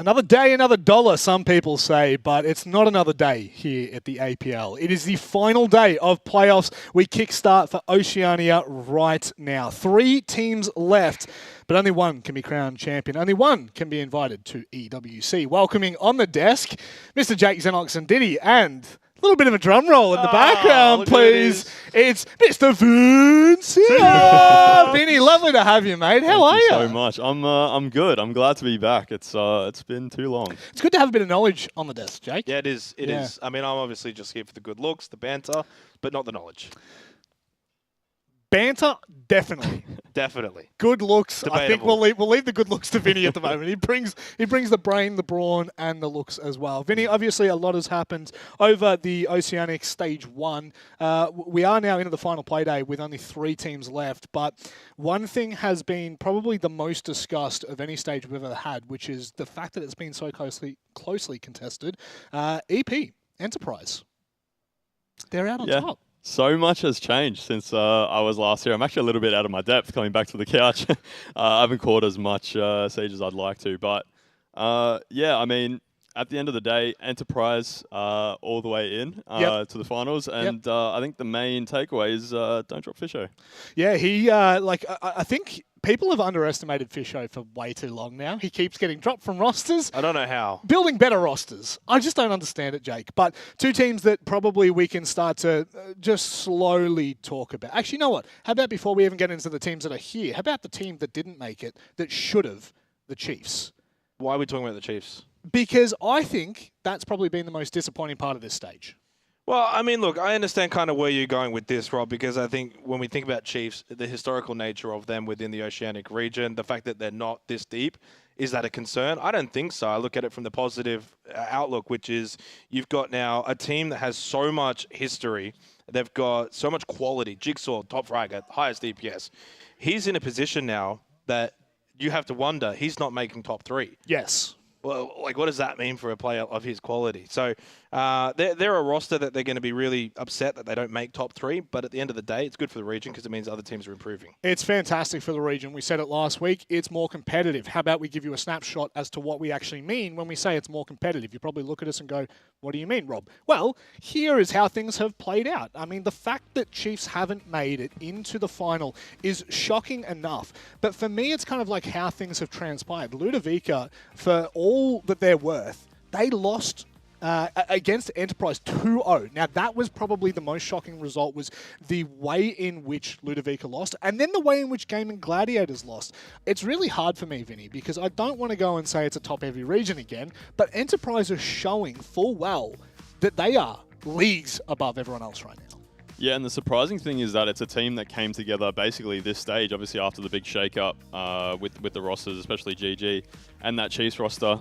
Another day, another dollar, some people say, but it's not another day here at the APL. It is the final day of playoffs. We kickstart for Oceania right now. 3 teams left, but only one can be crowned champion. Only one can be invited to EWC. Welcoming on the desk, Mr. Jake Zenox-Ndidi, and a little bit of a drum roll in the background, please. It's Mr. Vince. Vinny, lovely to have you, mate. How are you? Thank you so much. I'm good. I'm glad to be back. It's been too long. It's good to have a bit of knowledge on the desk, Jake. Yeah, it is. It is. I mean, I'm obviously just here for the good looks, the banter, but not the knowledge. Banter, definitely. Definitely. Good looks. Debatable. I think we'll leave the good looks to Vinny at the moment. He brings the brain, the brawn, and the looks as well. Vinny, obviously a lot has happened over the Oceanic Stage 1. We are now into the final play day with only 3 teams left, but one thing has been probably the most discussed of any stage we've ever had, which is the fact that it's been so closely contested. EP, Enterprise. They're out on top. So much has changed since I was last here. I'm actually a little bit out of my depth coming back to the couch. I haven't caught as much Siege as I'd like to. But, yeah, I mean, at the end of the day, Enterprise all the way in to the finals. And I think the main takeaway is don't drop Fisho. Yeah, he, I think people have underestimated Fisho for way too long now. He keeps getting dropped from rosters. I don't know how. Building better rosters. I just don't understand it, Jake. But 2 teams that probably we can start to just slowly talk about. Actually, you know what? How about before we even get into the teams that are here, how about the team that didn't make it, that should have, the Chiefs? Why are we talking about the Chiefs? Because I think that's probably been the most disappointing part of this stage. Well, I mean, look, I understand kind of where you're going with this, Rob, because I think when we think about Chiefs, the historical nature of them within the Oceanic region, the fact that they're not this deep, is that a concern? I don't think so. I look at it from the positive outlook, which is you've got now a team that has so much history. They've got so much quality. Jigsaw, top fragger, highest DPS. He's in a position now that you have to wonder, he's not making top 3. Yes. Well, like, what does that mean for a player of his quality? So they're a roster that they're going to be really upset that they don't make top 3. But at the end of the day, it's good for the region because it means other teams are improving. It's fantastic for the region. We said it last week. It's more competitive. How about we give you a snapshot as to what we actually mean when we say it's more competitive? You probably look at us and go, what do you mean, Rob? Well, here is how things have played out. I mean, the fact that Chiefs haven't made it into the final is shocking enough. But for me, it's kind of like how things have transpired. Ludovica, for all that they're worth, they lost against Enterprise 2-0. Now, that was probably the most shocking result, was the way in which Ludovica lost, and then the way in which Gaming Gladiators lost. It's really hard for me, Vinny, because I don't want to go and say it's a top-heavy region again, but Enterprise are showing full well that they are leagues above everyone else right now. Yeah, and the surprising thing is that it's a team that came together basically this stage, obviously after the big shake-up with the rosters, especially GG, and that Chiefs roster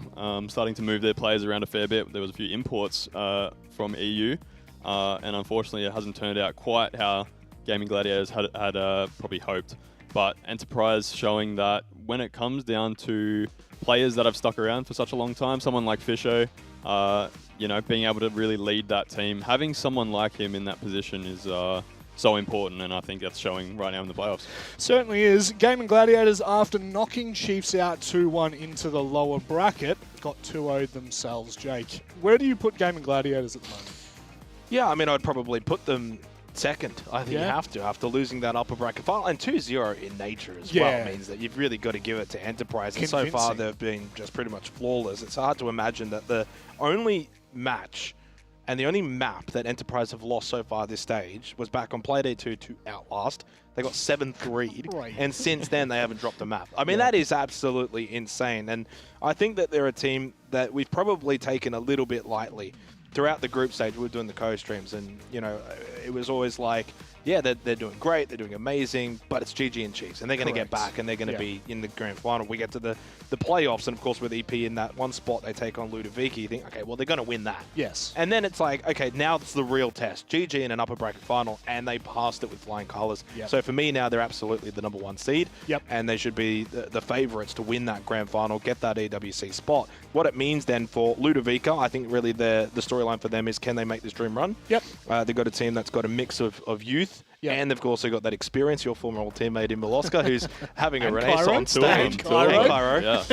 starting to move their players around a fair bit. There was a few imports from EU, and unfortunately it hasn't turned out quite how Gaming Gladiators had probably hoped. But Enterprise showing that when it comes down to players that have stuck around for such a long time, someone like Fisho, you know, being able to really lead that team, having someone like him in that position is so important, and I think that's showing right now in the playoffs. Certainly is. Gaming Gladiators, after knocking Chiefs out 2-1 into the lower bracket, got 2-0'd themselves, Jake. Where do you put Gaming Gladiators at the moment? Yeah, I mean, I'd probably put them second. I think you have to, after losing that upper bracket final. And 2-0 in nature as well means that you've really got to give it to Enterprise. And so far, they've been just pretty much flawless. It's hard to imagine that the only match and the only map that Enterprise have lost so far this stage was back on Playday 2 to Outlast. They got 7-3'd, and since then they haven't dropped a map. I mean, that is absolutely insane. And I think that they're a team that we've probably taken a little bit lightly. Throughout the group stage, we were doing the co-streams, and, you know, it was always like, yeah, they're doing great, they're doing amazing, but it's GG and Chiefs, and they're going to get back, and they're going to be in the grand final. We get to the playoffs, and of course with EP in that one spot, they take on Ludovica. You think, okay, well, they're going to win that. Yes. And then it's like, okay, now it's the real test. GG in an upper bracket final, and they passed it with flying colors. So for me now, they're absolutely the #1 seed, and they should be the favorites to win that grand final, get that EWC spot. What it means then for Ludovica, I think really the storyline for them is, can they make this dream run? They've got a team that's got a mix of youth, youth. Yep. And they've also got that experience, your former old teammate in Miloska, who's having a renaissance stage. Cairo.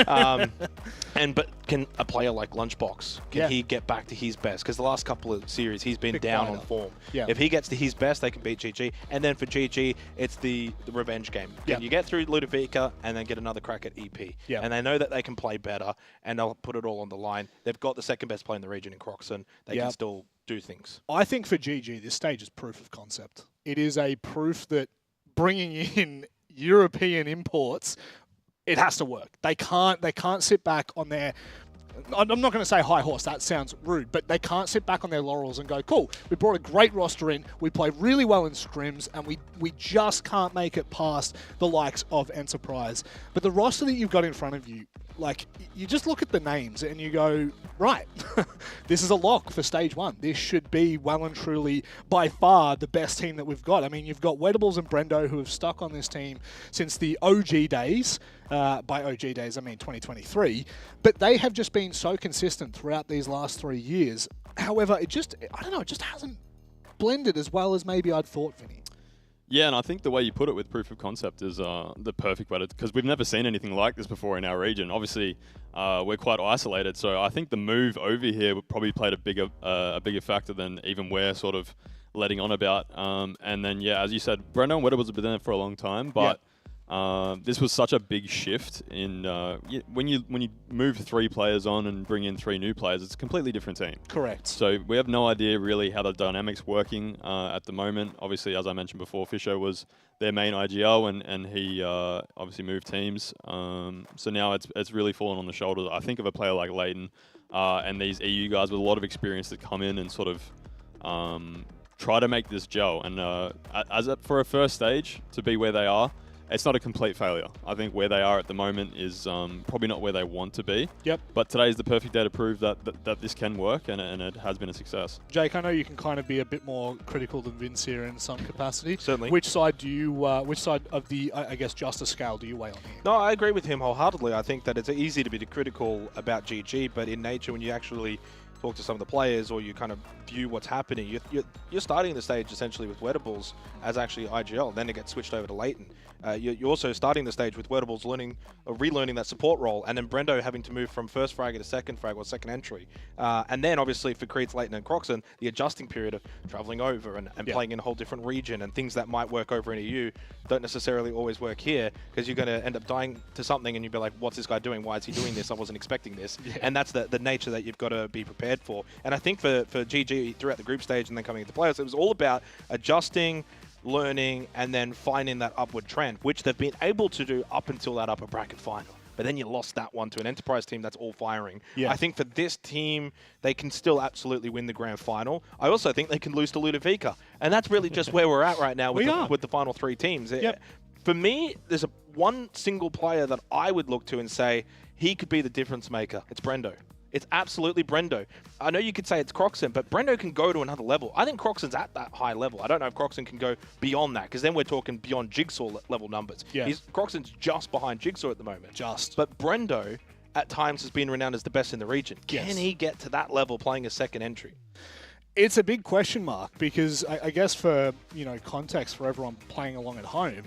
But can a player like Lunchbox, can he get back to his best? Because the last couple of series, he's been down on form. If he gets to his best, they can beat GG. And then for GG, it's the revenge game. Can you get through Ludovica and then get another crack at EP? And they know that they can play better, and they'll put it all on the line. They've got the second best player in the region in Croxon. They can still do things. I think for GG, this stage is proof of concept. It is a proof that bringing in European imports, it has to work. They can't sit back on their, I'm not going to say high horse, that sounds rude, but they can't sit back on their laurels and go, cool, we brought a great roster in, we played really well in scrims, and we just can't make it past the likes of Enterprise. But the roster that you've got in front of you, like, you just look at the names and you go, right, this is a lock for stage one. This should be well and truly, by far, the best team that we've got. I mean, you've got Wedables and Brendo who have stuck on this team since the OG days. By OG days, I mean 2023. But they have just been so consistent throughout these last 3 years. However, it just hasn't blended as well as maybe I'd thought, Vinny. Yeah, and I think the way you put it with proof of concept is the perfect way to, because we've never seen anything like this before in our region. Obviously, we're quite isolated, so I think the move over here would probably played a bigger factor than even we're sort of letting on about. And then, yeah, as you said, Brendo and Wedables have been there for a long time, but this was such a big shift in when you move 3 players on and bring in 3 new players, it's a completely different team. Correct. So we have no idea really how the dynamics working at the moment. Obviously, as I mentioned before, Fisher was their main IGL, and he obviously moved teams. So now it's really fallen on the shoulders, I think, of a player like Leighton and these EU guys with a lot of experience that come in and sort of try to make this gel. And for a first stage to be where they are, it's not a complete failure. I think where they are at the moment is probably not where they want to be. Yep. But today is the perfect day to prove that this can work, and it has been a success. Jake, I know you can kind of be a bit more critical than Vince here in some capacity. Certainly. Which side of the, I guess, justice scale do you weigh on here? No, I agree with him wholeheartedly. I think that it's easy to be critical about GG, but in nature, when you actually talk to some of the players or you kind of view what's happening, you're starting the stage essentially with Wedables as actually IGL, then it gets switched over to Leighton. You're also starting the stage with Wedables relearning that support role, and then Brendo having to move from first frag to second frag or second entry. And then obviously for Creeds, Leighton and Croxon, the adjusting period of traveling over and playing in a whole different region, and things that might work over in EU don't necessarily always work here, because you're going to end up dying to something and you'll be like, what's this guy doing? Why is he doing this? I wasn't expecting this. And that's the nature that you've got to be prepared for. And I think for GG throughout the group stage and then coming into playoffs, it was all about adjusting, learning, and then finding that upward trend, which they've been able to do up until that upper bracket final. But then you lost that one to an Enterprise team that's all firing. I think for this team, they can still absolutely win the grand final. I also think they can lose to Ludovica. And that's really just where we're at right now with the final 3 teams. For me, there's one single player that I would look to and say, he could be the difference maker. It's Brendo. It's absolutely Brendo. I know you could say it's Croxon, but Brendo can go to another level. I think Croxon's at that high level. I don't know if Croxon can go beyond that, because then we're talking beyond Jigsaw level numbers. Croxon's just behind Jigsaw at the moment. But Brendo, at times, has been renowned as the best in the region. Can he get to that level playing a second entry? It's a big question mark, because I guess for context for everyone playing along at home,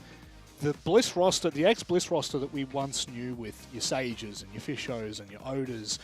the Bliss roster, the ex-Bliss roster that we once knew with your Sages and your Fishos and your Oders,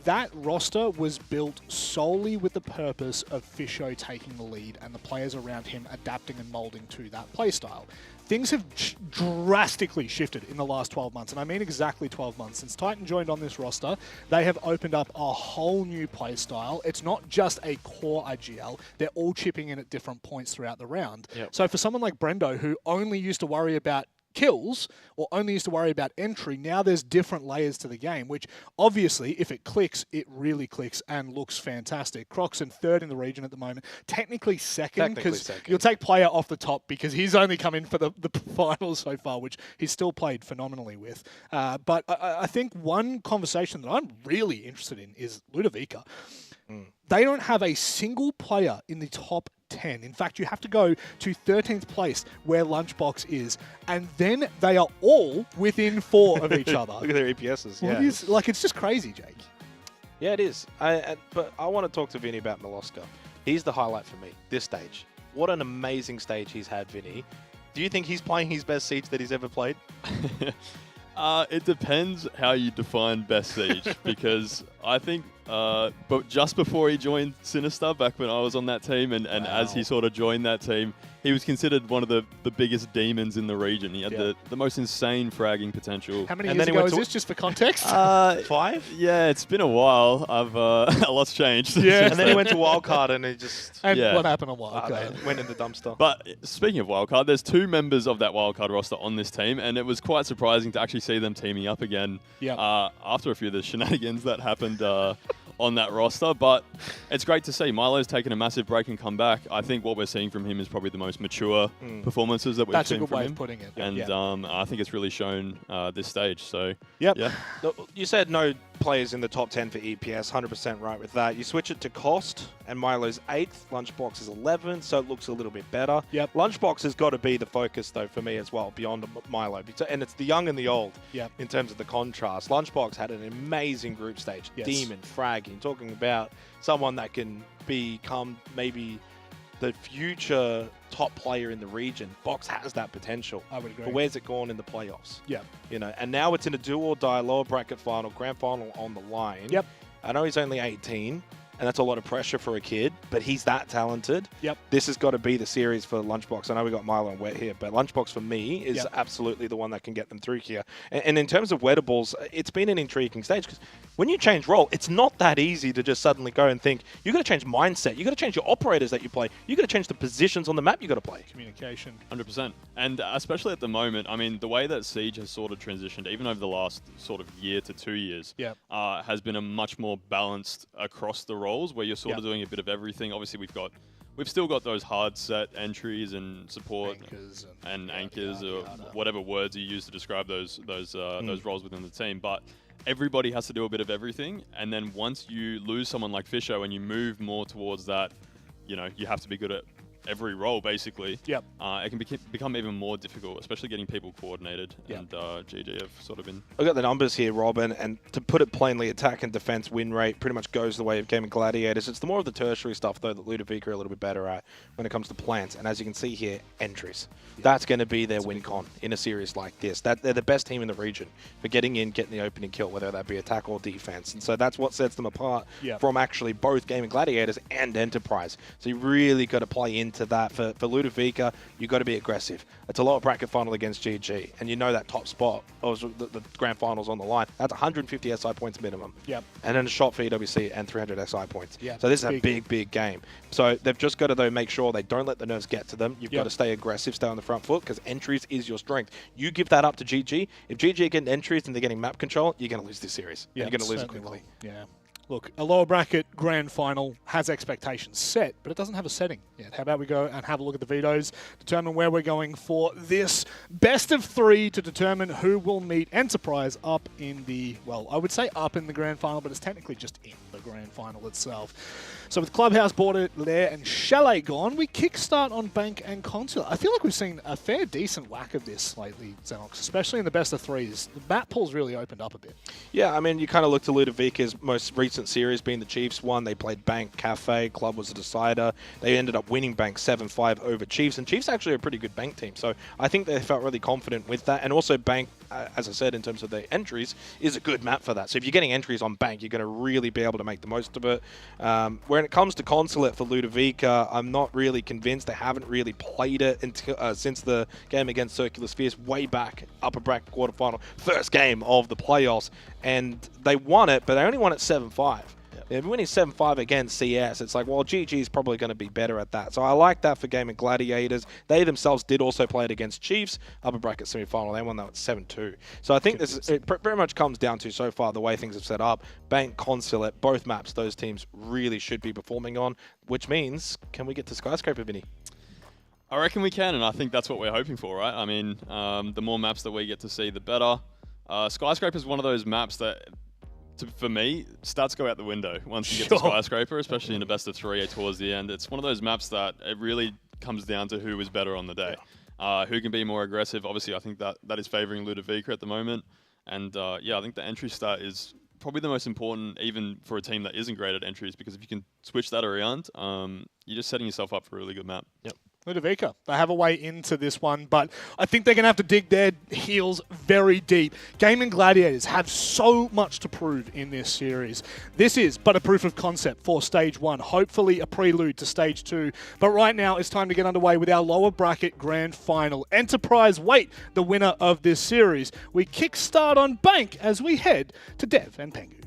that roster was built solely with the purpose of Fisho taking the lead and the players around him adapting and molding to that playstyle. Things have drastically shifted in the last 12 months, and I mean exactly 12 months. Since Titan joined on this roster, they have opened up a whole new playstyle. It's not just a core IGL. They're all chipping in at different points throughout the round. So for someone like Brendo, who only used to worry about kills or only used to worry about entry, now there's different layers to the game, which obviously if it clicks, it really clicks and looks fantastic. Croxon 3rd in the region at the moment, technically second, because you'll take player off the top because he's only come in for the finals so far, which he's still played phenomenally with. But I think one conversation that I'm really interested in is Ludovica. They don't have a single player in the top 10. In fact, you have to go to 13th place where Lunchbox is, and then they are all within 4 of each other. Look at their EPSs. It's just crazy, Jake. Yeah, it is. But I want to talk to Vinny about Miloska. He's the highlight for me, this stage. what an amazing stage he's had, Vinny. Do you think he's playing his best Siege that he's ever played? It depends how you define best Siege, because I think but just before he joined Sinister, back when I was on that team, and as he sort of joined that team, he was considered one of the biggest demons in the region. He had the most insane fragging potential. How many years ago is this, just for context? 5? Yeah, it's been a while. I've a lot's changed. Yeah, and then he went to Wildcard and he just... And what happened on Wildcard? Went in the dumpster. But speaking of Wildcard, there's 2 members of that Wildcard roster on this team, and it was quite surprising to actually see them teaming up again after a few of the shenanigans that happened on that roster. But it's great to see. Milo's taken a massive break and come back. I think what we're seeing from him is probably the most mature performances that we've seen from him. That's a good way of putting it. And I think it's really shown this stage. So, yeah. You said no players in the top 10 for EPS, 100% right with that. You switch it to cost, and Milo's 8th, Lunchbox is 11th, so it looks a little bit better. Yep. Lunchbox has got to be the focus, though, for me as well, beyond Milo. And it's the young and the old in terms of the contrast. Lunchbox had an amazing group stage. Yes. Demon, fragging, talking about someone that can become maybe the future top player in the region. Box has that potential. I would agree. But where's it gone in the playoffs? Yeah. You know, and now it's in a do-or-die lower bracket final, grand final on the line. Yep. I know he's only 18, and that's a lot of pressure for a kid, but he's that talented. Yep. This has got to be the series for Lunchbox. I know we got Milo and Wet here, but Lunchbox for me is absolutely the one that can get them through here. And in terms of Wettables, it's been an intriguing stage because when you change role, it's not that easy to just suddenly go and think, you've got to change mindset. You've got to change your operators that you play. You've got to change the positions on the map you've got to play. Communication. 100%. And especially at the moment, I mean, the way that Siege has sort of transitioned, even over the last sort of year to 2 years, has been a much more balanced across the roles where you're sort of doing a bit of everything. Obviously, we've still got those hard set entries and support anchors or whatever words you use to describe those roles within the team. But everybody has to do a bit of everything. And then once you lose someone like Fisho and you move more towards that, you know, you have to be good at every role, basically. Yep. It can become even more difficult, especially getting people coordinated. And GG have sort of been... I've got the numbers here, Robin, and to put it plainly, attack and defense win rate pretty much goes the way of Gaming Gladiators. It's the more of the tertiary stuff, though, that Ludovica are a little bit better at when it comes to plants. And as you can see here, entries. That's going to be their win con in a series like this. They're the best team in the region for getting in, getting the opening kill, whether that be attack or defense. And so that's what sets them apart from actually both Gaming Gladiators and Enterprise. So you really got to play into that. For Ludovica, you've got to be aggressive. It's a lower bracket final against GG, and you know that top spot, or the grand finals on the line, that's 150 SI points minimum. Yep. And then a shot for EWC and 300 SI points. Yep. So this is a big game. So they've just got to, though, make sure they don't let the nerves get to them. You've got to stay aggressive, stay on the front foot, because entries is your strength. You give that up to GG. If GG are getting entries and they're getting map control, you're going to lose this series. Yeah, you're going to lose it quickly. Yeah. Look, a lower bracket grand final has expectations set, but it doesn't have a setting yet. How about we go and have a look at the VODs, determine where we're going for this best of 3 to determine who will meet Enterprise up in the, well, I would say up in the grand final, but it's technically just in the grand final itself. So with Clubhouse, Border, Lair, and Chalet gone, we kickstart on Bank and Consulate. I feel like we've seen a fair decent whack of this lately, Xenox, especially in the best of 3s. The map pool's really opened up a bit. Yeah, I mean, you kind of look to Ludovica's most recent series being the Chiefs one. They played Bank, Cafe, Club was a decider. They ended up winning Bank 7-5 over Chiefs, and Chiefs actually are a pretty good Bank team. So I think they felt really confident with that. And also Bank, as I said, in terms of the entries, is a good map for that. So if you're getting entries on Bank, you're going to really be able to make the most of it. When it comes to Consulate for Ludovica, I'm not really convinced. They haven't really played it until, since the game against Circular Spheres way back, upper bracket quarterfinal, first game of the playoffs. And they won it, but they only won it 7-5. If winning 7-5 against CS, it's like, well, GG is probably going to be better at that. So I like that for Gaming Gladiators. They themselves did also play it against Chiefs, upper bracket semi-final. They won that 7-2. So I think it very much comes down to, so far, the way things have set up. Bank, Consulate, both maps those teams really should be performing on, which means, can we get to Skyscraper, Vinny? I reckon we can, and I think that's what we're hoping for, right? I mean, the more maps that we get to see, the better. Skyscraper is one of those maps that... for me, stats go out the window once you get to Skyscraper, especially in a best of 3 towards the end. It's one of those maps that it really comes down to who is better on the day. Who can be more aggressive. Obviously, I think that is favouring Ludovica at the moment. And yeah, I think the entry stat is probably the most important, even for a team that isn't great at entries, because if you can switch that around, you're just setting yourself up for a really good map. Yep. Ludovica, they have a way into this one, but I think they're going to have to dig their heels very deep. Gaming Gladiators have so much to prove in this series. This is but a proof of concept for Stage 1, hopefully a prelude to Stage 2. But right now, it's time to get underway with our lower bracket grand final. Enterprise Wait, the winner of this series. We kickstart on Bank as we head to Dev and Pengu.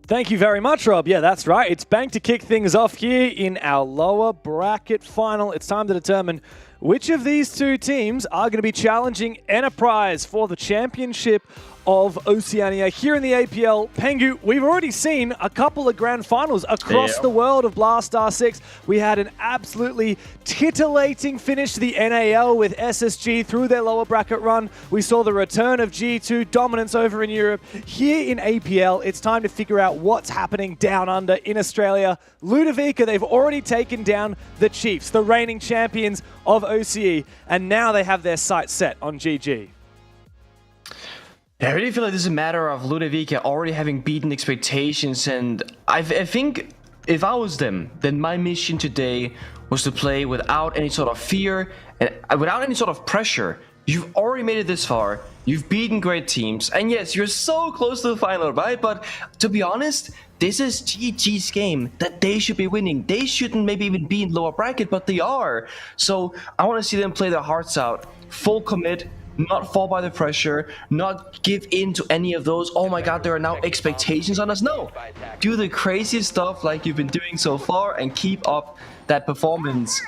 Thank you very much, Rob. Yeah, that's right. It's Bank to kick things off here in our lower bracket final. It's time to determine which of these two teams are going to be challenging Enterprise for the championship of Oceania here in the APL. Pengu, we've already seen a couple of grand finals across the world of Blast Star 6. We had an absolutely titillating finish to the NAL with SSG through their lower bracket run. We saw the return of G2 dominance over in Europe. Here in APL, it's time to figure out what's happening down under in Australia. Ludovica, they've already taken down the Chiefs, the reigning champions of OCE, and now they have their sights set on GG. I really feel like this is a matter of Ludovica already having beaten expectations, and I think if I was them, then my mission today was to play without any sort of fear and without any sort of pressure. You've already made it this far, you've beaten great teams, and yes, you're so close to the final, right? But to be honest, this is GG's game that they should be winning. They shouldn't maybe even be in lower bracket, but they are. So I want to see them play their hearts out, full commit, not fall by the pressure, not give in to any of those, oh my god, there are now expectations on us. No, do the craziest stuff like you've been doing so far and keep up that performance.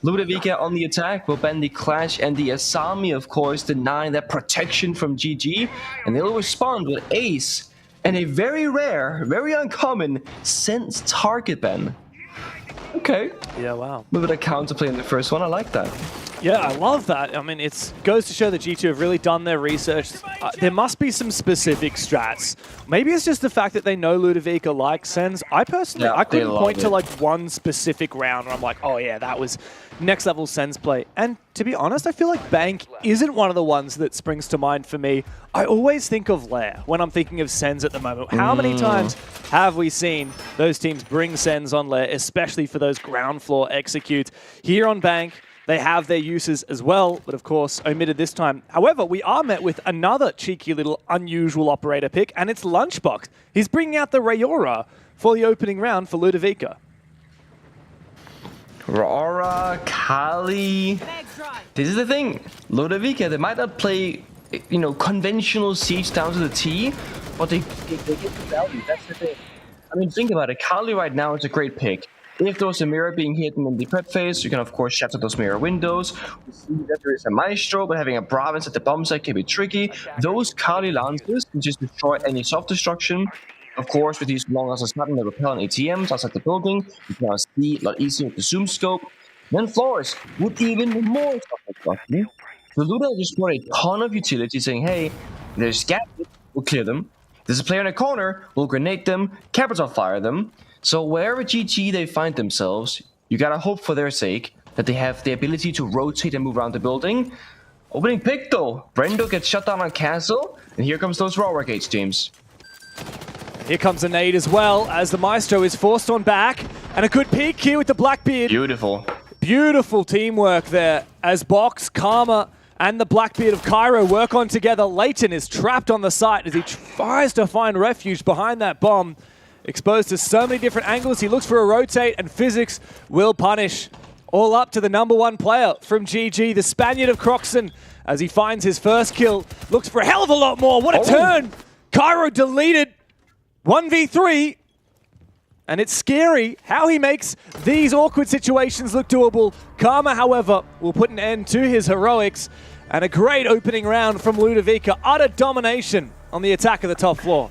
Ludovica on the attack will ban the Clash and the Asami, of course, denying that protection from GG, and they'll respond with Ace and a very rare, very uncommon Sense target ban. Okay. Yeah, wow. A bit of counterplay in the first one, I like that. Yeah, I love that. I mean, it goes to show that G2 have really done their research. There must be some specific strats. Maybe it's just the fact that they know Ludovica likes Sens. I personally, I couldn't point to like one specific round where I'm like, oh yeah, that was next level Sens play. And to be honest, I feel like Bank isn't one of the ones that springs to mind for me. I always think of Lair when I'm thinking of Sens at the moment. How many times have we seen those teams bring Sens on Lair, especially for those ground floor executes? Here on Bank, they have their uses as well, but of course omitted this time. However, we are met with another cheeky little unusual operator pick, and it's Lunchbox. He's bringing out the Rayora for the opening round for Ludovica. Rora, Kali. This is the thing. Ludovica, they might not play, conventional Siege down to the T, but they get the value. That's the thing. I mean, think about it. Kali right now is a great pick. If there's a mirror being hidden in the prep phase, you can of course shatter those mirror windows. We see that there is a Maestro, but having a Brahmins at the bomb site can be tricky. Those Kali Lancers can just destroy any soft destruction. Of course, with these long as a sudden they repel on ATMs outside the building. You can now see a lot easier with the zoom scope. Then Flores with even more soft destruction. So Luda just put a ton of utility saying, hey, there's gadgets, we'll clear them. There's a player in a corner, we'll grenade them, capital fire them. So wherever GG they find themselves, you gotta hope for their sake that they have the ability to rotate and move around the building. Opening pick though, Brendo gets shut down on Castle, and here comes those Raw Gates, James. Here comes a nade as well, as the Maestro is forced on back, and a good peek here with the Blackbeard. Beautiful. Beautiful teamwork there, as Box, Karma, and the Blackbeard of Cairo work on together. Leighton is trapped on the site as he tries to find refuge behind that bomb. Exposed to so many different angles, he looks for a rotate, and Physics will punish. All up to the #1 player from GG, the Spaniard of Croxon, as he finds his first kill. Looks for a hell of a lot more. What a turn! Cairo deleted 1v3. And it's scary how he makes these awkward situations look doable. Karma, however, will put an end to his heroics. And a great opening round from Ludovica. Utter domination on the attack of the top floor.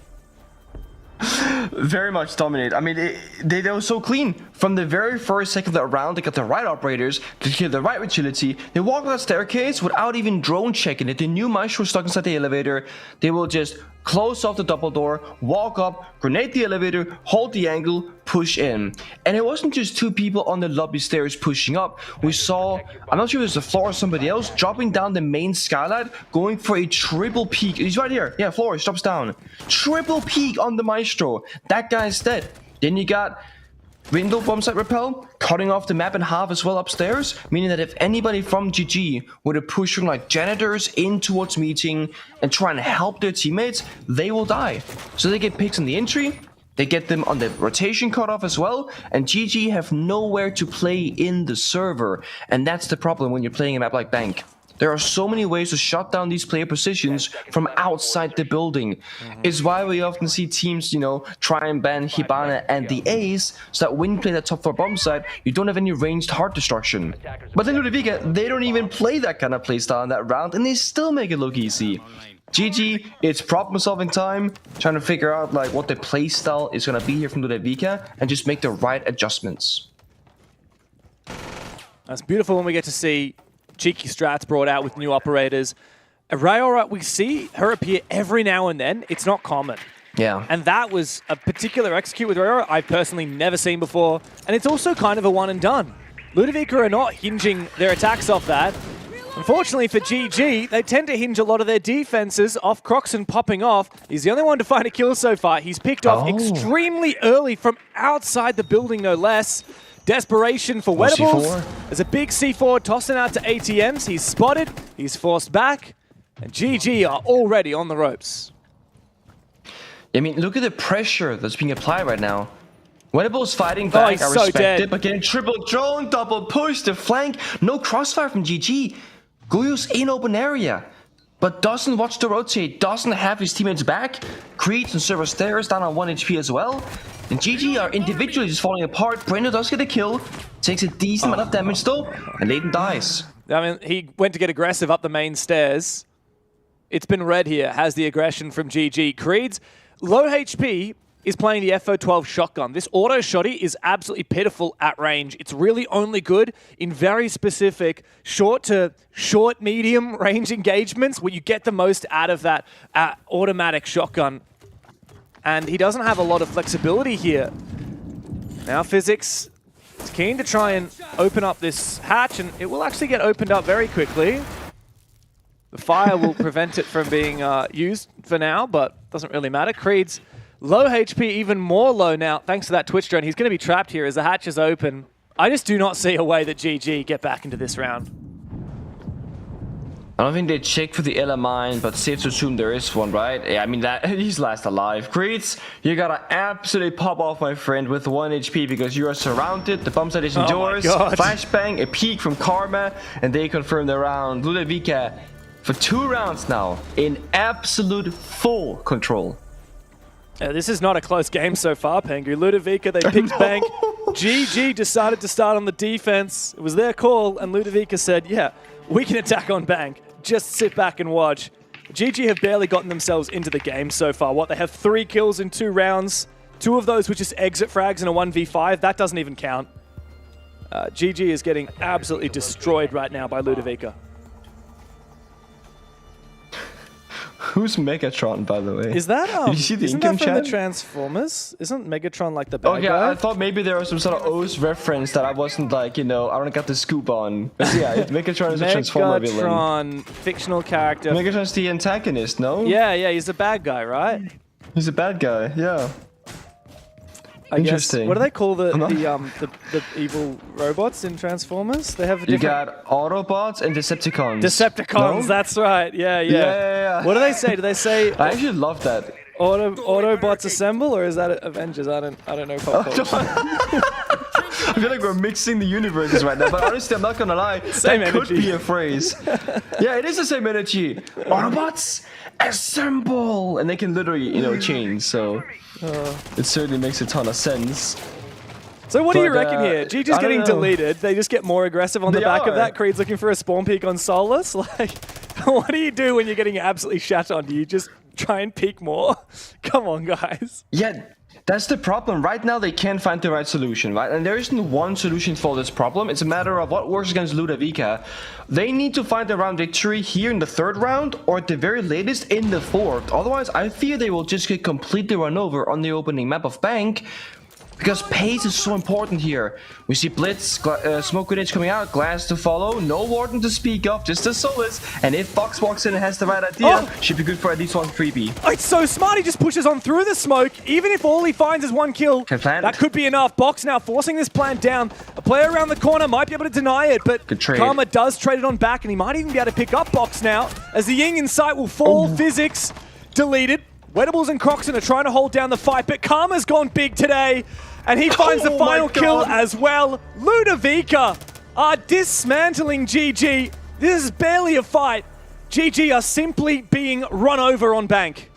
Very much dominate. I mean, they were so clean. From the very first second of the round, they got the right operators, to clear the right utility. They walked that staircase without even drone checking it. They knew Maestro was stuck inside the elevator. They will just close off the double door, walk up, grenade the elevator, hold the angle, push in. And it wasn't just 2 people on the lobby stairs pushing up. We saw, I'm not sure if it was the floor or somebody else, dropping down the main skylight, going for a triple peek. He's right here. Yeah, Flores drops down. Triple peek on the Maestro. That guy's dead. Then you got window bombsite repel, cutting off the map in half as well upstairs, meaning that if anybody from GG were to push from like janitors in towards meeting and try and help their teammates, they will die. So they get picks on the entry, they get them on the rotation cutoff as well, and GG have nowhere to play in the server. And that's the problem when you're playing a map like Bank. There are so many ways to shut down these player positions from outside the building. It's why we often see teams, you know, try and ban Hibana and the Ace, so that when you play that top 4 bomb site, you don't have any ranged heart destruction. But then Ludovica, they don't even play that kind of playstyle in that round, and they still make it look easy. GG, it's problem solving time, trying to figure out like what the playstyle is going to be here from Ludovica, and just make the right adjustments. That's beautiful when we get to see cheeky strats brought out with new operators. Rayora, we see her appear every now and then. It's not common. Yeah. And that was a particular execute with Rayora I've personally never seen before. And it's also kind of a one and done. Ludovica are not hinging their attacks off that. Unfortunately for GG, they tend to hinge a lot of their defenses off Croxon popping off. He's the only one to find a kill so far. He's picked off extremely early from outside the building, no less. Desperation for Wettables. There's a big C4 tossing out to ATMs. He's spotted. He's forced back. And GG are already on the ropes. I mean, look at the pressure that's being applied right now. Wettables fighting back, I respect it, but getting triple drone, double push, the flank. No crossfire from GG. Guyu's in open area, but doesn't watch the rotate, doesn't have his teammates back. Creeds and server stairs down on 1 HP as well. And GG are individually just falling apart. Brendo does get a kill, takes a decent amount of damage though, and Layden dies. I mean, he went to get aggressive up the main stairs. It's been red here, has the aggression from GG. Creeds, low HP, is playing the FO12 shotgun. This auto shotty is absolutely pitiful at range. It's really only good in very specific short to short, medium range engagements where you get the most out of that automatic shotgun. And he doesn't have a lot of flexibility here. Now Physics is keen to try and open up this hatch, and it will actually get opened up very quickly. The fire will prevent it from being used for now, but doesn't really matter. Creed's low HP, even more low now, thanks to that Twitch drone. He's going to be trapped here as the hatch is open. I just do not see a way that GG get back into this round. I don't think they check for the LA mine, but safe to assume there is one, right? Yeah, I mean, that he's last alive. Creeds, you gotta absolutely pop off, my friend, with 1 HP because you are surrounded. The bomb site is yours. Flashbang, a peek from Karma, and they confirm the round. Ludovica, for 2 rounds now, in absolute full control. This is not a close game so far, Pengu. Ludovica, they picked Bank. GG decided to start on the defense. It was their call, and Ludovica said, yeah, we can attack on Bank. Just sit back and watch. GG have barely gotten themselves into the game so far. What, they have 3 kills in 2 rounds. 2 of those were just exit frags in a 1v5. That doesn't even count. GG is getting absolutely destroyed right now by Ludovica. Who's Megatron, by the way? Is that Did you see the isn't that from chat? The Transformers? Isn't Megatron like the bad guy? Yeah, I thought maybe there was some sort of OCE reference that I wasn't like, you know, I don't got the scoop on. But yeah, Megatron is a Transformer villain. Megatron, fictional character. Megatron's the antagonist, no? Yeah, he's a bad guy, right? He's a bad guy, yeah. Interesting. What do they call the evil robots in Transformers? They have a different... You got Autobots and Decepticons. Decepticons, no? That's right. Yeah. What do they say? Do they say... I actually love that. Autobots assemble, or is that Avengers? I don't know pop culture. I feel like we're mixing the universes right now, but honestly, I'm not gonna lie. Same that energy. Could be a phrase. Yeah, it is the same energy. Autobots assemble, and they can literally, you know, change. So it certainly makes a ton of sense. So what do you reckon here? GG's getting deleted. They just get more aggressive on the back of that. Creed's looking for a spawn peek on Solus. Like, what do you do when you're getting absolutely shat on? Do you just try and peek more? Come on, guys. Yeah, That's the problem. Right now, they can't find the right solution, right? And there isn't one solution for this problem. It's a matter of what works against Ludovica. They need to find a round victory here in the 3rd round, or at the very latest in the 4th. Otherwise, I fear they will just get completely run over on the opening map of Bank. Because pace is so important here. We see Blitz, smoke grenades coming out, glass to follow, no Warden to speak of, just a Solace. And if Fox walks in and has the right idea, should be good for at least one freebie. Oh, it's so smart, he just pushes on through the smoke. Even if all he finds is 1 kill, that could be enough. Box now forcing this plant down. A player around the corner might be able to deny it, but Karma does trade it on back, and he might even be able to pick up Box now, as the Ying in sight will fall. Physics deleted. Wettables and Croxon are trying to hold down the fight, but Karma's gone big today. And he finds the final kill as well. Ludovica are dismantling GG. This is barely a fight. GG are simply being run over on Bank.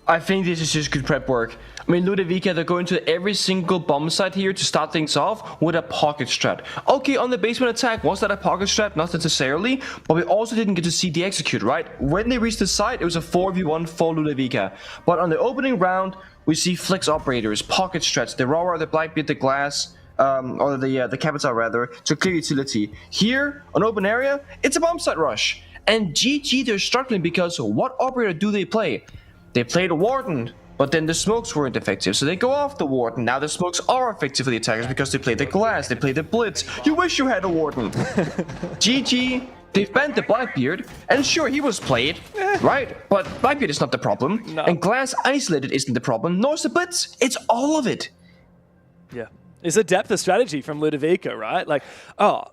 I think this is just good prep work. I mean, Ludovica, they're going to every single bomb site here to start things off with a pocket strat. Okay, on the basement attack, was that a pocket strat? Not necessarily, but we also didn't get to see the execute, right? When they reached the site, it was a 4v1 for Ludovica. But on the opening round, we see flex operators, pocket strats, the Aurora, the Blackbeard, the Glass, or the Capita rather, to clear utility. Here, on open area, it's a bomb site rush. And GG, they're struggling because what operator do they play? They play the Warden, but then the smokes weren't effective, so they go off the Warden. Now the smokes are effective for the attackers because they play the Glass, they play the Blitz. You wish you had a Warden. GG, they've banned the Blackbeard, and sure, he was played, right? But Blackbeard is not the problem, and Glass isolated isn't the problem, nor is the Blitz. It's all of it. Yeah. It's a depth of strategy from Ludovica, right? Like,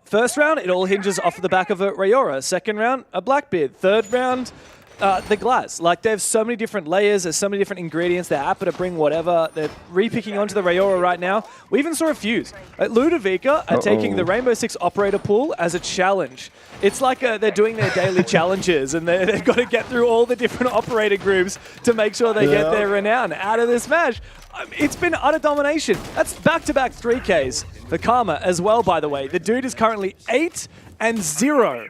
first round, it all hinges off the back of a Rayora. Second round, a Blackbeard. Third round, the Glass. Like, they have so many different layers, there's so many different ingredients, they're happy to bring whatever. They're re-picking onto the Rayora right now. We even saw a Fuse. Ludovica are taking the Rainbow Six operator pool as a challenge. It's like they're doing their daily challenges, and they've got to get through all the different operator groups to make sure they get their renown out of this match. It's been utter domination. That's back-to-back 3Ks for Karma as well, by the way. The dude is currently 8-0.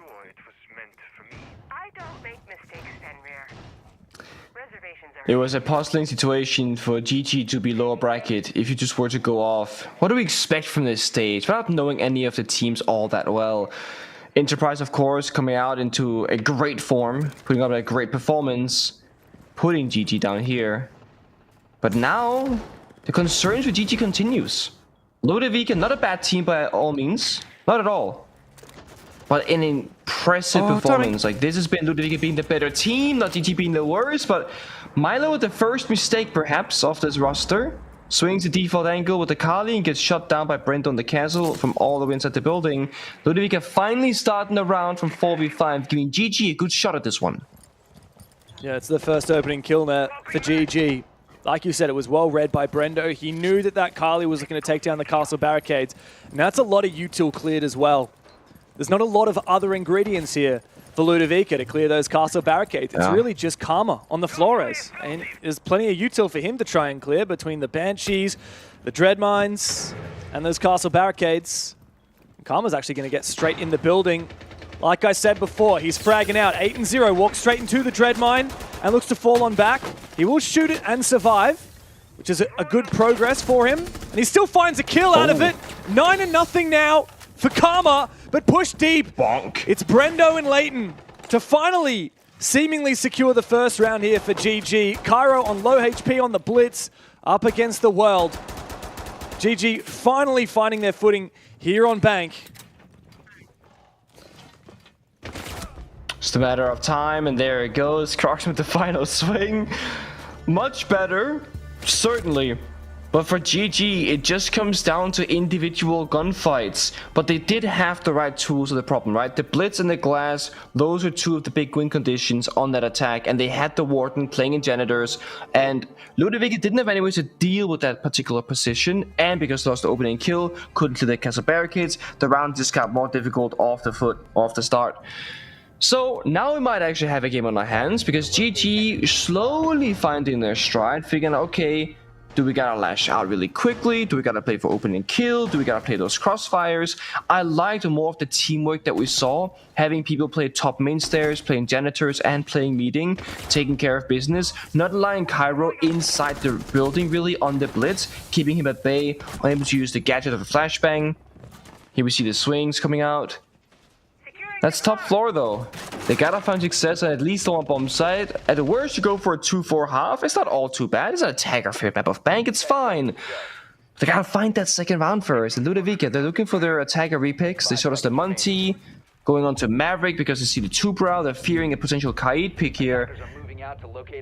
It was a puzzling situation for GG to be lower bracket if you just were to go off. What do we expect from this stage without knowing any of the teams all that well? Enterprise, of course, coming out into a great form, putting up a great performance, putting GG down here. But now, the concerns for GG continues. Ludovica, not a bad team by all means, not at all. But an impressive performance. Like, this has been Ludovica being the better team, not GG being the worst, but Milo with the first mistake, perhaps, of this roster. Swings the default angle with the Kali and gets shot down by Brent on the castle from all the way inside the building. Ludovica finally starting the round from 4v5, giving GG a good shot at this one. Yeah, it's the first opening kill net for GG. Like you said, it was well read by Brendo. He knew that Kali was looking to take down the castle barricades. And that's a lot of util cleared as well. There's not a lot of other ingredients here for Ludovica to clear those castle barricades. It's really just Karma on the Flores. And there's plenty of util for him to try and clear between the Banshees, the Dread Mines, and those castle barricades. Karma's actually going to get straight in the building. Like I said before, he's fragging out. 8-0, walks straight into the Dread Mine and looks to fall on back. He will shoot it and survive, which is a good progress for him. And he still finds a kill out of it. 9-0 now for Karma, but push deep. Bonk. It's Brendo and Leighton to finally seemingly secure the first round here for GG. Cairo on low HP on the Blitz, up against the World. GG finally finding their footing here on Bank. Just a matter of time, and there it goes. Crocs with the final swing. Much better, certainly. But for GG, it just comes down to individual gunfights. But they did have the right tools of the problem, right? The Blitz and the Glass, those are two of the big win conditions on that attack. And they had the Warden playing in Janitors. And Ludovica didn't have any way to deal with that particular position. And because they lost the opening kill, couldn't clear the castle barricades, the round just got more difficult off the start. So now we might actually have a game on our hands, because GG slowly finding their stride, figuring, okay, Do we gotta lash out really quickly? Do we gotta play for open and kill? Do we gotta play those crossfires? I liked more of the teamwork that we saw, having people play top main stairs, playing janitors, and playing meeting, taking care of business, not allowing Cairo inside the building really on the blitz, keeping him at bay, unable to use the gadget of a flashbang. Here we see the swings coming out. That's top floor though. They gotta find success on at least one bomb site. At the worst, you go for a 2-4 half. It's not all too bad. It's not a tag or fair map of bank. It's fine. They gotta find that second round first. And Ludovica, they're looking for their attacker repicks. They showed us the Monty, going on to Maverick because they see the 2-brow. They're fearing a potential Kaid pick here.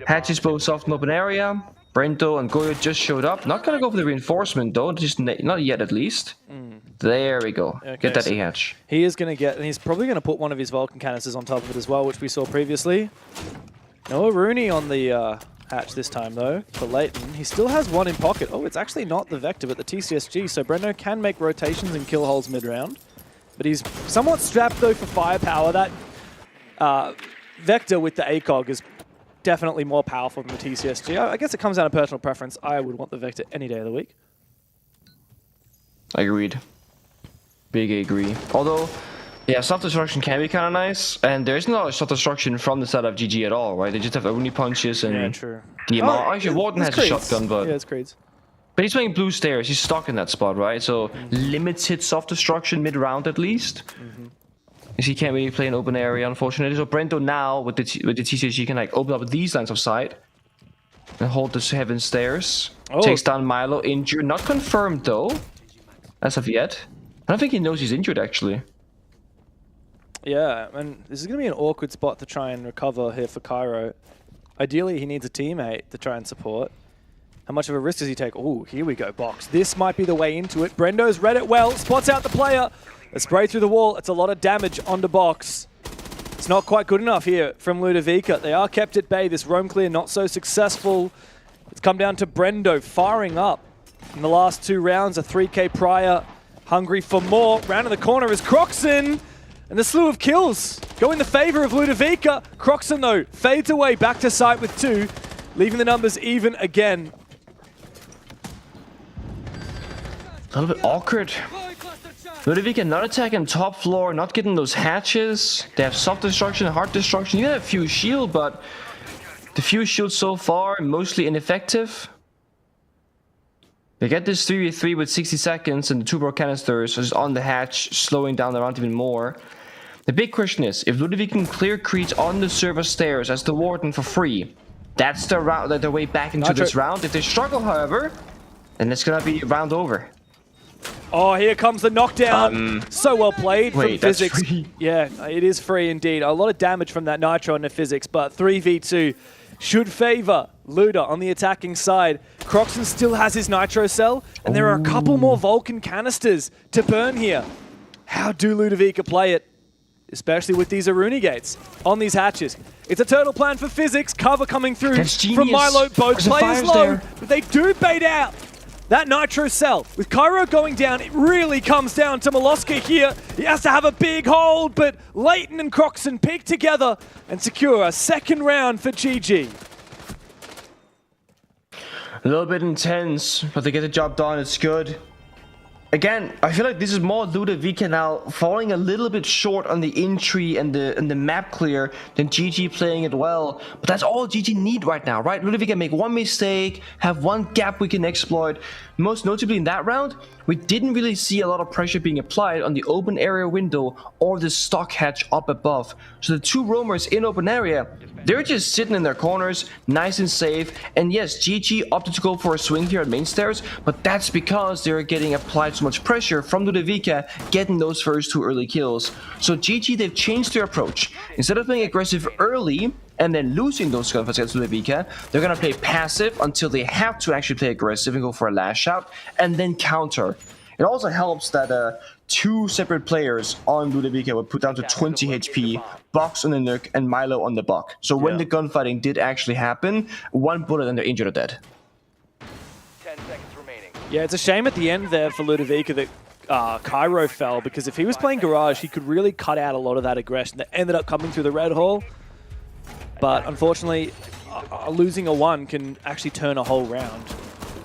Hatches both soft in open area. Brento and Goyo just showed up. Not gonna go for the reinforcement though. Just not yet at least. There we go. Okay, get that A-hatch. He is going to get, and he's probably going to put one of his Vulcan canisters on top of it as well, which we saw previously. Noah Rooney on the hatch this time though, for Leighton. He still has one in pocket. Oh, it's actually not the Vector, but the TCSG, so Brendo can make rotations and kill holes mid-round. But he's somewhat strapped though for firepower. That Vector with the ACOG is definitely more powerful than the TCSG. I guess it comes down to personal preference. I would want the Vector any day of the week. Agreed. Big agree. Although, yeah, self-destruction can be kind of nice, and there isn't a lot of self-destruction from the side of GG at all, right? They just have only punches and DMR. Oh, actually, Warden has a shotgun, but yeah, it's Creed's. But he's playing blue stairs. He's stuck in that spot, right? So limited self-destruction mid-round at least. Because he can't really play an open area, unfortunately. So Brento now with the TCG can like open up these lines of sight and hold the heaven stairs. Takes down Milo, injured, not confirmed though, as of yet. I don't think he knows he's injured, actually. Yeah, and this is going to be an awkward spot to try and recover here for Cairo. Ideally, he needs a teammate to try and support. How much of a risk does he take? Oh, here we go, box. This might be the way into it. Brendo's read it well, spots out the player. A spray through the wall. It's a lot of damage onto box. It's not quite good enough here from Ludovica. They are kept at bay. This roam clear not so successful. It's come down to Brendo firing up in the last 2 rounds. A 3K prior. Hungry for more. Round in the corner is Croxon. And the slew of kills go in the favor of Ludovica. Croxon, though, fades away back to site with 2, leaving the numbers even again. A little bit awkward. Ludovica not attacking top floor, not getting those hatches. They have soft destruction, hard destruction. You have few shield, but the few shields so far mostly ineffective. They get this 3v3 with 60 seconds and the 2-bro canisters is on the hatch, slowing down the round even more. The big question is, if Ludovic can clear creeps on the server stairs as the Warden for free, that's their way back into this round. If they struggle, however, then it's gonna be round over. Oh, here comes the knockdown. So well played from Physics. That's free. Yeah, it is free indeed. A lot of damage from that Nitro into Physics, but 3v2 should favor Luda on the attacking side. Croxon still has his Nitro cell, and there are a couple more Vulcan canisters to burn here. How do Ludovica play it? Especially with these Aruni gates on these hatches. It's a turtle plan for Physics. Cover coming through from Milo. Both players low, but they do bait out that Nitro cell. With Cairo going down, it really comes down to Moloska here. He has to have a big hold, but Leighton and Croxon pick together and secure a second round for GG. A little bit intense, but they get the job done. It's good. Again, I feel like this is more Ludovica now falling a little bit short on the entry and the map clear than GG playing it well. But that's all GG need right now, right? Ludovica make one mistake, have one gap we can exploit. Most notably in that round, we didn't really see a lot of pressure being applied on the open area window or the stock hatch up above. So the 2 roamers in open area, they're just sitting in their corners, nice and safe. And yes, GG opted to go for a swing here at main stairs, but that's because they're getting applied so much pressure from Ludovica, getting those first 2 early kills. So GG, they've changed their approach. Instead of playing aggressive early and then losing those gunfights against Ludovica, they're gonna play passive until they have to actually play aggressive and go for a lash out, and then counter. It also helps that 2 separate players on Ludovica were put down to 20 HP, Box on the Nook and Milo on the Buck. So when the gunfighting did actually happen, 1 bullet and they're injured or dead. 10 seconds remaining. Yeah, it's a shame at the end there for Ludovica that Cairo fell, because if he was playing Garage, he could really cut out a lot of that aggression that ended up coming through the red hole. But unfortunately, losing a 1 can actually turn a whole round.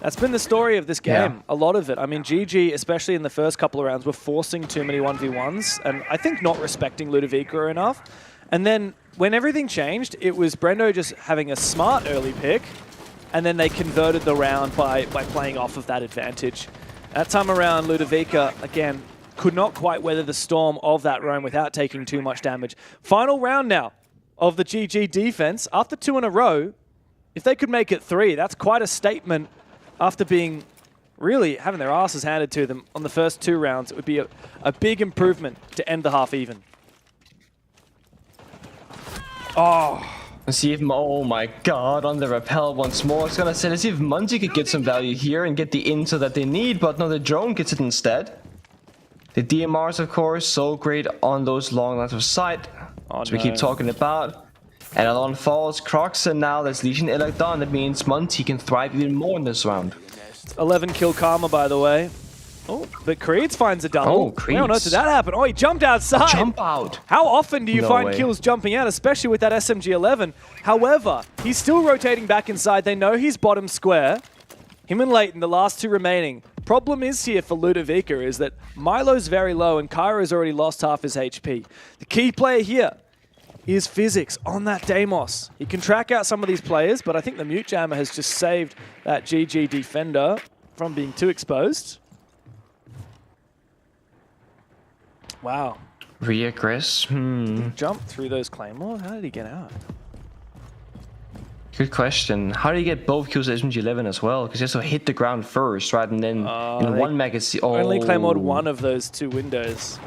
That's been the story of this game, a lot of it. I mean, GG, especially in the first couple of rounds, were forcing too many 1v1s, and I think not respecting Ludovica enough. And then when everything changed, it was Brendo just having a smart early pick, and then they converted the round by playing off of that advantage. That time around, Ludovica, again, could not quite weather the storm of that roam without taking too much damage. Final round now of the GG defense. After 2 in a row, if they could make it 3, that's quite a statement after being really having their asses handed to them on the first 2 rounds. It would be a big improvement to end the half even. Oh. Let's see if, oh my god, on the rappel once more. I was gonna say, let's see if Munty could get some value here and get the intel that they need, but no, the drone gets it instead. The DMRs, of course, so great on those long lines of sight, as we keep talking about. And Alon falls, Crocs, and now that's Legion Elec done. That means Munty can thrive even more in this round. 11 kill Karma, by the way. Oh, but Creeds finds a double. Oh, Creeds. How on earth did that happen? Oh, he jumped outside. Jump out. How often do you find way. kills jumping out, especially with that SMG-11? However, he's still rotating back inside. They know he's bottom square. Him and Leighton, the last 2 remaining. Problem is here for Ludovica is that Milo's very low and Kairo's already lost half his HP. The key player here is Physics on that Deimos. He can track out some of these players, but I think the Mute Jammer has just saved that GG defender from being too exposed. Wow. Re-aggress? Jump through those Claymore? How did he get out? Good question. How do you get both kills at SMG-11 as well? Because you have to hit the ground first, right? And then in one magazine... Oh. Only Claymored one of those 2 windows.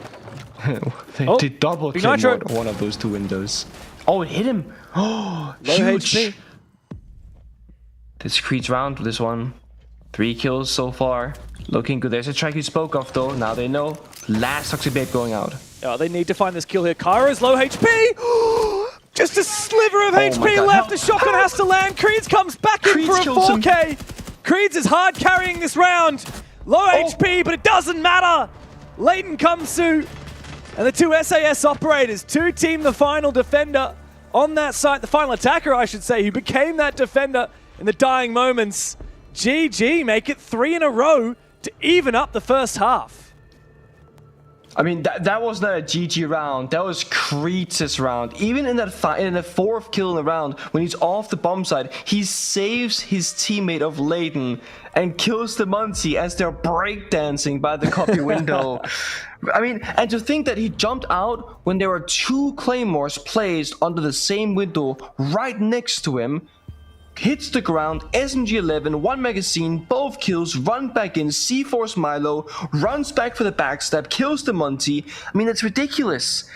they double Claymored one of those 2 windows. Oh, it hit him! Oh, low huge! HP. This Creed's round with this one. 3 kills so far. Looking good. There's a track you spoke of, though. Now they know. Last Toxic Babe going out. Oh, they need to find this kill here. Kairo's low HP! Just a sliver of HP left. The shotgun has to land. Creeds comes back in for a 4K. Creeds is hard carrying this round. Low HP, but it doesn't matter. Leighton comes through. And the 2 SAS operators, 2 team the final defender on that site. The final attacker, I should say, who became that defender in the dying moments. GG make it 3 in a row to even up the first half. I mean, that was not a GG round. That was Creeds' round. Even in that in the 4th kill in the round, when he's off the bomb side, he saves his teammate of Leighton and kills the Munty as they're breakdancing by the copy window. I mean, and to think that he jumped out when there were 2 Claymores placed under the same window right next to him. Hits the ground, SMG-11, 1 magazine, both kills, run back in, C-Force Milo, runs back for the backstab, kills the Munty. I mean, that's ridiculous.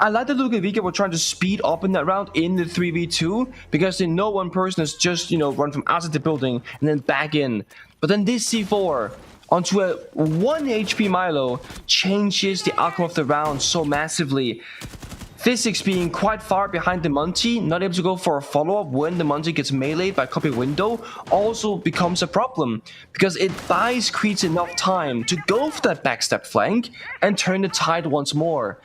I like that Ludovica were trying to speed up in that round in the 3v2 because they know one person has just, run from outside the building and then back in. But then this C4 onto a 1 HP Milo changes the outcome of the round so massively. Physics being quite far behind the Munty, not able to go for a follow-up when the Munty gets meleeed by copy window, also becomes a problem, because it buys Creeds enough time to go for that backstab flank and turn the tide once more.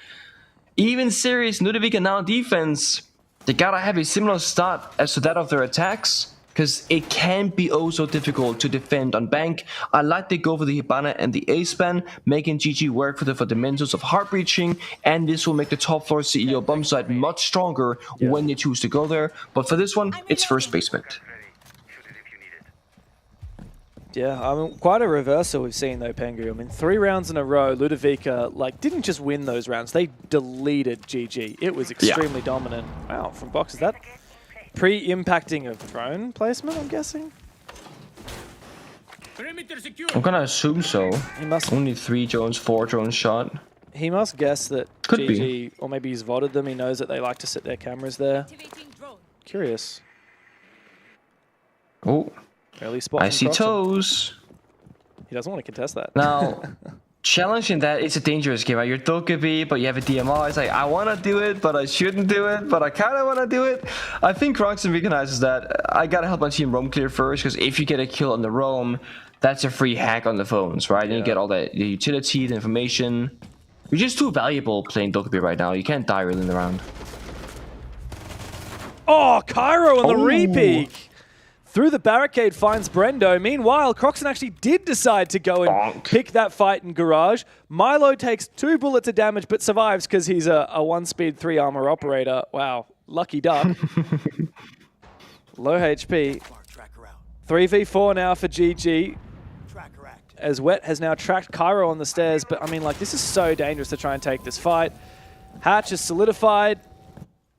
Even serious Ludovica now defense, they gotta have a similar start as to that of their attacks, because it can be oh so difficult to defend on bank. I like they go for the Hibana and the A-span, making GG work for the fundamentals of heart breaching, and this will make the top floor CEO bomb site much stronger when they choose to go there. But for this one, it's first basement. Yeah, I mean, quite a reversal we've seen though, Pengu. I mean, 3 rounds in a row, Ludovica didn't just win those rounds; they deleted GG. It was extremely dominant. Wow, from Box, is that pre-impacting of drone placement, I'm guessing? I'm gonna assume so. He must. Only 3 drones, 4 drones shot. He must guess that Could GG, be. or maybe he's VODed them. He knows that they like to sit their cameras there. Curious. Oh, Early spot. I see Croxon. toes. He doesn't want to contest that. Now, challenging that is a dangerous game, right? You're Dokkaebi, but you have a DMR. It's like, I want to do it, but I shouldn't do it, but I kind of want to do it. I think Croxon recognizes that. I got to help my team roam clear first, because if you get a kill on the roam, that's a free hack on the phones, right? And you get all the utility, the information. You're just too valuable playing Dokkaebi right now. You can't die really in the round. Oh, Cairo on the repeat. through the barricade finds Brendo. Meanwhile, Croxon actually did decide to go and pick that fight in Garage. Milo takes 2 bullets of damage but survives because he's a 1-speed 3 armor operator. Wow, lucky duck. Low HP. 3v4 now for GG. As Wet has now tracked Cairo on the stairs, but I mean, like, this is so dangerous to try and take this fight. Hatch is solidified.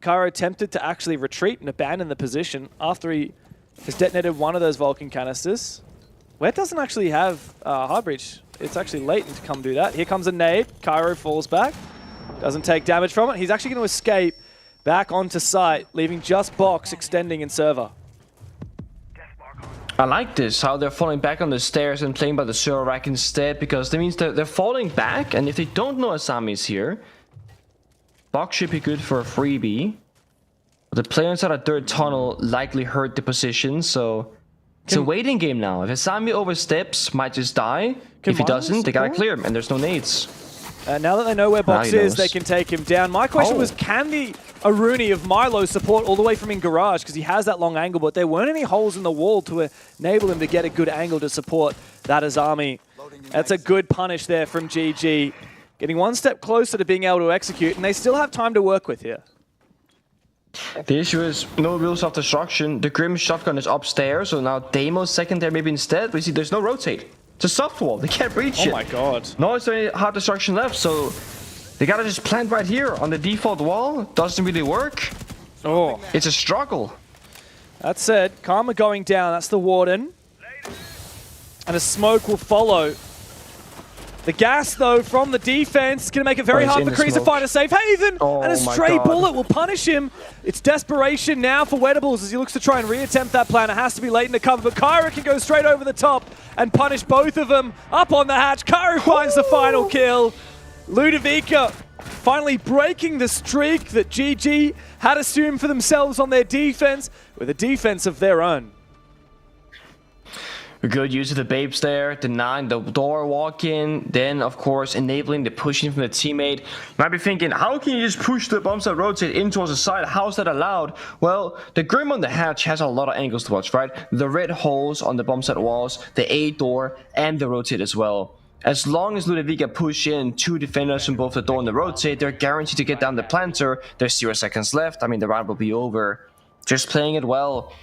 Cairo tempted to actually retreat and abandon the position after he has detonated one of those Vulcan canisters. Wet doesn't actually have hard breach. It's actually Leighton to come do that. Here comes a nade. Cairo falls back. Doesn't take damage from it. He's actually going to escape back onto site, leaving just Box extending in server. I like this, how they're falling back on the stairs and playing by the server rack instead, because that means they're falling back, and if they don't know Asami's here, Box should be good for a freebie. But the player inside a third tunnel likely hurt the position, so it's a waiting game now. If Asami oversteps, might just die. If he doesn't, they gotta clear him, and there's no nades. Now that they know where Box is, they can take him down. My question was, can the Aruni of Milo support all the way from in Garage? Because he has that long angle, but there weren't any holes in the wall to enable him to get a good angle to support that Azami. That's a good punish there from GG. Getting one step closer to being able to execute, and they still have time to work with here. The issue is no real self-destruction. The Grim shotgun is upstairs, so now Deimo's secondary maybe instead. But you see, there's no rotate. It's a soft wall. They can't breach it. Oh my god. No, is there any hard destruction left, so they gotta just plant right here on the default wall. Doesn't really work. Oh. It's a struggle. That said, Karma going down. That's the Warden. And a smoke will follow. The gas, though, from the defense is going to make it very hard for Kreese to find a safe haven. And a stray bullet will punish him. It's desperation now for Wettables as he looks to try and reattempt that plan. It has to be Leighton to cover, but Kyra can go straight over the top and punish both of them. Up on the hatch, Kyra finds the final kill. Ludovica finally breaking the streak that GG had assumed for themselves on their defense with a defense of their own. Good use of the babes there, denying the door walk-in, then of course enabling the pushing from the teammate. You might be thinking, how can you just push the bombs that rotate in towards the side? How's that allowed? Well, the Grim on the hatch has a lot of angles to watch, right? The red holes on the bomb set walls, the A door, and the rotate as well. As long as Ludovica push in 2 defenders from both the door and the rotate, they're guaranteed to get down the planter. There's 0 seconds left. I mean, the round will be over. Just playing it well.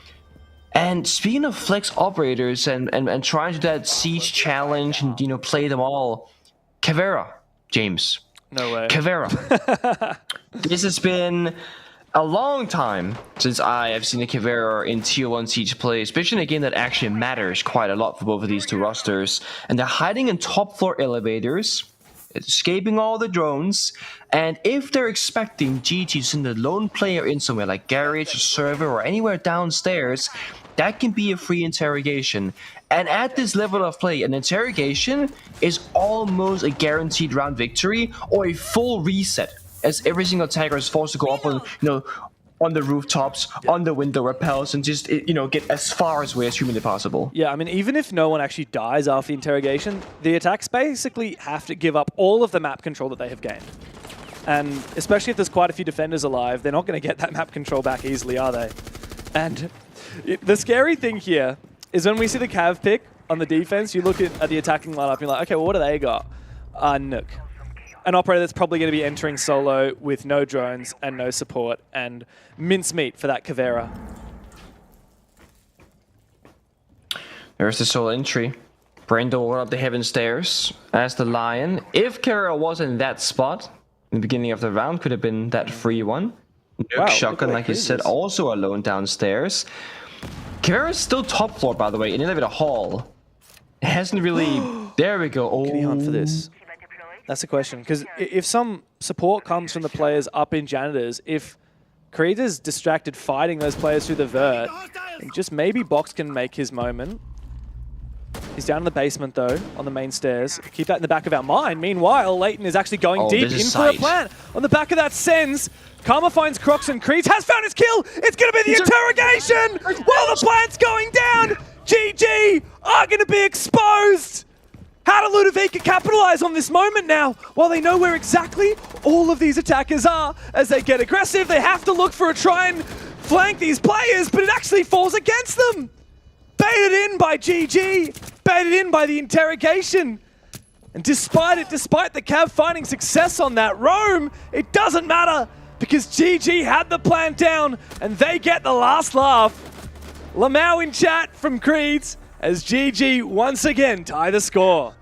And speaking of flex operators and trying to do that siege challenge and, you know, play them all, Caveira, James. No way. Caveira. This has been a long time since I have seen a Caveira in Tier 1 Siege play, especially in a game that actually matters quite a lot for both of these two rosters. And they're hiding in top floor elevators, escaping all the drones, and if they're expecting GG to send a lone player in somewhere like garage or server or anywhere downstairs, that can be a free interrogation. And at this level of play, an interrogation is almost a guaranteed round victory or a full reset, as every single attacker is forced to go up on, you know, on the rooftops, on the window rappels, and just, you know, get as far away as humanly possible. Yeah, I mean, even if no one actually dies after the interrogation, the attacks basically have to give up all of the map control that they have gained. And especially if there's quite a few defenders alive, they're not going to get that map control back easily, are they? And the scary thing here is when we see the Cav pick on the defense, you look at the attacking lineup and you're like, okay, well, what do they got? Nook. An operator that's probably going to be entering solo with no drones and no support, and mincemeat for that Caveira. There's the solo entry. Brendo will up the heaven stairs as the Lion. If Caveira was in that spot in the beginning of the round, could have been that free one. Nuke shotgun, like you said, also alone downstairs. Caveira's still top floor, by the way, in elevator hall. It hasn't really... There we go. Oh. Can he hunt for this? That's the question, because if some support comes from the players up in janitors, if Creator's distracted fighting those players through the vert, just maybe Box can make his moment. He's down in the basement, though, on the main stairs. Keep that in the back of our mind. Meanwhile, Leighton is actually going deep in for a plant. On the back of that Sens, Karma finds Crocs and Creed has found his kill. It's going to be the interrogation while the plant's going down. GG are going to be exposed. How do Ludovica capitalize on this moment now? Well, they know where exactly all of these attackers are. As they get aggressive, they have to look for a try and flank these players, but it actually falls against them. Baited in by GG. Baited in by the interrogation. And despite the Cav finding success on that roam, it doesn't matter because GG had the plan down and they get the last laugh. Lamau in chat from Creeds as GG once again tie the score.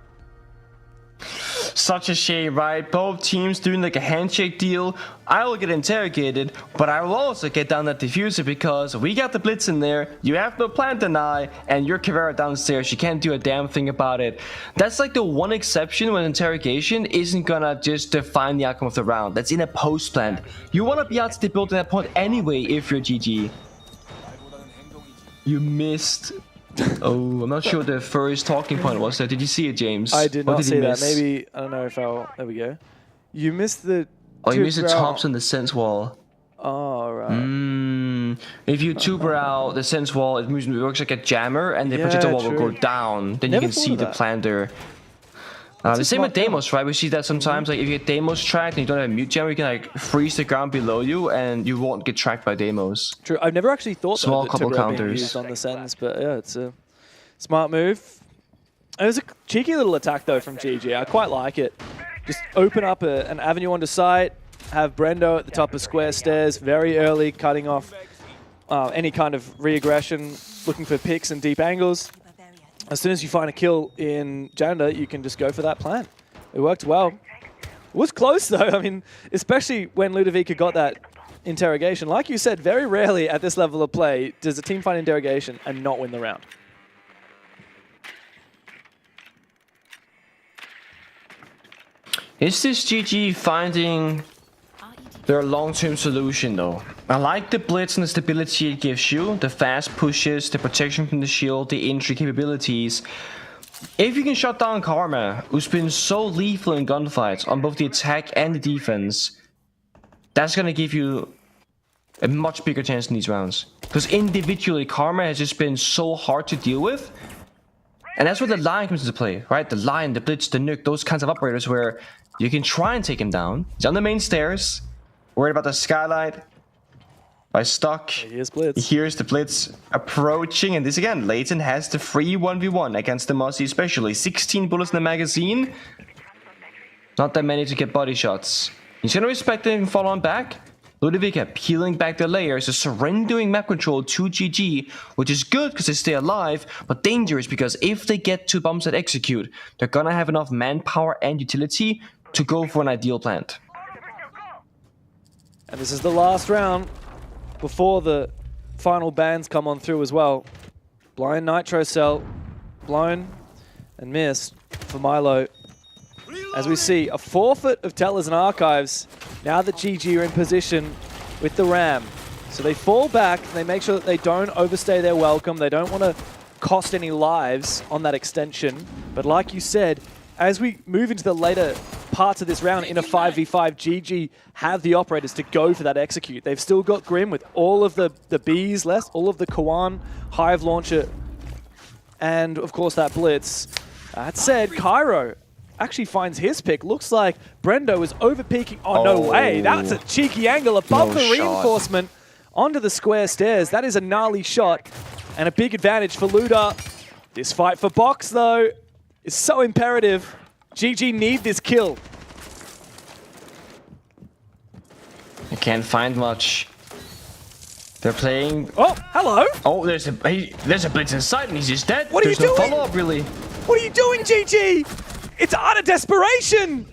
Such a shame, right? Both teams doing like a handshake deal. I will get interrogated, but I will also get down that diffuser because we got the blitz in there. You have no plant deny, and your Caveira downstairs. You can't do a damn thing about it. That's like the one exception when interrogation isn't gonna just define the outcome of the round. That's in a post plant. You want to be out to the build at that point anyway if you're GG. You missed. Oh, I'm not sure what the first talking point was there. Did you see it, James? I did not see that. Maybe, I don't know if I'll... There we go. You missed the... Oh, you missed the tops on the sense wall. Oh, right. If you tuber out the sense wall, it works like a jammer, and the projectile wall will go down. Then you can see the planter. The same with Deimos, right? We see that sometimes, like if you get Deimos tracked and you don't have a mute jammer, you can like freeze the ground below you, and you won't get tracked by Deimos. True. I've never actually thought small that couple counters being used on the sends, but yeah, it's a smart move. It was a cheeky little attack though from GG. I quite like it. Just open up an avenue onto site, have Brendo at the top of square stairs very early, cutting off any kind of re-aggression, looking for picks and deep angles. As soon as you find a kill in Janitor, you can just go for that plan. It worked well. It was close though. I mean, especially when Ludovica got that interrogation. Like you said, very rarely at this level of play does a team find interrogation and not win the round. Is this GG finding their long-term solution though? I like the blitz and the stability it gives you, the fast pushes, the protection from the shield, the entry capabilities. If you can shut down Karma, who's been so lethal in gunfights on both the attack and the defense, that's gonna give you a much bigger chance in these rounds. Because individually, Karma has just been so hard to deal with. And that's where the line comes into play, right? The line, the blitz, the nuke, those kinds of operators where you can try and take him down. He's on the main stairs, worried about the skylight. By stuck. Here's Blitz. Here's the Blitz approaching, and this again, Leighton has the free 1v1 against the Mossy especially. 16 bullets in the magazine. Not that many to get body shots. He's gonna respect it and fall on back. Ludovica peeling back the layers, so surrendering map control to GG, which is good because they stay alive, but dangerous because if they get 2 bombs that execute, they're gonna have enough manpower and utility to go for an ideal plant. And this is the last round before the final bans come on through as well. Blind Nitro Cell, blown and missed for Milo. As we see, a forfeit of Tellers and Archives now that GG are in position with the Ram. So they fall back, and they make sure that they don't overstay their welcome. They don't want to cost any lives on that extension. But like you said, as we move into the later parts of this round in a 5v5, GG have the operators to go for that execute. They've still got Grim with all of the Bs left, all of the Kawan, Hive Launcher, and of course that Blitz. That said, Cairo actually finds his pick. Looks like Brendo is over-peeking. Oh, no way. That's a cheeky angle above the reinforcement onto the square stairs. That is a gnarly shot and a big advantage for Luda. This fight for Box, though, is so imperative. GG need this kill. I can't find much. They're playing... Oh, hello. Oh, there's a Blitz inside and he's just dead. What are you doing? There's no follow-up, really. What are you doing, GG? It's utter desperation.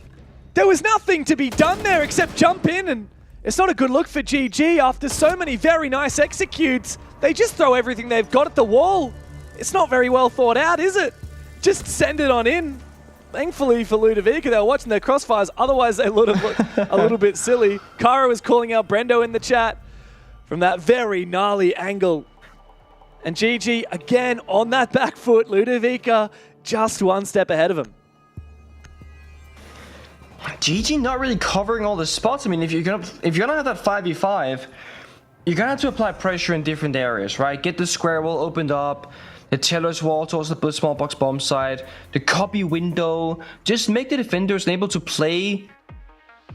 There was nothing to be done there except jump in, and it's not a good look for GG after so many very nice executes. They just throw everything they've got at the wall. It's not very well thought out, is it? Just send it on in. Thankfully for Ludovica, they were watching their crossfires. Otherwise, they would have looked a little bit silly. Kara was calling out Brendo in the chat from that very gnarly angle. And GG, again, on that back foot. Ludovica just one step ahead of him. GG not really covering all the spots. I mean, if you're gonna have that 5v5, you're gonna have to apply pressure in different areas, right? Get the square wall opened up, the Teller's wall towards the small box bomb side, the copy window. Just make the defenders able to play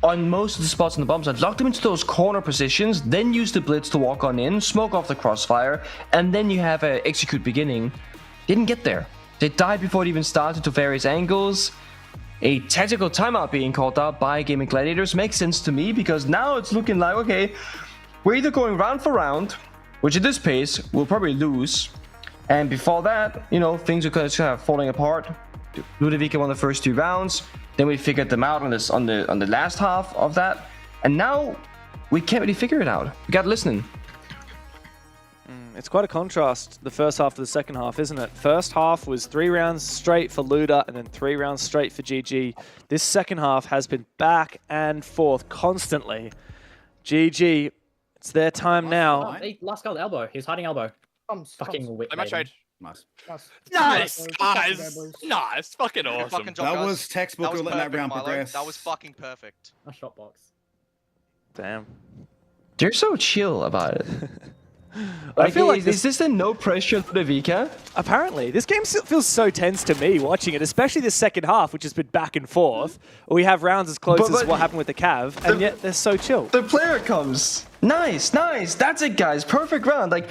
on most of the spots on the bomb side, lock them into those corner positions, then use the blitz to walk on in, smoke off the crossfire, and then you have a execute beginning. Didn't get there. They died before it even started to various angles. A tactical timeout being called out by Gaming Gladiators makes sense to me, because now it's looking like, okay, we're either going round for round, which at this pace we'll probably lose, and before that, you know, things are kind of falling apart. Ludovica won the first 2 rounds. Then we figured them out on the last half of that, and now we can't really figure it out. We got listening. It's quite a contrast, the first half to the second half, isn't it? First half was 3 rounds straight for Luda and then 3 rounds straight for GG. This second half has been back and forth constantly. GG, it's their time now. Hey, last guy elbow. He's hiding elbow. Fucking whip. I trade. Nice. Nice, guys. Nice. Fucking awesome. Fucking job, that was textbook letting that round progress. That was fucking perfect. A shot box. Damn. They're so chill about it. I feel like is this a no pressure Ludovica? Apparently. This game feels so tense to me watching it, especially the second half, which has been back and forth. We have rounds as close as what happened with the Cav, and yet they're so chill. The player comes. Nice, nice. That's it, guys. Perfect round. Like,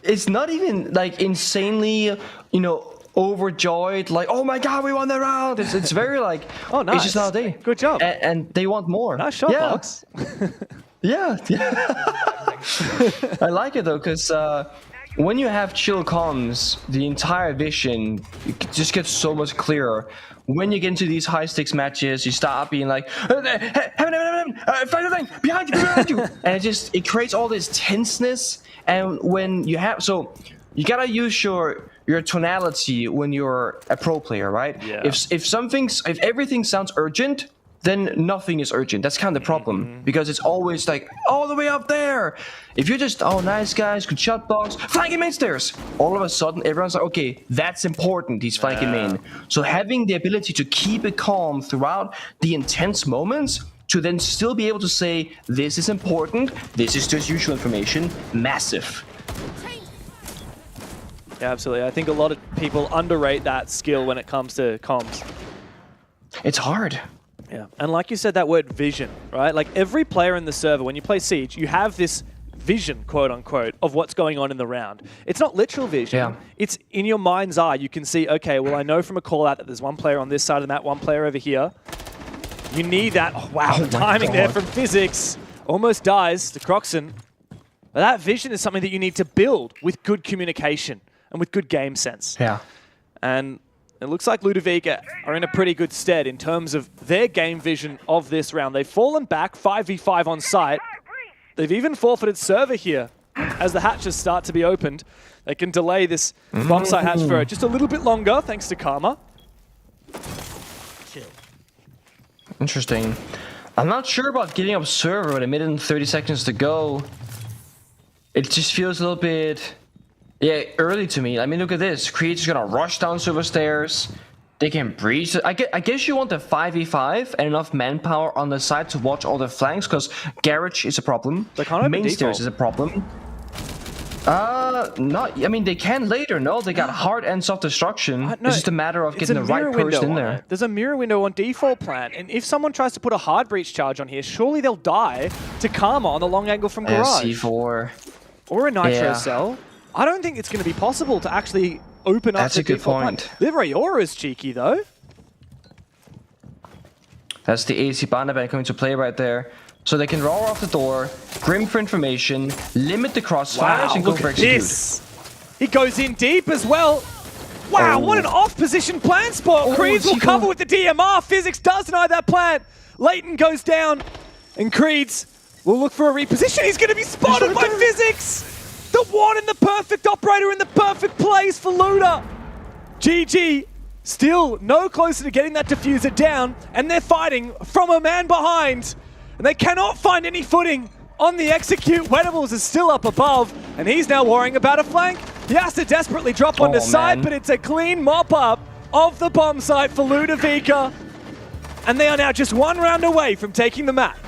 it's not even like insanely, you know, overjoyed. Like, oh my god, we won the round. It's very like, oh nice. It's just how they. Good job. And they want more. Nice shot, Box. Yeah. I like it though, because when you have chill comms, the entire vision just gets so much clearer. When you get into these high stakes matches, you start being like, behind you, and it creates all this tenseness. And when you have, so you gotta use your tonality when you're a pro player, right? Yeah. If everything sounds urgent, then nothing is urgent. That's kind of the problem, because it's always like all the way up there. If you're just, oh nice guys, good shot box, flanking main stairs, all of a sudden everyone's like, okay, that's important, he's flanking main. So having the ability to keep it calm throughout the intense moments, to then still be able to say, this is important, this is just usual information, massive. Yeah, absolutely. I think a lot of people underrate that skill when it comes to comms. It's hard. Yeah, and like you said, that word vision, right? Like every player in the server, when you play Siege, you have this vision, quote unquote, of what's going on in the round. It's not literal vision. Yeah. It's in your mind's eye. You can see, okay, well, I know from a call out that there's one player on this side of the map, one player over here. You need that. Oh, wow, the timing there from Physics. Almost dies to Croxon. But that vision is something that you need to build with good communication and with good game sense. Yeah. And it looks like Ludovica are in a pretty good stead in terms of their game vision of this round. They've fallen back 5v5 on site. They've even forfeited server here as the hatches start to be opened. They can delay this bomb site hatch for just a little bit longer thanks to Karma. Interesting. I'm not sure about getting up server with a minute and 30 seconds to go. It just feels a little bit, early to me. I mean, look at this. Creed's gonna rush down server stairs. They can breach. I guess you want the 5v5 and enough manpower on the side to watch all the flanks, because garage is a problem. Main stairs is a problem. Not. I mean, they can later. No, they got hard and soft destruction. No, it's just a matter of getting the right person in there. There's a mirror window on default plan, and if someone tries to put a hard breach charge on here, surely they'll die to Karma on the long angle from garage. C4. Or a nitro cell. I don't think it's going to be possible to actually open up the default plan. Livrayor is cheeky though. That's the AC Bandaban coming to play right there. So they can roll off the door, Grim for information, limit the crossfires, and go for execute. This. He goes in deep as well. Wow, what an off-position plan spot. Creeds will cover with the DMR. Physics does deny that plan. Leighton goes down, and Creeds will look for a reposition. He's going to be spotted by Physics. The one and the perfect operator in the perfect place for Luda. GG. Still no closer to getting that diffuser down, and they're fighting from a man behind. And they cannot find any footing on the execute. Wedables is still up above, and he's now worrying about a flank. He has to desperately drop onto side, but it's a clean mop-up of the bomb site for Ludovica. And they are now just one round away from taking the map.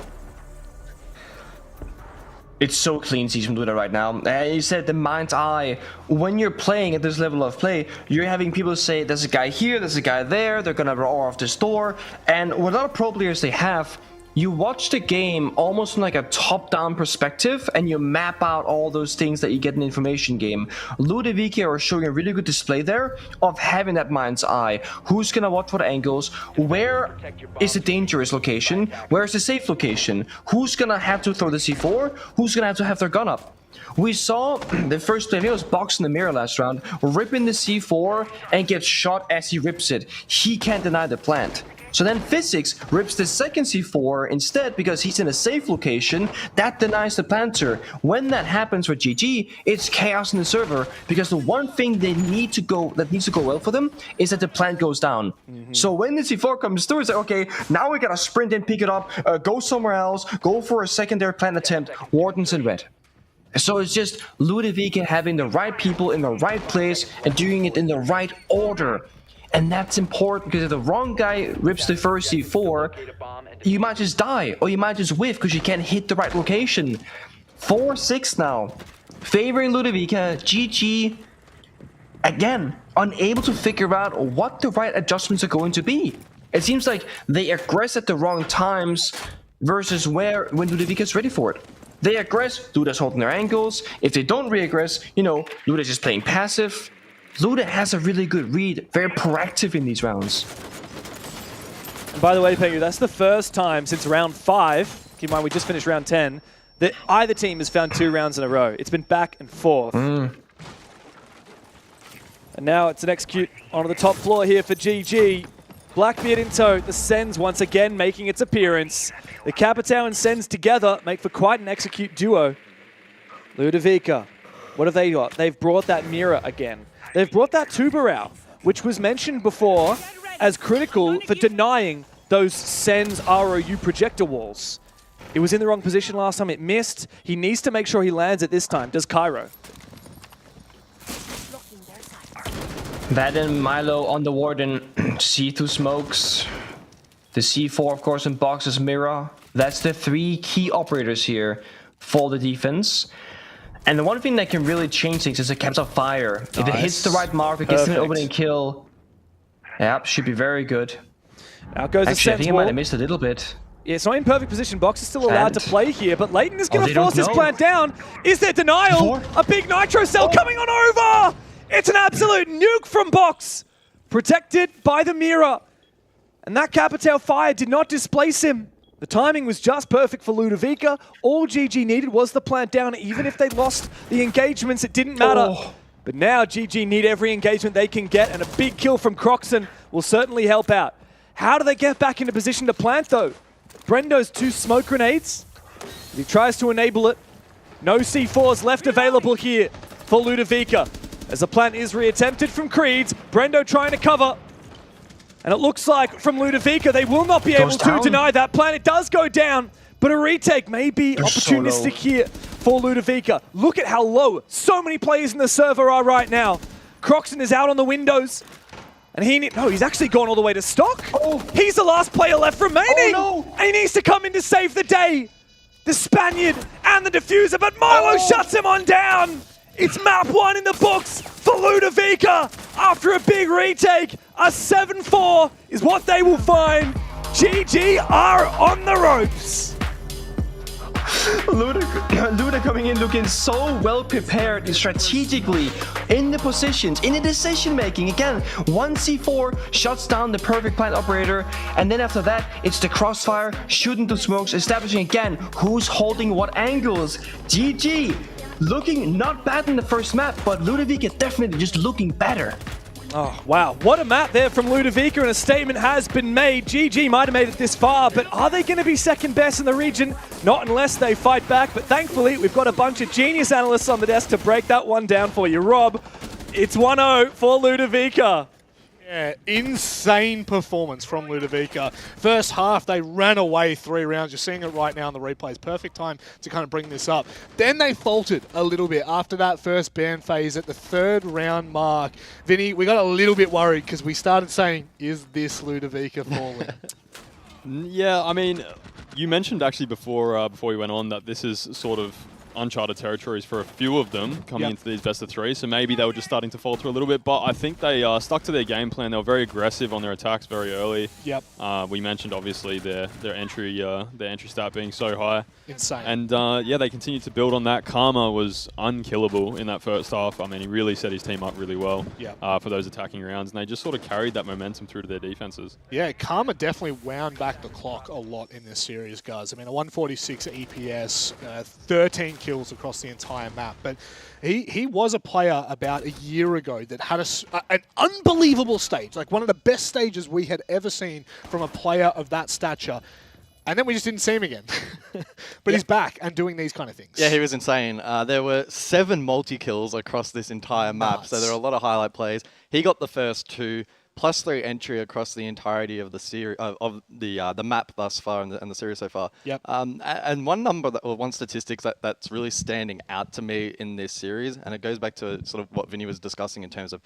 It's so clean siege from Luda right now. You said the mind's eye. When you're playing at this level of play, you're having people say, there's a guy here, there's a guy there, they're gonna roll off this door. And what a lot of pro players they have, you watch the game almost from like a top-down perspective, and you map out all those things that you get in the information game. Ludovica are showing a really good display there of having that mind's eye. Who's gonna watch what angles? Where is the dangerous location? Where's the safe location? Who's gonna have to throw the C4? Who's gonna have their gun up? We saw the first play, I think it was Box in the mirror last round, ripping the C4 and gets shot as he rips it. He can't deny the plant. So then Physics rips the second C4 instead because he's in a safe location. That denies the planter. When that happens for GG, it's chaos in the server because the one thing that needs to go well for them is that the plant goes down. So when the C4 comes through, it's like, okay, now we gotta sprint and pick it up, go somewhere else, go for a secondary plant attempt. Warden's in red. So it's just Ludovica having the right people in the right place and doing it in the right order. And that's important because if the wrong guy rips the first C4, you might just die or you might just whiff because you can't hit the right location. 4-6 now. Favoring Ludovica. GG. Again, unable to figure out what the right adjustments are going to be. It seems like they aggress at the wrong times versus when Ludovica's ready for it. They aggress, Luda's holding their angles. If they don't re-aggress, you know, Luda's just playing passive. Luda has a really good read, very proactive in these rounds. And by the way, Pengu, that's the first time since round 5, keep in mind we just finished round 10, that either team has found 2 rounds in a row. It's been back and forth. And now it's an execute onto the top floor here for GG. Blackbeard in tow, the Sens once again making its appearance. The Capitao and Sens together make for quite an execute duo. Ludovica, what have they got? They've brought that mirror again. They've brought that Tubarao, which was mentioned before as critical for denying those Sens ROU projector walls. It was in the wrong position last time, it missed. He needs to make sure he lands it this time. Does Cairo? That and Milo on the Warden. See-through smokes. The C4, of course, in Box's mirror. That's the 3 key operators here for the defense. And the one thing that can really change things is a Caps of Fire. If it hits the right mark, it gets an opening kill. Yep, should be very good. Out goes Actually, I think he wall. might have missed a little bit. Yeah, it's not in perfect position. Box is still allowed to play here, but Leighton is going to force this plant down. Is there denial? A big Nitro Cell coming on over! It's an absolute nuke from Box! Protected by the mirror. And that Capitao Fire did not displace him. The timing was just perfect for Ludovica. All GG needed was the plant down. Even if they lost the engagements, it didn't matter. But now GG need every engagement they can get, and a big kill from Croxon will certainly help out. How do they get back into position to plant, though? Brendo's 2 smoke grenades. He tries to enable it. No C4s left available here for Ludovica. As the plant is reattempted from Creeds, Brendo trying to cover. And it looks like from Ludovica, they will not be able to deny that plant. It does go down, but a retake may be opportunistic here for Ludovica. Look at how low so many players in the server are right now. Croxon is out on the windows. And he's actually gone all the way to stock. He's the last player left remaining. And he needs to come in to save the day. The Spaniard and the Diffuser, but Milo shuts him on down. It's map 1 in the books for Ludovica. After a big retake, a 7-4 is what they will find. GG are on the ropes. Luda coming in looking so well prepared strategically in the positions, in the decision making. Again, 1 C4 shuts down the perfect plant operator, and then after that, it's the crossfire, shooting the smokes, establishing again who's holding what angles. GG. Looking not bad in the first map, but Ludovica definitely just looking better. Oh, wow. What a map there from Ludovica, and a statement has been made. GG might have made it this far, but are they going to be second best in the region? Not unless they fight back, but thankfully we've got a bunch of genius analysts on the desk to break that one down for you. Rob, it's 1-0 for Ludovica. Yeah, insane performance from Ludovica. First half, they ran away 3 rounds. You're seeing it right now in the replays. Perfect time to kind of bring this up. Then they faltered a little bit after that first ban phase at the 3rd round mark. Vinny, we got a little bit worried because we started saying, is this Ludovica falling? Yeah, I mean, you mentioned actually before we went on that this is sort of uncharted territories for a few of them coming into these best of three. So maybe they were just starting to falter a little bit. But I think they stuck to their game plan. They were very aggressive on their attacks very early. Yep. We mentioned obviously their entry stat being so high. Insane. And yeah, they continued to build on that. Karma was unkillable in that first half. I mean, he really set his team up really well for those attacking rounds, and they just sort of carried that momentum through to their defenses. Yeah, Karma definitely wound back the clock a lot in this series, guys. I mean, a 146 EPS, 13 kills across the entire map, but he was a player about a year ago that had an unbelievable stage, like one of the best stages we had ever seen from a player of that stature. And then we just didn't see him again. But he's back and doing these kind of things. Yeah, he was insane. There were 7 multi-kills across this entire map, so there are a lot of highlight plays. He got the first 2, +3 entry across the entirety of the series of the map thus far and the series so far. Yep. And one number or one statistic that's really standing out to me in this series, and it goes back to sort of what Vinny was discussing in terms of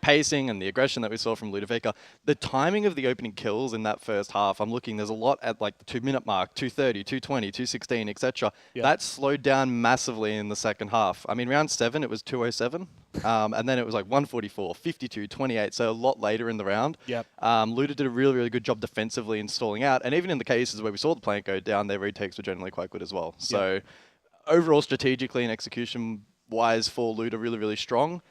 pacing and the aggression that we saw from Ludovica. The timing of the opening kills in that first half, I'm looking, there's a lot at like the 2-minute mark, 2:30, 2:20, 2:16, etc. That slowed down massively in the second half. I mean, round 7 it was 2:07. And then it was like 144, 52, 28, so a lot later in the round. Yep. Luda did a really, really good job defensively in stalling out, and even in the cases where we saw the plant go down, their retakes were generally quite good as well. So overall, strategically and execution-wise for Luda, really, really strong.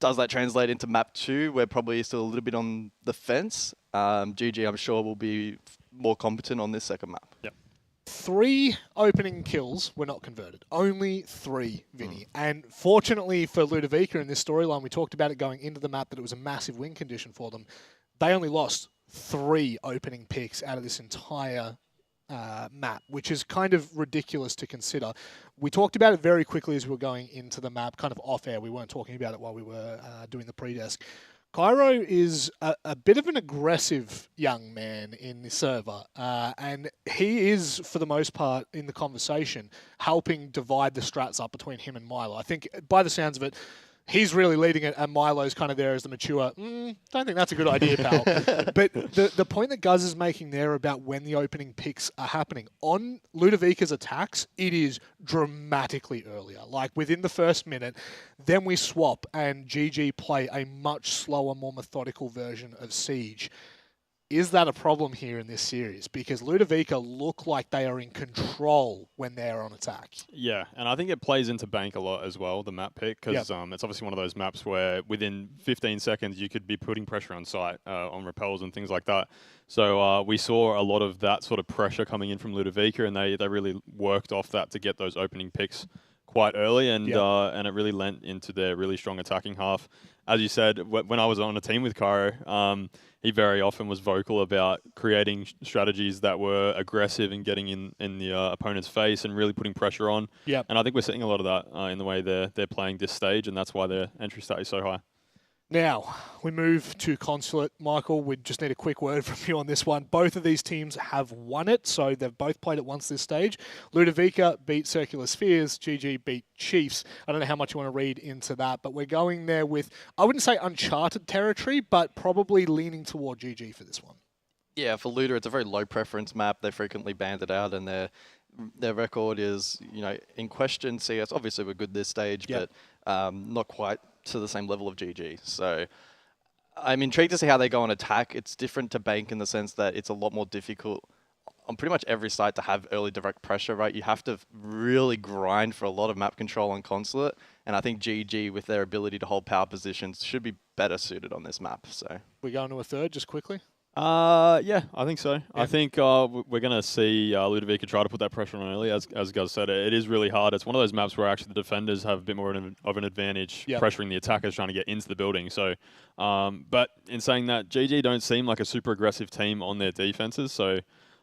Does that translate into map 2? We're probably still a little bit on the fence. GG, I'm sure, will be more competent on this second map. Yep. 3 opening kills were not converted. Only 3, Vinny. And fortunately for Ludovica in this storyline, we talked about it going into the map that it was a massive win condition for them. They only lost 3 opening picks out of this entire map, which is kind of ridiculous to consider. We talked about it very quickly as we were going into the map, kind of off air. We weren't talking about it while we were doing the pre-desk. Cairo is a bit of an aggressive young man in the server, and he is, for the most part, in the conversation, helping divide the strats up between him and Milo. I think, by the sounds of it, he's really leading it, and Milo's kind of there as the mature, don't think that's a good idea, pal. But the point that Guz is making there about when the opening picks are happening, on Ludovica's attacks, it is dramatically earlier. Like, within the first minute, then we swap, and GG play a much slower, more methodical version of Siege. Is that a problem here in this series? Because Ludovica look like they are in control when they're on attack. Yeah, and I think it plays into Bank a lot as well, the map pick, because it's obviously one of those maps where within 15 seconds you could be putting pressure on site, on repels and things like that. So we saw a lot of that sort of pressure coming in from Ludovica, and they really worked off that to get those opening picks quite early, and it really lent into their really strong attacking half. As you said, when I was on a team with Cairo, he very often was vocal about creating strategies that were aggressive and getting in the opponent's face and really putting pressure on. Yep. And I think we're seeing a lot of that in the way they're playing this stage, and that's why their entry stat is so high. Now, we move to Consulate. Michael, we just need a quick word from you on this one. Both of these teams have won it, so they've both played it once this stage. Ludovica beat Circular Spheres, GG beat Chiefs. I don't know how much you want to read into that, but we're going there with, I wouldn't say uncharted territory, but probably leaning toward GG for this one. Yeah, for Luda, it's a very low preference map. They frequently banned it out, and their record is, in question. CS obviously we're good this stage, but not quite to the same level of GG. So I'm intrigued to see how they go on attack. It's different to Bank in the sense that it's a lot more difficult on pretty much every site to have early direct pressure, right? You have to really grind for a lot of map control on Consulate, and I think GG, with their ability to hold power positions, should be better suited on this map. So we go into a third just quickly? Yeah, I think so. Yeah. I think we're going to see Ludovica try to put that pressure on early. As Guz said, it is really hard. It's one of those maps where actually the defenders have a bit more of an advantage pressuring the attackers trying to get into the building. So, but in saying that, GG don't seem like a super aggressive team on their defenses. So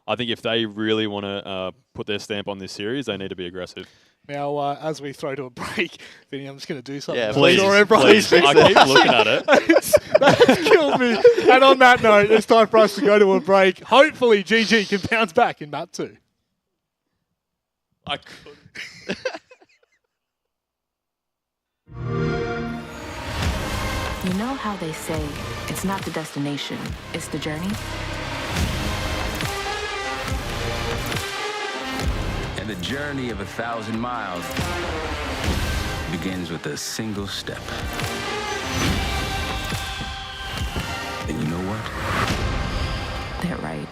I think if they really want to put their stamp on this series, they need to be aggressive. Now, as we throw to a break, Vinny, I'm just going to do something. Yeah, please. I keep looking at it. That's killed me. And on that note, it's time for us to go to a break. Hopefully, GG can bounce back in map 2. I couldn't. You know how they say, it's not the destination, it's the journey? And the journey of 1,000 miles begins with a single step. And you know what? They're right.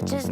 Just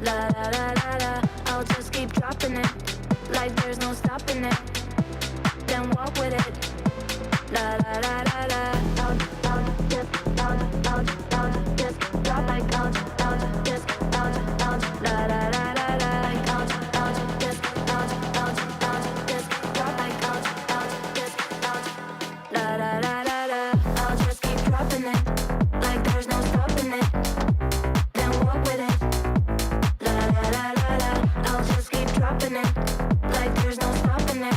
La la la la la, I'll just keep dropping it, like there's no stopping it. Then walk with it. La la la la la, I'll just drop like I'll just la la la la la, like I'll just drop like I'll just la la la la la, I'll just keep dropping it, like there's no stopping it. Then walk with it. La la la la la, I'll just keep dropping it, like there's no stopping it.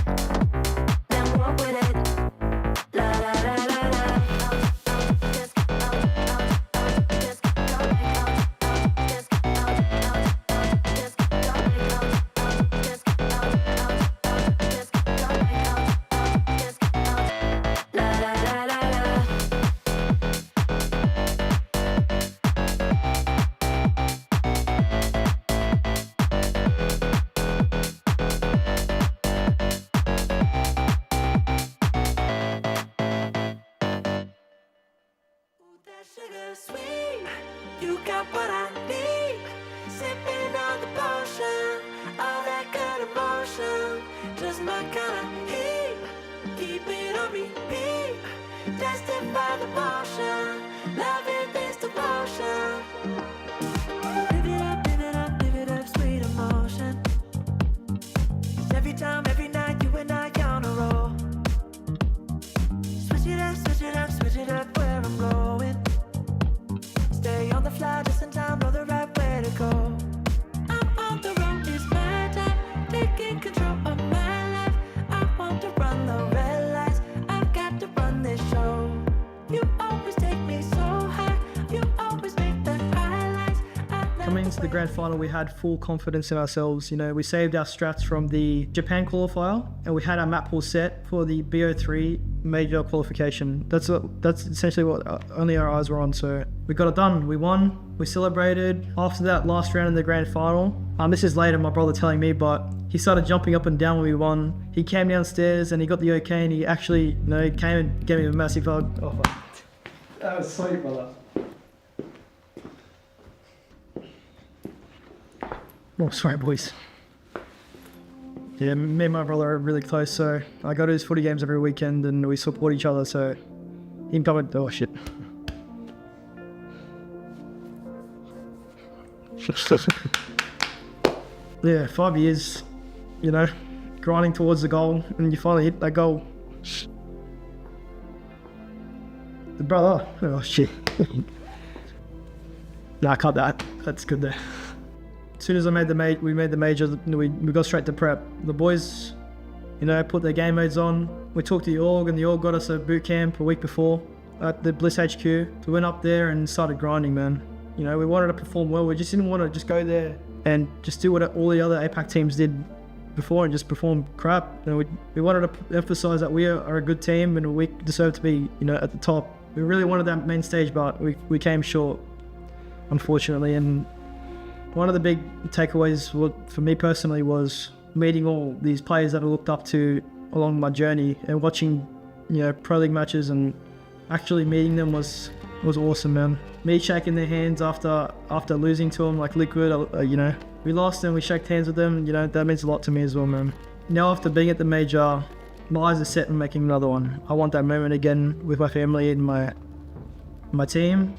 Then walk with it. La la la la la, I'll just drop like I'll just drop like I'll just la la la la la. Sugar sweet, you got what I need. Sipping on the potion, all that good emotion, just my kind of heat. Keep it on repeat, tested by the motion, loving this devotion. Live it up, live it up, live it up, sweet emotion. Every time, every night, you and I on a roll. Switch it up, switch it up, switch it up, where I'm going. Stay on the fly, just in time, know the right way to go. I'm on the road, it's my time, taking control of my life. I want to run the red lights, I've got to run this show. You always take me so high, you always make the highlights. Coming into the grand final, we had full confidence in ourselves. You know, we saved our strats from the Japan qualifier, and we had our map pool set for the BO3 major qualification. That's essentially what only our eyes were on. So we got it done. We won. We celebrated. After that last round in the grand final, this is later, my brother telling me, but he started jumping up and down when we won. He came downstairs and he got the okay, and he actually, you know, came and gave me a massive hug. Oh, fuck. That was sweet, brother. Oh, sorry, boys. Yeah, me and my brother are really close, so I go to his footy games every weekend and we support each other, so he can come and, oh shit. Yeah, 5 years, you know, grinding towards the goal, and you finally hit that goal. The brother, oh shit. Nah, cut that, that's good there. As soon as I made we made the major, we got straight to prep. The boys, you know, put their game modes on. We talked to the org, and the org got us a boot camp a week before at the Bliss HQ. So we went up there and started grinding, man. You know, we wanted to perform well. We just didn't want to just go there and just do what all the other APAC teams did before and just perform crap. And we wanted to emphasize that we are a good team and we deserve to be, you know, at the top. We really wanted that main stage, but we came short, unfortunately. And one of the big takeaways for me personally was meeting all these players that I looked up to along my journey, and watching, you know, Pro League matches and actually meeting them was awesome, man. Me shaking their hands after losing to them, like Liquid, you know, we lost and we shook hands with them, you know, that means a lot to me as well, man. Now after being at the major, my eyes are set on making another one. I want that moment again with my family and my team.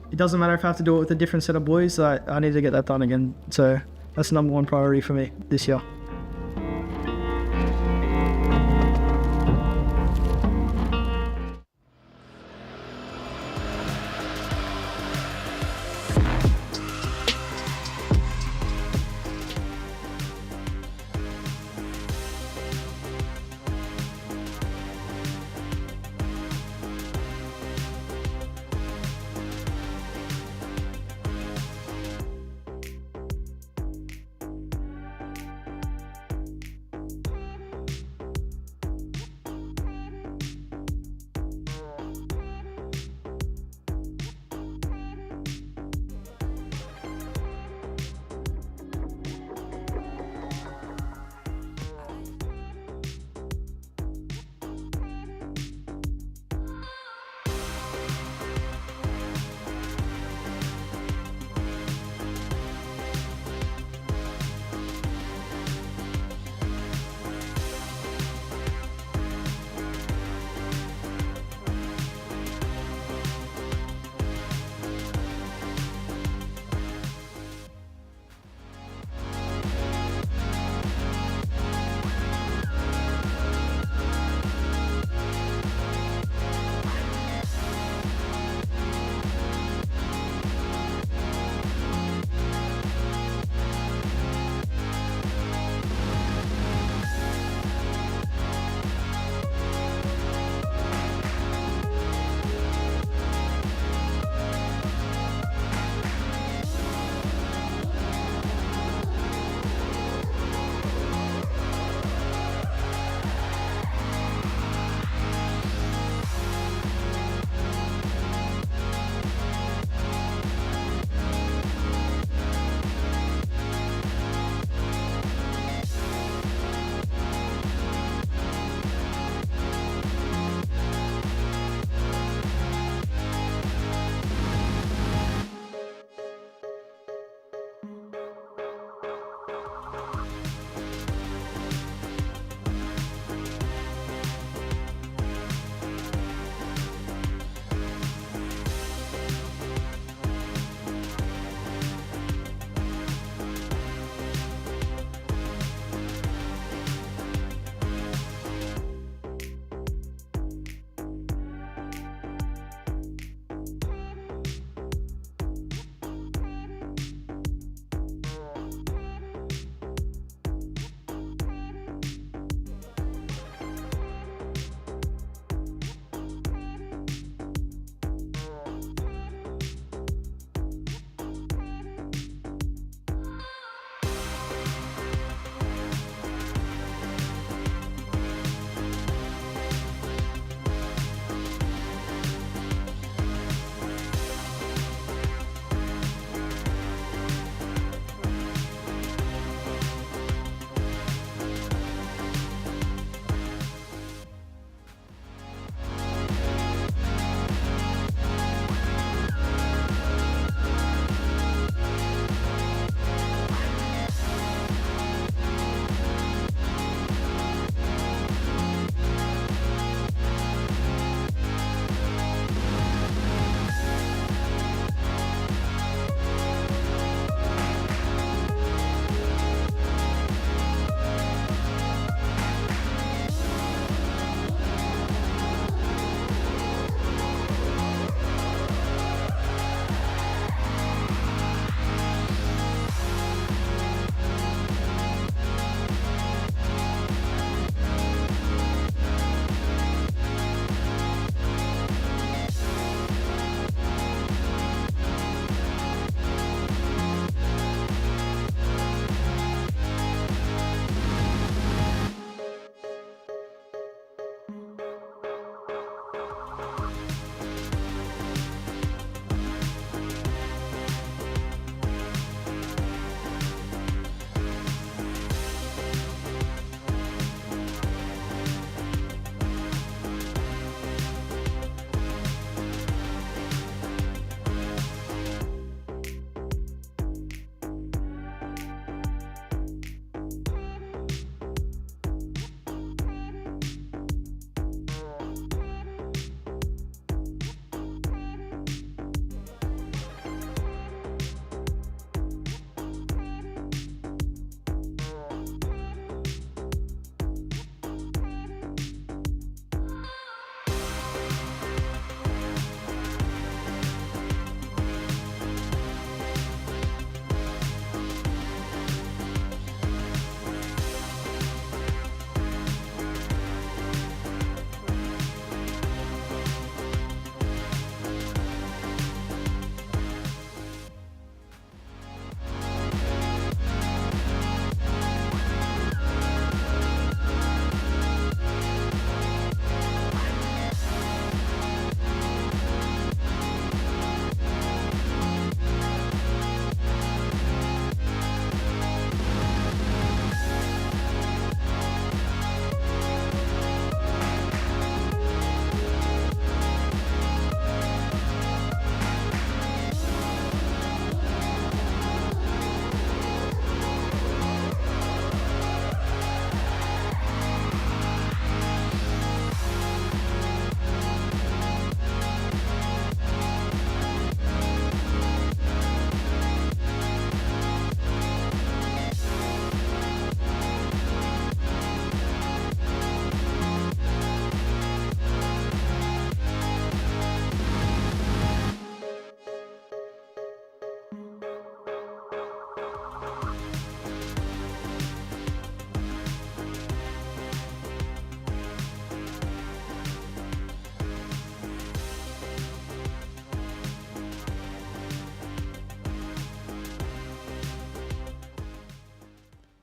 It doesn't matter if I have to do it with a different set of boys, I need to get that done again. So that's the #1 priority for me this year.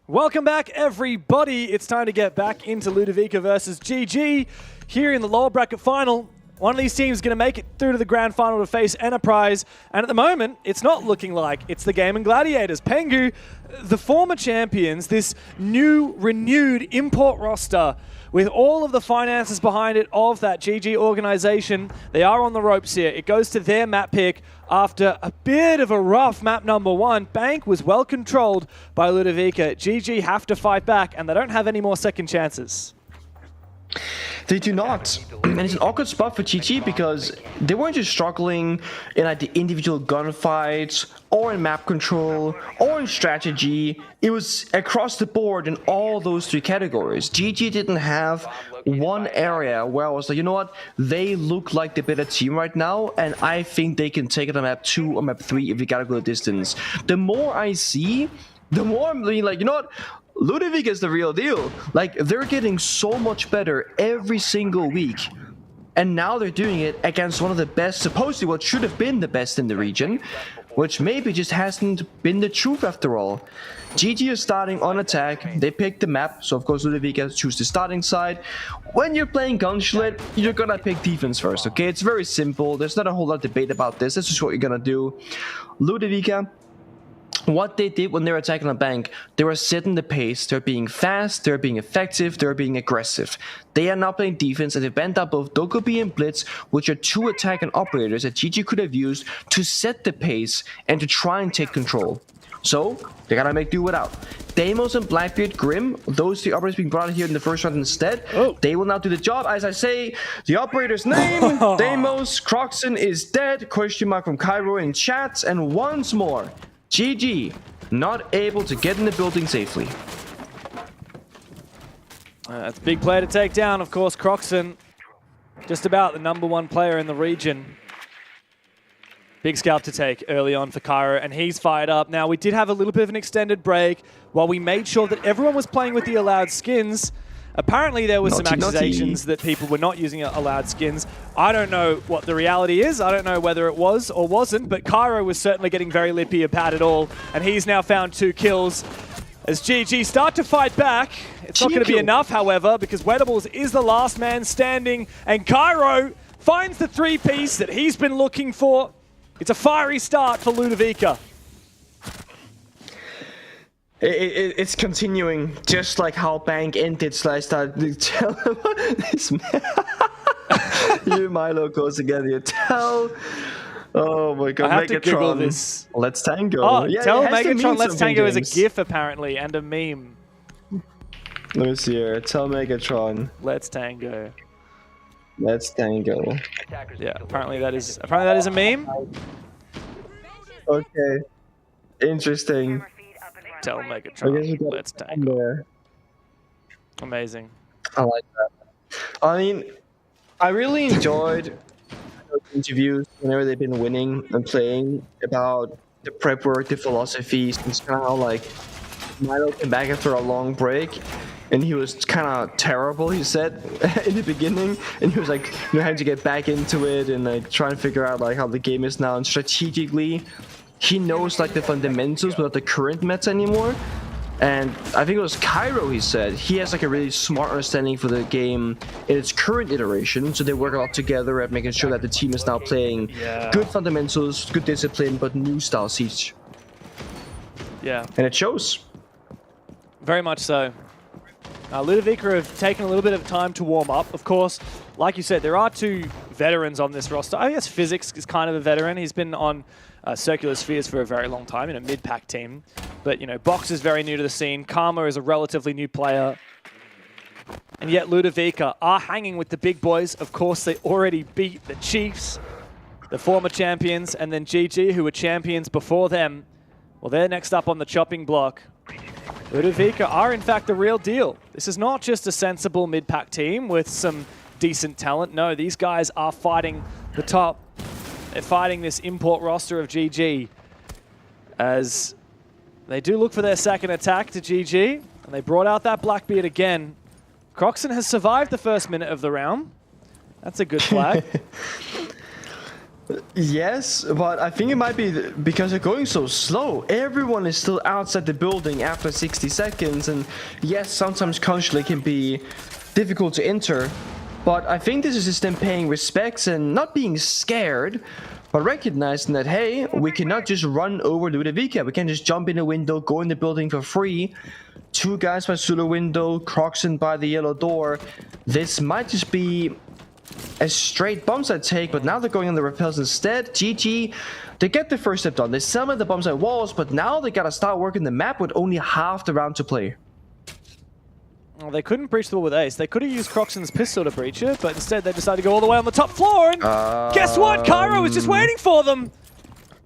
Welcome back, everybody. It's time to get back into Ludovica versus GG here in the lower bracket final. One of these teams is going to make it through to the grand final to face Enterprise. And at the moment, it's not looking like it's the Game and Gladiators. Pengu, the former champions, this new, renewed import roster with all of the finances behind it of that GG organization. They are on the ropes here. It goes to their map pick after a bit of a rough map number 1. Bank was well controlled by Ludovica. GG have to fight back, and they don't have any more second chances. They do not. And it's an awkward spot for GG because they weren't just struggling in like the individual gunfights or in map control or in strategy. It was across the board in all those 3 categories. GG didn't have one area where I was like, you know what, they look like the better team right now, and I think they can take it on map 2 or map 3 if we gotta go the distance. The more I see, the more I'm like, you know what, Ludovic is the real deal. Like, they're getting so much better every single week. And now they're doing it against one of the best, supposedly what should have been the best in the region, which maybe just hasn't been the truth after all. GG is starting on attack. They picked the map, so of course Ludovica choose the starting side. When you're playing Consulate, you're gonna pick defense first, okay? It's very simple. There's not a whole lot of debate about this. This is what you're gonna do. Ludovica, what they did when they were attacking a bank, they were setting the pace. They're being fast, they're being effective, they're being aggressive. They are now playing defense, and they bent up both Dokkaebi and Blitz, which are 2 attack and operators that GG could have used to set the pace and to try and take control. So, they gotta make do without. Deimos and Blackbeard, Grim, those 3 operators being brought here in the first round instead. They will now do the job. As I say, the operator's name, Deimos, Croxon is dead, question mark from Cairo in chat, and once more, GG, not able to get in the building safely. That's a big player to take down, of course. Croxon, just about the #1 player in the region. Big scalp to take early on for Cairo, and he's fired up. Now, we did have a little bit of an extended break while we made sure that everyone was playing with the allowed skins. Apparently, there were some accusations that people were not using allowed skins. I don't know what the reality is. I don't know whether it was or wasn't, but Cairo was certainly getting very lippy about it all, and he's now found 2 kills. As GG start to fight back, it's not going to be enough, however, because Wedables is the last man standing, and Cairo finds the 3-piece that he's been looking for. It's a fiery start for Ludovica. It's continuing, just like how Bank ended / started. Tell this man. You Milo goes again. You tell. Oh my god, I have to Google Megatron. this. Let's tango. Oh, yeah, tell Megatron Let's Tango is a games. GIF apparently and a meme. Let me see here. Tell Megatron. Let's Tango. Let's tango. Yeah, apparently that is a meme. Okay. Interesting. Tell Megatron, let's tango. Amazing. I like that. I mean, I really enjoyed those interviews whenever they've been winning and playing about the prep work, the philosophies, and kind of how like Milo came back after a long break, and he was kind of terrible, he said, in the beginning, and he was like, you know, having to get back into it and like try and figure out like how the game is now, and strategically he knows like the fundamentals without the current meta anymore. And I think it was Cairo, he said, he has like a really smart understanding for the game in its current iteration, so they work a lot together at making sure that the team is now playing good fundamentals, good discipline, but new style Siege. Yeah. And it shows. Very much so. Ludovica have taken a little bit of time to warm up. Of course, like you said, there are 2 veterans on this roster. I guess Physics is kind of a veteran. He's been on Circular Spheres for a very long time in a mid-pack team. But, you know, Box is very new to the scene. Karma is a relatively new player. And yet Ludovica are hanging with the big boys. Of course, they already beat the Chiefs, the former champions, and then GG, who were champions before them. Well, they're next up on the chopping block. Ludovica are, in fact, the real deal. This is not just a sensible mid-pack team with some decent talent. No, these guys are fighting the top. They're fighting this import roster of GG as they do look for their second attack to GG, and they brought out that Blackbeard again. Croxon has survived the first minute of the round. That's a good flag. Yes, but I think it might be because they're going so slow. Everyone is still outside the building after 60 seconds, and yes, sometimes Consulate can be difficult to enter, but I think this is just them paying respects and not being scared, but recognizing that, hey, we cannot just run over Ludovica. We can't just jump in a window, go in the building for free. 2 guys by Sulu window, Croxon by the yellow door. This might just be a straight bomb site take, but now they're going on the repels instead. GG, they get the first step done. They summon the bomb site walls, but now they gotta start working the map with only half the round to play. Well, they couldn't breach the wall with Ace. They could have used Croxon's pistol to breach it, but instead they decided to go all the way on the top floor, and guess what? Cairo was just waiting for them.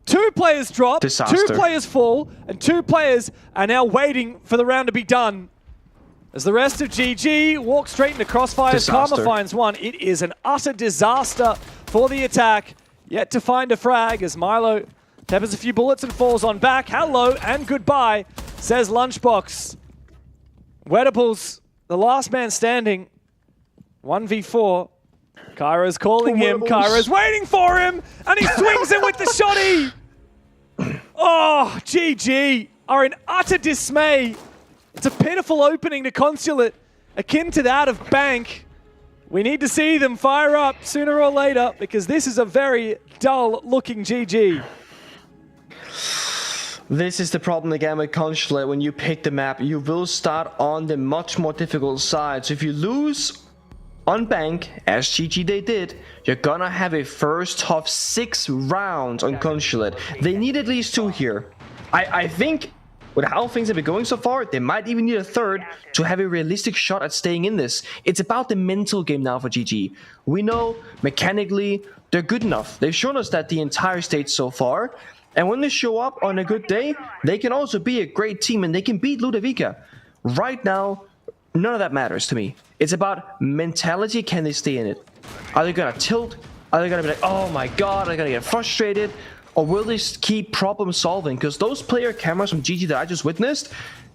2 players drop, Disaster. 2 players fall, and 2 players are now waiting for the round to be done. As the rest of GG walk straight into crossfires, Karma finds one. It is an utter disaster for the attack. Yet to find a frag as Milo peppers a few bullets and falls on back. Hello and goodbye, says Lunchbox. Wedables, the last man standing. 1v4. Cairo's calling him. Cairo's waiting for him, and he swings it with the shotty. Oh, GG are in utter dismay. It's a pitiful opening to Consulate, akin to that of Bank. We need to see them fire up sooner or later, because this is a very dull-looking GG. This is the problem again with Consulate. When you pick the map, you will start on the much more difficult side. So if you lose on Bank, as GG they did, you're gonna have a first tough 6 rounds on Consulate. They need at least 2 here. I think with how things have been going so far, they might even need a 3rd to have a realistic shot at staying in this. It's about the mental game now for GG. We know mechanically they're good enough. They've shown us that the entire stage so far. And when they show up on a good day, they can also be a great team and they can beat Ludovica. Right now, none of that matters to me. It's about mentality. Can they stay in it? Are they gonna tilt? Are they gonna be like, oh my god, are they gonna get frustrated? Or will they keep problem solving? Because those player cameras from GG that I just witnessed,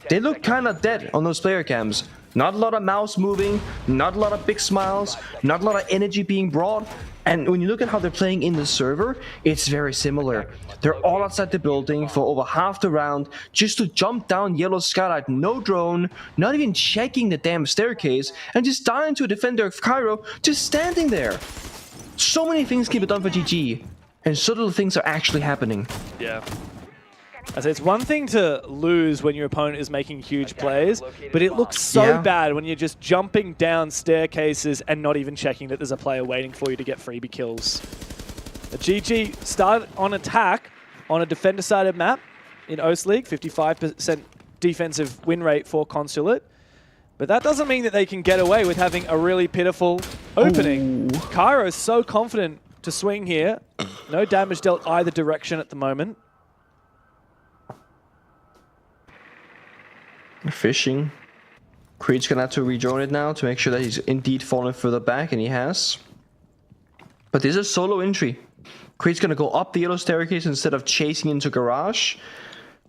they look kind of dead on those player cams. Not a lot of mouse moving, not a lot of big smiles, not a lot of energy being brought. And when you look at how they're playing in the server, it's very similar. They're all outside the building for over half the round just to jump down yellow skylight, no drone, not even checking the damn staircase, and just dying to a defender of Cairo, just standing there. So many things can be done for GG, and so little things are actually happening. Yeah. As it's one thing to lose when your opponent is making huge plays, but it looks so bad when you're just jumping down staircases and not even checking that there's a player waiting for you to get freebie kills. The GG started on attack on a defender-sided map in OCE League, 55% defensive win rate for Consulate. But that doesn't mean that they can get away with having a really pitiful opening. Cairo is so confident to swing here. No damage dealt either direction at the moment. Fishing. Creed's gonna have to rejoin it now to make sure that he's indeed falling further back, and he has. But this is a solo entry. Creed's gonna go up the yellow staircase instead of chasing into garage.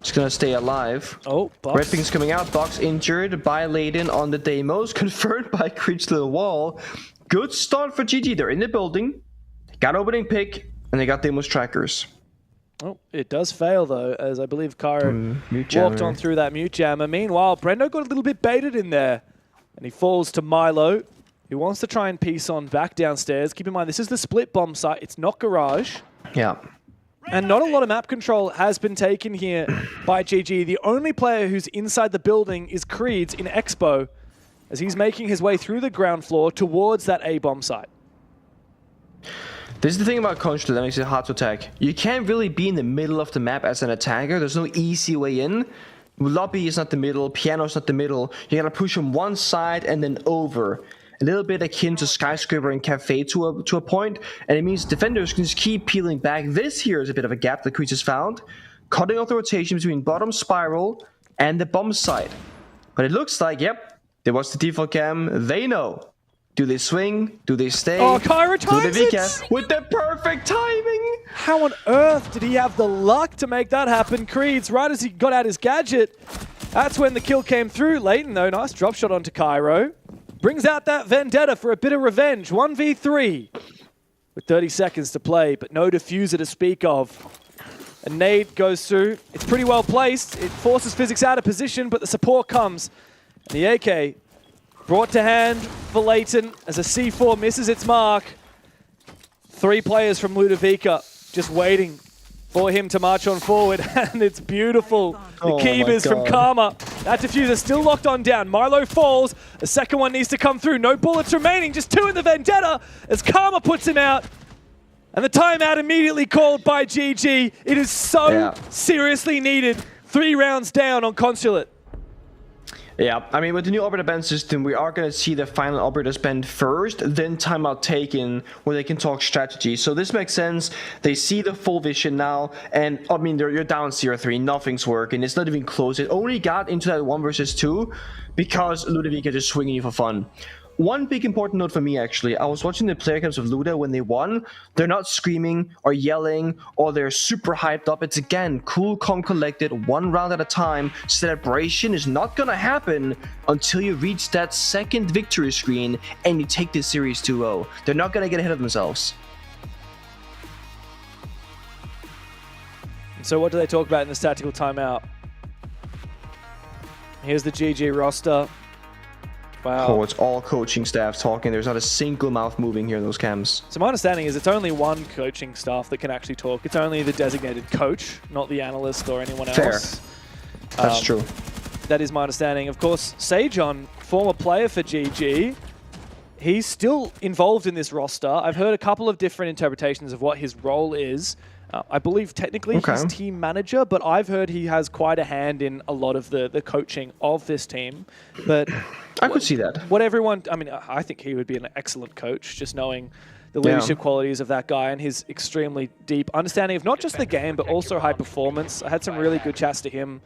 He's gonna stay alive. Oh, Box. Red Pink's coming out. Box injured by Layden on the demos. Confirmed by Creed to the wall. Good start for GG. They're in the building. They got opening pick, and they got demos trackers. Oh, it does fail, though, as I believe Cairo walked on through that mute jammer. Meanwhile, Brendo got a little bit baited in there, and he falls to Milo, who wants to try and piece on back downstairs. Keep in mind, this is the split bomb site. It's not garage. Yeah. And not a lot of map control has been taken here by GG. The only player who's inside the building is Creed's in Expo, as he's making his way through the ground floor towards that A-bomb site. This is the thing about Consulate that makes it hard to attack. You can't really be in the middle of the map as an attacker. There's no easy way in. Lobby is not the middle, piano is not the middle. You gotta push from one side and then over. A little bit akin to Skyscraper and Cafe to a point, and it means defenders can just keep peeling back. This here is a bit of a gap that Creed has found, cutting off the rotation between bottom spiral and the bomb site. But it looks like, yep, there was the default cam. They know. Do they swing? Do they stay? Oh, Cairo times it! With the perfect timing! How on earth did he have the luck to make that happen? Creed's right as he got out his gadget. That's when the kill came through. Layton, though, nice drop shot onto Cairo. Brings out that vendetta for a bit of revenge. 1v3. with 30 seconds to play, but no diffuser to speak of. A nade goes through. It's pretty well placed. It forces Physics out of position, but the support comes. And the AK brought to hand for Leighton as a C4 misses its mark. 3 players from Ludovica just waiting for him to march on forward, and it's beautiful. The Keybers from Karma. That diffuser still locked on down. Milo falls. The second one needs to come through. No bullets remaining, just 2 in the Vendetta as Karma puts him out. And the timeout immediately called by GG. It is so seriously needed. 3 rounds down on Consulate. Yeah, I mean, with the new operator ban system, we are going to see the final operator spend first, then timeout taken, where they can talk strategy. So this makes sense. They see the full vision now, and I mean, you're down 0-3, nothing's working. It's not even close. It only got into that 1 versus 2 because Ludovica just swinging you for fun. One big important note for me, actually, I was watching the player cams of Luda when they won. They're not screaming or yelling or they're super hyped up. It's, again, cool, calm, collected, 1 round at a time. Celebration is not going to happen until you reach that second victory screen and you take this series 2-0. They're not going to get ahead of themselves. So what do they talk about in this tactical timeout? Here's the GG roster. Wow. Oh, it's all coaching staff talking. There's not a single mouth moving here in those cams. So my understanding is it's only 1 coaching staff that can actually talk. It's only the designated coach, not the analyst or anyone else. Fair. That's true. That is my understanding. Of course, Sejon, former player for GG, he's still involved in this roster. I've heard a couple of different interpretations of what his role is. I believe technically he's team manager, but I've heard he has quite a hand in a lot of the coaching of this team. But I could see that. What everyone, I mean, I think he would be an excellent coach, just knowing the leadership qualities of that guy and his extremely deep understanding of not just the game, but also high performance. I had some really good chats to him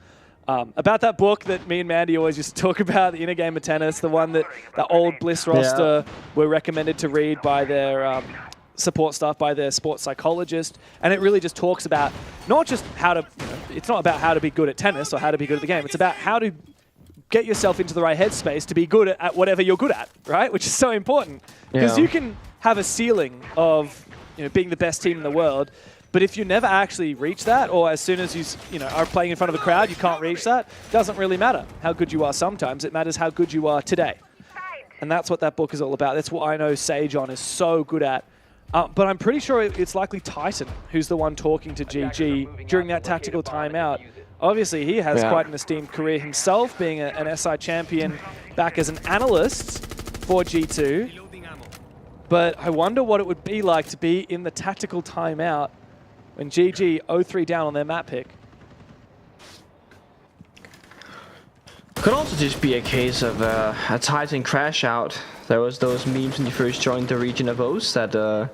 about that book that me and Mandy always used to talk about, The Inner Game of Tennis, the one that the old Bliss roster were recommended to read by their support staff, by their sports psychologist. And it really just talks about not just how to, it's not about how to be good at tennis or how to be good at the game. It's about how to get yourself into the right headspace to be good at whatever you're good at, right? Which is so important. Because you can have a ceiling of being the best team in the world, but if you never actually reach that, or as soon as you are playing in front of a crowd, you can't reach that, it doesn't really matter how good you are sometimes. It matters how good you are today. And that's what that book is all about. That's what I know Sejon is so good at. But I'm pretty sure it's likely Titan who's the one talking to GG during that tactical timeout. Obviously, he has quite an esteemed career himself, being an SI champion back as an analyst for G2. But I wonder what it would be like to be in the tactical timeout when GG 0-3 down on their map pick. Could also just be a case of a Titan crash out. There was those memes when you first joined the region of OCE that,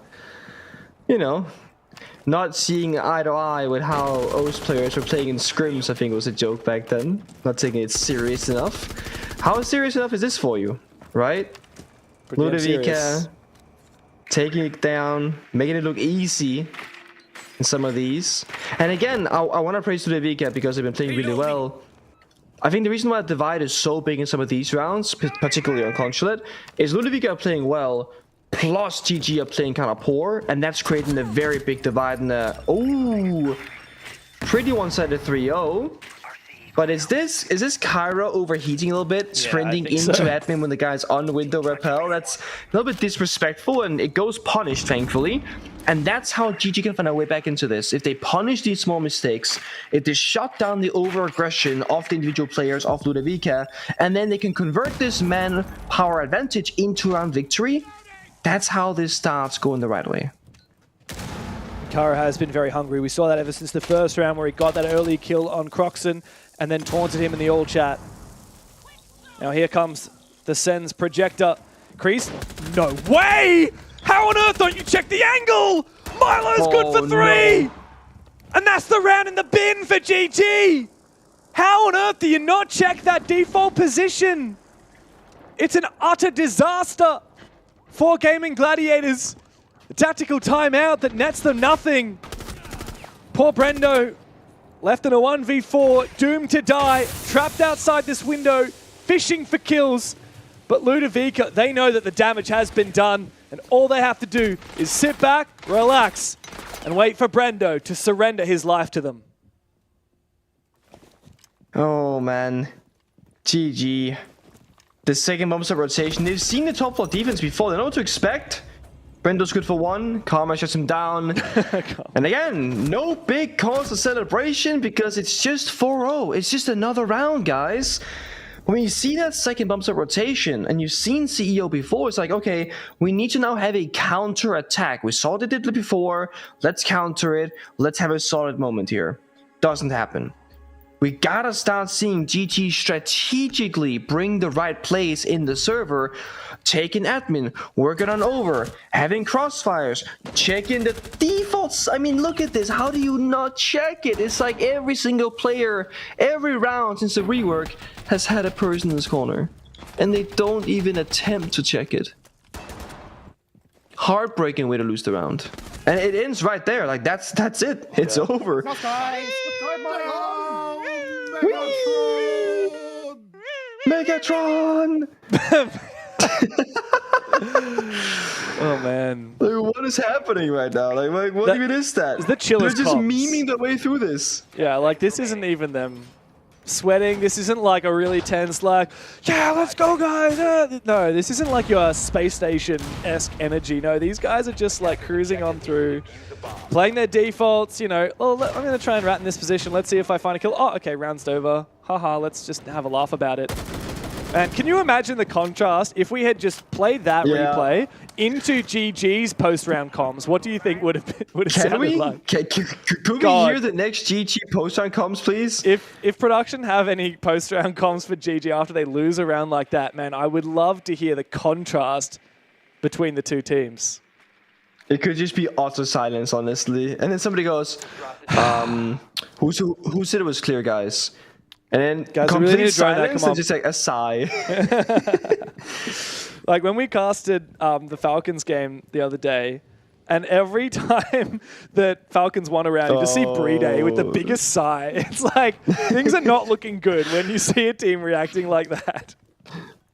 not seeing eye to eye with how OCE players were playing in scrims, I think was a joke back then. Not taking it serious enough. How serious enough is this for you, right? Ludovica taking it down, making it look easy in some of these. And again, I want to praise Ludovica because they've been playing really well. I think the reason why the divide is so big in some of these rounds, particularly on Consulate, is Ludovica are playing well, plus GG are playing kind of poor, and that's creating a very big divide in the, pretty one-sided 3-0. But is this Kyra overheating a little bit, sprinting into admin when the guy's on window rappel? That's a little bit disrespectful, and it goes punished, thankfully. And that's how GG can find a way back into this. If they punish these small mistakes, if they shut down the over-aggression of the individual players of Ludovica, and then they can convert this manpower advantage into round victory, that's how this starts going the right way. Kara has been very hungry. We saw that ever since the first round where he got that early kill on Croxon and then taunted him in the all chat. Now here comes the Sens projector. Kreese, no way! How on earth don't you check the angle? Milo's good for 3! No. And that's the round in the bin for GG! How on earth do you not check that default position? It's an utter disaster for Gaming Gladiators. The tactical timeout that nets them nothing. Poor Brendo, left in a 1v4, doomed to die, trapped outside this window, fishing for kills. But Ludovica, they know that the damage has been done, and all they have to do is sit back, relax, and wait for Brendo to surrender his life to them. Oh, man. GG. The second bumps of rotation. They've seen the top floor defense before. They know what to expect. Brendo's good for one. Karma shuts him down. And again, no big cause for celebration because it's just 4-0. It's just another round, guys. When you see that second bumps of rotation and you've seen CEO before, it's like, okay, we need to now have a counter attack. We saw they did it before. Let's counter it. Let's have a solid moment here. Doesn't happen. We gotta start seeing GG strategically bring the right plays in the server, taking admin, working on over, having crossfires, checking the defaults. I mean, look at this. How do you not check it? It's like every single player, every round since the rework has had a person in this corner, and they don't even attempt to check it. Heartbreaking way to lose the round, and it ends right there. Like that's it. It's over. Megatron! Oh man! Like, what is happening right now? Like what even is that? Is the chillest They're just comms. memeing their way through this. Yeah, like this isn't even them sweating. This isn't like a really tense, like, yeah, let's go, guys. No, this isn't like your space station-esque energy. No, these guys are just like cruising on through, playing their defaults. You know, oh, I'm gonna try and rat in this position. Let's see if I find a kill. Oh, okay, round's over. Haha, let's just have a laugh about it. And can you imagine the contrast if we had just played that replay into GG's post-round comms? What do you think would have sounded like? Could we hear the next GG post-round comms, please? If production have any post-round comms for GG after they lose a round like that, man, I would love to hear the contrast between the two teams. It could just be utter silence, honestly. And then somebody goes, who said it was clear, guys? And then guys, complete really silence and just like a sigh. Like when we casted the Falcons game the other day, and every time that Falcons won a round, you just see Brede with the biggest sigh. It's like things are not looking good when you see a team reacting like that.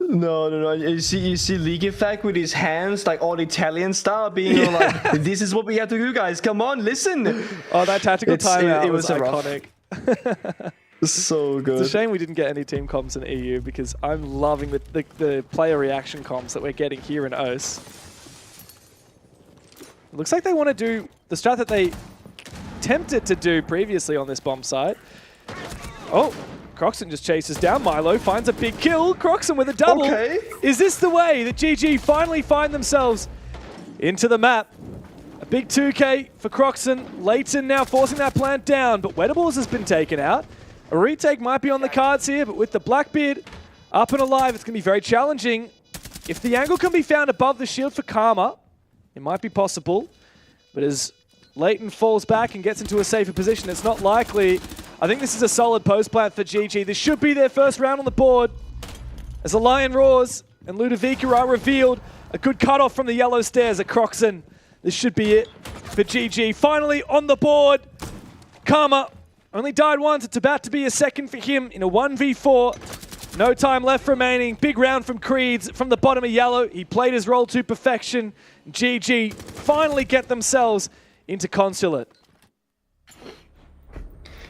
No. You see League Effect with his hands, like all Italian style, being all like, this is what we have to do, guys. Come on, listen. Oh, that tactical timeout it was rough. iconic. So good. It's a shame we didn't get any team comms in EU because I'm loving the player reaction comms that we're getting here in OCE. It looks like they want to do the strat that they attempted to do previously on this bomb site. Oh, Croxon just chases down Milo, finds a big kill. Croxon with a double. Okay. Is this the way that GG finally find themselves into the map? A big 2K for Croxon. Leighton now forcing that plant down, but Wettables has been taken out. A retake might be on the cards here, but with the Blackbeard up and alive, it's going to be very challenging. If the angle can be found above the shield for Karma, it might be possible. But as Leighton falls back and gets into a safer position, it's not likely. I think this is a solid post plant for GG. This should be their first round on the board. As the Lion roars and Ludovica are revealed, a good cutoff from the yellow stairs at Croxon. This should be it for GG. Finally on the board, Karma. Only died once. It's about to be a second for him in a 1v4. No time left remaining. Big round from Creeds from the bottom of yellow. He played his role to perfection. GG finally get themselves into Consulate.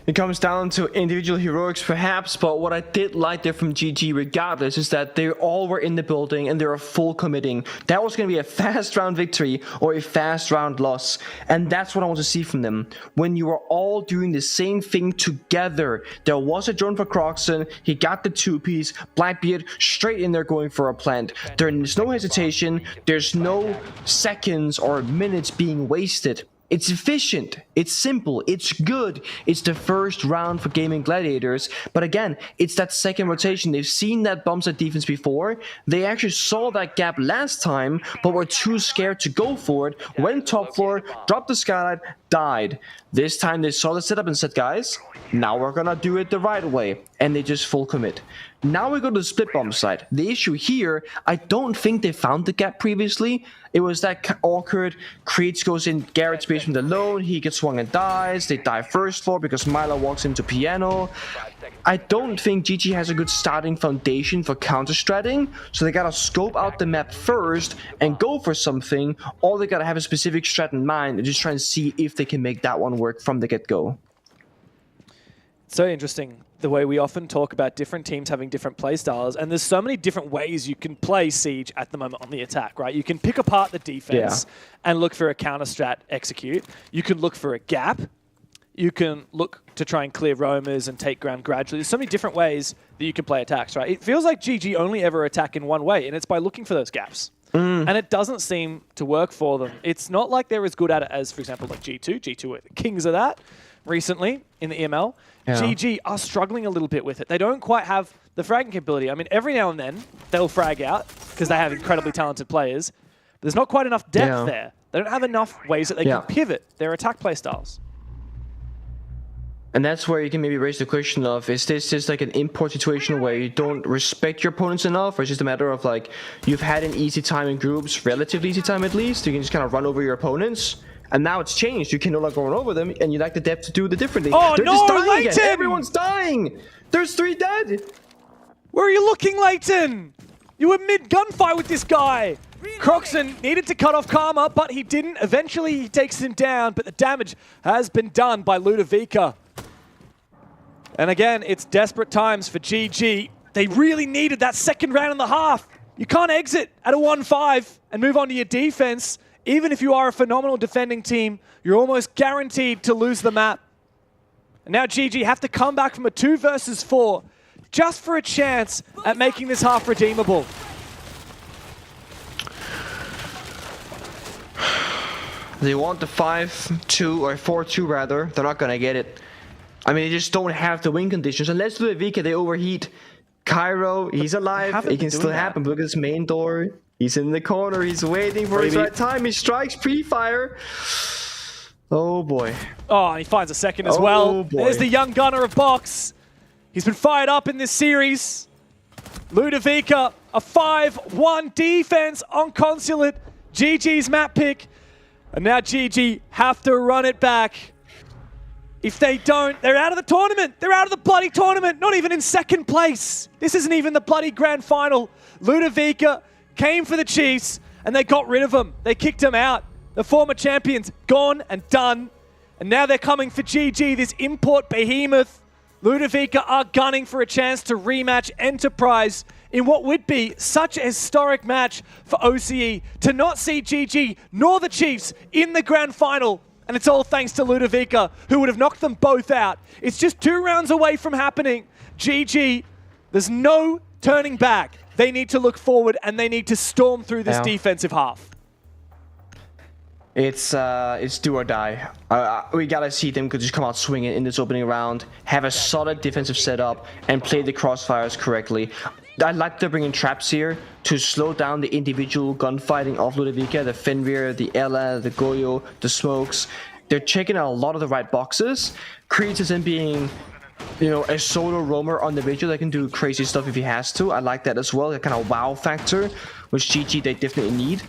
It comes down to individual heroics perhaps, but what I did like there from GG regardless is that they all were in the building and they were full committing. That was going to be a fast round victory or a fast round loss, and that's what I want to see from them. When you are all doing the same thing together. There was a drone for Croxon, he got the two-piece, Blackbeard straight in there going for a plant. There's no hesitation, there's no seconds or minutes being wasted. It's efficient, it's simple, it's good. It's the first round for Gaming Gladiators. But again, it's that second rotation. They've seen that bump set defense before. They actually saw that gap last time, but were too scared to go for it. Went top floor, dropped the skylight, died. This time they saw the setup and said, guys, Now we're gonna do it the right way. And they just full commit. Now we go to the split bomb side. The issue here, I don't think they found the gap previously. It was that awkward, Creeds goes in Garrett's basement alone, he gets swung and dies, they die first floor because Milo walks into piano. I don't think GG has a good starting foundation for counter-stratting, so they gotta scope out the map first and go for something, or they gotta have a specific strat in mind and just try and see if they can make that one work from the get-go. So interesting, the way we often talk about different teams having different play styles, and there's so many different ways you can play Siege at the moment on the attack, right? You can pick apart the defense and look for a counter strat execute. You can look for a gap. You can look to try and clear roamers and take ground gradually. There's so many different ways that you can play attacks, right? It feels like GG only ever attack in one way, and it's by looking for those gaps. And it doesn't seem to work for them. It's not like they're as good at it as, for example, like G2. G2 are the kings of that recently in the EML. GG are struggling a little bit with it. They don't quite have the fragging capability. I mean, every now and then they'll frag out because they have incredibly talented players. But there's not quite enough depth there. They don't have enough ways that they can pivot their attack play styles. And that's where you can maybe raise the question of, is this just like an import situation where you don't respect your opponents enough, or is it just a matter of like, you've had an easy time in groups, relatively easy time at least, you can just kind of run over your opponents, and now it's changed, you can no longer run over them, and you lack the depth to do the different thing. Oh, they're no, just dying Leighton! again. Everyone's dying! There's 3 dead! Where are you looking, Leighton? You were mid-gunfight with this guy! Croxon needed to cut off Karma, but he didn't. Eventually, he takes him down, but the damage has been done by Ludovica. And again, it's desperate times for GG. They really needed that second round and a half. You can't exit at a 1-5 and move on to your defense. Even if you are a phenomenal defending team, you're almost guaranteed to lose the map. And now GG have to come back from a 2 versus 4 just for a chance at making this half redeemable. They want the 5-2 or 4-2 rather. They're not gonna get it. I mean, they just don't have the win conditions. Unless Ludovica, they overheat. Cairo, he's alive. It can still happen. Look at his main door. He's in the corner. He's waiting for his right time. He strikes pre-fire. Oh, boy. Oh, and he finds a second as well. Boy. There's the young gunner of Box. He's been fired up in this series. Ludovica, a 5-1 defense on Consulate. GG's map pick. And now GG have to run it back. If they don't, they're out of the tournament. They're out of the bloody tournament. Not even in second place. This isn't even the bloody grand final. Ludovica came for the Chiefs and they got rid of him. They kicked him out. The former champions gone and done. And now they're coming for GG, this import behemoth. Ludovica are gunning for a chance to rematch Enterprise in what would be such a historic match for OCE. To not see GG nor the Chiefs in the grand final. And it's all thanks to Ludovica, who would have knocked them both out. It's just 2 rounds away from happening. GG, there's no turning back. They need to look forward and they need to storm through this defensive half. It's do or die. We gotta see them just come out swinging in this opening round, have a solid defensive setup, and play the crossfires correctly. I'd like to bring in traps here to slow down the individual gunfighting of Ludovica, the Fenrir, the Ella, the Goyo, the Smokes. They're checking out a lot of the right boxes. Creeds is in being, you know, a solo roamer on the video that can do crazy stuff if he has to. I like that as well, the kind of wow factor, which GG they definitely need.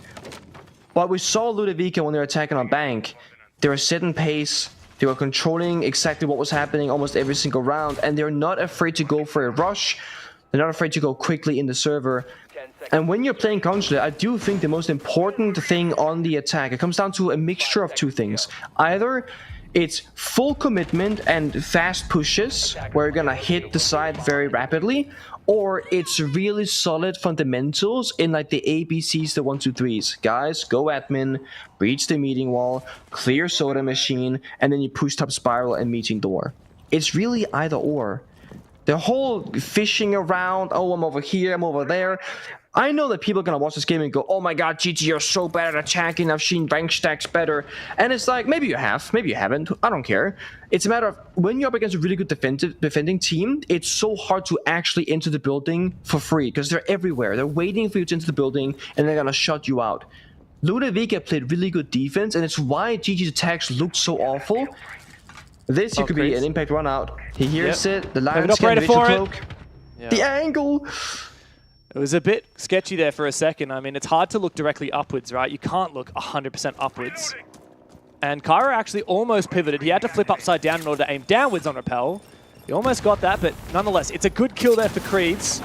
But we saw Ludovica when they were attacking on Bank. They were setting pace. They were controlling exactly what was happening almost every single round, and they're not afraid to go for a rush. They're not afraid to go quickly in the server. And when you're playing Consulate, I do think the most important thing on the attack, it comes down to a mixture of 2 things. Either it's full commitment and fast pushes, where you're gonna hit the side very rapidly, or it's really solid fundamentals in like the ABCs, the 1, 2, 3s. Guys, go admin, breach the meeting wall, clear soda machine, and then you push top spiral and meeting door. It's really either or. The whole fishing around, oh, I'm over here, I'm over there. I know that people are going to watch this game and go, oh my god, GG, you're so bad at attacking, I've seen rank stacks better. And it's like, maybe you have, maybe you haven't, I don't care. It's a matter of, when you're up against a really good defending team, it's so hard to actually enter the building for free, because they're everywhere. They're waiting for you to enter the building, and they're going to shut you out. Ludovica played really good defense, and it's why GG's attacks looked so awful. This could be an impact run out. He hears it. The line scan, vision cloak. Yeah. The angle. It was a bit sketchy there for a second. I mean, it's hard to look directly upwards, right? You can't look 100% upwards. And Cairo actually almost pivoted. He had to flip upside down in order to aim downwards on Rappel. He almost got that, but nonetheless, it's a good kill there for Creeds.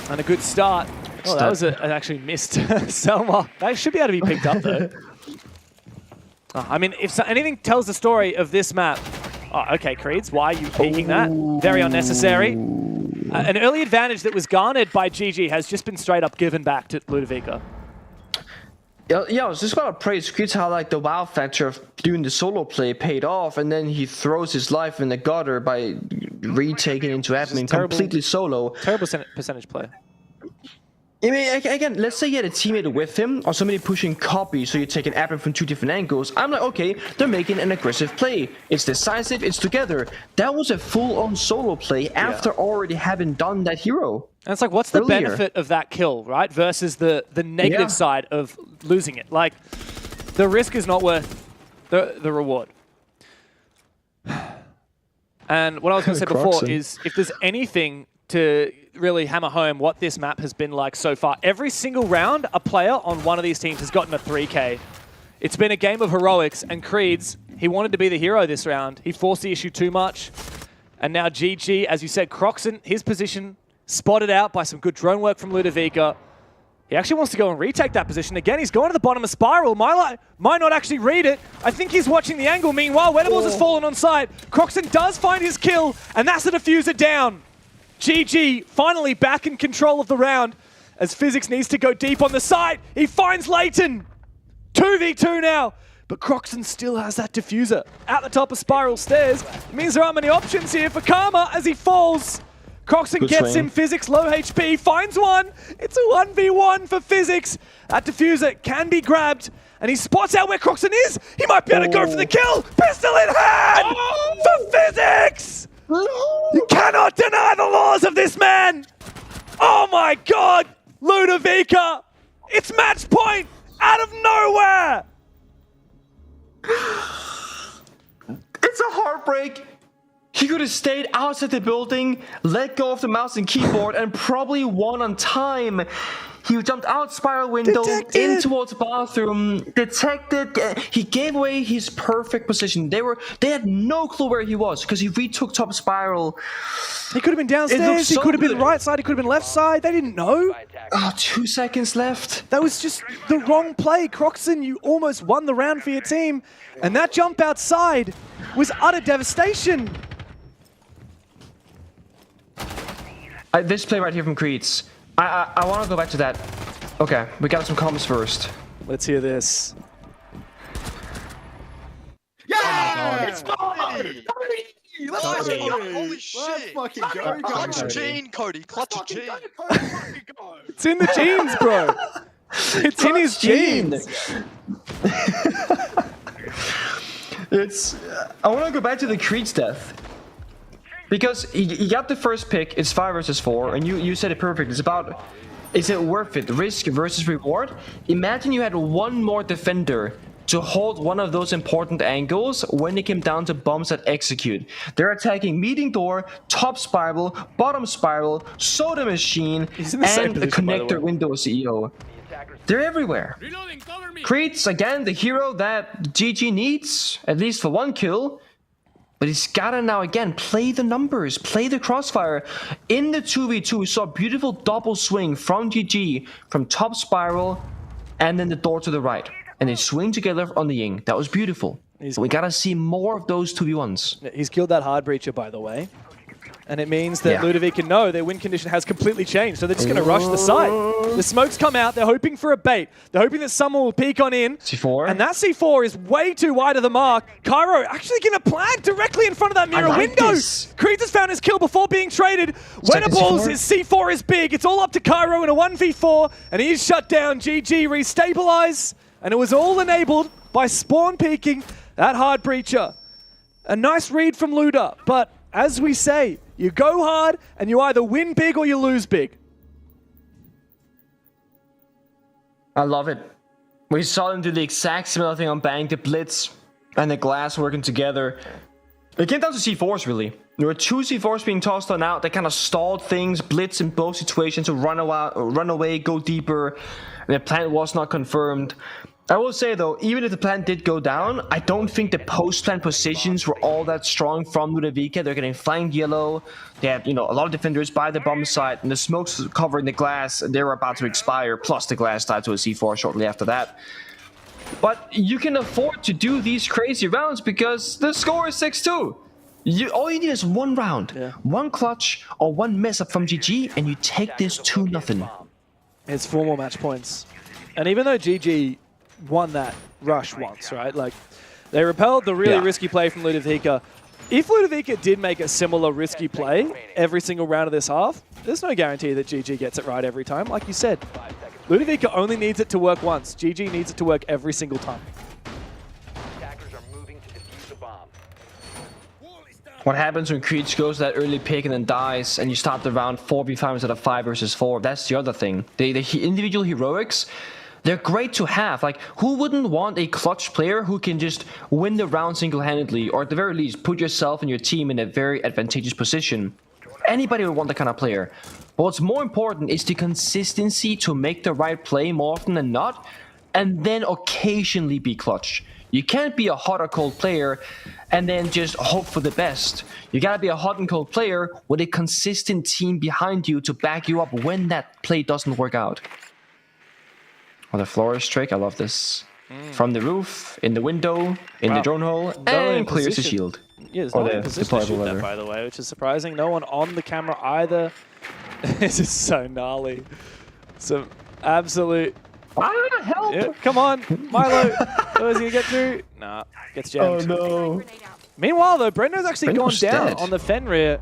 And a good start. Oh, that was an actually missed Selma. That should be able to be picked up, though. I mean, if anything tells the story of this map... Oh, okay, Creeds, why are you peeking that? Very unnecessary. An early advantage that was garnered by GG has just been straight up given back to Ludovica. Yeah, I was just gonna praise Creeds how like the wow factor of doing the solo play paid off, and then he throws his life in the gutter by retaking into admin completely solo. Terrible percentage play. I mean, again, let's say you had a teammate with him, or somebody pushing copy, so you take an admin from 2 different angles. I'm like, okay, they're making an aggressive play. It's decisive, it's together. That was a full-on solo play after already having done that hero. And it's like, what's the benefit of that kill, right? Versus the negative side of losing it. Like, the risk is not worth the reward. And what I was going to say before is, if there's anything to really hammer home what this map has been like so far, every single round, a player on one of these teams has gotten a 3K. It's been a game of heroics, and Creeds, he wanted to be the hero this round. He forced the issue too much. And now GG, as you said, Croxon, his position spotted out by some good drone work from Ludovica. He actually wants to go and retake that position. Again, he's going to the bottom of Spiral. Might not actually read it. I think he's watching the angle. Meanwhile, Wedables has fallen on site. Croxon does find his kill, and that's the diffuser down. GG finally back in control of the round as Physics needs to go deep on the site. He finds Leighton. 2v2 now. But Croxon still has that diffuser at the top of Spiral stairs. It means there aren't many options here for Karma as he falls. Croxon gets him. Physics low HP, finds one. It's a 1v1 for Physics. That diffuser can be grabbed, and he spots out where Croxon is. He might be able to go for the kill. Pistol in hand for Physics. You cannot deny the laws of this man. Oh my God, Ludovica. It's match point out of nowhere. It's a heartbreak. He could have stayed outside the building, let go of the mouse and keyboard, and probably won on time. He jumped out Spiral window, in towards bathroom, detected. He gave away his perfect position. They had no clue where he was because he retook top Spiral. He could have been downstairs. He could have been right side. He could have been left side. They didn't know. Oh, 2 seconds left. That was just the wrong play. Croxon, you almost won the round for your team. And that jump outside was utter devastation. This play right here from Creeds. I want to go back to that. Okay, we got some comments first. Let's hear this. Yeah! It's Cody! Holy shit! Let's fucking go, Clutch a gene, Cody. Clutch a gene. It's in the genes, bro. It's in his genes. I want to go back to the Creed's death. Because he got the first pick, it's 5 versus 4, and you said it perfect. It's about, is it worth it? Risk versus reward? Imagine you had one more defender to hold one of those important angles when it came down to bombs that execute. They're attacking meeting door, top Spiral, bottom Spiral, soda machine, and the connector window CEO. They're everywhere. Creed's, again, the hero that GG needs, at least for one kill. But he's gotta now, again, play the numbers, play the crossfire. In the 2v2, we saw a beautiful double swing from GG, from top Spiral, and then the door to the right. And they swing together on the Ying. That was beautiful. We gotta see more of those 2v1s. He's killed that hard breacher, by the way. And it means that Ludovica know their win condition has completely changed. So they're just going to rush the site. The smokes come out. They're hoping for a bait. They're hoping that someone will peek on in. C4. And that C4 is way too wide of the mark. Cairo actually going to plant directly in front of that mirror window. Creeds has found his kill before being traded. Wedables, his C4 is big. It's all up to Cairo in a 1v4. And he is shut down. GG restabilize. And it was all enabled by spawn peeking that hard breacher. A nice read from Luda. But as we say, you go hard, and you either win big or you lose big. I love it. We saw them do the exact similar thing on Bang the Blitz. and the glass working together. It came down to C4s, really. There were 2 C4s being tossed on out that kind of stalled things, blitz in both situations to run away, go deeper. And the plant was not confirmed. I will say, though, even if the plant did go down, I don't think the post-plant positions were all that strong from Ludovica. They're getting flanked yellow. They had, a lot of defenders by the bomb site, and the smoke's covering the glass, and they were about to expire, plus the glass died to a C4 shortly after that. But you can afford to do these crazy rounds because the score is 6-2. All you need is 1 round, 1 clutch, or 1 mess up from GG, and you take this 2-0. It's 4 more match points. And even though GG won that rush once, right? Like, they repelled the really risky play from Ludovica. If Ludovica did make a similar risky play every single round of this half, there's no guarantee that GG gets it right every time. Like you said, Ludovica only needs it to work once. GG needs it to work every single time. What happens when Creech goes that early pick and then dies, and you start the round 4v5 instead of 5 versus 4? That's the other thing. The individual heroics, they're great to have. Like, who wouldn't want a clutch player who can just win the round single-handedly, or at the very least, put yourself and your team in a very advantageous position? Anybody would want that kind of player. But what's more important is the consistency to make the right play more often than not, and then occasionally be clutch. You can't be a hot or cold player and then just hope for the best. You gotta be a hot and cold player with a consistent team behind you to back you up when that play doesn't work out. Oh, the florist trick, I love this. From the roof, in the window, in the drone hole, and clears the shield. Yeah, there's no one in position to shoot that, by the way, which is surprising. No one on the camera either. This is so gnarly. Some absolute... help! Yeah, come on, Milo. Oh, is he gonna get through? Nah, gets jammed. Oh no. Meanwhile, though, Brendo's actually gone down dead. on the Fenrir.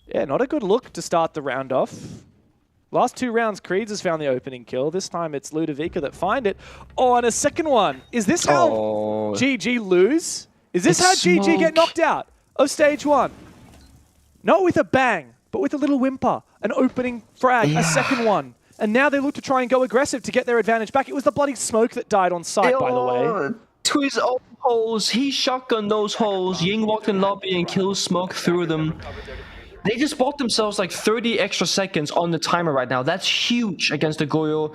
Yeah, not a good look to start the round off. Last 2 rounds, Creeds has found the opening kill. This time it's Ludovica that find it. Oh, and a second one. Is this how GG lose? Is this how GG get knocked out of stage 1? Not with a bang, but with a little whimper. An opening frag, a second one. And now they look to try and go aggressive to get their advantage back. It was the bloody smoke that died on site, by the way. To his own holes, he shotgunned those holes. Ying walked in lobby and killed smoke through them. They just bought themselves like 30 extra seconds on the timer right now. That's huge against the Goyo.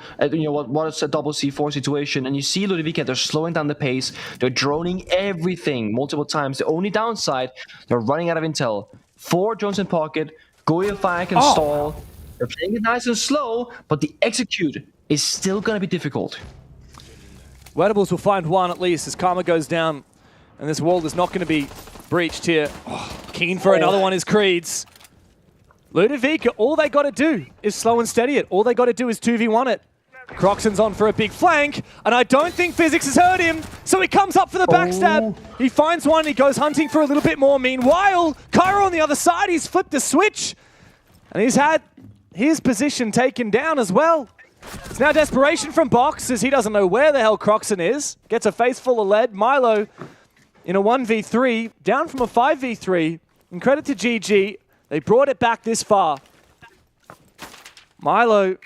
What is a double C4 situation. And you see Ludovica, they're slowing down the pace. They're droning everything multiple times. The only downside, they're running out of intel. 4 drones in pocket. Goyo 5 can stall. They're playing it nice and slow, but the execute is still going to be difficult. Wedables will find one at least as Karma goes down, and this wall is not going to be breached here. Keen for another one is Creeds. Ludovica, all they got to do is slow and steady it. All they got to do is 2v1 it. Croxon's on for a big flank, and I don't think Physics has heard him, so he comes up for the backstab. He finds one, he goes hunting for a little bit more. Meanwhile, Cairo on the other side, he's flipped the switch, and he's had his position taken down as well. It's now desperation from Box as he doesn't know where the hell Croxon is. Gets a face full of lead. Milo in a 1v3, down from a 5v3. And credit to GG, they brought it back this far. Milo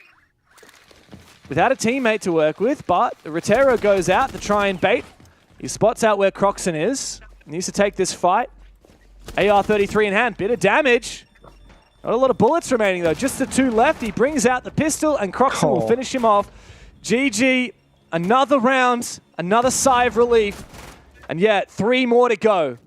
without a teammate to work with, but Rotero goes out to try and bait. He spots out where Croxon is. He needs to take this fight. AR-33 in hand, bit of damage. Not a lot of bullets remaining though, just the 2 left. He brings out the pistol and Croxon will finish him off. GG, another round, another sigh of relief. And yet, 3 more to go.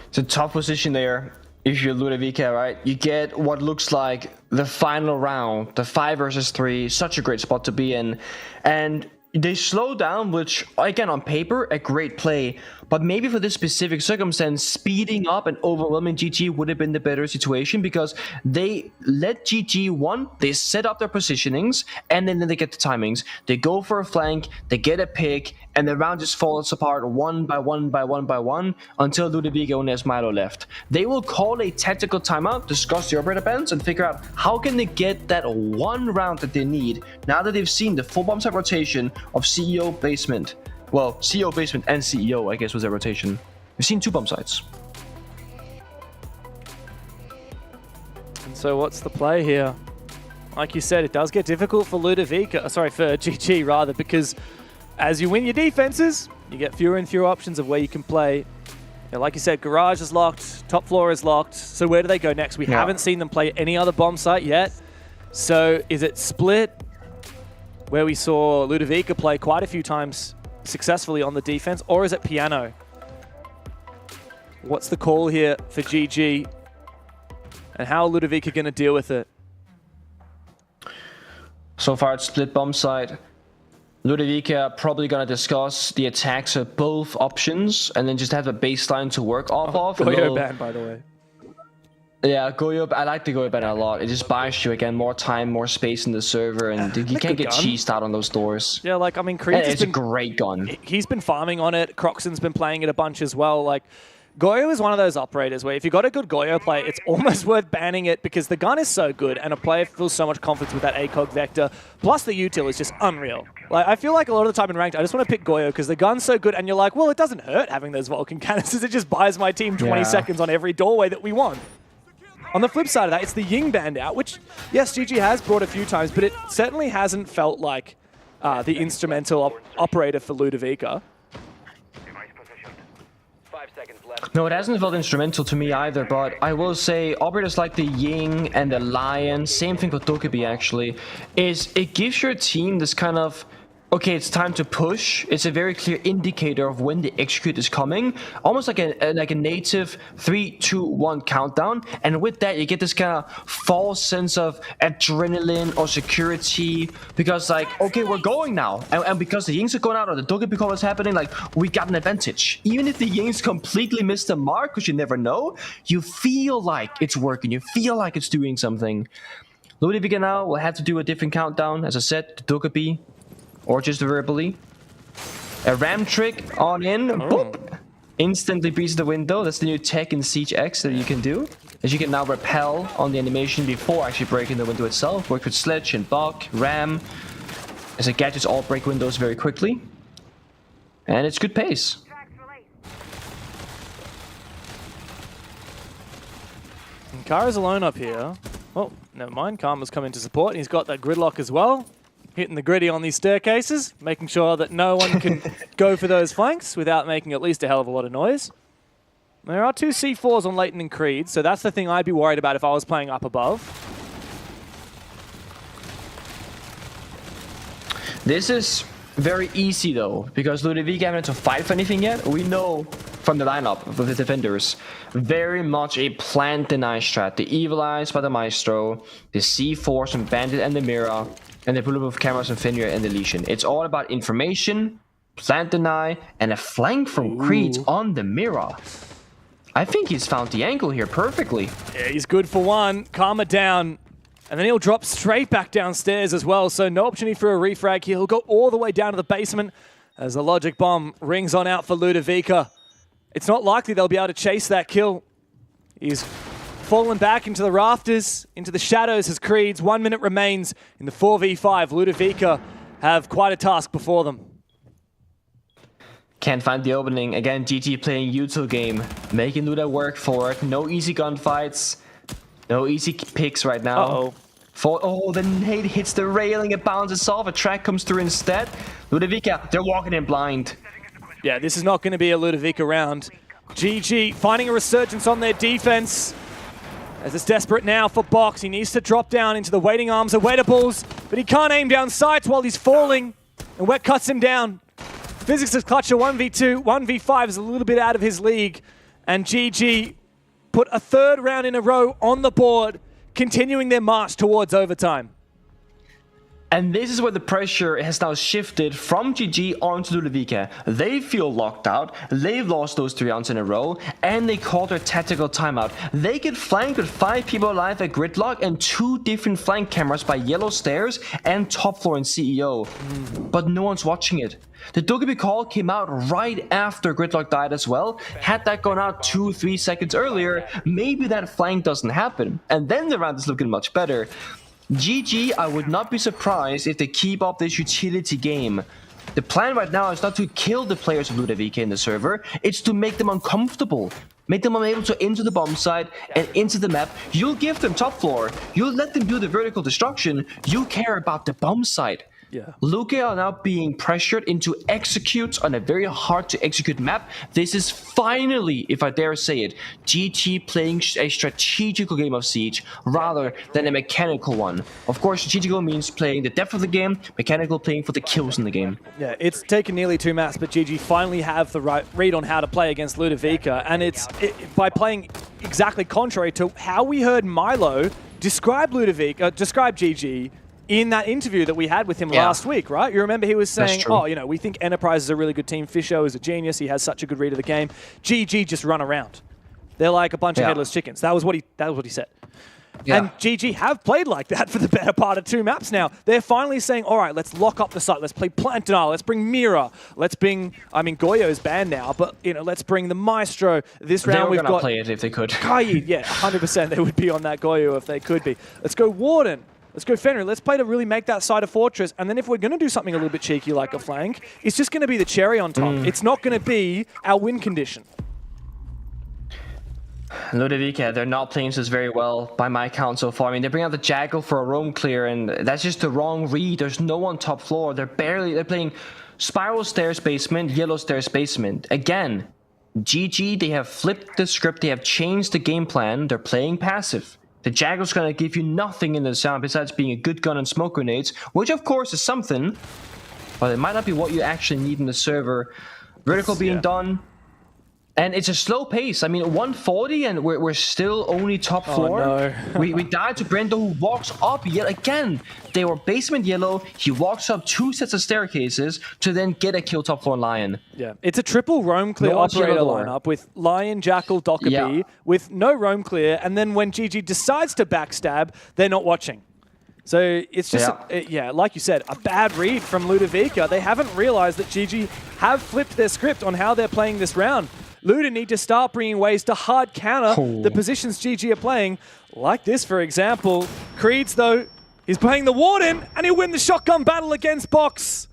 It's a tough position there if you're Ludovica, right? You get what looks like the final round, the 5 versus 3, such a great spot to be in. And they slow down, which, again, on paper, a great play. But maybe for this specific circumstance, speeding up and overwhelming GG would have been the better situation because they let GG one, they set up their positionings, and then they get the timings. They go for a flank, they get a pick, and the round just falls apart one by one by one by one until Ludovica only has Milo left. They will call a tactical timeout, discuss the operator bans, and figure out how can they get that one round that they need now that they've seen the full bomb side rotation of CEO basement. Well, CEO basement and CEO, I guess, was their rotation. We've seen 2 bomb sites. And so what's the play here? Like you said, it does get difficult for Ludovica, sorry, for GG rather, because as you win your defenses, you get fewer and fewer options of where you can play. Like you said, garage is locked, top floor is locked. So where do they go next? We haven't seen them play any other bomb site yet. So is it split, where we saw Ludovica play quite a few times successfully on the defense, or is it piano? What's the call here for GG? And how are Ludovica going to deal with it? So far it's split bomb site. Ludovica probably going to discuss the attacks of both options and then just have a baseline to work off of. Goyo ban, by the way. Yeah, Goyo, I like the Goyo ban a lot. It just buys you, again, more time, more space in the server, and you can't get cheesed out on those doors. Yeah, like, I mean, Creed's it's a great gun. He's been farming on it. Croxon's been playing it a bunch as well. Like, Goyo is one of those operators where if you've got a good Goyo play, it's almost worth banning it because the gun is so good and a player feels so much confidence with that ACOG vector. Plus the util is just unreal. Like, I feel like a lot of the time in ranked, I just want to pick Goyo because the gun's so good and you're like, well, it doesn't hurt having those Vulcan canisters. It just buys my team 20 seconds on every doorway that we want. On the flip side of that, it's the Ying band out, which, yes, GG has brought a few times, but it certainly hasn't felt like the instrumental operator for Ludovica. No, it hasn't felt instrumental to me either, but I will say operators like the Ying and the Lion, same thing for Dokkaebi actually, is it gives your team this kind of, okay, it's time to push. It's a very clear indicator of when the execute is coming, almost like a native 3, 2, 1 countdown. And with that, you get this kind of false sense of adrenaline or security because, like, okay, we're going now, and because the Yings are going out or the Dokkaebi call is happening, like, we got an advantage. Even if the Yings completely miss the mark, because you never know, you feel like it's working. You feel like it's doing something. Ludovica now will have to do a different countdown, as I said, to Dokkaebi. Or just verbally. A ram trick on in, boop, instantly breaches the window. That's the new tech in Siege X that you can do. As you can now repel on the animation before actually breaking the window itself. Work with Sledge and Buck, Ram. As the gadgets all break windows very quickly. And it's good pace. And Kara's alone up here. Oh, never mind. Karma's coming to support. He's got that gridlock as well. Hitting the gritty on these staircases, making sure that no one can go for those flanks without making at least a hell of a lot of noise. There are 2 C4s on Leighton and Creed, so that's the thing I'd be worried about if I was playing up above. This is very easy though, because Ludovica haven't had to fight for anything yet. We know from the lineup of the defenders, very much a plant deny strat. The Evil Eyes by the Maestro, the C4s from Bandit and the Mira, and the bulletproof cameras and Fenrir and the Legion. It's all about information, plant deny, and a flank from Creed on the Mira. I think he's found the angle here perfectly. Yeah, he's good for one. Karma down. And then he'll drop straight back downstairs as well. So no opportunity for a refrag here. He'll go all the way down to the basement as the logic bomb rings on out for Ludovica. It's not likely they'll be able to chase that kill. He's fallen back into the rafters, into the shadows as Creed's 1 minute remains in the 4v5. Ludovica have quite a task before them. Can't find the opening. Again, GG playing util game, making Luda work for it. No easy gunfights, no easy picks right now. Oh, the nade hits the railing, it bounces off, a track comes through instead. Ludovica, they're walking in blind. Yeah, this is not going to be a Ludovica round. GG finding a resurgence on their defense. As it's desperate now for Box. He needs to drop down into the waiting arms of Wettables, but he can't aim down sights while he's falling, and Wet cuts him down. Physics is clutch a 1v2, 1v5 is a little bit out of his league, and GG put a 3rd round in a row on the board, continuing their march towards overtime. And this is where the pressure has now shifted from GG onto Ludovica. They feel locked out, they've lost those 3 rounds in a row, and they call their tactical timeout. They get flanked with 5 people alive at Gridlock and 2 different flank cameras by Yellow Stairs and Top Floor and CEO. But no one's watching it. The Dokkaebi call came out right after Gridlock died as well. Had that gone out 2-3 seconds earlier, maybe that flank doesn't happen. And then the round is looking much better. GG, I would not be surprised if they keep up this utility game. The plan right now is not to kill the players of Ludovica in the server, it's to make them uncomfortable. Make them unable to enter the bomb site and into the map. You'll give them top floor, you'll let them do the vertical destruction, you care about the bomb site. Yeah. Luca are now being pressured into execute on a very hard to execute map. This is finally, if I dare say it, GG playing a strategical game of Siege rather than a mechanical one. Of course, strategical means playing the depth of the game, mechanical playing for the kills in the game. Yeah, it's taken nearly 2 maps, but GG finally have the right read on how to play against Ludovica, and by playing exactly contrary to how we heard Milo describe GG in that interview that we had with him last week, right? You remember he was saying, oh, you know, we think Enterprise is a really good team. Fisho is a genius. He has such a good read of the game. GG just run around. They're like a bunch of headless chickens. That was what he said. Yeah. And GG have played like that for the better part of 2 maps now. They're finally saying, all right, let's lock up the site. Let's play Plant Denial. Let's bring Mira. Let's bring, I mean, Goyo's banned now, but, you know, let's bring the Maestro. This round we've got... They were going to play it if they could. Kaid, yeah, 100% they would be on that Goyo if they could be. Let's go Warden. Let's go Fenrir. Let's play to really make that side a fortress. And then if we're going to do something a little bit cheeky like a flank, it's just going to be the cherry on top. It's not going to be our win condition. Ludovica, they're not playing this very well by my count so far. I mean, they bring out the Jackal for a roam clear, and that's just the wrong read. There's no one top floor. They're playing Spiral Stairs basement, Yellow Stairs basement. Again, GG, they have flipped the script. They have changed the game plan. They're playing passive. The Jaggal's going to give you nothing in the sound besides being a good gun and smoke grenades, which of course is something, but it might not be what you actually need in the server. Vertical being done, and it's a slow pace. I mean, 140 and we're still only top floor. Oh, no. we died to Brendo, who walks up yet again. They were basement yellow. He walks up 2 sets of staircases to then get a kill top floor Lion. Yeah, it's a triple roam clear operator lineup with Lion, Jackal, Dockerbee, with no roam clear, and then when GG decides to backstab, they're not watching. So it's just, like you said, a bad read from Ludovica. They haven't realized that GG have flipped their script on how they're playing this round. Luda need to start bringing ways to hard counter the positions GG are playing. Like this, for example. Creeds, though, he's playing the Warden, and he'll win the shotgun battle against Box.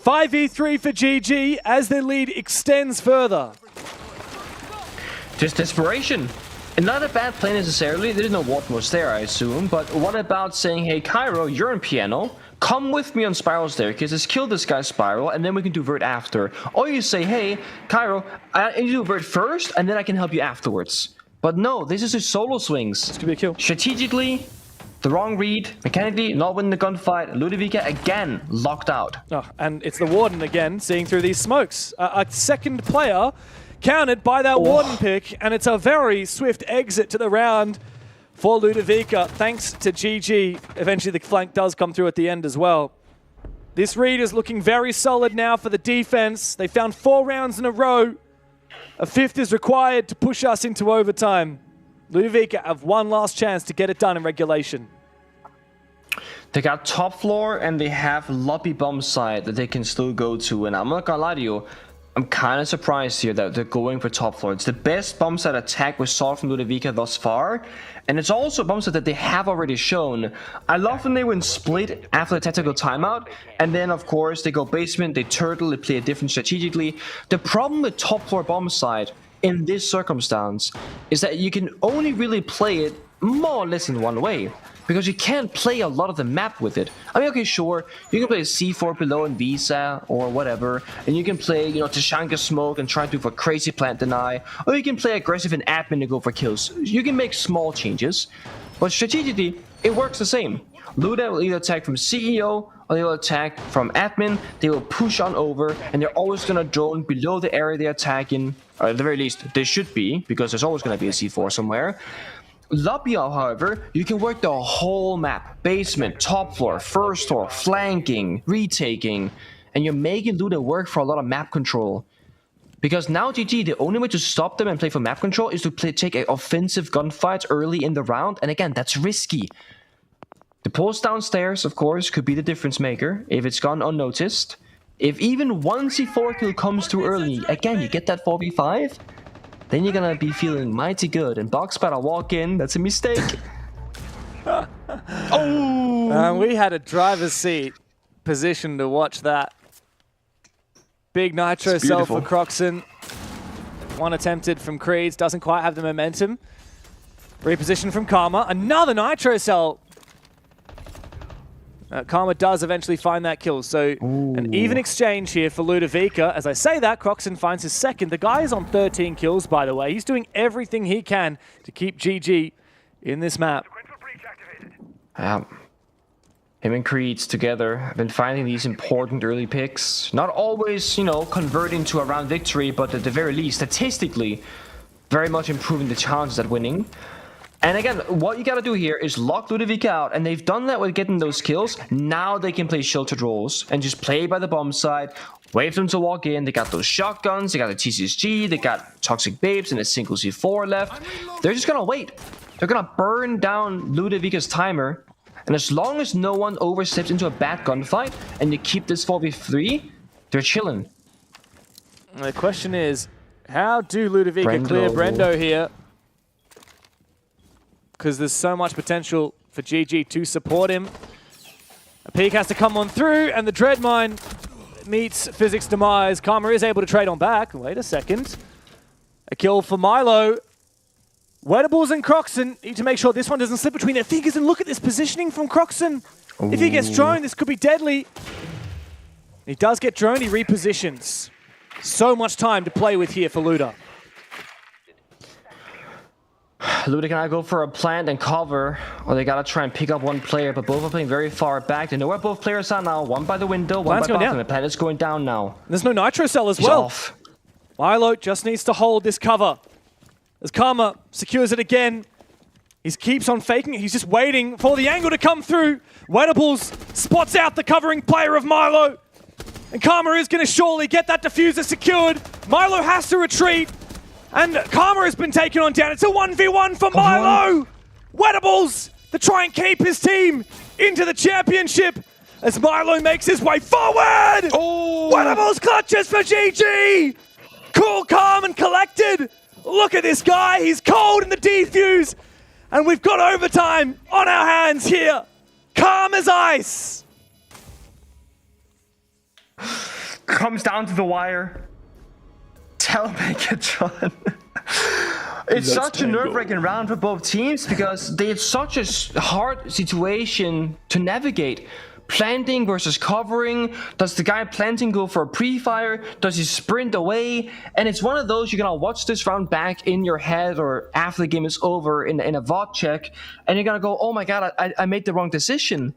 5v3 for GG as their lead extends further. Just desperation. And not a bad play necessarily. There's no Warden was there, I assume. But what about saying, hey, Cairo, you're in piano. Come with me on Spiral Staircase, let's kill this guy's Spiral, and then we can do Vert after. Or you say, hey, Cairo, I need to do Vert first, and then I can help you afterwards. But no, this is a solo swings. This could be a kill. Strategically, the wrong read. Mechanically, not winning the gunfight. Ludovica, again, locked out. Oh, and it's the Warden again, seeing through these smokes. A second player countered by that Warden pick, and it's a very swift exit to the round for Ludovica, thanks to GG. Eventually the flank does come through at the end as well. This read is looking very solid now for the defense. They found 4 rounds in a row. A 5th is required to push us into overtime. Ludovica have one last chance to get it done in regulation. They got top floor and they have lobby bomb side that they can still go to. And I'm not gonna lie to you, I'm kind of surprised here that they're going for top floor. It's the best bomb site attack we saw from Ludovica thus far. And it's also a bomb site that they have already shown. I love when they win split after the tactical timeout. And then, of course, they go basement, they turtle, they play it different strategically. The problem with top floor bomb site in this circumstance is that you can only really play it more or less in one way. Because you can't play a lot of the map with it. I mean, okay, sure, you can play C4 below in Visa or whatever, and you can play, you know, Tashanka Smoke and try to do for crazy plant deny, or you can play aggressive in admin and go for kills. You can make small changes, but strategically, it works the same. Luda will either attack from CEO, or they will attack from admin, they will push on over, and they're always gonna drone below the area they're attacking, or at the very least, they should be, because there's always gonna be a C4 somewhere. Lobby, however, you can work the whole map. Basement, top floor, first floor, flanking, retaking, and you're making Luda work for a lot of map control. Because now GG, the only way to stop them and play for map control is to take offensive gunfights early in the round, and again, that's risky. The pulse downstairs, of course, could be the difference maker if it's gone unnoticed. If even one C4 kill comes too early, again, you get that 4v5. Then you're gonna be feeling mighty good, and Box better walk in. That's a mistake. We had a driver's seat position to watch that. Big nitro cell for Croxon. One attempted from Creeds, doesn't quite have the momentum. Reposition from Karma, another nitro cell. Karma does eventually find that kill, so an even exchange here for Ludovica. As I say that, Croxon finds his second. The guy is on 13 kills, by the way. He's doing everything he can to keep GG in this map. Him and Creeds together have been finding these important early picks. Not always, you know, converting to a round victory, but at the very least, statistically, very much improving the chances at winning. And again, what you gotta do here is lock Ludovica out, and they've done that with getting those kills. Now they can play sheltered roles and just play by the bomb side, wait for them to walk in. They got those shotguns, they got the TCSG, they got Toxic Babes and a single C4 left. They're just gonna wait. They're gonna burn down Ludovica's timer, and as long as no one oversteps into a bad gunfight and you keep this 4v3, they're chilling. The question is, how do Ludovica clear Brendo here? Because there's so much potential for GG to support him. A peek has to come on through, and the Dreadmine meets Physics' demise. Karma is able to trade on back. Wait a second. A kill for Milo. Wettables and Croxon need to make sure this one doesn't slip between their fingers, and look at this positioning from Croxon. If he gets droned, this could be deadly. He does get droned, he repositions. So much time to play with here for Luda. Luda can either go for a plant and cover, or they gotta try and pick up one player, but both are playing very far back. They know where both players are now. One by the window, one by bottom. The plant is going down now. There's no Nitro Cell as well. Off. Milo just needs to hold this cover. As Karma secures it again, he keeps on faking it. He's just waiting for the angle to come through. Wettables spots out the covering player of Milo. And Karma is going to surely get that diffuser secured. Milo has to retreat. And Karma has been taken on down. It's a 1v1 for Milo. Wettables to try and keep his team into the championship as Milo makes his way forward. Wettables clutches for GG. Cool, calm, and collected. Look at this guy. He's cold in the defuse. And we've got overtime on our hands here. Calm as ice. Comes down to the wire. Tell Megatron. It's such a nerve-wracking round for both teams because they have such a hard situation to navigate. Planting versus covering. Does the guy planting go for a pre-fire? Does he sprint away? And it's one of those, you're gonna watch this round back in your head or after the game is over in a VOD check, and you're gonna go, oh my god, I made the wrong decision.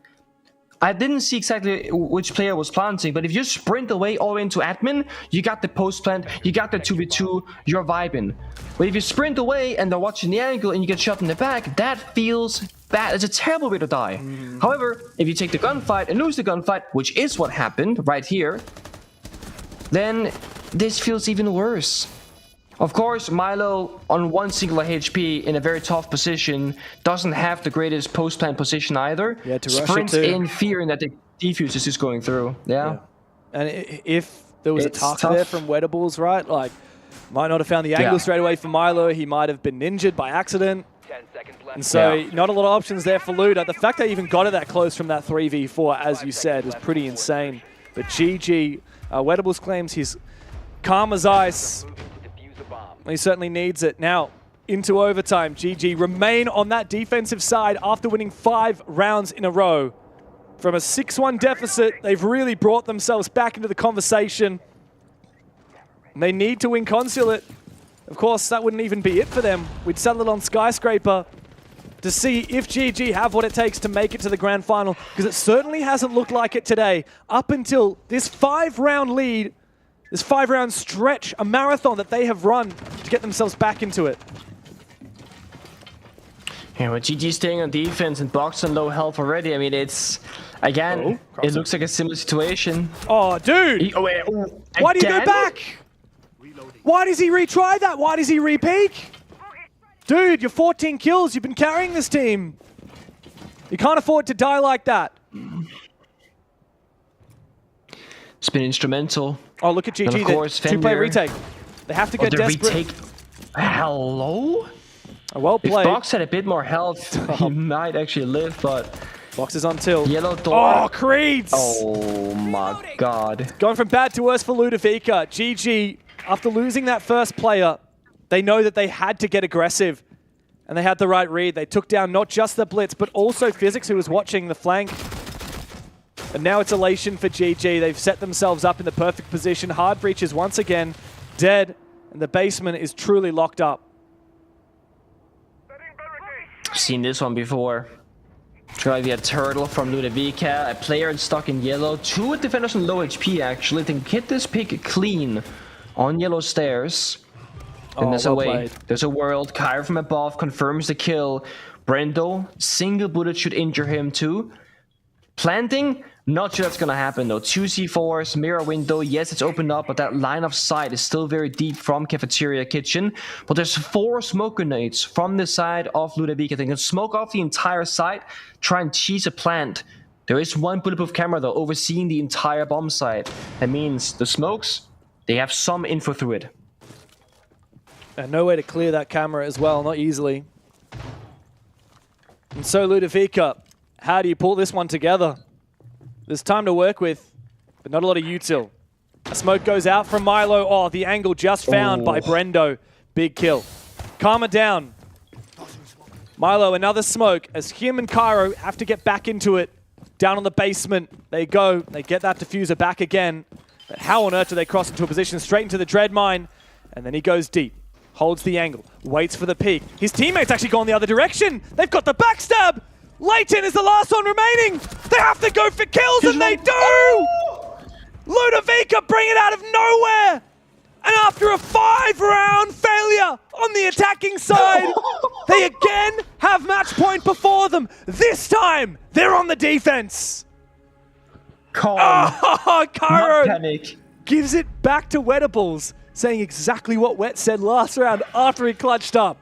I didn't see exactly which player was planting, but if you sprint away all the way into admin, you got the post plant, you got the 2v2, you're vibing. But if you sprint away and they're watching the angle and you get shot in the back, that feels bad. It's a terrible way to die. However, if you take the gunfight and lose the gunfight, which is what happened right here, then this feels even worse. Of course, Milo on one singular HP in a very tough position doesn't have the greatest post-plant position either. Yeah, to Sprints in fearing that the defuse is just going through. Yeah. And if there was a tuck there from Wettables, right? Like, might not have found the angle straight away for Milo. He might have been ninjaed by accident. 10 seconds left. And so not a lot of options there for Luda. The fact they even got it that close from that 3v4, as you said, was pretty insane. But GG, Wettables claims he's calm as ice. He certainly needs it. Now, into overtime, GG remain on that defensive side after winning 5 rounds in a row. From a 6-1 deficit, they've really brought themselves back into the conversation. And they need to win Consulate. Of course, that wouldn't even be it for them. We'd settle it on Skyscraper to see if GG have what it takes to make it to the grand final, because it certainly hasn't looked like it today. Up until this 5-round lead, this 5-round stretch, a marathon that they have run to get themselves back into it. Yeah, with GG staying on defense and box on low health already, I mean, it's, again, it looks like a similar situation. Oh, dude! Why do you go back? Why does he retry that? Why does he re-peek? Dude, you're 14 kills. You've been carrying this team. You can't afford to die like that. It's been instrumental. Oh, look at GG. Two-player retake. They have to get desperate. Retake. Hello? Well played. If Box had a bit more health, he might actually live, but... Box is on tilt. Yellow door. Oh, Creeds! Oh my god. Going from bad to worse for Ludovica. GG, after losing that first player, they know that they had to get aggressive. And they had the right read. They took down not just the Blitz, but also Physics, who was watching the flank. And now it's elation for GG. They've set themselves up in the perfect position. Hard Breach is once again dead, and the basement is truly locked up. Seen this one before. Try to be a turtle from Ludovica, a player stuck in yellow. 2 defenders on low HP actually. They can get this pick clean on yellow stairs. And there's a way. Played. There's a world. Kyra from above confirms the kill. Brendo, single bullet should injure him too. Planting, not sure that's gonna happen though. 2 C4s, mirror window, yes it's opened up, but that line of sight is still very deep from cafeteria kitchen. But there's 4 smoke grenades from the side of Ludovica. They can smoke off the entire site, try and cheese a plant. There is 1 bulletproof camera though, overseeing the entire bomb site. That means the smokes, they have some info through it. And no way to clear that camera as well, not easily. And so Ludovica, how do you pull this one together? There's time to work with, but not a lot of util. A smoke goes out from Milo. Oh, the angle just found by Brendo. Big kill. Karma down. Milo, another smoke as him and Cairo have to get back into it. Down on the basement. They go. They get that diffuser back again. But how on earth do they cross into a position straight into the dread mine? And then he goes deep. Holds the angle. Waits for the peek. His teammates actually gone the other direction. They've got the backstab. Leighton is the last one remaining. They have to go for kills, and they do! Ludovica bring it out of nowhere. And after a 5-round failure on the attacking side, they again have match point before them. This time, they're on the defense. Calm. Oh, Cairo Not panic. gives it back to Wettables, saying exactly what Wet said last round after he clutched up.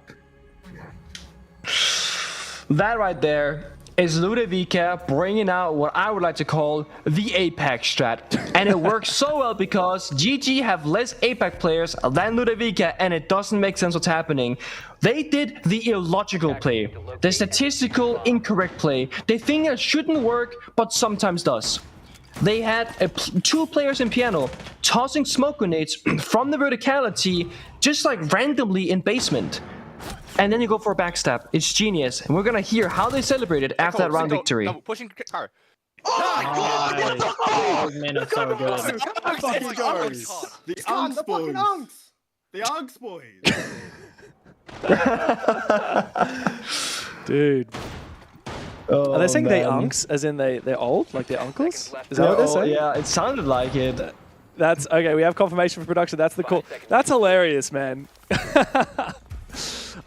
That right there is Ludovica bringing out what I would like to call the APAC strat. And it works so well because GG have less APAC players than Ludovica, and it doesn't make sense what's happening. They did the illogical play, the statistical incorrect play. They think it shouldn't work, but sometimes does. They had 2 players in piano tossing smoke grenades from the verticality just like randomly in basement. And then you go for a backstab. It's genius. And we're going to hear how they celebrated after that round victory. No, pushing car. Oh, man, that's so good. The Unks boys. The Unks boys. Dude. Oh, are they saying they man. unks, as in they're old? Like they're uncles? Is that what they're saying? Yeah, it sounded like it. That's, okay, we have confirmation for production. That's the call. That's hilarious, man.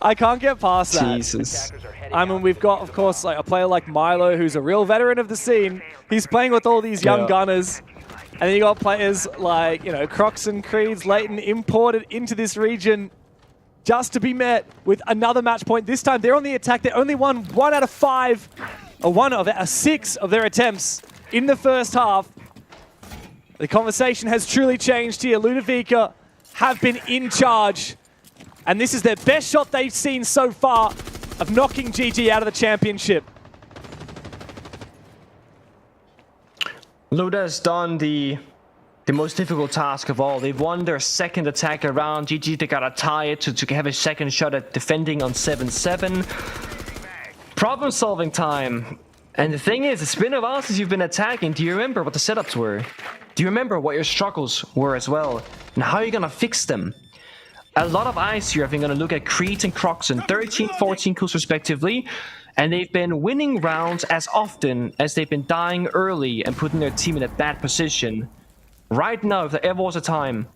I can't get past that. Jesus. I mean, we've got, of course, like a player like Milo, who's a real veteran of the scene. He's playing with all these young gunners. And then you got players like, you know, Croxon, Creeds, Leighton imported into this region just to be met with another match point. This time they're on the attack. They only won 1 out of 5, or 6 of their attempts in the first half. The conversation has truly changed here. Ludovica have been in charge. And this is their best shot they've seen so far of knocking GG out of the championship. Luda has done the most difficult task of all. They've won their second attack around. GG, they gotta tie it to have a second shot at defending on 7-7. Problem solving time. And the thing is, it's been a while since you've been attacking. Do you remember what the setups were? Do you remember what your struggles were as well? And how are you gonna fix them? A lot of eyes here have been gonna look at Creed and Croxon, 13, 14 kills respectively. And they've been winning rounds as often as they've been dying early and putting their team in a bad position. Right now, if there ever was a time,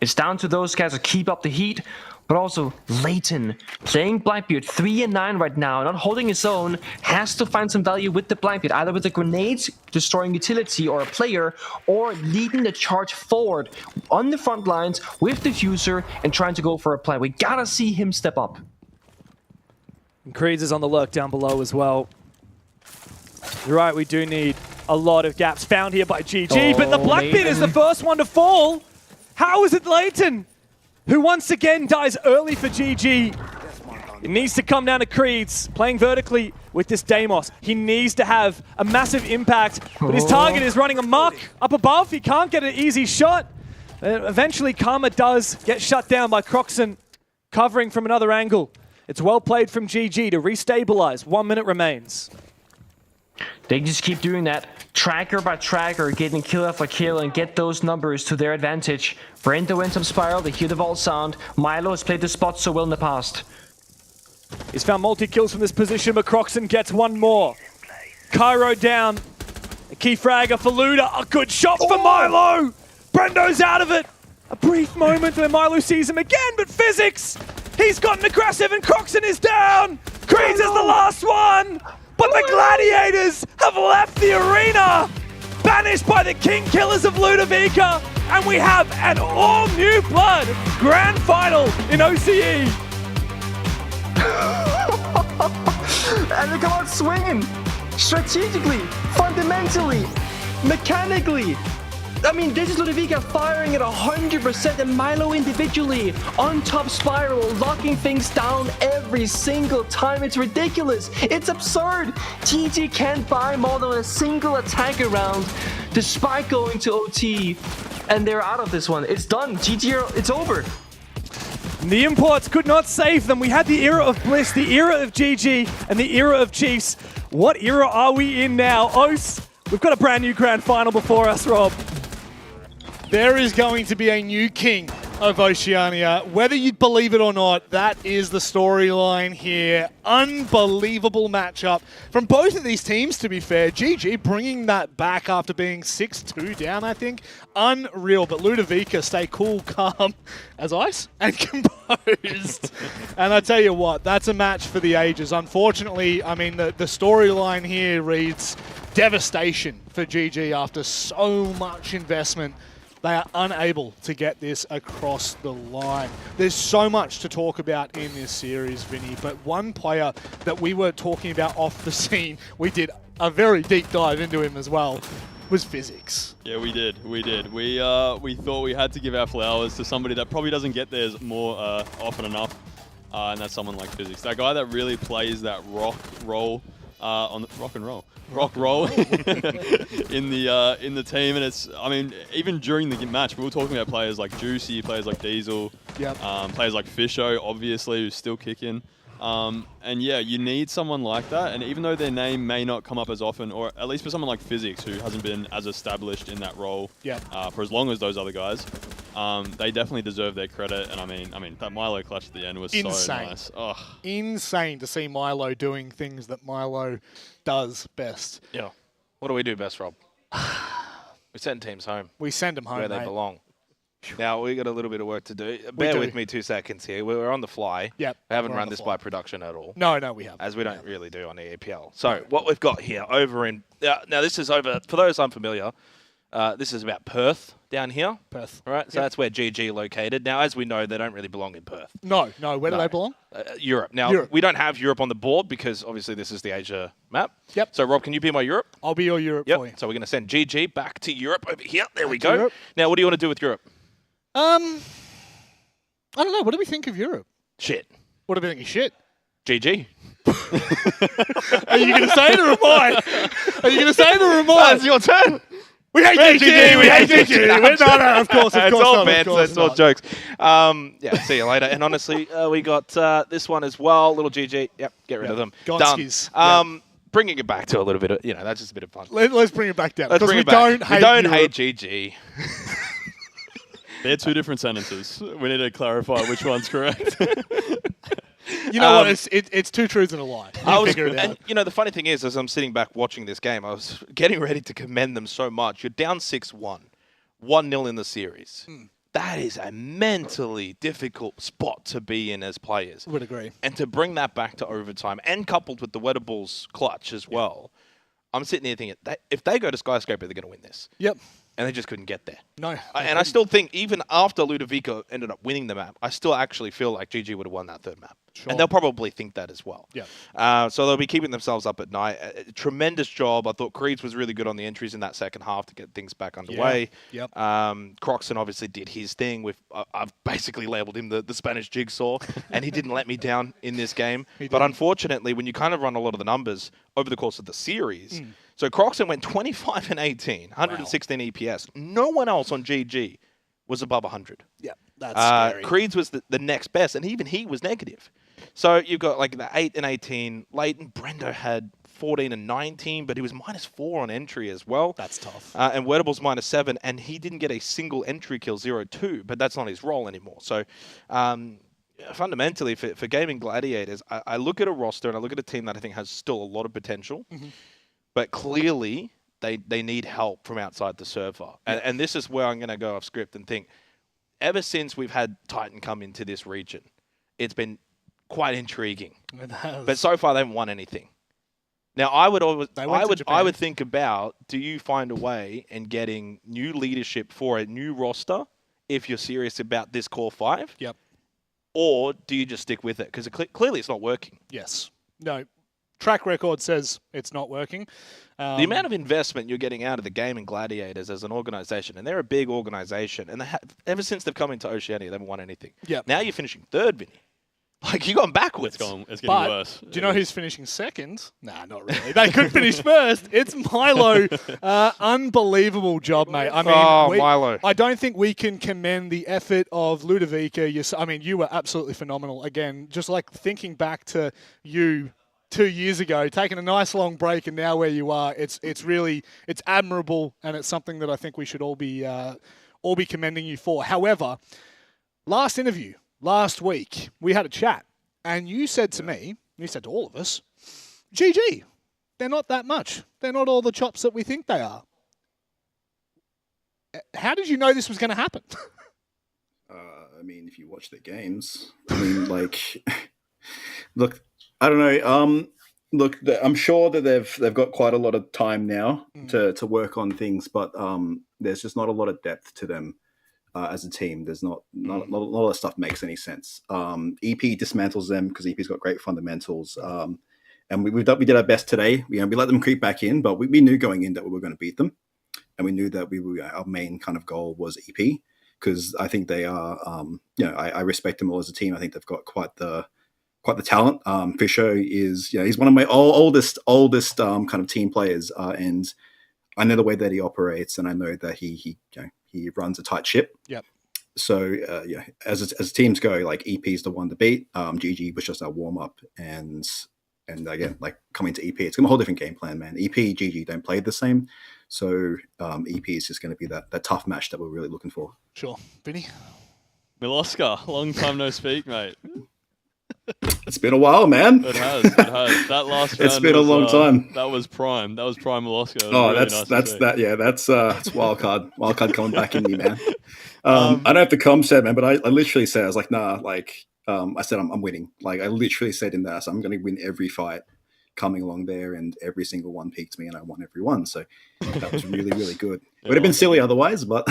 it's down to those guys to keep up the heat, but also Leighton, playing Blackbeard 3-9 right now, not holding his own, has to find some value with the Blackbeard, either with the grenades, destroying utility or a player, or leading the charge forward on the front lines with diffuser and trying to go for a play. We gotta see him step up. And Creeds is on the lurk down below as well. You're right, we do need a lot of gaps found here by GG, but the Blackbeard is the first one to fall. How is it Leighton, who once again dies early for GG? It needs to come down to Creeds, playing vertically with this Deimos. He needs to have a massive impact, but his target is running amok up above. He can't get an easy shot. Eventually, Karma does get shut down by Croxon, covering from another angle. It's well played from GG to restabilize. 1 minute remains. They just keep doing that. tracker by tracker, getting kill after kill and get those numbers to their advantage. Brando went some spiral, they hear the vault sound. Milo has played the spot so well in the past. He's found multi-kills from this position, but Croxon gets one more. Cairo down. A key fragger for Luda. A good shot for Milo. Brando's out of it. A brief moment where Milo sees him again, but physics. He's gotten aggressive and Croxon is down. Creeds is the last one. But the Gladiators have left the arena. Banished by the King Killers of Ludovica. And we have an all-new blood grand final in OCE. And they come out swinging. Strategically, fundamentally, mechanically. I mean, this is Ludovica firing at 100% and Milo individually on top spiral, locking things down every single time. It's ridiculous. It's absurd. GG can't buy more than a single attack around despite going to OT. And they're out of this one. It's done. GG, it's over. The imports could not save them. We had the era of Bliss, the era of GG, and the era of Chiefs. What era are we in now? OCE, we've got a brand new grand final before us, Rob. There is going to be a new king of Oceania. Whether you believe it or not, that is the storyline here. Unbelievable matchup from both of these teams, to be fair. GG bringing that back after being 6-2 down, I think. Unreal, but Ludovica stay cool, calm as ice and composed. And I tell you what, that's a match for the ages. Unfortunately, I mean, the storyline here reads devastation for GG after so much investment. They are unable to get this across the line. There's so much to talk about in this series, Vinny, but one player that we were talking about off the scene, we did a very deep dive into him as well, was Physics. Yeah, we did. We thought we had to give our flowers to somebody that probably doesn't get theirs more often enough, and that's someone like Physics. That guy that really plays that rock role on the rock role in the team, and it's, I mean, even during the match we were talking about players like Juicy, players like Diesel, players like Fisho, obviously, who's still kicking, and yeah, you need someone like that. And even though their name may not come up as often, or at least for someone like Physics, who hasn't been as established in that role for as long as those other guys, they definitely deserve their credit. And I mean that Milo clutch at the end was insane. So nice. Ugh. Insane to see Milo doing things that Milo does best. Yeah. What do we do best, Rob? We send teams home. We send them home, where they belong. Now, we got a little bit of work to do. Bear with me 2 seconds here. We're on the fly. Yep. We haven't run this by production at all. No, we haven't. As we don't really do on the APL. So, what we've got here over in... now, this is over... For those unfamiliar, this is about Perth down here. Perth. All right, so that's where GG located. Now, as we know, they don't really belong in Perth. No. Where do they belong? Europe. Now, we don't have Europe on the board because, obviously, this is the Asia map. Yep. So, Rob, can you be my Europe? I'll be your Europe for you. So, we're going to send GG back to Europe over here. There we go. Europe. Now, what do you want to do with Europe? I don't know. What do we think of Europe? Shit. What do we think of shit? GG. Are you going to say it or am I? Are you going to say it or am I? It's your turn. We hate GG. We hate GG. No, of course it's all not. bad, so it's all jokes. Yeah, see you later. And honestly, we got this one as well. Little GG. Yep, get rid of them. Gonskis. Done. Bringing it back to a little bit of, that's just a bit of fun. Let's bring it back down. Let's bring it back. We don't hate GG. They're two different sentences. We need to clarify which one's correct. You know what? It's two truths and a lie. Figure it out. And the funny thing is, as I'm sitting back watching this game, I was getting ready to commend them so much. You're down 6-1, 1-0 in the series. That is a mentally difficult spot to be in as players. Would agree. And to bring that back to overtime, and coupled with the Wettables clutch as well, I'm sitting here thinking, if they go to Skyscraper, they're going to win this. Yep. And they just couldn't get there. No. And I still think, even after Ludovica ended up winning the map, I still actually feel like GG would have won that third map. Sure. And they'll probably think that as well. Yeah. So they'll be keeping themselves up at night. Tremendous job. I thought Creeds was really good on the entries in that second half to get things back underway. Yeah. Yep. Croxon obviously did his thing. With I've basically labelled him the Spanish jigsaw, and he didn't let me down in this game. But unfortunately, when you kind of run a lot of the numbers over the course of the series, so Croxon went 25 and 18, 116 EPS. No one else on GG was above 100. Yeah, that's scary. Creeds was the next best, and even he was negative. So you've got like the 8 and 18. Leighton, Brendo had 14 and 19, but he was -4 on entry as well. That's tough. And Wertable's -7, and he didn't get a single entry kill, 0-2, but that's not his role anymore. So fundamentally, for Gaming Gladiators, I look at a roster and I look at a team that I think has still a lot of potential, but clearly they need help from outside the server. And this is where I'm going to go off script and think, ever since we've had Titan come into this region, it's been quite intriguing. But so far, they haven't won anything. Now, I would think about, do you find a way in getting new leadership for a new roster if you're serious about this core 5? Yep. Or do you just stick with it? Because clearly it's not working. Yes. No. Track record says it's not working. The amount of investment you're getting out of the Gaming Gladiators as an organization, and they're a big organization, and ever since they've come into Oceania, they haven't won anything. Yep. Now you're finishing third, Vinny. Like, you've gone backwards. It's getting worse. Do you know who's finishing second? Nah, not really. They could finish first. It's Milo. Unbelievable job, mate. I mean, Milo. I don't think we can commend the effort of Ludovica. You were absolutely phenomenal. Again, just like thinking back to you 2 years ago, taking a nice long break, and now where you are, it's admirable, and it's something that I think we should all be commending you for. However, last interview, last week, we had a chat, and you said to me, you said to all of us, GG, they're not that much. They're not all the chops that we think they are. How did you know this was going to happen? I mean, if you watch their games, I mean, like, look, I don't know. Look, I'm sure that they've got quite a lot of time now to work on things, but there's just not a lot of depth to them. As a team, there's not a lot of stuff makes any sense. EP dismantles them because EP's got great fundamentals, and we did our best today. We let them creep back in, but we knew going in that we were going to beat them, and we knew that our main kind of goal was EP, because I think they are. I respect them all as a team. I think they've got quite the talent. Fisher is he's one of my oldest kind of team players, and I know the way that he operates, and I know that he runs a tight ship. Yep. So as teams go, like EP is the one to beat. GG was just our warm up, and again, like coming to EP, it's gonna be a whole different game plan, man. EP, GG don't play the same, so EP is just going to be that tough match that we're really looking for. Sure, Vinny. Miloska, long time no speak, mate. It's been a while, man. It has. That last round. It's been a long time. That was prime. That was prime Miloska. Oh, really that's wild card. Wild card coming back in me, man. I don't have to come said, man, but I literally said, I was like, nah, like I said, I'm winning. Like I literally said in that, so I'm going to win every fight coming along there, and every single one peaked me, and I won every one. So that was really, really good. Would have been silly otherwise, but.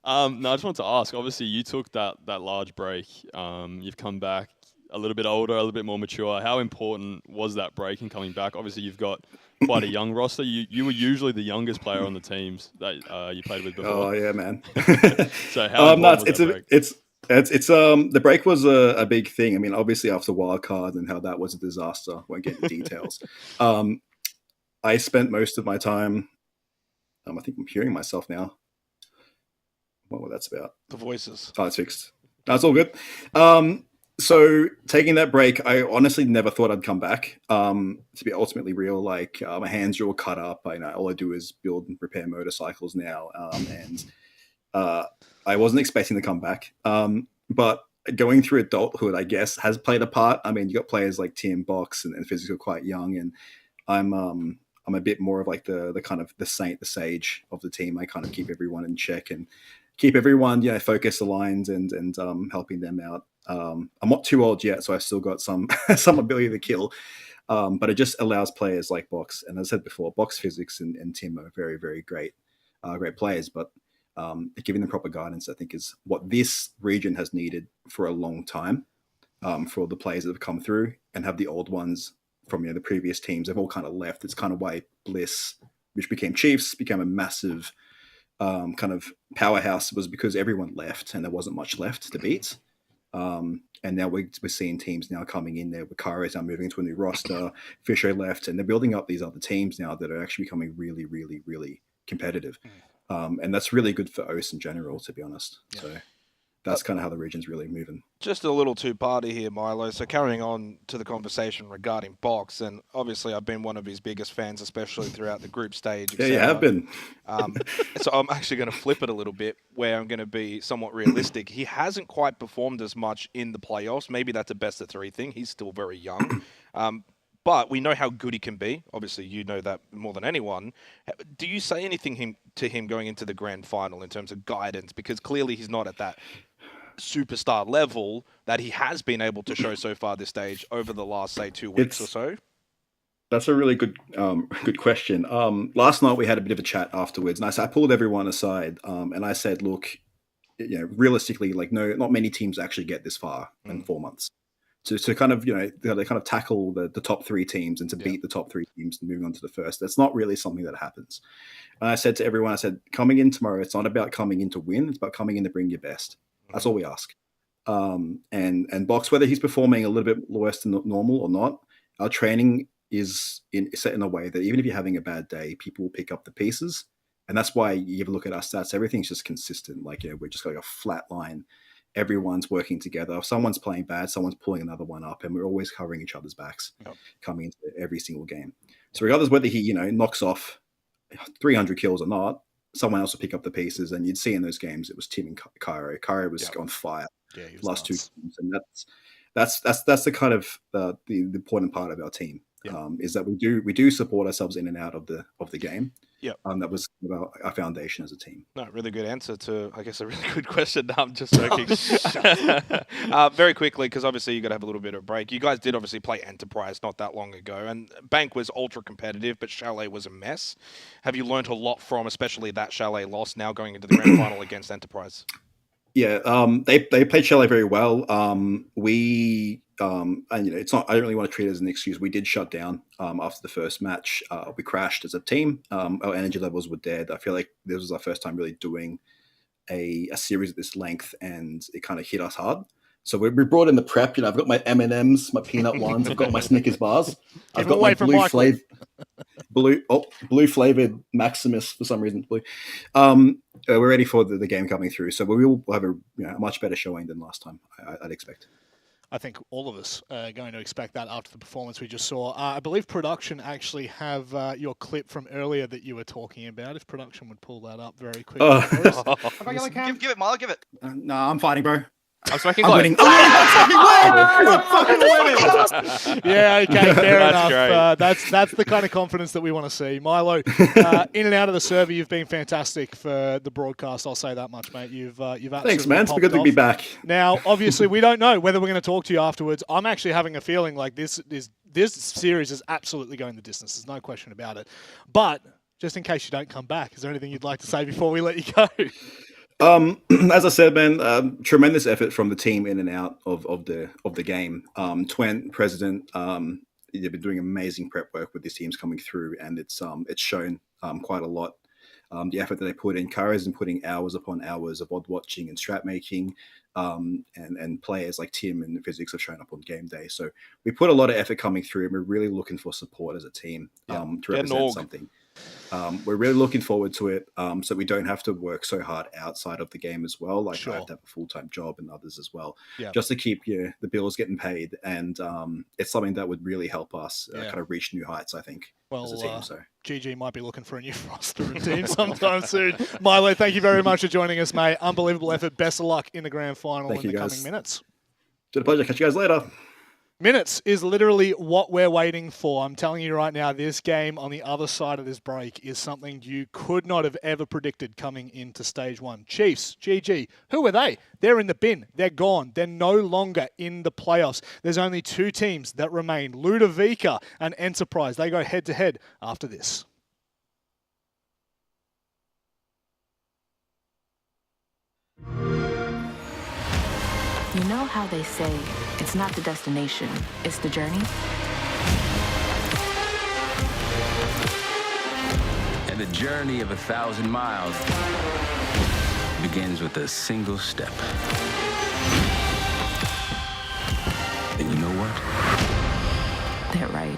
No, I just wanted to ask. Obviously, you took that large break. You've come back a little bit older, a little bit more mature. How important was that break in coming back? Obviously, you've got quite a young roster. You were usually the youngest player on the teams that you played with before. Oh yeah, man. So how important was that break? It's the break was a big thing. I mean, obviously after wildcard and how that was a disaster. Won't get into details. I spent most of my time. I think I'm hearing myself now. What was that's about? The voices. Oh, it's fixed. That's all good. So taking that break, I honestly never thought I'd come back. To be ultimately real, like my hands are all cut up. All I do is build and repair motorcycles now, and I wasn't expecting to come back. But going through adulthood, I guess, has played a part. I mean, you got players like Tim Box and Physics are quite young, and I'm a bit more of like the kind of the saint, the sage of the team. I kind of keep everyone in check and keep everyone, focus aligned and helping them out. I'm not too old yet, so I've still got some ability to kill. But it just allows players like Box, and as I said before, Box, Physics, and Tim are very, very great players. But giving them proper guidance, I think, is what this region has needed for a long time. For all the players that have come through and have the old ones from the previous teams, they've all kind of left. It's kind of why Bliss, which became Chiefs, became a massive kind of powerhouse, was because everyone left and there wasn't much left to beat. And now we're seeing teams now coming in there. Wakara is now moving to a new roster. Fisher left, and they're building up these other teams now that are actually becoming really, really, really competitive. And that's really good for OCE in general, to be honest. Yeah. So that's kind of how the region's really moving. Just a little two-parter here, Milo. So carrying on to the conversation regarding Box, and obviously I've been one of his biggest fans, especially throughout the group stage. Yeah, you have been. So I'm actually going to flip it a little bit, where I'm going to be somewhat realistic. He hasn't quite performed as much in the playoffs. Maybe that's a best-of-3 thing. He's still very young. But we know how good he can be. Obviously, you know that more than anyone. Do you say anything to him going into the grand final in terms of guidance? Because clearly he's not at that superstar level that he has been able to show so far this stage over the last, say, 2 weeks or so. That's a really good question. Last night we had a bit of a chat afterwards, and I pulled everyone aside, and I said, look, realistically, like, no, not many teams actually get this far in 4 months. To kind of, they kind of tackle the top 3 teams and to beat the top 3 teams and moving on to the first. That's not really something that happens. And I said to everyone, coming in tomorrow, it's not about coming in to win. It's about coming in to bring your best. That's all we ask. And Box, whether he's performing a little bit worse than normal or not, our training is set in a way that even if you're having a bad day, people will pick up the pieces. And that's why you ever look at our stats, everything's just consistent. Like, we're just like a flat line. Everyone's working together. If someone's playing bad, someone's pulling another one up, and we're always covering each other's backs coming into every single game. So regardless whether he, knocks off 300 kills or not, someone else will pick up the pieces. And you'd see in those games, it was Tim and Cairo. Cairo was on fire last 2 games, and that's the kind of the important part of our team. Is that we do support ourselves in and out of the game. That was our foundation as a team. No, really good answer to, I guess, a really good question. I'm just joking. Very quickly, because obviously you got to have a little bit of a break. You guys did obviously play Enterprise not that long ago, and Bank was ultra competitive, but Chalet was a mess. Have you learned a lot from, especially that Chalet loss, now going into the grand final against Enterprise? Yeah, they played Chalet very well. And it's not. I don't really want to treat it as an excuse. We did shut down after the first match. We crashed as a team. Our energy levels were dead. I feel like this was our first time really doing a series at this length, and it kind of hit us hard. So we brought in the prep. I've got my M&Ms, my peanut ones. I've got my Snickers bars. I've got my blue flavored Maximus for some reason. Blue. We're ready for the game coming through. So we will have a much better showing than last time. I'd expect. I think all of us are going to expect that after the performance we just saw. I believe production actually have your clip from earlier that you were talking about. If production would pull that up very quickly. Give it, Milo, give it. No, I'm fighting, bro. I'm smoking glow. Winning. Yeah, okay, fair enough. That's the kind of confidence that we want to see. Milo, in and out of the server, you've been fantastic for the broadcast. I'll say that much, mate. You've absolutely Thanks, man. It's good to be back. Now, obviously, we don't know whether we're going to talk to you afterwards. I'm actually having a feeling like this series is absolutely going the distance. There's no question about it. But just in case you don't come back, is there anything you'd like to say before we let you go? As I said, man, tremendous effort from the team in and out of the game. Twent, President, they've been doing amazing prep work with these teams coming through, and it's shown quite a lot. The effort that they put in. Kara's been putting hours upon hours of VOD watching and strat making, and players like Tim and Physics have shown up on game day. So we put a lot of effort coming through, and we're really looking for support as a team to represent something. We're really looking forward to it, so we don't have to work so hard outside of the game as well. Like I have to have a full-time job and others as well, just to keep the bills getting paid. And it's something that would really help us kind of reach new heights, I think, as a team. So GG might be looking for a new roster and team sometime soon. Milo, thank you very much for joining us, mate. Unbelievable effort. Best of luck in the grand final in the coming minutes. It's been a pleasure. Catch you guys later. Minutes is literally what we're waiting for. I'm telling you right now, this game on the other side of this break is something you could not have ever predicted coming into stage one. Chiefs, GG, who are they? They're in the bin. They're gone. They're no longer in the playoffs. There's only 2 teams that remain, Ludovica and Enterprise. They go head-to-head after this. You know how they say, it's not the destination, it's the journey? And the journey of 1,000 miles begins with a single step. And you know what? They're right.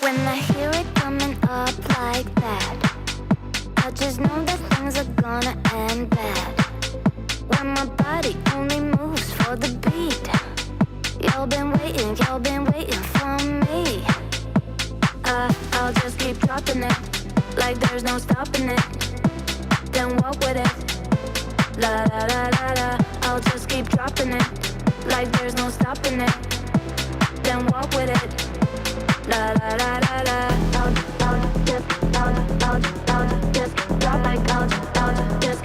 When I hear it coming up like that, I just know that things are gonna end bad. When my body only moves for the beat, y'all been waiting for me. I'll just keep dropping it, like there's no stopping it. Then walk with it, la la la la la. I'll just keep dropping it, like there's no stopping it. Then walk with it, la la la la la. I'll just drop like I'll just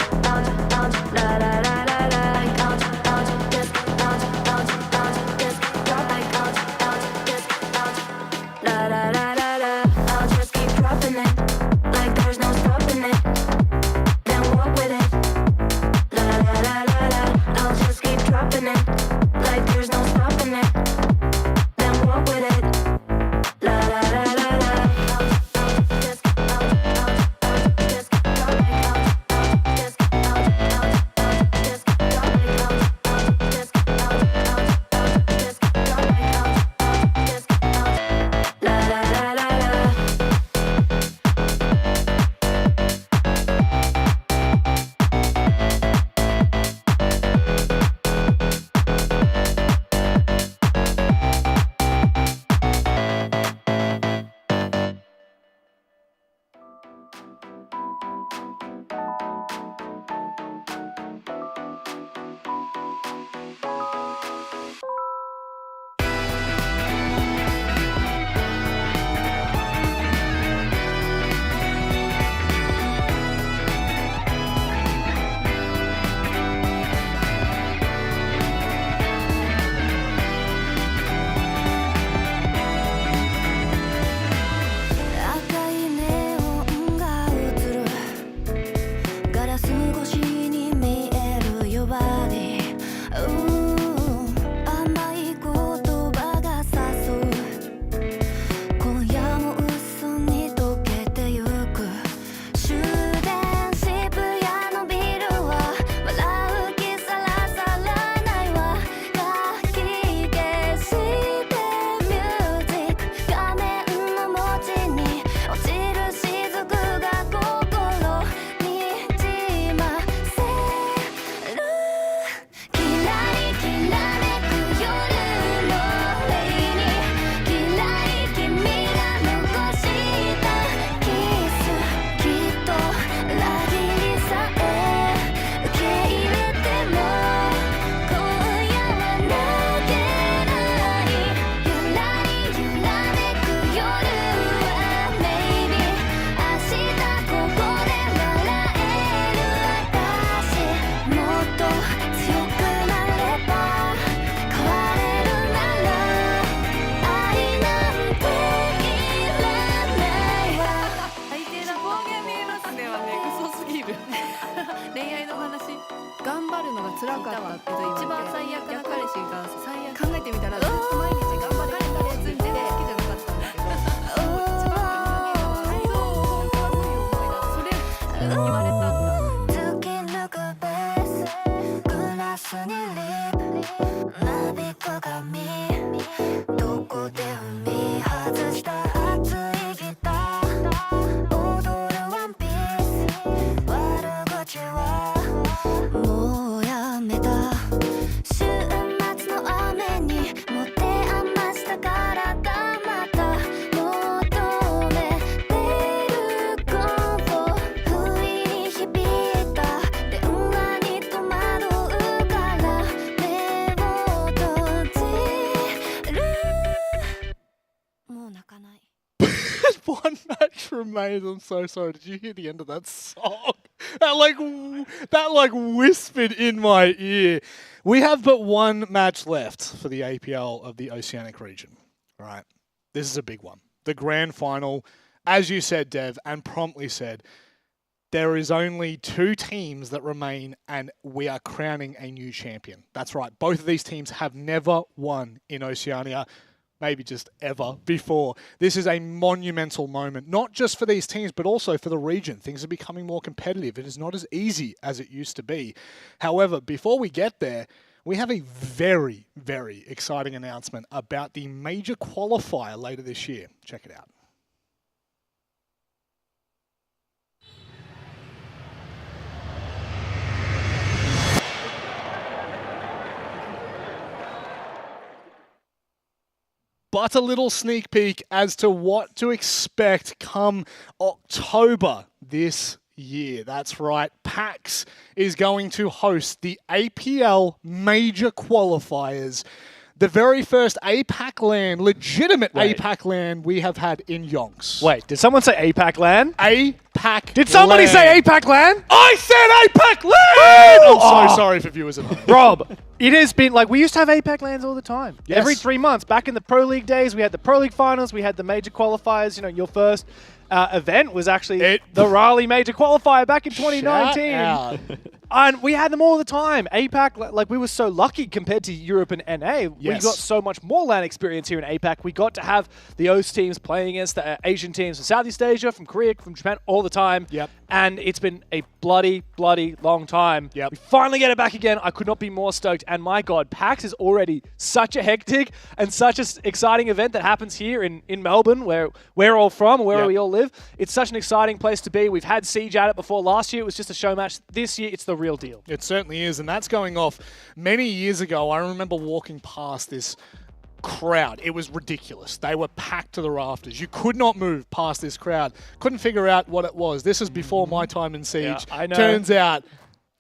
恋愛の話頑張るのが辛かったって一番最悪な彼氏が考えてみたらずっと毎日頑張れる別に手で好きじゃなかったんだけど一番本当はそういう思いだそれ言われたんだ突き抜くベースグラスにリップなびく髪どこで踏み外した熱いギター踊るワンピース悪口はもうやめた週末の雨に持て余したからがまた求めてること不意に響いた電話に戸惑うから目を閉じるもう泣かない One match remains. I'm so sorry. Did you hear the end of that song? That like whispered in my ear. We have but one match left for the APL of the Oceanic region. All right. This is a big one. The grand final, as you said, Dev, and promptly said, there is only 2 teams that remain and we are crowning a new champion. That's right. Both of these teams have never won in Oceania. Maybe just ever before. This is a monumental moment, not just for these teams, but also for the region. Things are becoming more competitive. It is not as easy as it used to be. However, before we get there, we have a very, very exciting announcement about the major qualifier later this year. Check it out. But a little sneak peek as to what to expect come October this year. That's right, PAX is going to host the APL major qualifiers. The very first APAC LAN, legitimate APAC LAN we have had in Yonks. Wait, did someone say APAC LAN? APAC Did somebody say APAC LAN? I said APAC LAN! I'm so sorry for viewers at home. Rob, it has been, like, we used to have APAC LANs all the time. Yes. Every 3 months. Back in the Pro League days, we had the Pro League finals, we had the major qualifiers. You know, your first event was actually the Raleigh major qualifier back in 2019. And we had them all the time. APAC, like, we were so lucky compared to Europe and NA. Yes. We got so much more LAN experience here in APAC. We got to have the OCE teams playing against the Asian teams from Southeast Asia, from Korea, from Japan, all the time. Yep. And it's been a bloody long time. Yep. We finally get it back again. I could not be more stoked. And my God, PAX is already such a hectic and such an exciting event that happens here in Melbourne, where we're all from, where we all live. It's such an exciting place to be. We've had Siege at it before. Last year, it was just a show match. This year, it's the real deal. It certainly is, and that's going off many years ago. I remember walking past this crowd. It was ridiculous. They were packed to the rafters. You could not move past this crowd. Couldn't figure out what it was. This is before my time in Siege. Yeah, I know. Turns out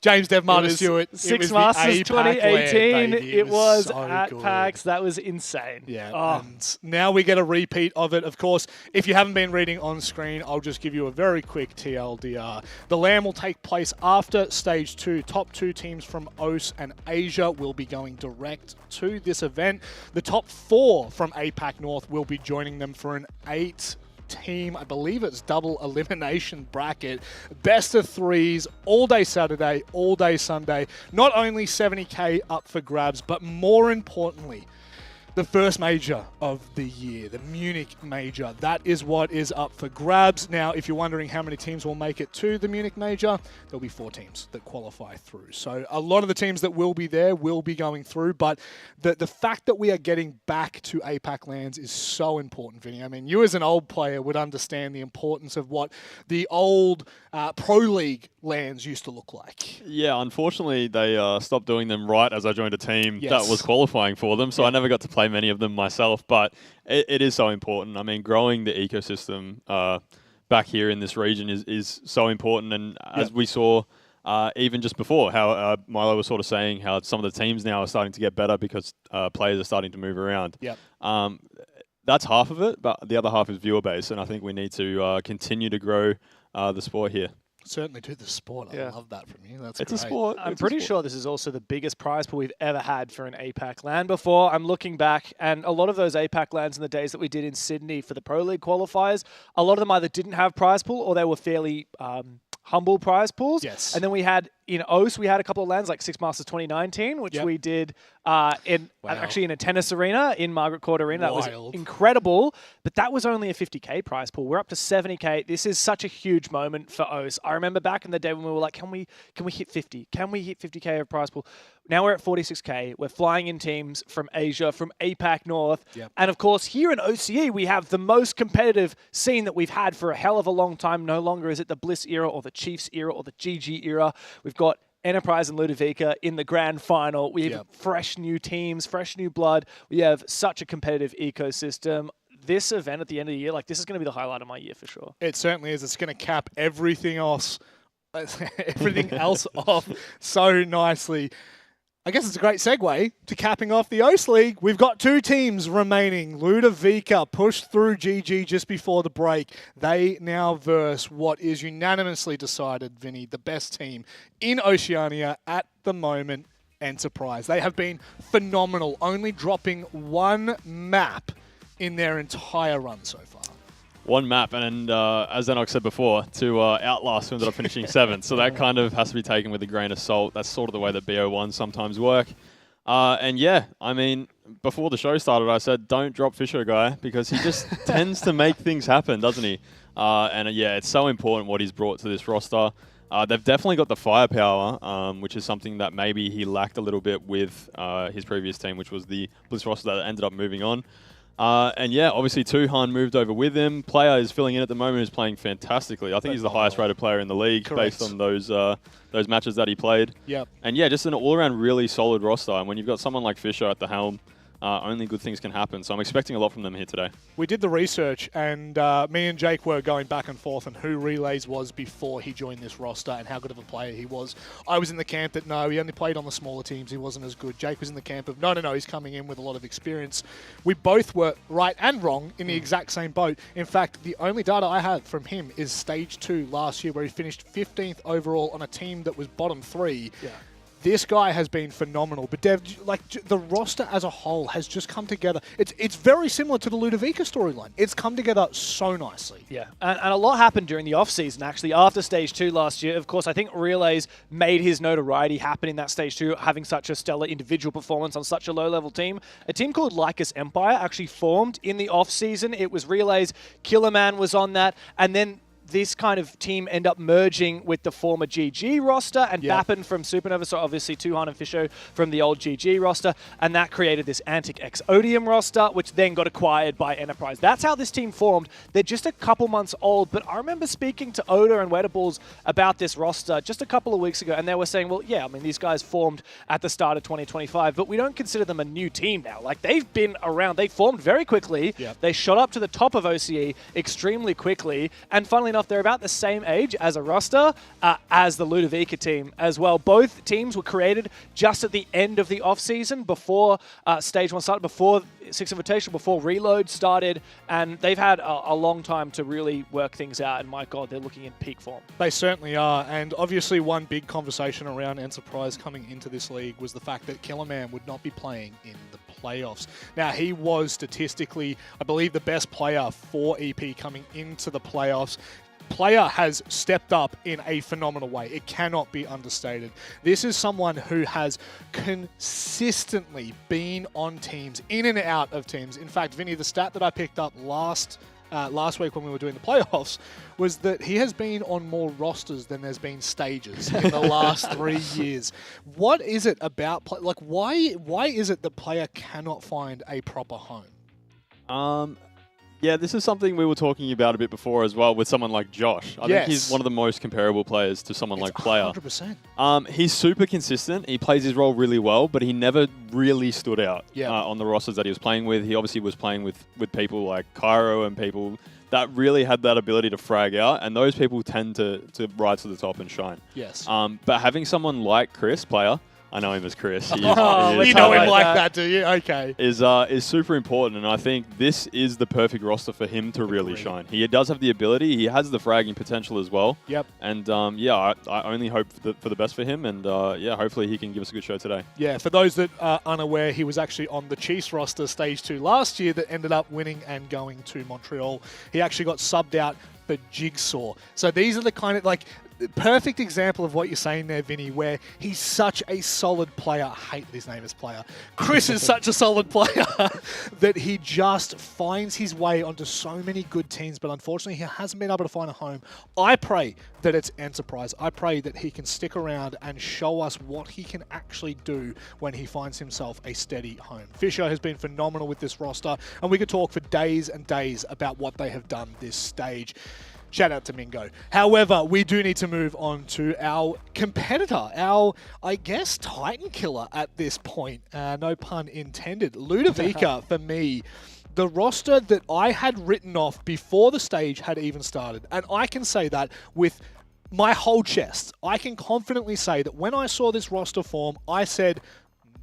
James Dev Martyr Stewart. Six Masters 2018. It was so at good. PAX. That was insane. Yeah, and now we get a repeat of it. Of course, if you haven't been reading on screen, I'll just give you a very quick TLDR. The LAN will take place after Stage 2. Top 2 teams from OCE and Asia will be going direct to this event. The top 4 from APAC North will be joining them for an 8-team, I believe it's double elimination bracket. Best of 3s, all day Saturday, all day Sunday. Not only 70k up for grabs, but more importantly, the first major of the year, the Munich major. That is what is up for grabs. Now, if you're wondering how many teams will make it to the Munich major, there'll be 4 teams that qualify through. So a lot of the teams that will be there will be going through, but the fact that we are getting back to APAC LANs is so important, Vinny. I mean, you as an old player would understand the importance of what the old Pro League LANs used to look like. Yeah, unfortunately, they stopped doing them right as I joined a team that was qualifying for them, so I never got to play many of them myself, but it is so important. I mean, growing the ecosystem back here in this region is so important, and as we saw even just before, how Milo was sort of saying how some of the teams now are starting to get better because players are starting to move around. That's half of it, but the other half is viewer base, and I think we need to continue to grow the sport here. Certainly do the sport. I love that from you. That's it's great. a sport. I'm pretty sure this is also the biggest prize pool we've ever had for an APAC LAN before. I'm looking back, and a lot of those APAC LANs in the days that we did in Sydney for the Pro League qualifiers, a lot of them either didn't have prize pool or they were fairly humble prize pools. Yes. And then we had, in OCE, we had a couple of LANs like Six Masters 2019, which we did actually in a tennis arena, in Margaret Court Arena. That was incredible, but that was only a 50K prize pool. We're up to 70K. This is such a huge moment for OCE. I remember back in the day when we were like, can we hit 50? Can we hit 50K of prize pool? Now we're at 46K. We're flying in teams from Asia, from APAC North. Yep. And of course, here in OCE, we have the most competitive scene that we've had for a hell of a long time. No longer is it the Bliss era or the Chiefs era or the GG era. We've got Enterprise and Ludovica in the grand final. We have fresh new teams, fresh new blood. We have such a competitive ecosystem. This event at the end of the year, like, this is going to be the highlight of my year for sure. It certainly is. It's going to cap everything else off so nicely. I guess it's a great segue to capping off the OCE League. We've got 2 teams remaining. Ludovica pushed through GG just before the break. They now verse what is unanimously decided, Vinny, the best team in Oceania at the moment, Enterprise. They have been phenomenal, only dropping 1 map in their entire run so far. 1 map, and as Enoch said before, to Outlast, who ended up finishing 7th. So that kind of has to be taken with a grain of salt. That's sort of the way that BO1s sometimes work. And yeah, I mean, before the show started, I said, don't drop Fisher guy, because he just tends to make things happen, doesn't he? And yeah, it's so important what he's brought to this roster. They've definitely got the firepower, which is something that maybe he lacked a little bit with his previous team, which was the Bliss roster that ended up moving on. And yeah, obviously Tuhan moved over with him. Player is filling in at the moment, is playing fantastically. I think he's the highest rated player in the league based on those matches that he played. Yep. And yeah, just an all-around really solid roster. And when you've got someone like Fisher at the helm, only good things can happen. So I'm expecting a lot from them here today. We did the research, and me and Jake were going back and forth on who Relays was before he joined this roster and how good of a player he was. I was in the camp that no, he only played on the smaller teams, he wasn't as good. Jake was in the camp of no, he's coming in with a lot of experience. We both were right and wrong in the exact same boat. In fact, the only data I have from him is Stage 2 last year, where he finished 15th overall on a team that was bottom 3. Yeah. This guy has been phenomenal, but Dev, like, the roster as a whole has just come together. It's very similar to the Ludovica storyline. It's come together so nicely. Yeah, and a lot happened during the off-season, actually, after Stage 2 last year. Of course, I think Relays made his notoriety happen in that Stage 2, having such a stellar individual performance on such a low-level team. A team called Lycus Empire actually formed in the off-season. It was Relays, Killerman was on that, and then this kind of team end up merging with the former GG roster and Bappen from Supernova, so obviously Tuhan and Fisho from the old GG roster, and that created this Antic X Odium roster, which then got acquired by Enterprise. That's how this team formed. They're just a couple months old, but I remember speaking to Oda and Wettaballs about this roster just a couple of weeks ago, and they were saying, well, yeah, I mean, these guys formed at the start of 2025, but we don't consider them a new team now. Like, they've been around. They formed very quickly. They shot up to the top of OCE extremely quickly, and funnily enough, they're about the same age as a roster as the Ludovica team as well. Both teams were created just at the end of the off-season, before Stage 1 started, before Six Invitational, before Reload started, and they've had a long time to really work things out, and my God, they're looking in peak form. They certainly are, and obviously one big conversation around Enterprise coming into this league was the fact that Killerman would not be playing in the playoffs. Now, he was statistically, I believe, the best player for EP coming into the playoffs. Player has stepped up in a phenomenal way. It cannot be understated. This is someone who has consistently been on teams, in and out of teams. In fact, Vinny, the stat that I picked up last week when we were doing the playoffs was that he has been on more rosters than there's been stages in the last 3 years. What is it about, why is it the player cannot find a proper home? Yeah, this is something we were talking about a bit before as well with someone like Josh. I think he's one of the most comparable players to someone like Player. 100%. He's super consistent. He plays his role really well, but he never really stood out on the rosters that he was playing with. He obviously was playing with people like Cairo and people that really had that ability to frag out, and those people tend to rise to the top and shine. Yes. But having someone like Chris, Player, I know him as Chris. You know him like that, do you? Okay. Is super important, and I think this is the perfect roster for him to really shine. He does have the ability. He has the fragging potential as well. Yep. And I only hope for the best for him, and hopefully he can give us a good show today. Yeah, for those that are unaware, he was actually on the Chiefs roster Stage 2 last year that ended up winning and going to Montreal. He actually got subbed out for Jigsaw. So these are the kind of, like, perfect example of what you're saying there, Vinny, where he's such a solid player. I hate that his name is player. Chris is such a solid player that he just finds his way onto so many good teams, but unfortunately he hasn't been able to find a home. I pray that it's Enterprise. I pray that he can stick around and show us what he can actually do when he finds himself a steady home. Fisher has been phenomenal with this roster, and we could talk for days and days about what they have done this stage. Shout out to Mingo. However, we do need to move on to our competitor, our, I guess, Titan killer at this point. No pun intended. Ludovica, for me, the roster that I had written off before the stage had even started. And I can say that with my whole chest. I can confidently say that when I saw this roster form, I said,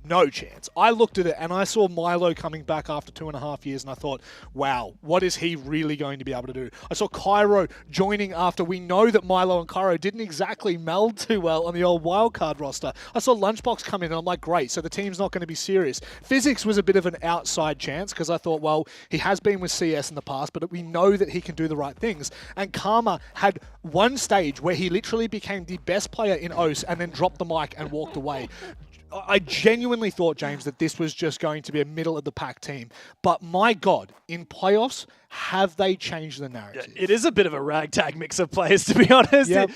no chance. I looked at it and I saw Milo coming back after 2.5 years and I thought, wow, what is he really going to be able to do? I saw Cairo joining after we know that Milo and Cairo didn't exactly meld too well on the old wildcard roster. I saw Lunchbox come in and I'm like, great, so the team's not going to be serious. Physics was a bit of an outside chance because I thought, well, he has been with CS in the past, but we know that he can do the right things. And Karma had one stage where he literally became the best player in OCE and then dropped the mic and walked away. I genuinely thought, James, that this was just going to be a middle-of-the-pack team. But my God, in playoffs, have they changed the narrative? Yeah, it is a bit of a ragtag mix of players, to be honest. Yep.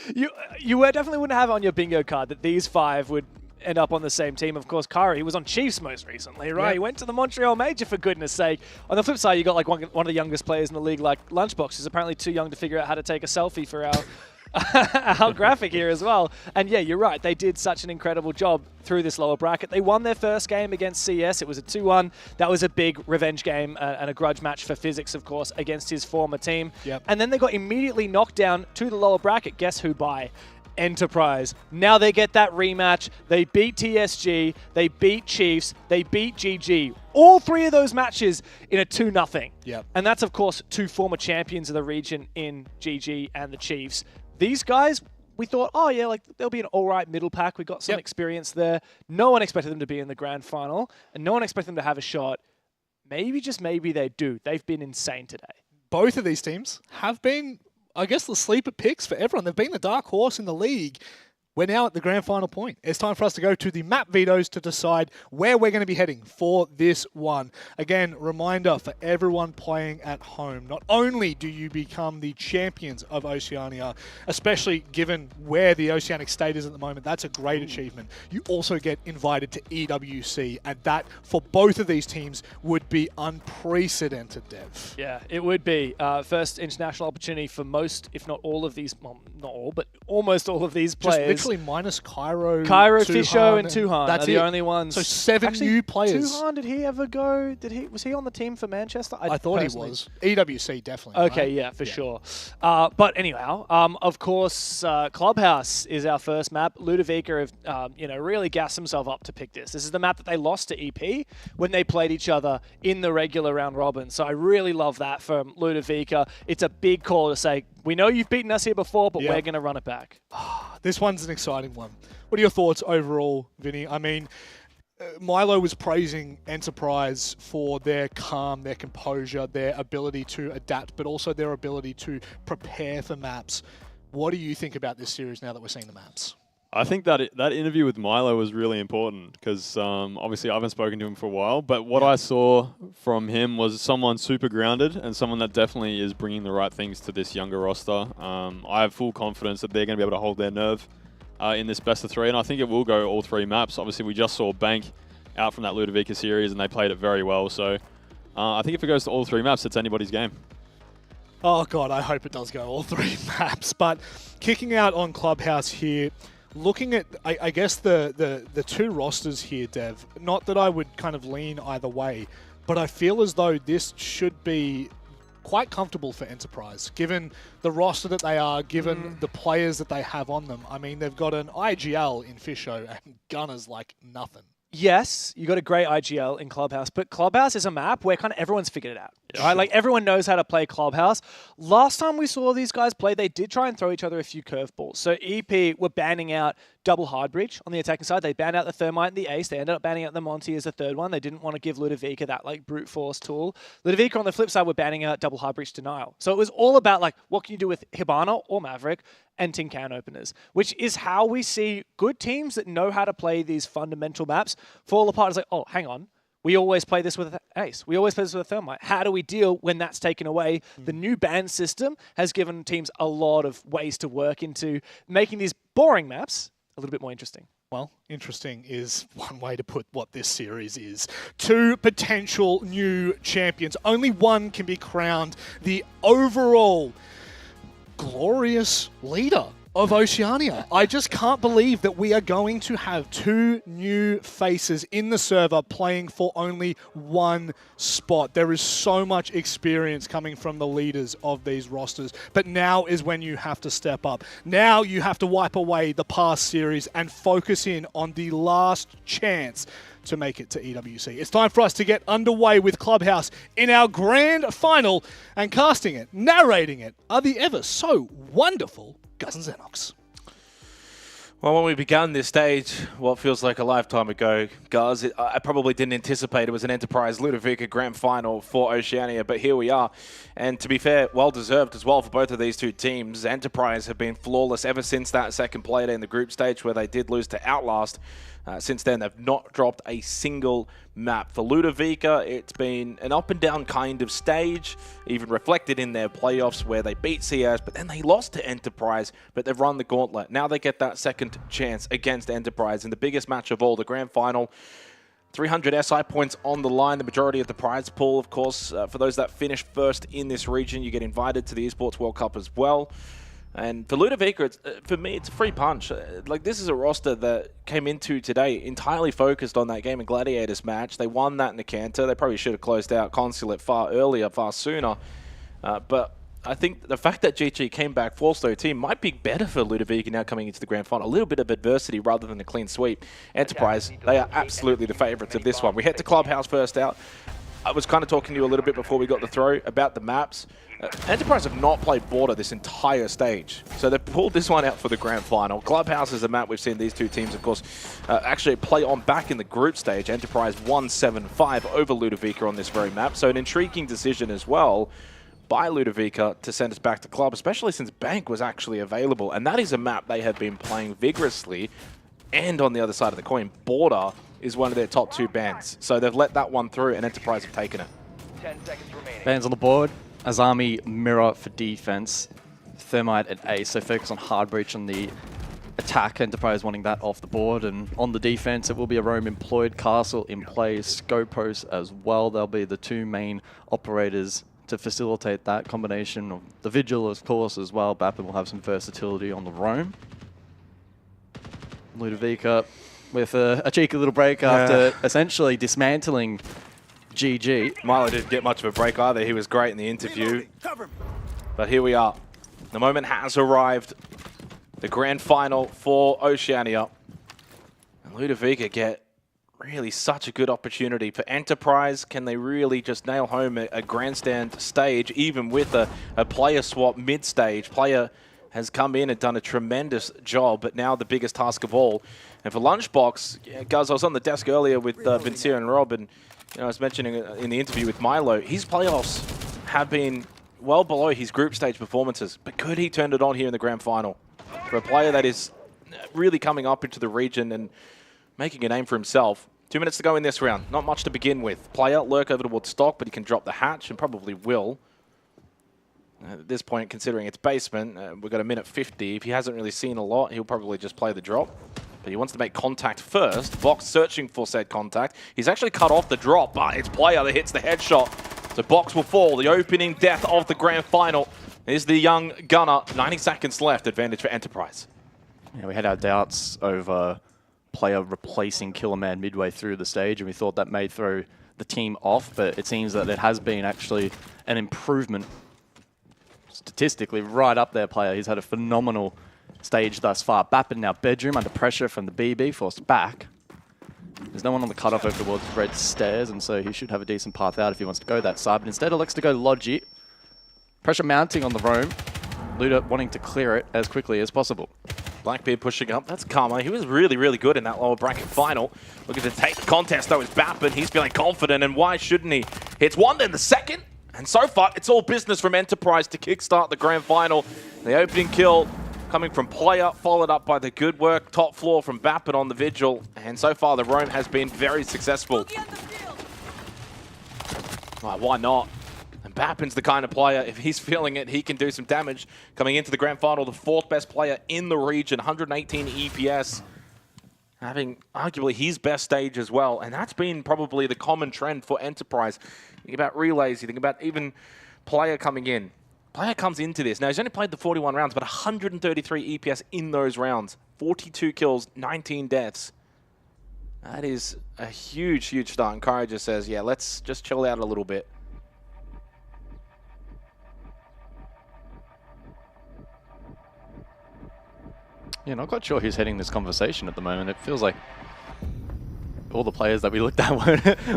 You definitely wouldn't have on your bingo card that these five would end up on the same team. Of course, Kari, he was on Chiefs most recently, right? Yep. He went to the Montreal Major, for goodness sake. On the flip side, you got like one of the youngest players in the league, like Lunchbox, who's apparently too young to figure out how to take a selfie for our... our graphic here as well. And yeah, you're right. They did such an incredible job through this lower bracket. They won their first game against CS. It was a 2-1. That was a big revenge game and a grudge match for Physics, of course, against his former team. Yep. And then they got immediately knocked down to the lower bracket. Guess who by? Enterprise. Now they get that rematch. They beat TSG. They beat Chiefs. They beat GG. All three of those matches in a 2-0. Yep. And that's, of course, two former champions of the region in GG and the Chiefs. These guys, we thought, oh yeah, like they'll be an all right middle pack. We got some experience there. No one expected them to be in the grand final, and no one expected them to have a shot. Maybe, just maybe they do. They've been insane today. Both of these teams have been, I guess, the sleeper picks for everyone. They've been the dark horse in the league. We're now at the grand final point. It's time for us to go to the map vetoes to decide where we're going to be heading for this one. Again, reminder for everyone playing at home. Not only do you become the champions of Oceania, especially given where the Oceanic state is at the moment, that's a great achievement. You also get invited to EWC, and that, for both of these teams, would be unprecedented, Dev. Yeah, it would be. First international opportunity for most, if not all of these, well, not all, but almost all of these players. Literally minus Cairo, Fisho, and Tuhan that's are the only ones. So 7 new players. Tuhan, did he ever go? Was he on the team for Manchester? I thought he was. EWC, definitely. Okay, right? yeah, for sure. But anyhow, of course, Clubhouse is our first map. Ludovica have, really gassed himself up to pick this. This is the map that they lost to EP when they played each other in the regular round robin. So I really love that from Ludovica. It's a big call to say, we know you've beaten us here before, but we're going to run it back. This one's an exciting one. What are your thoughts overall, Vinny? I mean, Milo was praising Enterprise for their calm, their composure, their ability to adapt, but also their ability to prepare for maps. What do you think about this series now that we're seeing the maps? I think that interview with Milo was really important because obviously I haven't spoken to him for a while, but what I saw from him was someone super grounded and someone that definitely is bringing the right things to this younger roster. I have full confidence that they're going to be able to hold their nerve in this best of 3, and I think it will go all 3 maps. Obviously, we just saw Bank out from that Ludovica series, and they played it very well. So I think if it goes to all 3 maps, it's anybody's game. Oh, God, I hope it does go all 3 maps. But kicking out on Clubhouse here, looking at, I guess, the 2 rosters here, Dev, not that I would kind of lean either way, but I feel as though this should be quite comfortable for Enterprise, given the roster that they are, given the players that they have on them. I mean, they've got an IGL in Fisho and Gunners like nothing. Yes, you got a great IGL in Clubhouse, but Clubhouse is a map where kind of everyone's figured it out. Right? Like everyone knows how to play Clubhouse. Last time we saw these guys play, they did try and throw each other a few curveballs. So EP were banning out double hard breach on the attacking side. They banned out the Thermite and the Ace. They ended up banning out the Monty as the third one. They didn't want to give Ludovica that like brute force tool. Ludovica on the flip side were banning out double hard breach denial. So it was all about like what can you do with Hibana or Maverick and tin can openers, which is how we see good teams that know how to play these fundamental maps fall apart. It's like, oh, hang on. We always play this with Ace. We always play this with Thermite. How do we deal when that's taken away? The new ban system has given teams a lot of ways to work into making these boring maps a little bit more interesting. Well, interesting is one way to put what this series is. 2 potential new champions. Only one can be crowned the overall glorious leader of Oceania. I just can't believe that we are going to have 2 new faces in the server playing for only one spot. There is so much experience coming from the leaders of these rosters, but now is when you have to step up. Now you have to wipe away the past series and focus in on the last chance to make it to EWC. It's time for us to get underway with Clubhouse in our grand final, and casting it, narrating it, are the ever so wonderful Guz and Xenox. Well, when we began this stage, what feels like a lifetime ago, Guz, I probably didn't anticipate it was an Enterprise Ludovica grand final for Oceania, but here we are. And to be fair, well-deserved as well for both of these two teams. Enterprise have been flawless ever since that second play day in the group stage where they did lose to Outlast. Since then, they've not dropped a single map. For Ludovica, it's been an up-and-down kind of stage, even reflected in their playoffs where they beat CS, but then they lost to Enterprise, but they've run the gauntlet. Now they get that second chance against Enterprise in the biggest match of all, the grand final. 300 SI points on the line, the majority of the prize pool, of course. For those that finish first in this region, you get invited to the Esports World Cup as well. And for Ludovica, for me, it's a free punch. Like, this is a roster that came into today entirely focused on that Game of Gladiators match. They won that in the canter. They probably should have closed out Consulate far earlier, far sooner. But I think the fact that GG came back forced their team might be better for Ludovica now coming into the grand final. A little bit of adversity rather than a clean sweep. Enterprise, they are absolutely the favourites of this one. We head to Clubhouse first out. I was kind of talking to you a little bit before we got the throw about the maps. Enterprise have not played Border this entire stage, so they've pulled this one out for the grand final. Clubhouse is a map we've seen these two teams, of course, actually play on back in the group stage. Enterprise 1-7-5 over Ludovica on this very map, so an intriguing decision as well by Ludovica to send us back to Club, especially since Bank was actually available, and that is a map they have been playing vigorously. And on the other side of the coin, Border is one of their top 2 bans, so they've let that one through, and Enterprise have taken it. 10 seconds remaining. Bans on the board. Azami, Mirror for defense. Thermite and Ace, so focus on hard breach on the attack. Enterprise wanting that off the board. And on the defense, it will be a roam employed, Castle in play, Scopos as well. They'll be the 2 main operators to facilitate that combination of the Vigil, of course, as well. Bappin will have some versatility on the roam. Ludovica with a cheeky little break after essentially dismantling GG. Milo didn't get much of a break either. He was great in the interview. But here we are. The moment has arrived. The grand final for Oceania. And Ludovica get really such a good opportunity. For Enterprise, can they really just nail home a grandstand stage, even with a player swap mid-stage? Player has come in and done a tremendous job, but now the biggest task of all. And for Lunchbox, guys, I was on the desk earlier with Vincia and Rob, and I was mentioning in the interview with Milo, his playoffs have been well below his group stage performances, but could he turn it on here in the grand final? For a player that is really coming up into the region and making a name for himself. 2 minutes to go in this round. Not much to begin with. Player, lurk over towards stock, but he can drop the hatch and probably will. At this point, considering it's basement, we've got a minute 50. If he hasn't really seen a lot, he'll probably just play the drop. But he wants to make contact first. Box searching for said contact. He's actually cut off the drop, but it's Player that hits the headshot. So Box will fall. The opening death of the grand final is the young gunner. 90 seconds left. Advantage for Enterprise. Yeah, we had our doubts over Player replacing Killerman midway through the stage, and we thought that may throw the team off, but it seems that it has been actually an improvement statistically right up there, player. He's had a phenomenal stage thus far. Bappin now bedroom under pressure from the BB, forced back. There's no one on the cutoff over towards red stairs, and so he should have a decent path out if he wants to go that side, but instead elects to go Logi. Pressure mounting on the roam. Luda wanting to clear it as quickly as possible. Blackbeard pushing up. That's Karma. He was really, really good in that lower bracket final. Looking to take the contest, though, is Bappin. He's feeling confident, and why shouldn't he? Hits one, then the second. And so far, it's all business from Enterprise to kickstart the grand final. The opening kill coming from Player, followed up by the good work, top floor from Bappin on the Vigil. And so far, the roam has been very successful. Why not? And Bappin's the kind of player, if he's feeling it, he can do some damage. Coming into the grand final, the 4th best player in the region, 118 EPS. Having arguably his best stage as well. And that's been probably the common trend for Enterprise. You think about relays, you think about even Player coming in. Player comes into this. Now, he's only played the 41 rounds, but 133 EPS in those rounds. 42 kills, 19 deaths. That is a huge, huge start. And Kara just says, yeah, let's just chill out a little bit. Yeah, not quite sure who's heading this conversation at the moment. It feels like all the players that we looked at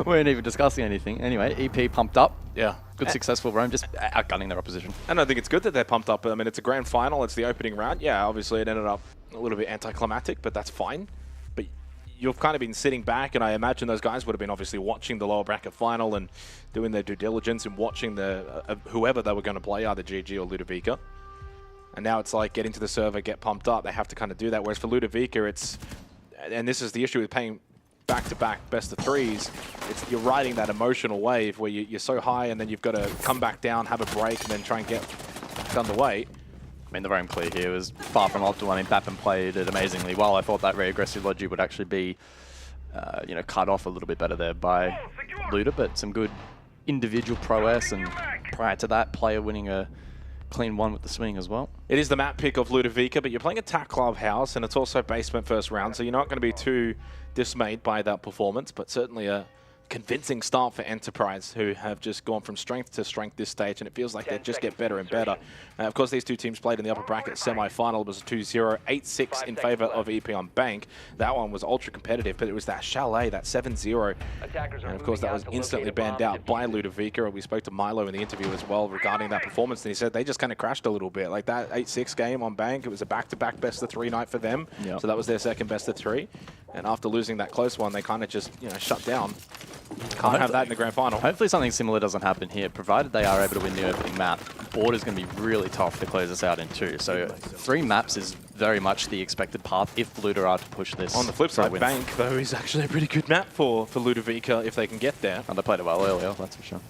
weren't even discussing anything. Anyway, EP pumped up. Yeah. Good successful roam, just outgunning their opposition. And I think it's good that they're pumped up. I mean, it's a grand final. It's the opening round. Yeah, obviously it ended up a little bit anticlimactic, but that's fine. But you've kind of been sitting back, and I imagine those guys would have been obviously watching the lower bracket final and doing their due diligence and watching the whoever they were going to play, either GG or Ludovica. And now it's like, get into the server, get pumped up. They have to kind of do that. Whereas for Ludovica, it's, and this is the issue with paying back-to-back best-of-3s, it's you're riding that emotional wave where you're so high and then you've got to come back down, have a break, and then try and get back underway. I mean, the roam clear here was far from optimal. I mean, Bappin played it amazingly well. I thought that very aggressive Logi would actually be, you know, cut off a little bit better there by Luda, but some good individual prowess, and prior to that, Player winning a clean one with the swing as well. It is the map pick of Ludovica, but you're playing attack Clubhouse, and it's also basement first round, so you're not going to be too dismayed by that performance, but certainly a convincing start for Enterprise, who have just gone from strength to strength this stage, and it feels like they just get better and better. Of course, these two teams played in the upper bracket semi-final. It was a 2-0, 8-6 in favor of EP on Bank. That one was ultra competitive, but it was that Chalet, that 7-0. And of course, that was instantly banned out by Ludovica. We spoke to Milo in the interview as well regarding that performance, and he said they just kind of crashed a little bit. Like that 8-6 game on Bank, it was a back-to-back best-of-3 night for them. Yep. So that was their second best-of-3. And after losing that close one, they kind of just, you know, shut down. Can't have that in the grand final. Hopefully something similar doesn't happen here, provided they are able to win the opening map. Board is going to be really tough to close us out in 2. So 3 maps is very much the expected path if Luda are to push this. On the flip side, Bank, though, is actually a pretty good map for Ludovica if they can get there. And they played it well earlier, that's for sure.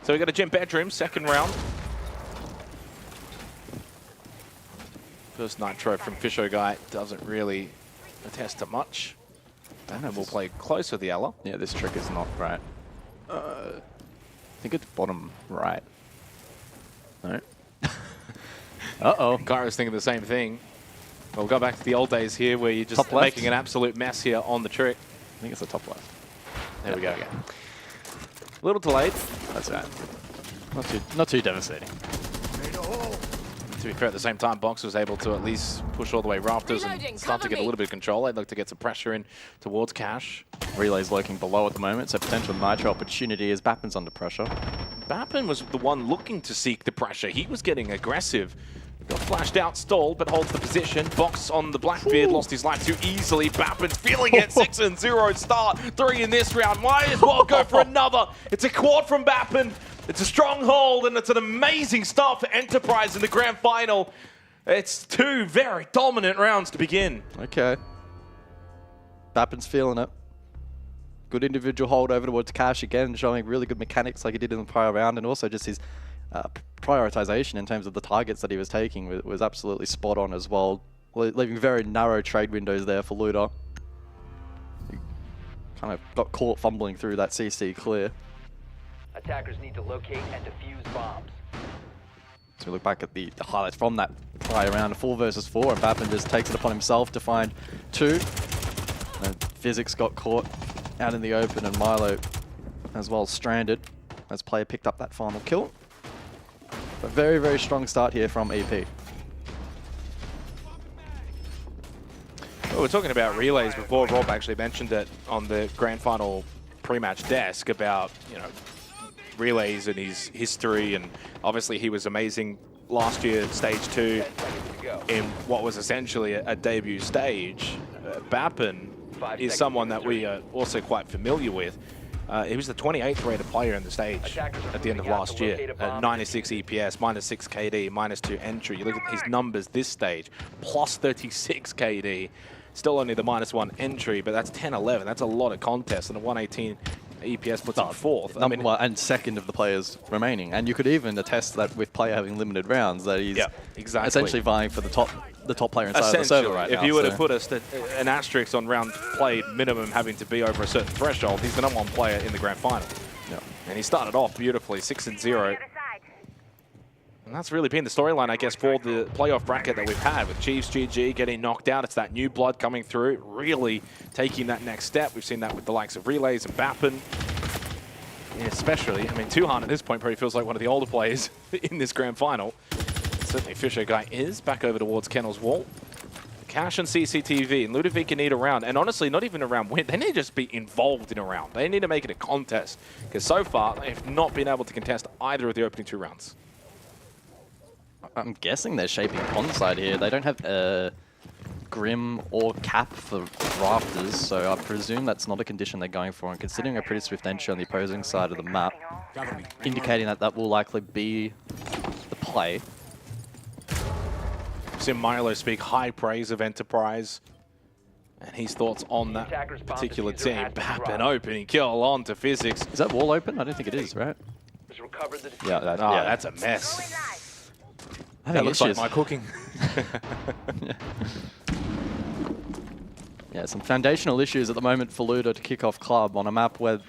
So we got a gym bedroom, second round. First Nitro from Fisho Guy doesn't really attest to much. And we'll play close with the Ella. Yeah, this trick is not right. I think it's bottom right. No. Uh-oh. Gyro's thinking the same thing. We'll go back to the old days here where you're just making an absolute mess here on the trick. I think it's the top left. There we go. A little delayed. That's right. Not too devastating. To be fair, at the same time, Box was able to at least push all the way rafters and start to get a little bit of control. I'd like to get some pressure in towards Cash. Relay's lurking below at the moment, so potential Nitro opportunity as Bappin's under pressure. Bappin was the one looking to seek the pressure. He was getting aggressive. Got flashed out, stalled, but holds the position. Box on the Blackbeard, lost his life too easily. Bappin's feeling it, 6-0 start. 3 in this round. Might as well go for another. It's a quad from Bappin. It's a stronghold, and it's an amazing start for Enterprise in the grand final. It's 2 very dominant rounds to begin. Okay. Bappin's feeling it. Good individual hold over towards Cash again, showing really good mechanics like he did in the prior round, and also just his prioritization in terms of the targets that he was taking was absolutely spot on as well, leaving very narrow trade windows there for Luda. He kind of got caught fumbling through that CC clear. Attackers need to locate and defuse bombs. So we look back at the highlights from that prior round, 4 versus 4, and Bappin just takes it upon himself to find 2. And Physics got caught out in the open, and Milo as well stranded as player picked up that final kill. A very, very strong start here from EP. Well, we're talking about relays before. Rob actually mentioned it on the grand final pre-match desk about, you know, relays and his history, and obviously he was amazing last year at stage 2 in what was essentially a debut stage. Bappen is someone that we are also quite familiar with. He was the 28th rated player in the stage at the end of last year at 96 EPS, -6 KD, -2 entry. You look at his numbers this stage, plus 36 KD, still only the -1 entry, but that's 10-11. That's a lot of contests, and a 118 EPS puts him 4th. I mean, and second of the players remaining. And you could even attest that with player having limited rounds, that he's essentially vying for the top player inside of the server right now. If you were to put an asterisk on round played minimum having to be over a certain threshold, he's the #1 player in the grand final. Yeah. And he started off beautifully, 6-0. And that's really been the storyline, I guess, for the playoff bracket that we've had, with Chiefs, GG getting knocked out. It's that new blood coming through, really taking that next step. We've seen that with the likes of Relays and Bappen. Yeah, especially, I mean, Tuhan at this point probably feels like one of the older players in this grand final. Certainly Fisher guy is back over towards Kennel's wall. Cash and CCTV, and Ludovica need a round, and honestly, not even a round win. They need to just be involved in a round. They need to make it a contest, because so far, they've not been able to contest either of the opening 2 rounds. I'm guessing they're shaping Consulate here. They don't have Grim or Cap for Rafters, so I presume that's not a condition they're going for. And considering a pretty swift entry on the opposing side of the map, indicating that that will likely be the play. I've seen Milo speak high praise of Enterprise and his thoughts on that particular team. Bappen opening kill on to Physics. Is that wall open? I don't think it is, right? Yeah, that's a mess. That looks like my cooking. Yeah, some foundational issues at the moment for Ludo to kick off Club on a map where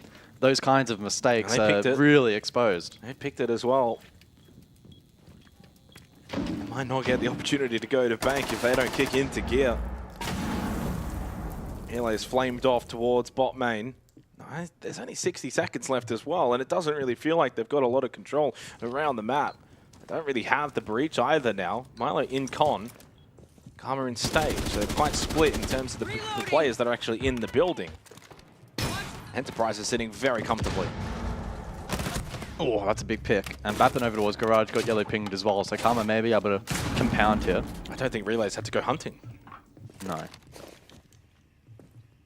those kinds of mistakes are really exposed. They picked it as well. Might not get the opportunity to go to bank if they don't kick into gear. Eli's flamed off towards bot main. There's only 60 seconds left as well, and it doesn't really feel like they've got a lot of control around the map. They don't really have the breach either now. Milo in con, Karma in stage. So they're quite split in terms of the players that are actually in the building. Enterprise is sitting very comfortably. Oh, that's a big pick. And Bappen over towards Garage got yellow pinged as well, so Karma may be able to compound here. I don't think Relays had to go hunting. No.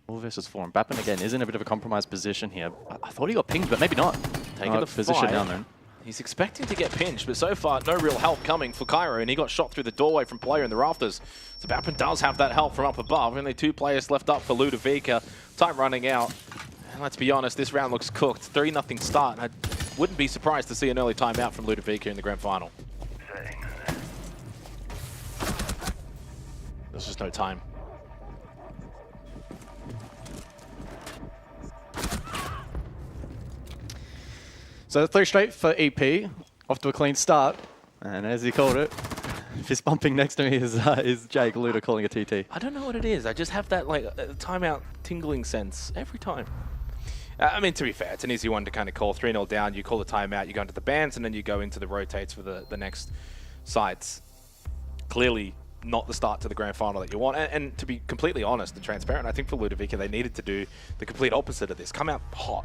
4 versus 4, and Bappen again is in a bit of a compromised position here. I thought he got pinged, but maybe not. Taking the position down then. He's expecting to get pinched, but so far, no real help coming for Cairo, and he got shot through the doorway from player in the rafters. So Bappen does have that help from up above. Only 2 players left up for Ludovica. Time running out. And let's be honest, this round looks cooked. 3-0 start. I wouldn't be surprised to see an early timeout from Ludovica in the grand final. There's just no time. So 3 straight for EP, off to a clean start. And as he called it, fist bumping next to me is Jake Luda calling a TT. I don't know what it is. I just have that like timeout tingling sense every time. I mean, to be fair, it's an easy one to kind of call. 3-0 down, you call the timeout, you go into the bands, and then you go into the rotates for the next sites. Clearly not the start to the grand final that you want. And to be completely honest and transparent, I think for Ludovica, they needed to do the complete opposite of this. Come out hot.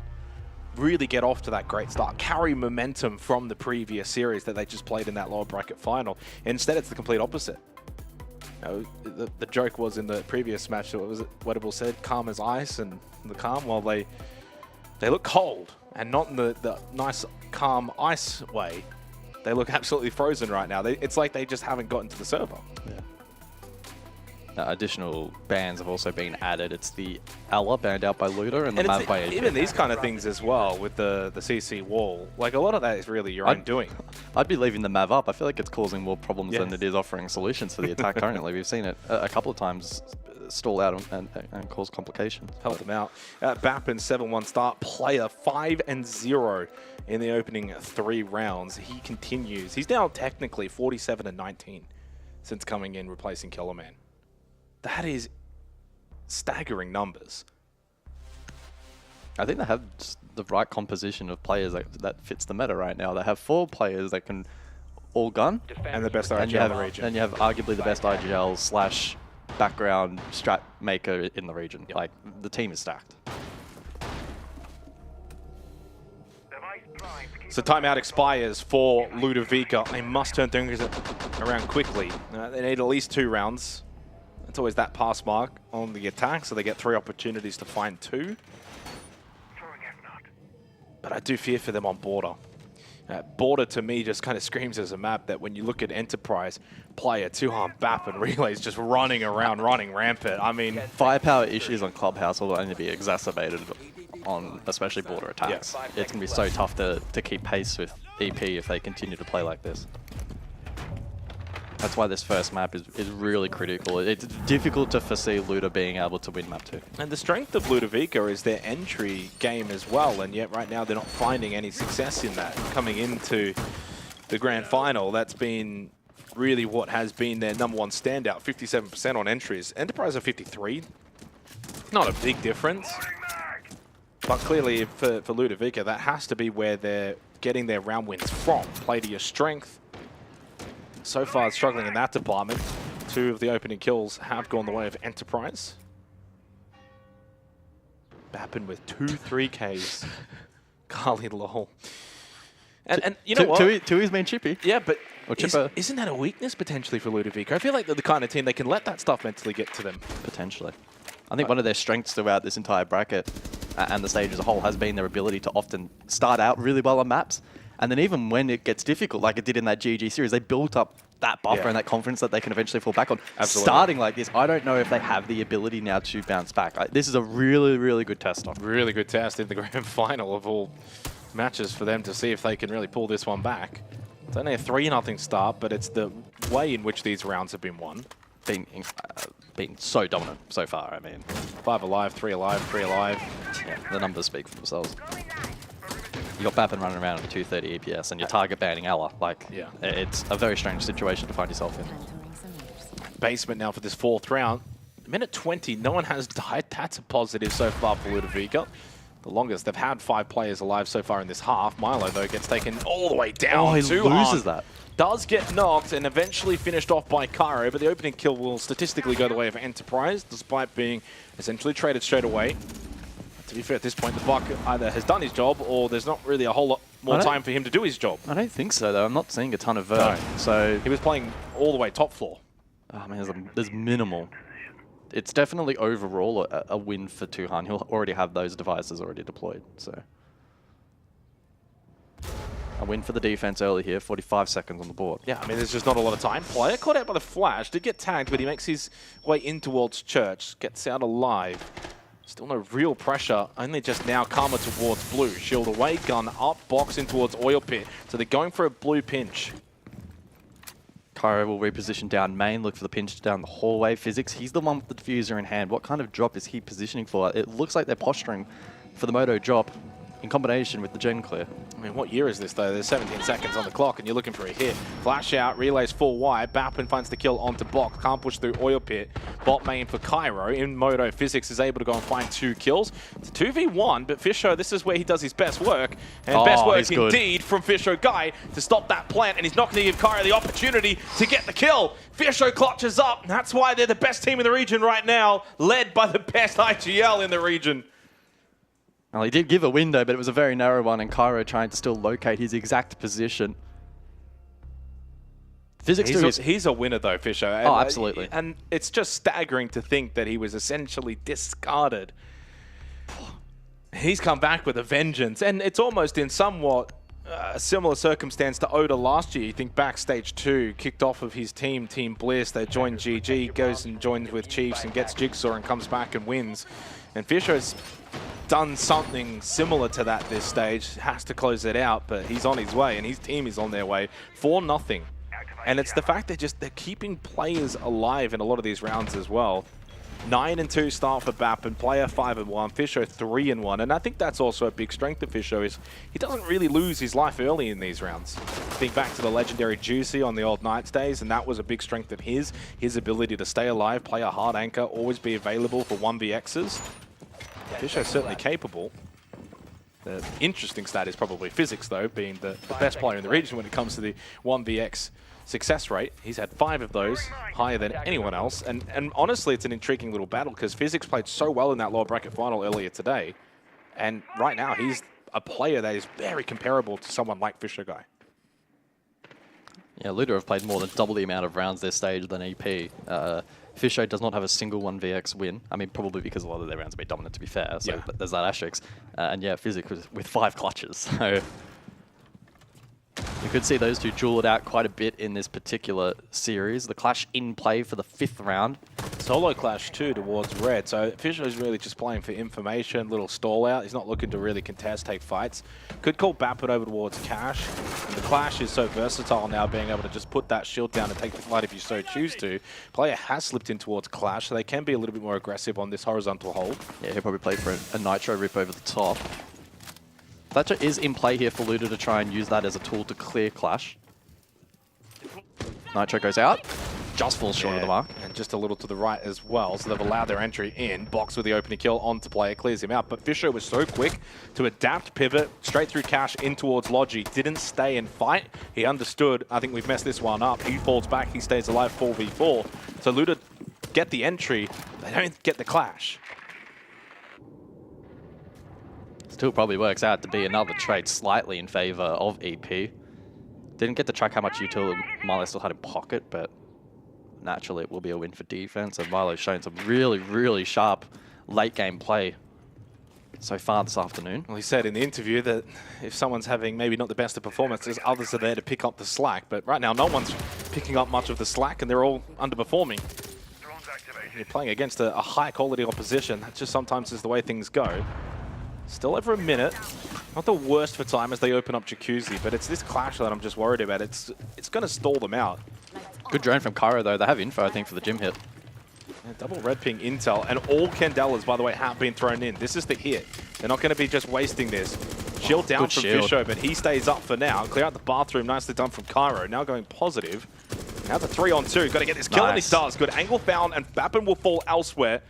Really get off to that great start. Carry momentum from the previous series that they just played in that lower bracket final. Instead, it's the complete opposite. You know, the joke was in the previous match, what was it, Wettable said, calm as ice, and the calm, well, they look cold, and not in the nice, calm ice way. They look absolutely frozen right now. It's like they just haven't gotten to the server. Yeah. Additional bans have also been added. It's the Ella banned out by Luda and the Mav by APL. Even these kind of things as well with the CC wall. Like a lot of that is really your own doing. I'd be leaving the Mav up. I feel like it's causing more problems than it is offering solutions for the attack currently. We've seen it a couple of times stall out and cause complications. Help them out. Bappen 7-1 start. Player 5-0 in the opening 3 rounds. He continues. He's now technically 47-19 since coming in replacing Killerman. That is staggering numbers. I think they have the right composition of players that fits the meta right now. They have 4 players that can all gun. And the best IGL in the region. And you have arguably the best IGL / background strat maker in the region. Yep. Like, the team is stacked. So timeout expires for Ludovica. They must turn things around quickly. They need at least 2 rounds. It's always that pass mark on the attack, so they get 3 opportunities to find 2. But I do fear for them on Border. Border to me just kind of screams as a map that when you look at Enterprise, player 2-harm BAP and Relays just running around, running rampant. I mean, firepower issues on Clubhouse will only be exacerbated on especially Border attacks. Yeah. It's going to be so tough to keep pace with EP if they continue to play like this. That's why this first map is really critical. It's difficult to foresee Luda being able to win map 2. And the strength of Ludovica is their entry game as well, and yet right now they're not finding any success in that. Coming into the grand final, that's been really what has been their #1 standout, 57% on entries. Enterprise are 53. Not a big difference. But clearly for Ludovica, that has to be where they're getting their round wins from. Play to your strength. So far, struggling in that department. 2 of the opening kills have gone the way of Enterprise. Bappin with 2 3Ks. Golly lol. And you know what? Tui's been chippy. Yeah, but isn't that a weakness potentially for Ludovica? I feel like they're the kind of team they can let that stuff mentally get to them. Potentially. I think one of their strengths throughout this entire bracket and the stage as a whole has been their ability to often start out really well on maps. And then even when it gets difficult, like it did in that GG series, they built up that buffer and that confidence that they can eventually fall back on. Absolutely. Starting like this, I don't know if they have the ability now to bounce back. This is a really, really good test off. Really good test in the grand final of all matches for them to see if they can really pull this one back. It's only a 3-0 start, but it's the way in which these rounds have been won. Been so dominant so far, I mean. 5 alive, 3 alive, 3 alive. Yeah, the numbers speak for themselves. You got Bappin running around at 230 EPS and you're target banning Ella. Like, yeah, it's a very strange situation to find yourself in. Basement now for this 4th round. Minute 20, no one has died. That's a positive so far for Ludovica. The longest they've had 5 players alive so far in this half. Milo, though, gets taken all the way down. Oh, he loses that. Does get knocked and eventually finished off by Cairo, but the opening kill will statistically go the way of Enterprise, despite being essentially traded straight away. To be fair, at this point, the Buck either has done his job or there's not really a whole lot more time for him to do his job. I don't think so, though. I'm not seeing a ton of Vert. No. So he was playing all the way top floor. Oh, man, there's minimal. It's definitely overall a win for Tuhan. He'll already have those devices already deployed. So a win for the defense early here, 45 seconds on the board. Yeah, I mean, there's just not a lot of time. Player caught out by the flash, did get tagged, but he makes his way in towards Church, gets out alive. Still no real pressure, only just now Karma towards blue. Shield away, gun up, box in towards oil pit. So they're going for a blue pinch. Cairo will reposition down main, look for the pinch down the hallway. Physics, he's the one with the diffuser in hand. What kind of drop is he positioning for? It looks like they're posturing for the Moto drop in combination with the gen clear. I mean, what year is this, though? There's 17 seconds on the clock, and you're looking for a hit. Flash out, relays full wide. Bappin finds the kill onto box. Can't push through oil pit. Bot main for Cairo. In Moto, Physics is able to go and find 2 kills. It's a 2v1, but Fisho, this is where he does his best work. And best work indeed from Fisho Guy to stop that plant, and he's not going to give Cairo the opportunity to get the kill. Fisho clutches up. That's why they're the best team in the region right now, led by the best IGL in the region. Well, he did give a window, but it was a very narrow one, and Cairo trying to still locate his exact position. Physics he's a winner, though, Fisher. Oh, absolutely. And it's just staggering to think that he was essentially discarded. He's come back with a vengeance, and it's almost in somewhat a similar circumstance to Oda last year. You think backstage 2 kicked off of his team, Team Bliss. They joined GG, goes and joins with Chiefs and gets Jigsaw and comes back and wins. And Fisher's done something similar to that this stage. Has to close it out, but he's on his way, and his team is on their way for nothing. And it's the fact that they're keeping players alive in a lot of these rounds as well. 9-2 start for Bappin, player 5-1, Fisho 3-1, and I think that's also a big strength of Fisho is he doesn't really lose his life early in these rounds. Think back to the legendary Juicy on the old Knights days, and that was a big strength of his ability to stay alive, play a hard anchor, always be available for 1vx's. Fisho's certainly capable. The interesting stat is probably Physics, though, being the best player in the region when it comes to the 1vx success rate. He's had 5 of those, higher than anyone else. And honestly, it's an intriguing little battle because Physics played so well in that lower bracket final earlier today. And right now, he's a player that is very comparable to someone like Fisher Guy. Yeah, Luda have played more than double the amount of rounds this stage than EP. Fisher does not have a single 1vx win. I mean, probably because a lot of their rounds have been dominant, to be fair. So there's that asterisk. And yeah, Physics with 5 clutches. So you could see those two duel it out quite a bit in this particular series. The clash in play for the 5th round. Solo clash too towards red. So Fisher is really just playing for information, little stall out. He's not looking to really contest, take fights. Could call Bap it over towards Cash. And the clash is so versatile now, being able to just put that shield down and take the fight if you so choose to. Player has slipped in towards Clash, so they can be a little bit more aggressive on this horizontal hold. Yeah, he'll probably play for a Nitro rip over the top. Thatcher is in play here for Luda to try and use that as a tool to clear Clash. Nitro goes out. Just falls short of the mark. And just a little to the right as well, so they've allowed their entry in. Box with the opening kill onto player, clears him out. But Fisher was so quick to adapt, pivot, straight through Cash in towards Logi. Didn't stay and fight. He understood, I think we've messed this one up. He falls back, he stays alive 4v4. So Luda get the entry, they don't get the clash. Still probably works out to be another trade slightly in favor of EP. Didn't get to track how much utility Milo still had in pocket, but naturally it will be a win for defense. And Milo's shown some really, really sharp late game play so far this afternoon. Well, he said in the interview that if someone's having maybe not the best of performances, others are there to pick up the slack. But right now, no one's picking up much of the slack, and they're all underperforming. You're playing against a high-quality opposition. That just sometimes is the way things go. Still over a minute. Not the worst for time as they open up Jacuzzi, but it's this clash that I'm just worried about. It's going to stall them out. Good drone from Cairo, though. They have info, I think, for the gym hit. Yeah, double red ping intel, and all Candelas, by the way, have been thrown in. This is the hit. They're not going to be just wasting this. Shield down from Fisho, but he stays up for now. Clear out the bathroom, nicely done from Cairo. Now going positive. Now the 3-on-2. Got to get this kill, and he does. Good angle found, and Bappen will fall elsewhere.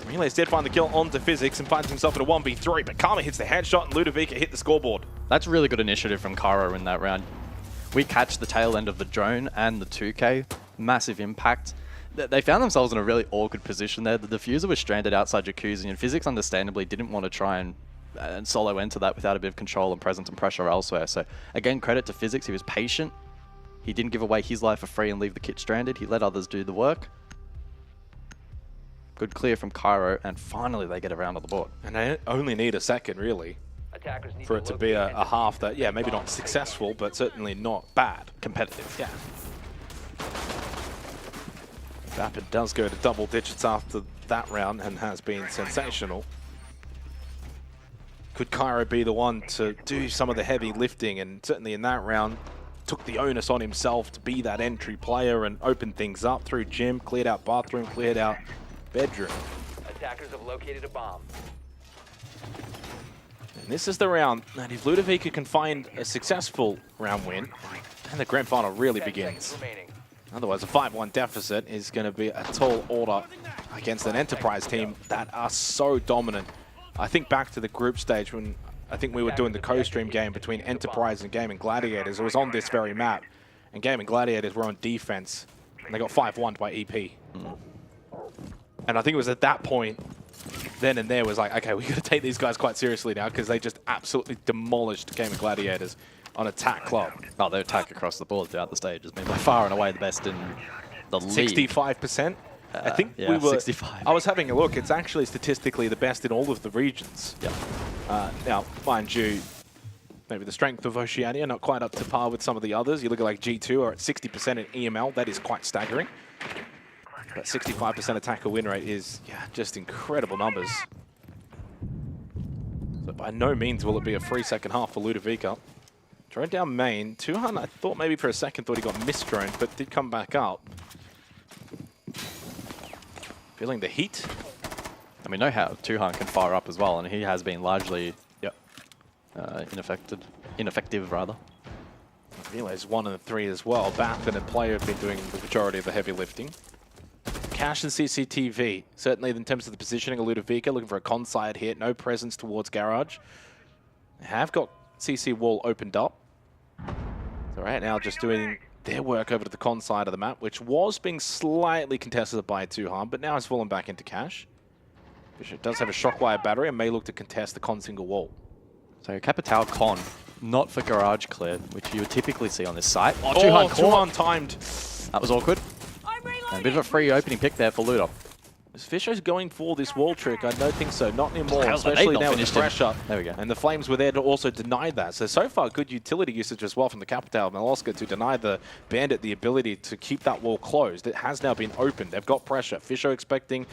Relays did find the kill onto Physics and finds himself in a 1v3, but Karma hits the headshot and Ludovica hit the scoreboard. That's really good initiative from Cairo in that round. We catch the tail end of the drone and the 2K. Massive impact. They found themselves in a really awkward position there. The diffuser was stranded outside Jacuzzi, and Physics understandably didn't want to try and solo enter that without a bit of control and presence and pressure elsewhere. So again, credit to Physics. He was patient. He didn't give away his life for free and leave the kit stranded. He let others do the work. Good clear from Cairo, and finally they get around on the board. And they only need a second, really, for it to be a half that, yeah, maybe not successful, but certainly not bad. Competitive. Yeah. Vapid does go to double digits after that round and has been sensational. Could Cairo be the one to do some of the heavy lifting, and certainly in that round took the onus on himself to be that entry player and open things up through gym, cleared out bathroom, cleared out bedroom. Attackers have located a bomb. And this is the round that if Ludovica can find a successful round win, and the grand final really begins. Otherwise, a 5-1 deficit is going to be a tall order against an Enterprise team that are so dominant. I think back to the group stage when I think we were doing the co-stream game between Enterprise and Gaming Gladiators. It was on this very map, and Gaming Gladiators were on defense, and they got 5-1 by EP. And I think it was at that point, then and there, was like, okay, we got to take these guys quite seriously now, because they just absolutely demolished Gaming Gladiators on Attack Club. Oh, their attack across the board throughout the stage has been by far and away the best in the league. 65%. I think yeah, we were. 65. I was having a look. It's actually statistically the best in all of the regions. Yeah. Now, mind you, maybe the strength of Oceania not quite up to par with some of the others. You look at like G2 are at 60% in EML. That is quite staggering. But 65% attacker win rate is, yeah, just incredible numbers. So by no means will it be a free second half for Ludovica. Drone down main. Tuhan, I thought maybe for a second thought he got misdroned, but did come back up. Feeling the heat. And we know how Tuhan can fire up as well, and he has been largely ineffective rather. Relays 1 and 3 as well. Bath and Player have been doing the majority of the heavy lifting. Cash and CCTV, certainly in terms of the positioning of Ludovica, looking for a Consulate hit, no presence towards Garage. They have got CC wall opened up. So right now just doing their work over to the con side of the map, which was being slightly contested by Tuham, but now has fallen back into cash. Bishop does have a shockwire battery and may look to contest the con single wall. So Capital con, not for garage clear, which you would typically see on this site. Oh, Tuham timed. That was awkward. And a bit of a free opening pick there for Ludo. Is Fisher's going for this wall trick? I don't think so. Not anymore, especially now with the pressure. There we go. And the Flames were there to also deny that. So far, good utility usage as well from the Capital Maloska to deny the Bandit the ability to keep that wall closed. It has now been opened. They've got pressure. Fisher expecting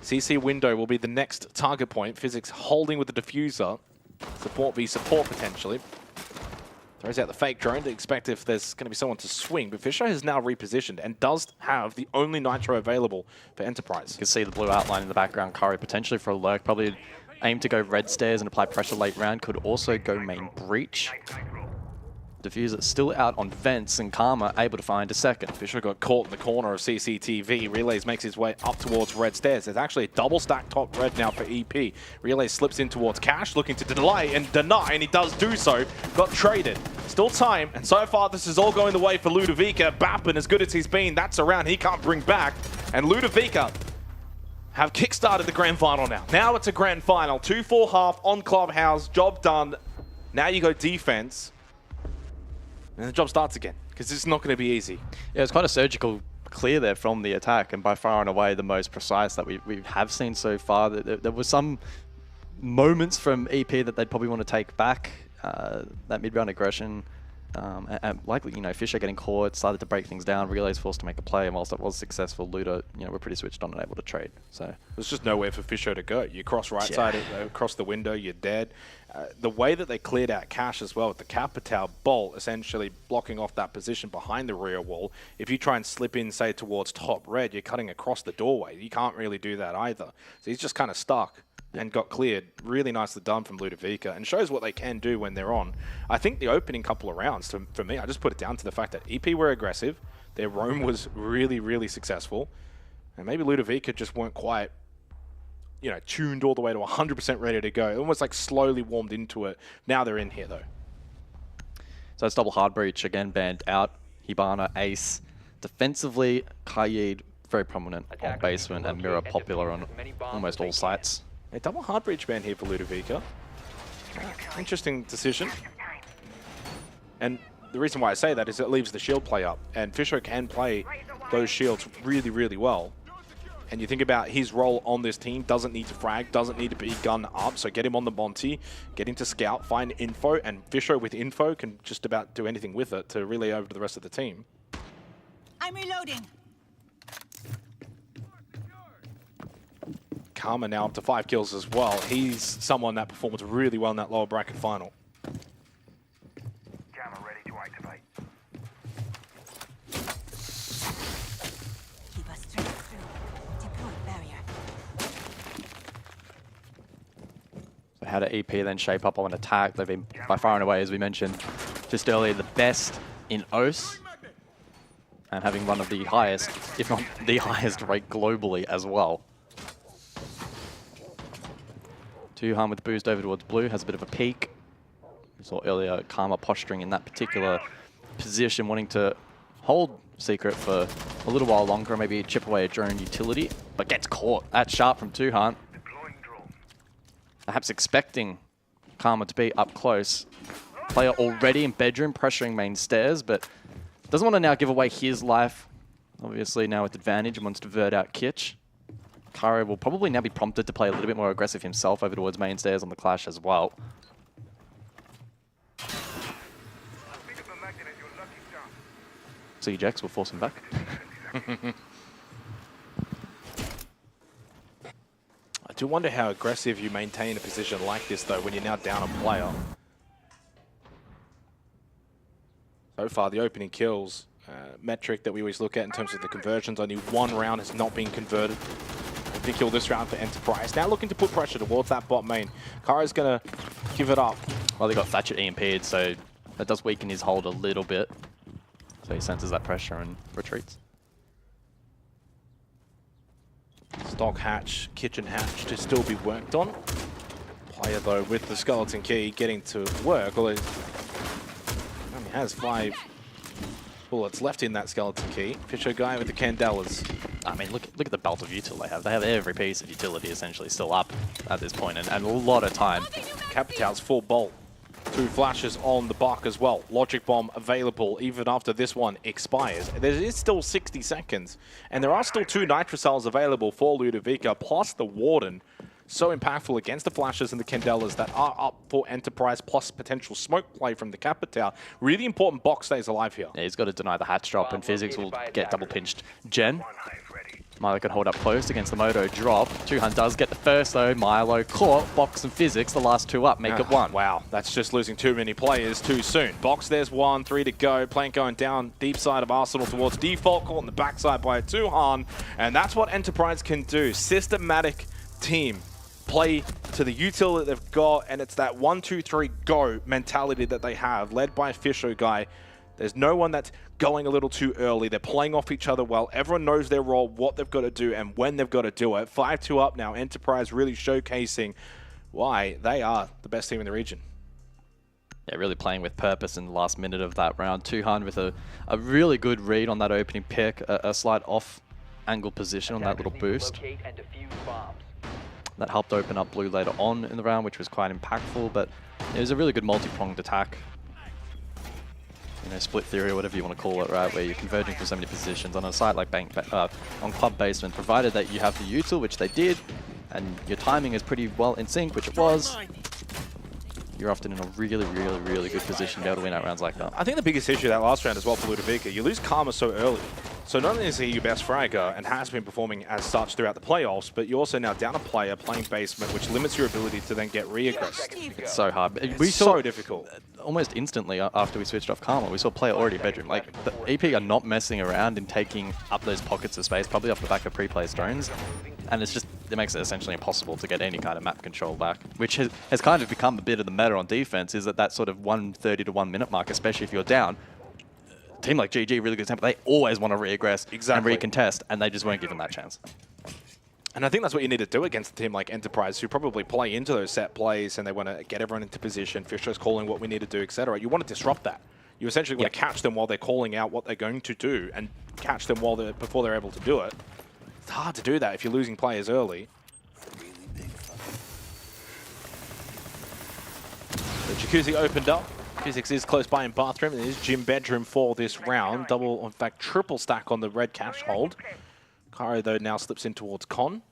CC window will be the next target point. Physics holding with the diffuser. Support v support potentially. Throws out the fake drone to expect if there's going to be someone to swing, but Fisher has now repositioned and does have the only Nitro available for Enterprise. You can see the blue outline in the background. Kari potentially for a lurk, probably aim to go red stairs and apply pressure late round. Could also go main breach. Diffuser still out on vents, and Karma able to find a second. Fisher got caught in the corner of CCTV. Relays makes his way up towards red stairs. There's actually a double stack top red now for EP. Relays slips in towards Cash, looking to delay and deny, and he does do so. Got traded. Still time, and so far this is all going the way for Ludovica. Bappin, as good as he's been, that's a round he can't bring back. And Ludovica have kickstarted the grand final now. Now it's a grand final. 2-4 half on Clubhouse. Job done. Now you go defense. And the job starts again, because this is not going to be easy. Yeah, it's quite a surgical clear there from the attack, and by far and away the most precise that we have seen so far. There were some moments from EP that they'd probably want to take back. That mid-round aggression, and likely, you know, Fisher getting caught, started to break things down, Relays forced to make a play, and whilst that was successful, Ludo, you know, we're pretty switched on and able to trade. So there's just nowhere for Fisher to go. You cross right side, across the window, you're dead. The way that they cleared out Cash as well, with the Capital bolt essentially blocking off that position behind the rear wall. If you try and slip in, say, towards top red, you're cutting across the doorway. You can't really do that either. So he's just kind of stuck and got cleared. Really nicely done from Ludovica, and shows what they can do when they're on. I think the opening couple of rounds, for me, I just put it down to the fact that EP were aggressive, their roam was really, really successful, and maybe Ludovica just weren't quite, you know, tuned all the way to 100% ready to go. Almost like slowly warmed into it. Now they're in here though. So it's double hard breach again, banned out. Hibana, Ace. Defensively, Kayid very prominent on basement, and Mirror popular on almost all sites. A double hard breach ban here for Ludovica. Interesting decision. And the reason why I say that is it leaves the shield play up, and Fisher can play those shields really, really well. And you think about his role on this team, doesn't need to frag, doesn't need to be gun up, so get him on the Monty, get him to scout, find info, and Fisher with info can just about do anything with it to relay over to the rest of the team. I'm reloading. Karma now up to 5 kills as well. He's someone that performed really well in that lower bracket final. Jammer ready to activate. Keep us straight through. Deploy barrier. So how do EP then shape up on an attack? They've been, by far and away, as we mentioned just earlier, the best in OCE, and having one of the highest, if not the highest rate globally as well. Tuham with boost over towards blue, has a bit of a peek. We saw earlier Karma posturing in that particular position, wanting to hold Secret for a little while longer, maybe chip away a drone utility, but gets caught at sharp from Tuham. Perhaps expecting Karma to be up close. Player already in bedroom, pressuring main stairs, but doesn't want to now give away his life. Obviously now with advantage and wants to vert out Kitch. Kari will probably now be prompted to play a little bit more aggressive himself over towards main stairs on the clash as well. CJX will force him back. I do wonder how aggressive you maintain a position like this though when you're now down a player. So far the opening kills metric that we always look at in terms of the conversions, only one round has not been converted. Big kill this round for Enterprise. Now looking to put pressure towards that bot main. Kara's going to give it up. Well, they got Thatcher EMP'd, so that does weaken his hold a little bit. So he senses that pressure and retreats. Stock hatch, kitchen hatch to still be worked on. Player player, though, with the skeleton key getting to work. Although he only has 5 bullets left in that skeleton key. Fisher guy with the Candelas. I mean, look at the belt of util they have. They have every piece of utility essentially still up at this point, and a lot of time. Capital's full bolt. 2 flashes on the buck as well. Logic bomb available even after this one expires. There is still 60 seconds, and there are still 2 nitrocells available for Ludovica, plus the Warden. So impactful against the flashes and the Candelas that are up for Enterprise, plus potential smoke play from the Capital. Really important box stays alive here. Yeah, he's got to deny the hatch drop, and Physics will get double pinched. Gen. Milo can hold up close against the Moto drop. 2Han does get the first though. Milo caught. Box and Physics, the last 2 up, make it 1. Wow, that's just losing too many players too soon. Box, there's 1, 3 to go. Plank going down deep side of Arsenal towards default. Caught on the backside by 2Han. And that's what Enterprise can do. Systematic team. Play to the util that they've got, and it's that 1, 2, 3 go mentality that they have, led by Fisher guy. There's no one that's going a little too early. They're playing off each other well. Everyone knows their role, what they've got to do, and when they've got to do it. 5-2 up now. Enterprise really showcasing why they are the best team in the region. Yeah, really playing with purpose in the last minute of that round. 2Han with a really good read on that opening pick, a slight off-angle position on that little boost. That helped open up blue later on in the round, which was quite impactful, but it was a really good multi-pronged attack. You know, split theory or whatever you want to call it, right, where you're converging from so many positions on a site like on Club Basement, provided that you have the util, which they did, and your timing is pretty well in sync, which it was. You're often in a really good position to be able to win out rounds like that. I think the biggest issue that last round as well for Ludovica, you lose Karma so early. So not only is he your best fragger and has been performing as such throughout the playoffs, but you're also now down a player playing basement, which limits your ability to then get re-aggressed. It's so hard. It's so difficult. Almost instantly after we switched off Karma, we saw player already bedroom. Like, the EP are not messing around and taking up those pockets of space, probably off the back of pre-placed drones. And it's just, it makes it essentially impossible to get any kind of map control back, which has kind of become a bit of the meta on defense, is that sort of 1:30 to 1 minute mark, especially if you're down. A team like GG, really good example, they always want to re-aggress and recontest, and they just weren't given that chance. And I think that's what you need to do against a team like Enterprise, who probably play into those set plays and they want to get everyone into position. Fisher's calling what we need to do, etc. You want to disrupt that. You essentially want to catch them while they're calling out what they're going to do and catch them before they're able to do it. It's hard to do that if you're losing players early. The jacuzzi opened up. Physics is close by in bathroom, and it is gym bedroom for this round. Double, in fact, triple stack on the red cash hold. Cairo, though, now slips in towards Con.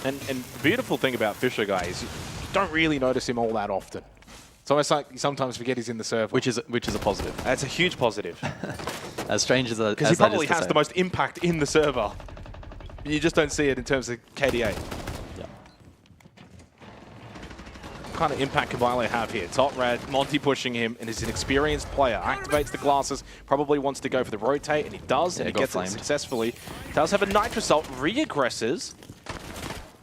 And the beautiful thing about Fisher, guys, you don't really notice him all that often. It's almost like you sometimes forget he's in the server. Which is a positive. That's a huge positive. As strange as that is. Because he probably has the most impact in the server. You just don't see it in terms of KDA. Yeah. What kind of impact can Milo have here? Top red, Monty pushing him, and he's an experienced player. Activates the glasses, probably wants to go for the rotate, and he does, and he gets it successfully. Does have a nitrocell, re-aggresses.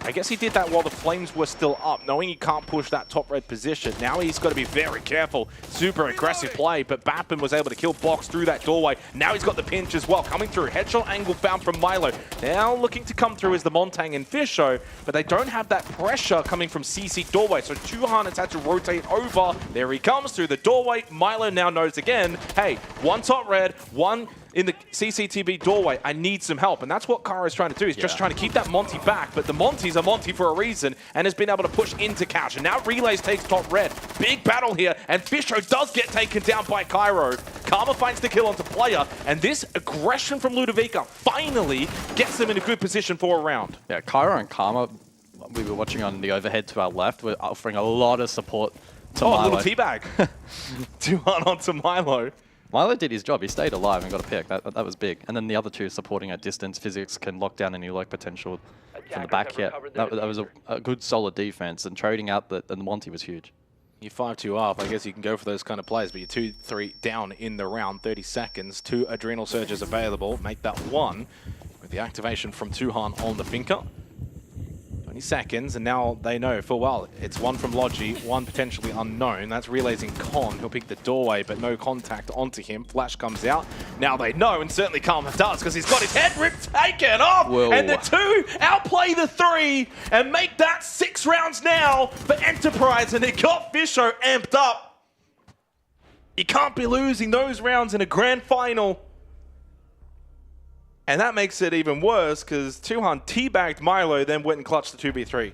I guess he did that while the flames were still up, knowing he can't push that top red position. Now he's got to be very careful. Super aggressive play, but Bappin was able to kill Box through that doorway. Now he's got the pinch as well, coming through. Headshot angle found from Milo. Now looking to come through is the Montang and Fisho, but they don't have that pressure coming from CC doorway, so 2Han has had to rotate over. There he comes through the doorway. Milo now knows again, hey, one top red, one in the CCTV doorway, I need some help. And that's what Kara is trying to do. He's just trying to keep that Monty back. But the Monty's a Monty for a reason and has been able to push into Couch. And now Relays takes top red. Big battle here. And Fisho does get taken down by Cairo. Karma finds the kill onto player. And this aggression from Ludovica finally gets them in a good position for a round. Yeah, Cairo and Karma, we were watching on the overhead to our left, we're offering a lot of support to Milo. Oh, a little teabag. 2-1 onto Milo. Milo did his job. He stayed alive and got a pick. That was big. And then the other two supporting at distance. Physics can lock down any lock potential from the back here. That was a good, solid defense. And trading out the Monty was huge. You're 5-2 up. I guess you can go for those kind of plays, but you're 2-3 down in the round. 30 seconds. 2 adrenal surges available. Make that 1 with the activation from 2Han on the Finker. Don't 20 seconds, and now they know full well it's one from Logi, one potentially unknown. That's Relays in Con. He'll pick the doorway, but no contact onto him. Flash comes out. Now they know, and certainly Karma does, because he's got his head ripped taken off. Whoa. And the 2 outplay the 3 and make that 6 rounds now for Enterprise, and it got Fisho amped up. You can't be losing those rounds in a grand final. And that makes it even worse because Tuhan teabagged Milo, then went and clutched the 2v3.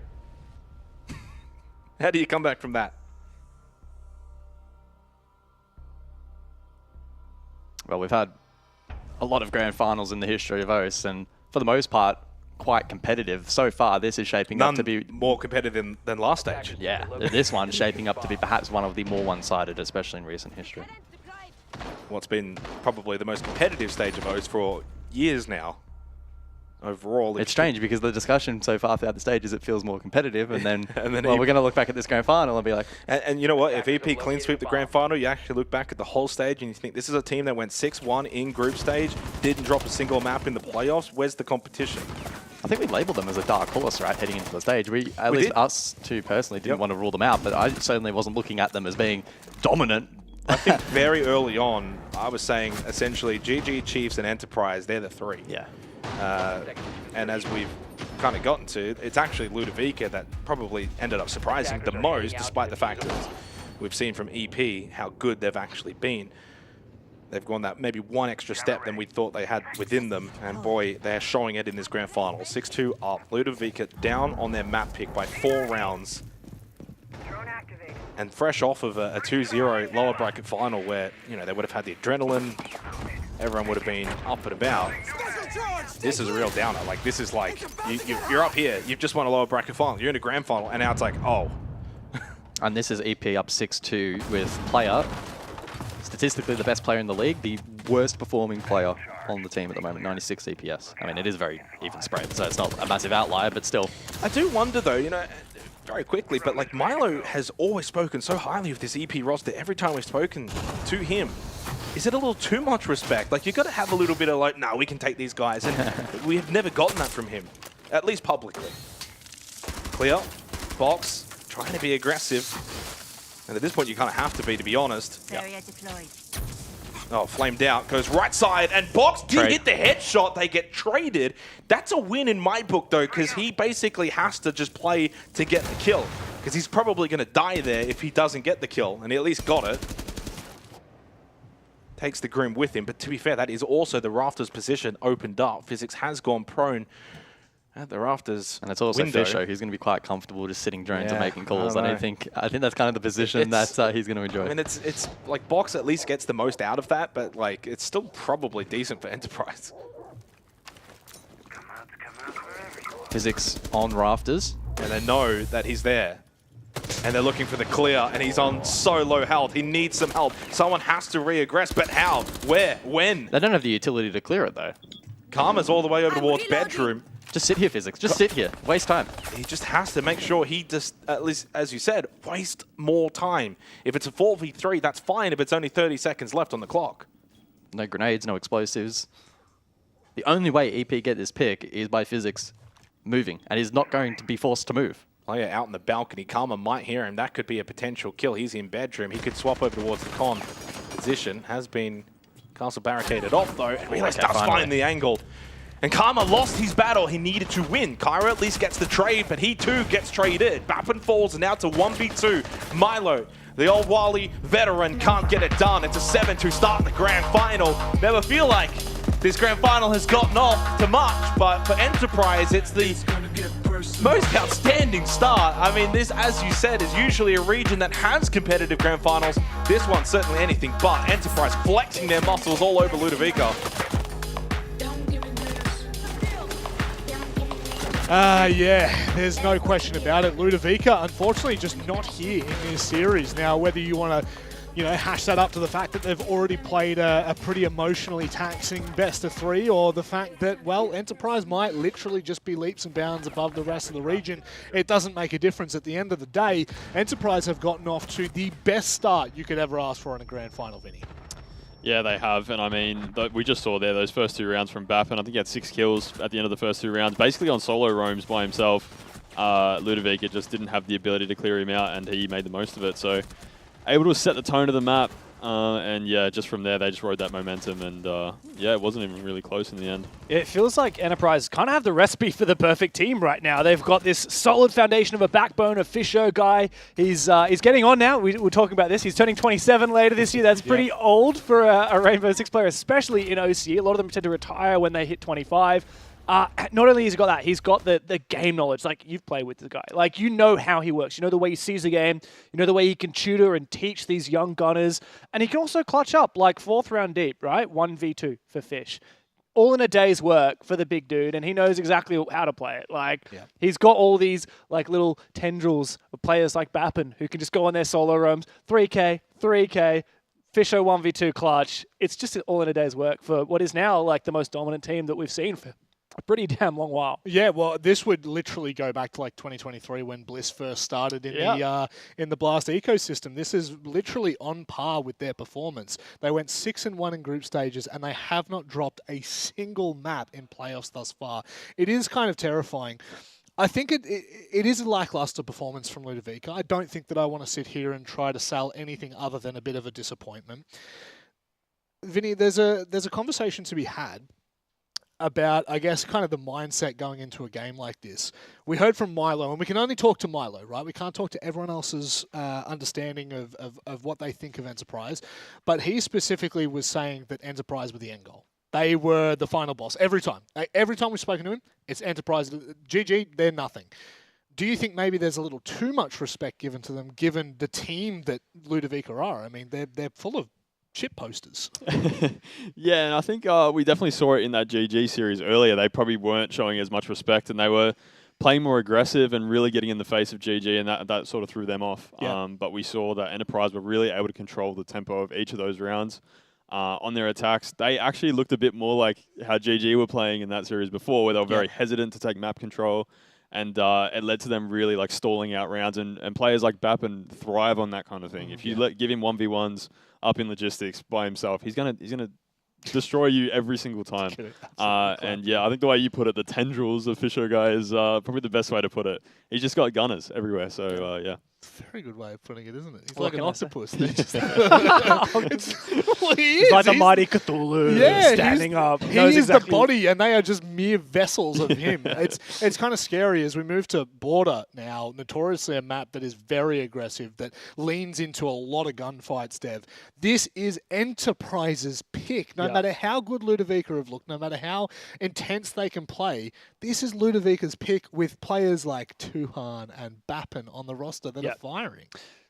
How do you come back from that? Well, we've had a lot of grand finals in the history of OCE, and for the most part, quite competitive. So far, this is shaping up to be more competitive than last stage. Yeah, this one's shaping up to be perhaps one of the more one-sided, especially in recent history. What's been probably the most competitive stage of OCE for years now. Overall, it's strange because the discussion so far throughout the stage is it feels more competitive, and then, and well, we're going to look back at this grand final and be like... And you know what? If EP clean sweep the grand final, you actually look back at the whole stage and you think this is a team that went 6-1 in group stage, didn't drop a single map in the playoffs. Where's the competition? I think we labelled them as a dark horse, right, heading into the stage. At least us two personally didn't want to rule them out, but I certainly wasn't looking at them as being dominant. I think very early on, I was saying essentially GG, Chiefs, and Enterprise, they're the 3. Yeah. And as we've kind of gotten to, it's actually Ludovica that probably ended up surprising the most, despite the fact that we've seen from EP how good they've actually been. They've gone that maybe one extra step than we thought they had within them, and boy, they're showing it in this grand final. 6-2 up. Ludovica down on their map pick by 4 rounds. And fresh off of a 2-0 lower bracket final where, you know, they would have had the adrenaline, everyone would have been up and about. This is a real downer. Like, this is like, you're up here, you've just won a lower bracket final, you're in a grand final, and now it's like, oh. And this is EP up 6-2 with player, statistically the best player in the league, the worst performing player on the team at the moment, 96 CPS. I mean, it is very even spread, so it's not a massive outlier, but still. I do wonder, though, you know, very quickly, but like Milo has always spoken so highly of this EP roster every time we've spoken to him. Is it a little too much respect? Like, you got to have a little bit of like, no, we can take these guys, and we have never gotten that from him, at least publicly. Clear, box, trying to be aggressive, and at this point you kind of have to be honest. Area deployed. Oh, flamed out, goes right side, and Box did hit the headshot. They get traded. That's a win in my book, though, because he basically has to just play to get the kill, because he's probably going to die there if he doesn't get the kill, and he at least got it. Takes the Grim with him, but to be fair, that is also the Rafters position opened up. Physics has gone prone at the Rafters. And it's also window. Fisho. He's going to be quite comfortable just sitting drones and making calls. I think that's kind of the position that he's going to enjoy. I mean, it's like Box at least gets the most out of that, but like it's still probably decent for Enterprise. Physics on Rafters. And they know that he's there. And they're looking for the clear, and he's on so low health. He needs some help. Someone has to re-aggress, but how? Where? When? They don't have the utility to clear it, though. Karma's all the way over towards bedroom. Just sit here, Physics. Just sit here. Waste time. He just has to make sure he just, at least, as you said, waste more time. If it's a 4v3, that's fine if it's only 30 seconds left on the clock. No grenades, no explosives. The only way EP get this pick is by Physics moving, and he's not going to be forced to move. Oh yeah, out in the balcony. Karma might hear him. That could be a potential kill. He's in bedroom. He could swap over towards the con position. Has been castle barricaded off, though. And Realize does find the angle. And Karma lost his battle. He needed to win. Kyra at least gets the trade, but he too gets traded. Bappin falls now to 1v2. Milo, the old Wally veteran, can't get it done. It's a 7-2 start in the grand final. Never feel like this grand final has gotten off to much, but for Enterprise, it's the most outstanding start. I mean, this, as you said, is usually a region that has competitive grand finals. This one's certainly anything but. Enterprise flexing their muscles all over Ludovica. Yeah, there's no question about it. Ludovica, unfortunately, just not here in this series. Now, whether you want to, hash that up to the fact that they've already played a pretty emotionally taxing best of 3, or the fact that, well, Enterprise might literally just be leaps and bounds above the rest of the region, it doesn't make a difference. At the end of the day, Enterprise have gotten off to the best start you could ever ask for in a grand final, Vinny. Yeah, they have, and I mean, we just saw there those first 2 rounds from Bappin. I think he had 6 kills at the end of the first 2 rounds, basically on solo roams by himself. Ludovica just didn't have the ability to clear him out, and he made the most of it. So able to set the tone of the map. And yeah, just from there, they just rode that momentum, and yeah, it wasn't even really close in the end. It feels like Enterprise kind of have the recipe for the perfect team right now. They've got this solid foundation of a backbone, a Fisho guy. He's getting on now. We were talking about this. He's turning 27 later this year. That's pretty old for a Rainbow Six player, especially in OCE. A lot of them tend to retire when they hit 25. Not only has he got that, he's got the game knowledge. Like, you've played with the guy. Like, you know how he works. You know the way he sees the game. You know the way he can tutor and teach these young gunners. And he can also clutch up, like 4th round deep, right? 1v2 for Fish. All in a day's work for the big dude, and he knows exactly how to play it. Like, he's got all these like little tendrils of players like Bappin who can just go on their solo roams, 3K, Fisho 1v2 clutch. It's just all in a day's work for what is now like the most dominant team that we've seen for a pretty damn long while. Yeah, well, this would literally go back to like 2023 when Bliss first started in the Blast ecosystem. This is literally on par with their performance. They went 6-1 in group stages, and they have not dropped a single map in playoffs thus far. It is kind of terrifying. I think it is a lackluster performance from Ludovica. I don't think that I want to sit here and try to sell anything other than a bit of a disappointment. Vinny, there's a conversation to be had about, I guess, kind of the mindset going into a game like this. We heard from Milo, and we can only talk to Milo, right? We can't talk to everyone else's understanding of what they think of Enterprise. But he specifically was saying that Enterprise were the end goal. They were the final boss every time. Every time we've spoken to him, it's Enterprise. GG, they're nothing. Do you think maybe there's a little too much respect given to them, given the team that Ludovica are? I mean, they're full of shit posters. Yeah, and I think we definitely saw it in that GG series earlier. They probably weren't showing as much respect, and they were playing more aggressive and really getting in the face of GG, and that sort of threw them off. Yeah. But we saw that Enterprise were really able to control the tempo of each of those rounds. On their attacks, they actually looked a bit more like how GG were playing in that series before, where they were very hesitant to take map control, and it led to them really like stalling out rounds. And players like Bappin thrive on that kind of thing. If you give him 1v1s up in logistics by himself, he's gonna destroy you every single time. And yeah, I think the way you put it, the tendrils of Fisho guy is probably the best way to put it. He's just got gunners everywhere. So yeah. Very good way of putting it, isn't it? He's like an octopus. Well, he He's like a mighty Cthulhu standing up. He is the body, and they are just mere vessels of him. It's kind of scary as we move to Border now, notoriously a map that is very aggressive, that leans into a lot of gunfights, Dev. This is Enterprise's pick. No matter how good Ludovica have looked, no matter how intense they can play, this is Ludovica's pick with players like Tuhan and Bappin on the roster that are firing.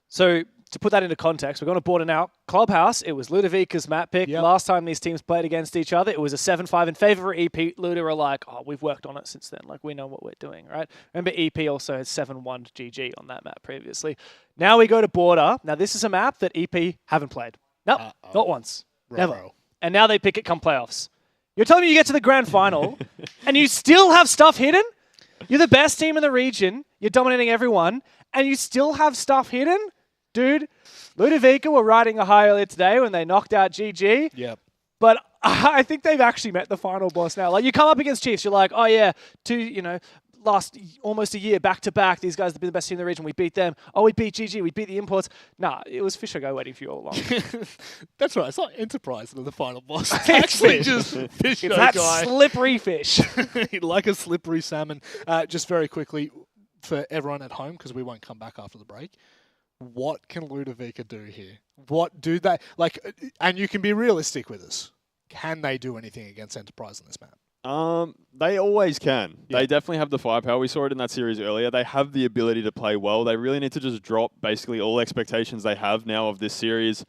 So to put that into context, we're going to Border now. Clubhouse, it was Ludovica's map pick. Last time these teams played against each other, it was a 7-5 in favor of EP. Luda are like, oh, we've worked on it since then. Like, we know what we're doing, right? Remember, EP also had 7-1 GG on that map previously. Now we go to Border. Now, this is a map that EP haven't played. Nope, not once. Never. And now they pick it come playoffs. You're telling me you get to the grand final and you still have stuff hidden? You're the best team in the region. You're dominating everyone. And you still have stuff hidden? Dude, Ludovica were riding a high earlier today when they knocked out GG. Yep. But I think they've actually met the final boss now. Like, you come up against Chiefs, you're like, oh yeah, last almost a year back-to-back, these guys have been the best team in the region. We beat them. Oh, we beat GG. We beat the imports. Nah, it was Fisher Go waiting for you all along. That's right. It's not Enterprise that are the final boss. It's actually just Fisher It's that guy. slippery fish. Like a slippery salmon. Just very quickly, for everyone at home, because we won't come back after the break, what can Ludovica do here? What do they, like, and you can be realistic with us. Can they do anything against Enterprise on this map? They always can. They definitely have the firepower. We saw it in that series earlier. They have the ability to play well. They really need to just drop basically all expectations they have now of this series.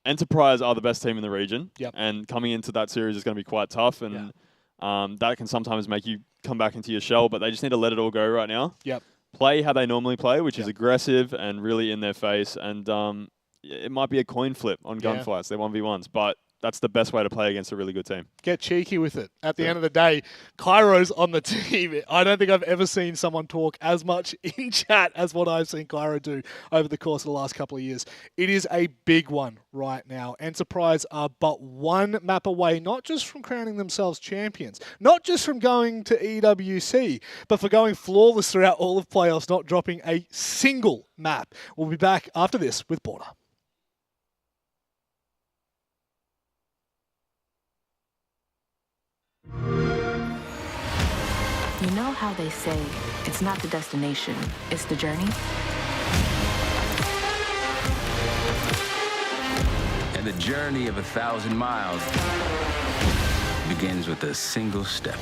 Enterprise are the best team in the region. And coming into that series is going to be quite tough. And that can sometimes make you come back into your shell, but they just need to let it all go right now. Play how they normally play, which is aggressive and really in their face. And it might be a coin flip on gunfights. They're 1v1s, but that's the best way to play against a really good team. Get cheeky with it. At the end of the day, Cairo's on the team. I don't think I've ever seen someone talk as much in chat as what I've seen Cairo do over the course of the last couple of years. It is a big one right now. Enterprise are but one map away, not just from crowning themselves champions, not just from going to EWC, but for going flawless throughout all of playoffs, not dropping a single map. We'll be back after this with Border. You know how they say it's not the destination, it's the journey? And the journey of 1,000 miles begins with a single step.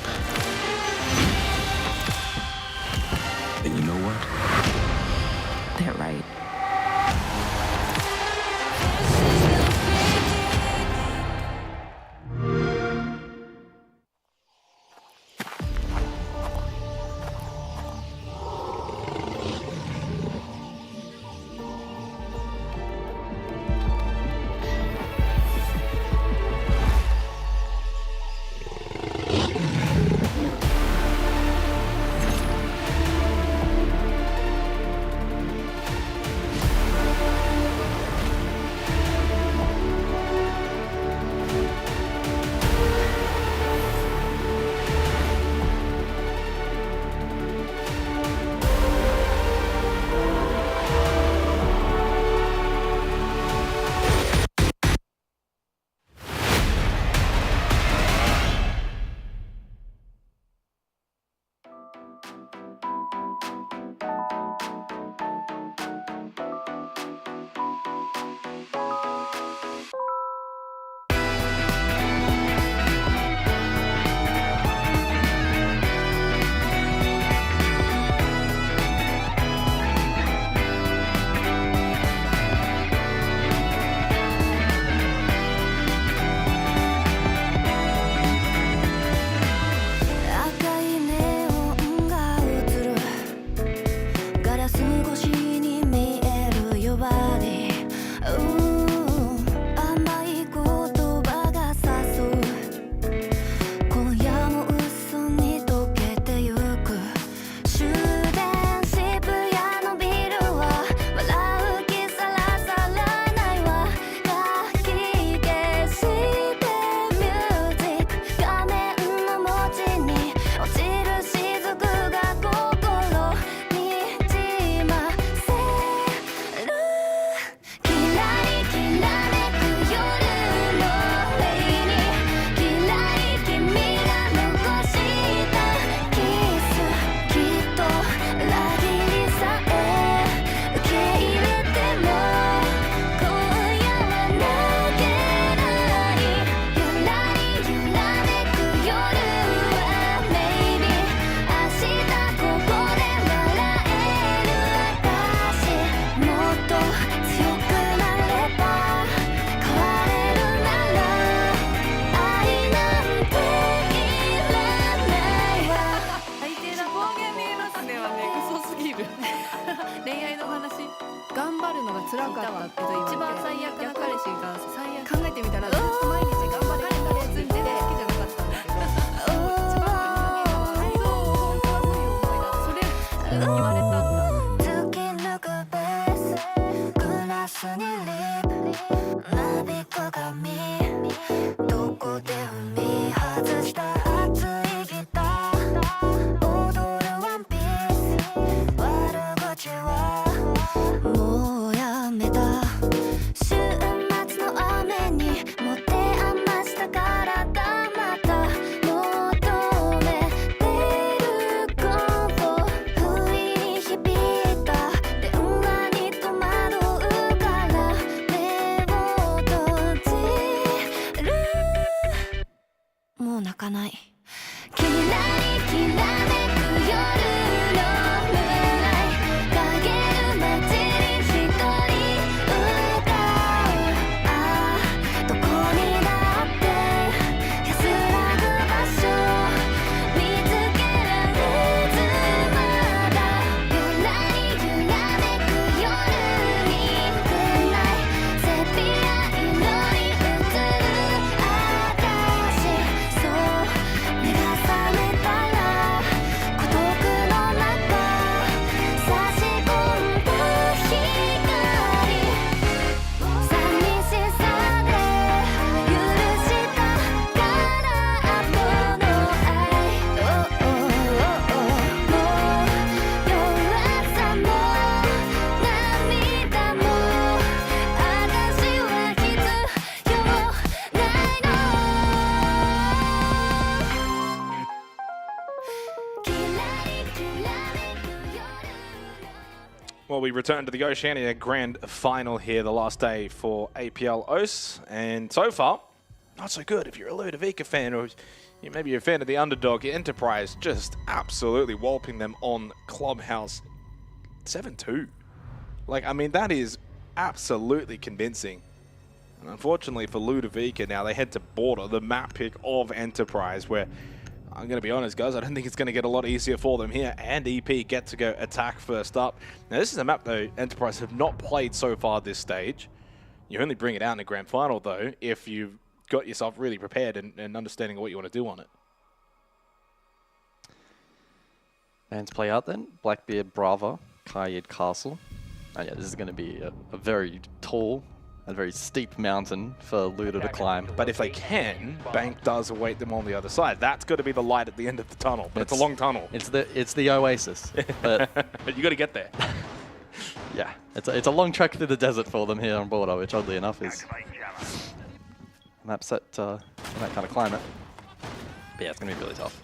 And you know what? They're right. Well, we return to the Oceania Grand Final here, the last day for APL OCE, and so far, not so good. If you're a Ludovica fan, or maybe you're a fan of the underdog, Enterprise just absolutely walloping them on Clubhouse 7-2. Like, I mean, that is absolutely convincing. And unfortunately for Ludovica now, they head to Border, the map pick of Enterprise, where I'm going to be honest, guys, I don't think it's going to get a lot easier for them here. And EP get to go attack first up. Now, this is a map, though, Enterprise have not played so far this stage. You only bring it out in the Grand Final, though, if you've got yourself really prepared and understanding what you want to do on it. Bands play out then. Blackbeard, Brava, Kayyid Castle. And yeah, this is going to be a very tall and very steep mountain for Ludo to climb. But if they can, Bank does await them on the other side. That's got to be the light at the end of the tunnel. But it's a long tunnel. It's the oasis. But you got to get there. Yeah, it's a long trek through the desert for them here on Border, which oddly enough is map set in that kind of climate. But yeah, it's going to be really tough.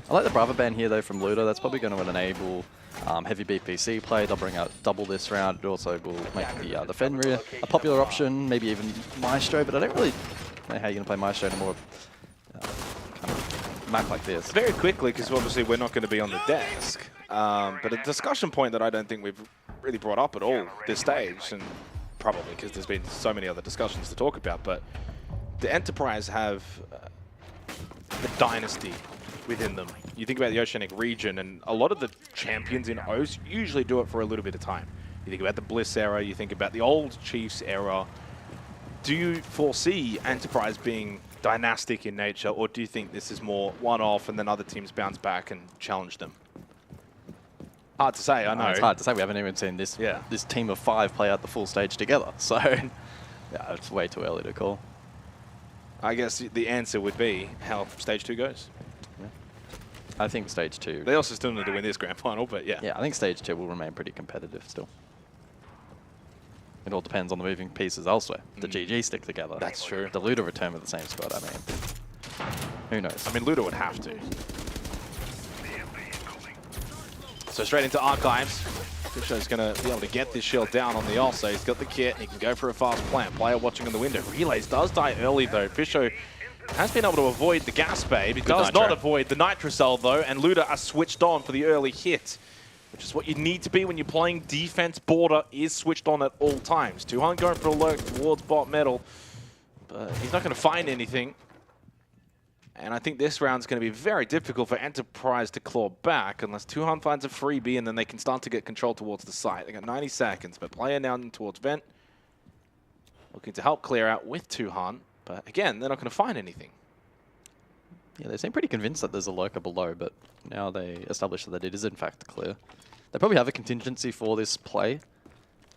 I like the Brava ban here though from Ludo. That's probably going to enable heavy BPC play. They'll bring out double this round. It also will make the Fenrir a popular option, maybe even Maestro, but I don't really know how you're going to play Maestro in a more kind of map like this. Very quickly, because obviously we're not going to be on the desk, but a discussion point that I don't think we've really brought up at all this stage, and probably because there's been so many other discussions to talk about, but the Enterprise have the dynasty within them. You think about the Oceanic region, and a lot of the champions in OCE usually do it for a little bit of time. You think about the Bliss era, you think about the old Chiefs era. Do you foresee Enterprise being dynastic in nature, or do you think this is more one-off and then other teams bounce back and challenge them? Hard to say, I know. It's hard to say. We haven't even seen this team of 5 play out the full stage together, so yeah, it's way too early to call. I guess the answer would be how stage 2 goes. I think stage 2. They also still need to win this grand final, but yeah. Yeah, I think stage 2 will remain pretty competitive still. It all depends on the moving pieces elsewhere. The GG stick together. That's true. The Ludo return with the same squad, I mean. Who knows? I mean, Ludo would have to. So straight into Archives. Fisher's going to be able to get this shield down on the ult, so he's got the kit, and he can go for a fast plant. Player watching in the window. Relays does die early, though. Fisher has been able to avoid the gas babe. He does not avoid the Nitrocell, though, and Luda are switched on for the early hit, which is what you need to be when you're playing defense. Border is switched on at all times. Tuhan going for a lurk towards bot metal, but he's not going to find anything. And I think this round's going to be very difficult for Enterprise to claw back unless Tuhan finds a freebie, and then they can start to get control towards the site. They got 90 seconds, but player now towards Vent, looking to help clear out with Tuhan. But again, they're not going to find anything. Yeah, they seem pretty convinced that there's a lurker below, but now they establish that it is in fact clear. They probably have a contingency for this play.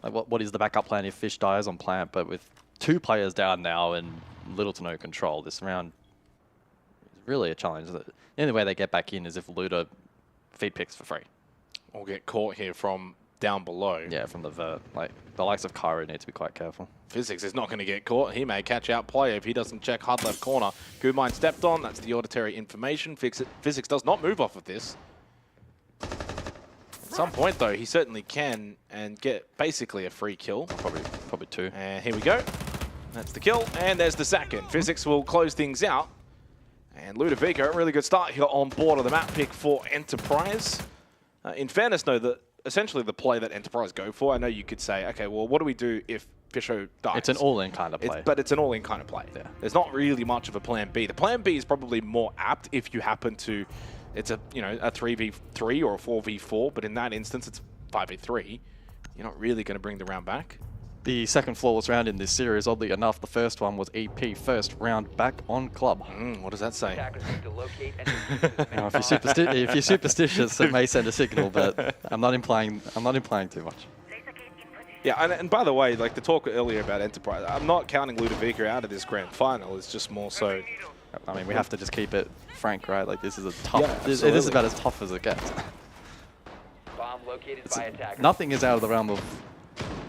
Like what is the backup plan if Fish dies on plant? But with 2 players down now and little to no control, this round is really a challenge. The only way they get back in is if Luda feed picks for free. Or get caught here from down below. Yeah, from the vert. Like, the likes of Cairo need to be quite careful. Physics is not going to get caught. He may catch out play if he doesn't check HUD left corner. Good Mind stepped on. That's the auditory information. Physics does not move off of this. At some point, though, he certainly can and get basically a free kill. Probably 2. And here we go. That's the kill. And there's the second. Physics will close things out. And Ludovica, a really good start here on board of the map pick for Enterprise. In fairness, though, essentially the play that Enterprise go for, I know you could say, okay, well, what do we do if Fisho dies? It's an all-in kind of play. But it's an all-in kind of play. Yeah. There's not really much of a plan B. The plan B is probably more apt if you happen to, it's a 3v3 or a 4v4, but in that instance, it's 5v3. You're not really going to bring the round back. The second flawless round in this series, oddly enough, the first one was EP first round back on club. What does that say? Now, if you're superstitious, it may send a signal, but I'm not implying too much. Yeah, and by the way, like the talk earlier about Enterprise, I'm not counting Ludovica out of this grand final. It's just more so. I mean, we have to just keep it frank, right? Like this is a tough. It is about as tough as it gets. Bomb located by attackers. Nothing is out of the realm of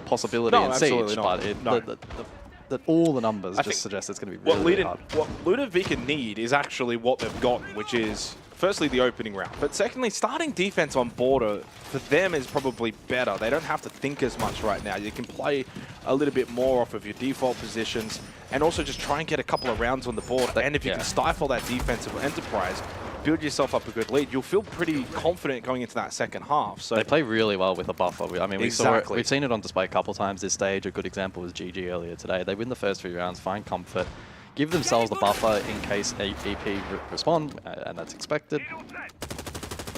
possibility in Siege, but all the numbers just suggest it's going to be really hard. What Ludovica need is actually what they've gotten, which is firstly, the opening round. But secondly, starting defense on border for them is probably better. They don't have to think as much right now. You can play a little bit more off of your default positions and also just try and get a couple of rounds on the board. And if you can stifle that defensive enterprise, build yourself up a good lead, you'll feel pretty confident going into that second half. So they play really well with a buffer. I mean, we've seen it on display a couple times this stage. A good example was GG earlier today. They win the first 3 rounds, find comfort, give themselves the buffer in case EP respond, and that's expected.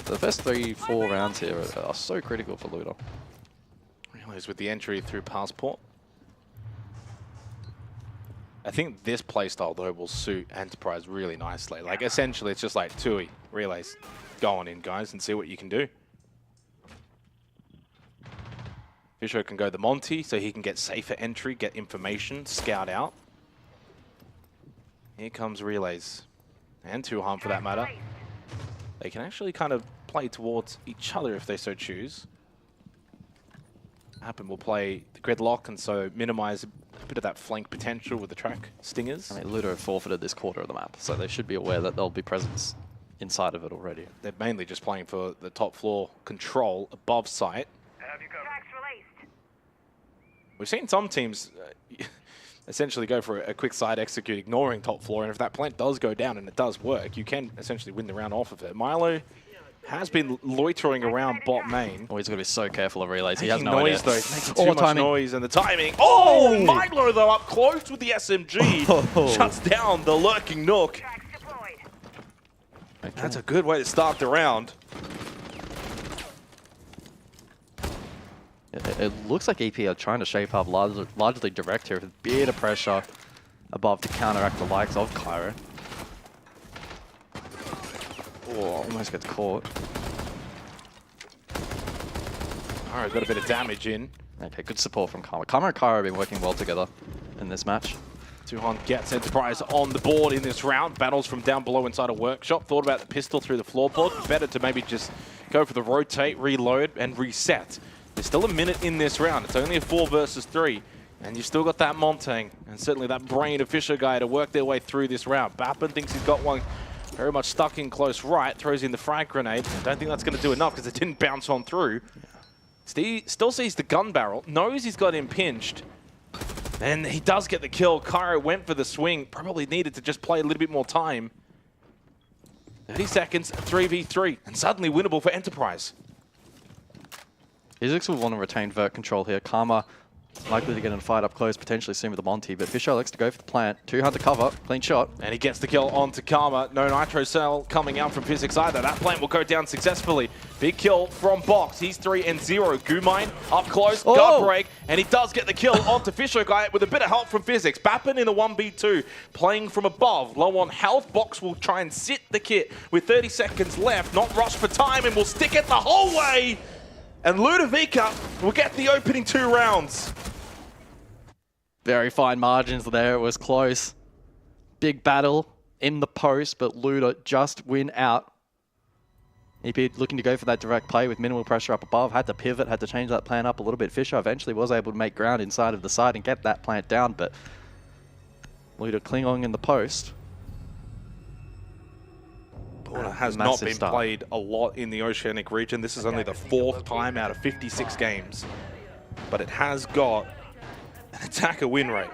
The first 3-4 rounds here are so critical for Luda. Realize with the entry through Passport. I think this playstyle, though, will suit Enterprise really nicely. Like, essentially, it's just like Tui, relays. Go on in, guys, and see what you can do. Fisher can go the Monty, so he can get safer entry, get information, scout out. Here comes relays. And Tuhan, for that matter. They can actually kind of play towards each other if they so choose. Happen will play the gridlock and so minimize a bit of that flank potential with the track stingers. I mean, Luda have forfeited this quarter of the map, so they should be aware that there'll be presence inside of it already. They're mainly just playing for the top floor control above site. We've seen some teams essentially go for a quick side execute, ignoring top floor, and if that plant does go down and it does work, you can essentially win the round off of it. Milo has been loitering around bot main. Oh, he's got to be so careful of relays. He Making has no noise, idea. though. He's making too much noise, and the timing. Oh, Milo, though, up close with the SMG. Shuts down the lurking Nook. Okay. That's a good way to start the round. It looks like EP are trying to shape up largely direct here with a bit of pressure above to counteract the likes of Cairo. Oh, almost gets caught. All right, got a bit of damage in. Okay, good support from Karma. Karma and Cairo have been working well together in this match. Tuhan gets Enterprise on the board in this round. Battles from down below inside a workshop. Thought about the pistol through the floorboard. Better to maybe just go for the rotate, reload, and reset. There's still a minute in this round. It's only a 4 versus 3. And you've still got that Montang and certainly that brain of Fisher guy to work their way through this round. Bappin thinks he's got one very much stuck in close right. Throws in the frag grenade. I don't think that's going to do enough because it didn't bounce on through. Still sees the gun barrel. Knows he's got impinged. And he does get the kill. Cairo went for the swing. Probably needed to just play a little bit more time. 30 seconds, 3v3. And suddenly winnable for Enterprise. Physics will want to retain vert control here. Karma likely to get in a fight up close, potentially soon with the Monty, but Fisher likes to go for the plant. 200 cover, clean shot. And he gets the kill onto Karma. No nitro cell coming out from Physics either. That plant will go down successfully. Big kill from Box. He's 3-0. Gumine up close, gut break, and he does get the kill onto Fisher guy with a bit of help from Physics. Bappin in a 1v2, playing from above. Low on health. Box will try and sit the kit with 30 seconds left. Not rush for time and will stick it the whole way. And Ludovica will get the opening 2 rounds. Very fine margins there. It was close. Big battle in the post, but Luda just win out. EP looking to go for that direct play with minimal pressure up above. Had to pivot, had to change that plan up a little bit. Fisher eventually was able to make ground inside of the side and get that plant down, but Luda clinging in the post. Border has not been played a lot in the Oceanic region. This is only the 4th time out of 56 games. But it has got an attacker win rate.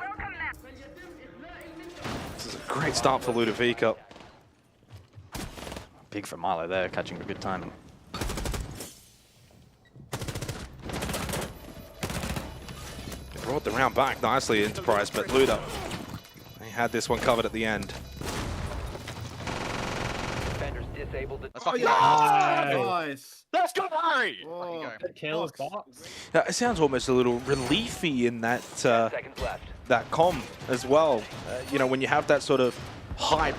This is a great start for Ludovica. Big for Milo there, catching a good timing. They brought the round back nicely, Enterprise, but Luda, they had this one covered at the end. Oh, yeah. Nice. Let's go, Harry! Kills Box. It sounds almost a little reliefy in that that comm as well. You know, when you have that sort of hype,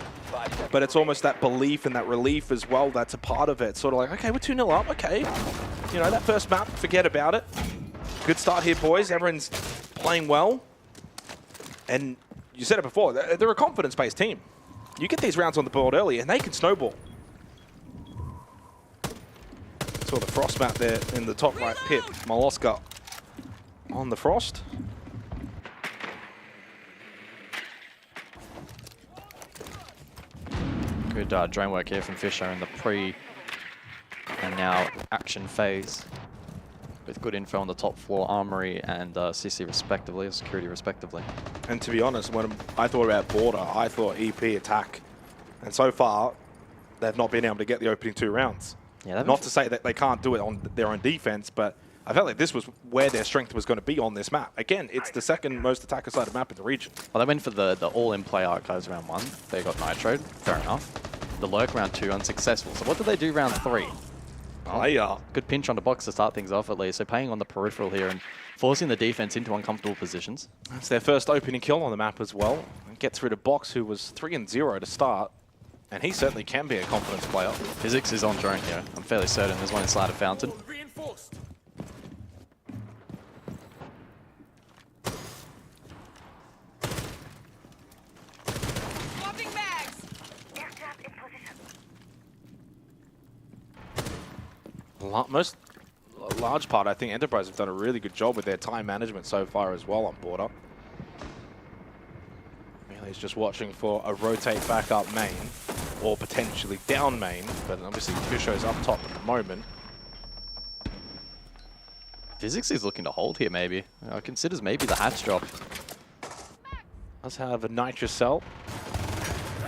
but it's almost that belief and that relief as well that's a part of it. Sort of like, okay, we're 2-0 up, okay. You know, that first map, forget about it. Good start here, boys. Everyone's playing well. And you said it before, they're a confidence-based team. You get these rounds on the board early and they can snowball. Saw the frost map there in the top right pit. Maloska on the frost. Good good drone work here from Fisher in the pre and now action phase. With good info on the top floor, Armory and CC respectively, or security respectively. And to be honest, when I thought about Border, I thought EP attack. And so far, they've not been able to get the opening 2 rounds. Yeah, not to say that they can't do it on their own defense, but I felt like this was where their strength was going to be on this map. Again, it's the second most attacker-sided map in the region. Well, they went for the all-in play archives round 1. They got nitroed, fair enough. The lurk round 2 unsuccessful. So what did they do round 3? Oh, good pinch on the box to start things off at least. So playing on the peripheral here and forcing the defense into uncomfortable positions. That's their first opening kill on the map as well. And gets rid of Box, who was 3-0 to start. And he certainly can be a confidence player. Physics is on drone here. I'm fairly certain there's one inside a fountain. Large part, I think Enterprise have done a really good job with their time management so far as well on Border. Melee's just watching for a rotate back up main, or potentially down main, but obviously Fisho's up top at the moment. Physics is looking to hold here maybe. Considers maybe the hatch drop. Does have a nitrous cell.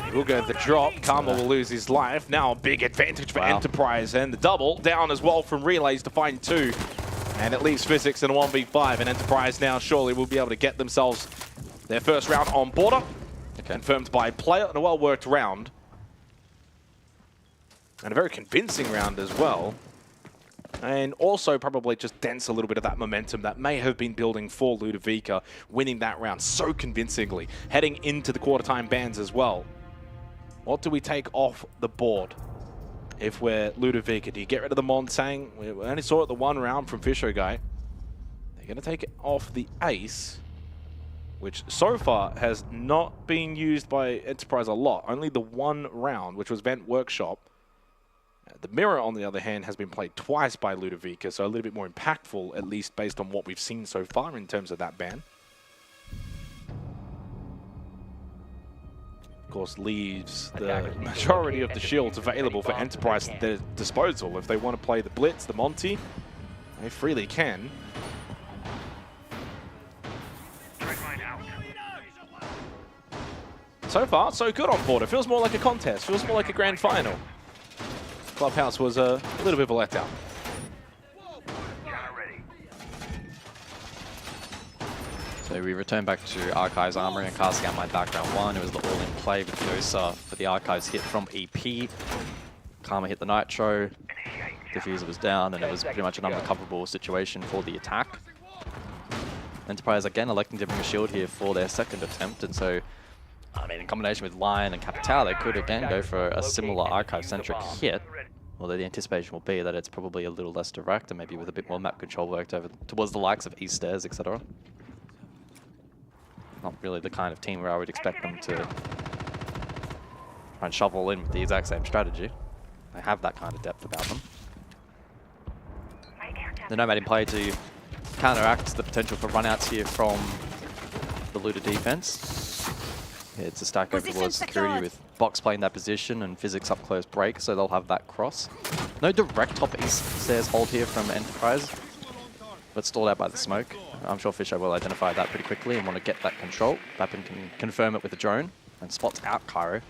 He will go the drop. Karma will lose his life. Now a big advantage for Enterprise, and the double down as well from Relays to find 2. And it leaves Physics in a 1v5, and Enterprise now surely will be able to get themselves their first round on Border. Confirmed by player, and a well-worked round. And a very convincing round as well. And also probably just dents a little bit of that momentum that may have been building for Ludovica, winning that round so convincingly, heading into the quarter-time bans as well. What do we take off the board if we're Ludovica? Do you get rid of the Montang? We only saw it the 1 round from Fisher Guy. They're going to take it off the Ace, which so far has not been used by Enterprise a lot. Only the 1 round, which was Vent Workshop. The Mirror, on the other hand, has been played twice by Ludovica, so a little bit more impactful, at least based on what we've seen so far in terms of that ban. Of course, leaves the majority of the shields available for Enterprise at their disposal. If they want to play the Blitz, the Monty, they freely can. So far, so good on Border. Feels more like a contest, feels more like a grand final. Clubhouse was a little bit of a letdown. So we return back to Archives Armory and casting out my background 1. It was the all-in play with Yosa for the Archives hit from EP. Karma hit the Nitro. Diffuser was down, and it was pretty much an unrecoverable situation for the attack. Enterprise again electing to bring a shield here for their second attempt, and so I mean, in combination with Lion and Capital, they could again go for a similar Archive-centric hit. Although the anticipation will be that it's probably a little less direct and maybe with a bit more map control worked over towards the likes of East Stairs, etc. Not really the kind of team where I would expect them to try and shovel in with the exact same strategy. They have that kind of depth about them. The Nomad in play to counteract the potential for runouts here from the Luda defense. Yeah, it's a stack over towards security with Box playing that position and Physics up close break, so they'll have that cross. No direct top East Stairs hold here from Enterprise, but stalled out by the smoke. I'm sure Fisher will identify that pretty quickly and want to get that control. Bappin can confirm it with a drone and spots out Cairo.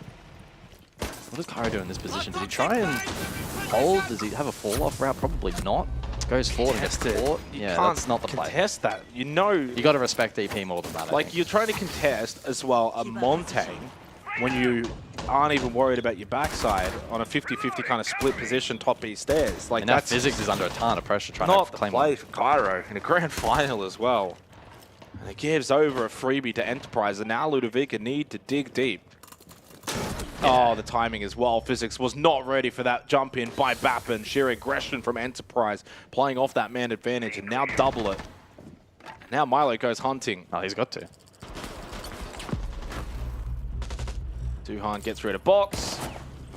What does Cairo do in this position? Does he try and hold? Does he have a fall-off route? Probably not. Goes forward and gets caught. Yeah, that's not the play. Contest that. You know, you got to respect EP more than that. Like, you're trying to contest as well a Montang when you aren't even worried about your backside on a 50-50 kind of split position top East Stairs. Like, and that Physics is under a ton of pressure trying to claim not the play for Cairo in a grand final as well. And it gives over a freebie to Enterprise, and now Ludovica need to dig deep. Oh, the timing as well. Physics was not ready for that jump in by Bappin. Sheer aggression from Enterprise, playing off that man advantage, and now double it. Now Milo goes hunting. Oh, he's got to. Tuhan gets rid of Box.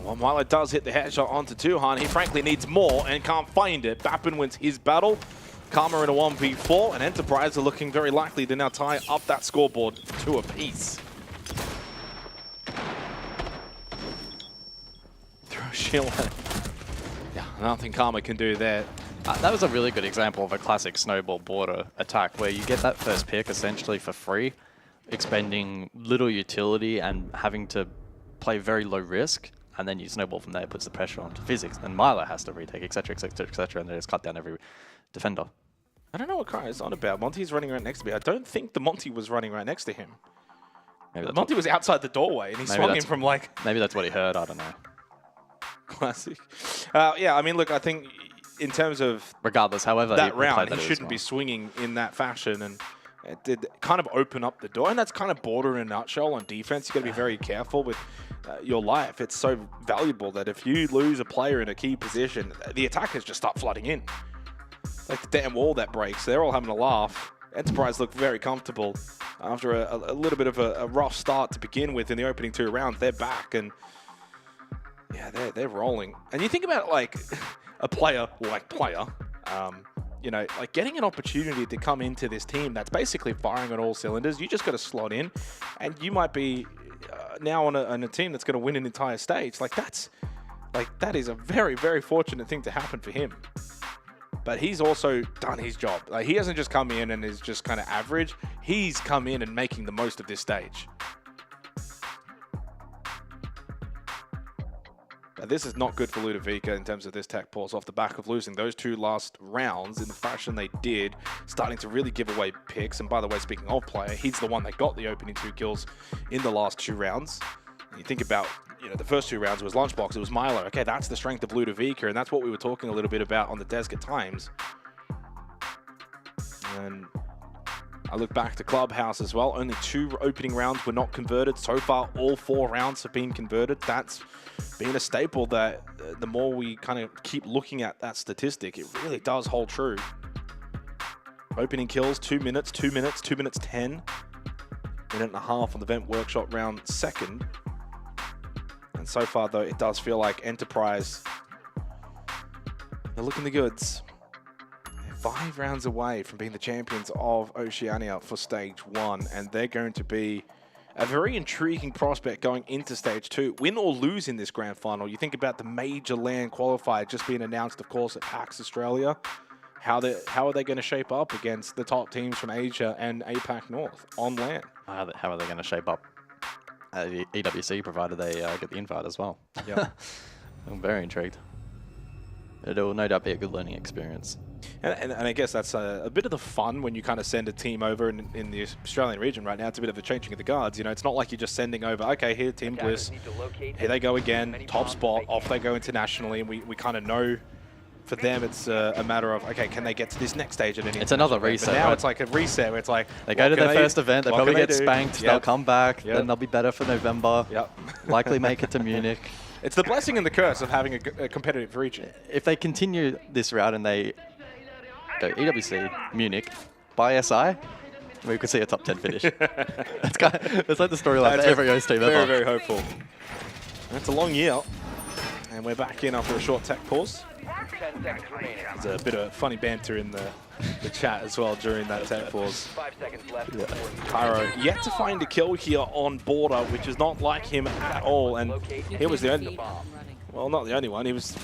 Well, Milo does hit the headshot onto Tuhan. He frankly needs more and can't find it. Bappin wins his battle. Karma in a 1v4, and Enterprise are looking very likely to now tie up that scoreboard 2 apiece. feel like nothing Karma can do there. That was a really good example of a classic snowball border attack where you get that first pick essentially for free, expending little utility and having to play very low risk, and then you snowball from there, puts the pressure onto physics, and Milo has to retake, etc., etc., etc., and they just cut down every defender. I don't know what Kara is on about. Monty's running right next to me. I don't think the Monty was running right next to him. Maybe Monty was outside the doorway, and he swung in from like... Maybe that's what he heard, I don't know. Classic. Yeah, I mean, look, I think in terms of... Regardless, however that round, he shouldn't be swinging in that fashion, and it did kind of open up the door, and that's kind of border in a nutshell on defense. You've got to be very careful with your life. It's so valuable that if you lose a player in a key position, the attackers just start flooding in. Like the damn wall that breaks. They're all having a laugh. Enterprise looked very comfortable after a little bit of a rough start to begin with in the opening 2 rounds. They're back, and yeah, they're rolling. And you think about like a player like Player, you know, like getting an opportunity to come into this team that's basically firing on all cylinders. You just got to slot in, and you might be now on a team that's going to win an entire stage. That is a very, very fortunate thing to happen for him. But he's also done his job. Like, he hasn't just come in and is just kind of average. He's come in and making the most of this stage. But this is not good for Ludovica in terms of this tech pause off the back of losing those 2 last rounds in the fashion they did, starting to really give away picks. And by the way, speaking of Player, he's the one that got the opening 2 kills in the last 2 rounds. And you think about, you know, the first 2 rounds was Lunchbox, it was Milo. Okay, that's the strength of Ludovica, and that's what we were talking a little bit about on the Desga Times. And I look back to Clubhouse as well. Only 2 opening rounds were not converted. So far, all 4 rounds have been converted. That's been a staple that the more we kind of keep looking at that statistic, it really does hold true. Opening kills, 2 minutes, 2 minutes, 2 minutes 10. Minute and a half on the Vent Workshop round 2nd. And so far, though, it does feel like Enterprise, they're looking the goods. They're 5 rounds away from being the champions of Oceania for Stage 1, and they're going to be a very intriguing prospect going into Stage 2. Win or lose in this grand final, you think about the major LAN qualifier just being announced, of course, at PAX Australia. How are they going to shape up against the top teams from Asia and APAC North on LAN? How are they going to shape up? EWC, provided they get the invite as well. Yeah, I'm very intrigued. It'll no doubt be a good learning experience. And I guess that's a bit of the fun when you kind of send a team over in the Australian region right now. It's a bit of a changing of the guards. You know, it's not like you're just sending over, okay, here, Team Bliss, here they go again, top spot, off they go internationally, and we kind of know. For them, it's a matter of, okay, can they get to this next stage at any? It's another reset. But now right? it's like a reset where it's like, they go to their first event, they probably get spanked, they'll come back, Yep. then they'll be better for November, likely make it to Munich. It's the blessing and the curse of having a competitive region. If they continue this route and they go EWC, Munich, by SI, we could see a top 10 finish. That's like the storyline for every host team ever. Very, very hopeful. It's a long year, and we're back in after a short tech pause. There's a bit of funny banter in the chat as well during that tech pause. 5 seconds left. Pyro yet to find a kill here on border, which is not like him at all. And he was the only, well, not the only one. He was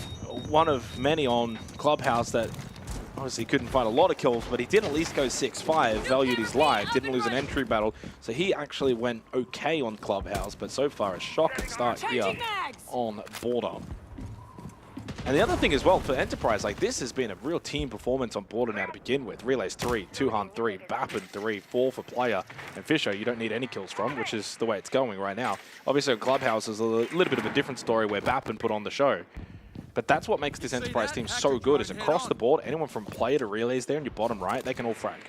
one of many on Clubhouse that obviously couldn't find a lot of kills, but he did at least go 6-5, valued his life, didn't lose an entry battle. So he actually went okay on Clubhouse, but so far a shocking start here on border. And the other thing as well for Enterprise, like this has been a real team performance on border now to begin with. Relays 3, 2-Hun 3, Bappin 3, 4 for Player, and Fisher you don't need any kills from, which is the way it's going right now. Obviously Clubhouse is a little bit of a different story where Bappin put on the show. But that's what makes this Enterprise team so good, is across the board, anyone from Player to Relays there in your bottom right, they can all frag.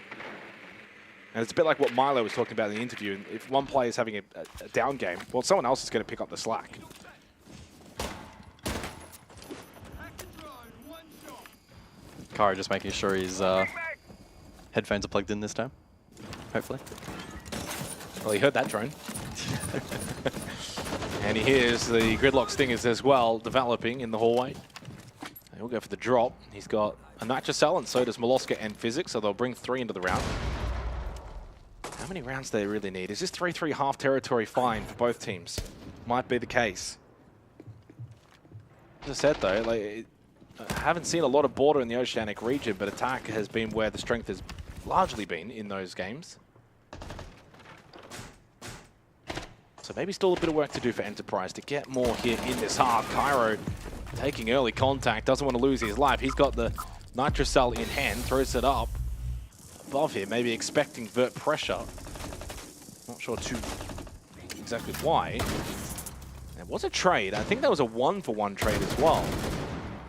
And it's a bit like what Milo was talking about in the interview. If one player is having a down game, well, someone else is going to pick up the slack. Kara just making sure his headphones are plugged in this time, hopefully. Well, he heard that drone. And he hears the Gridlock Stingers as well developing in the hallway. He'll go for the drop. He's got a Nitro Cell, and so does Moloska and Physics, so they'll bring 3 into the round. How many rounds do they really need? Is this 3-3 half territory fine for both teams? Might be the case. As I said though, like I haven't seen a lot of border in the Oceanic region, but attack has been where the strength has largely been in those games. So maybe still a bit of work to do for Enterprise to get more here in this half. Cairo taking early contact, doesn't want to lose his life. He's got the Nitro Cell in hand, throws it up above here, maybe expecting vert pressure. Not sure too exactly why. It was a trade. I think that was a 1-for-1 trade as well.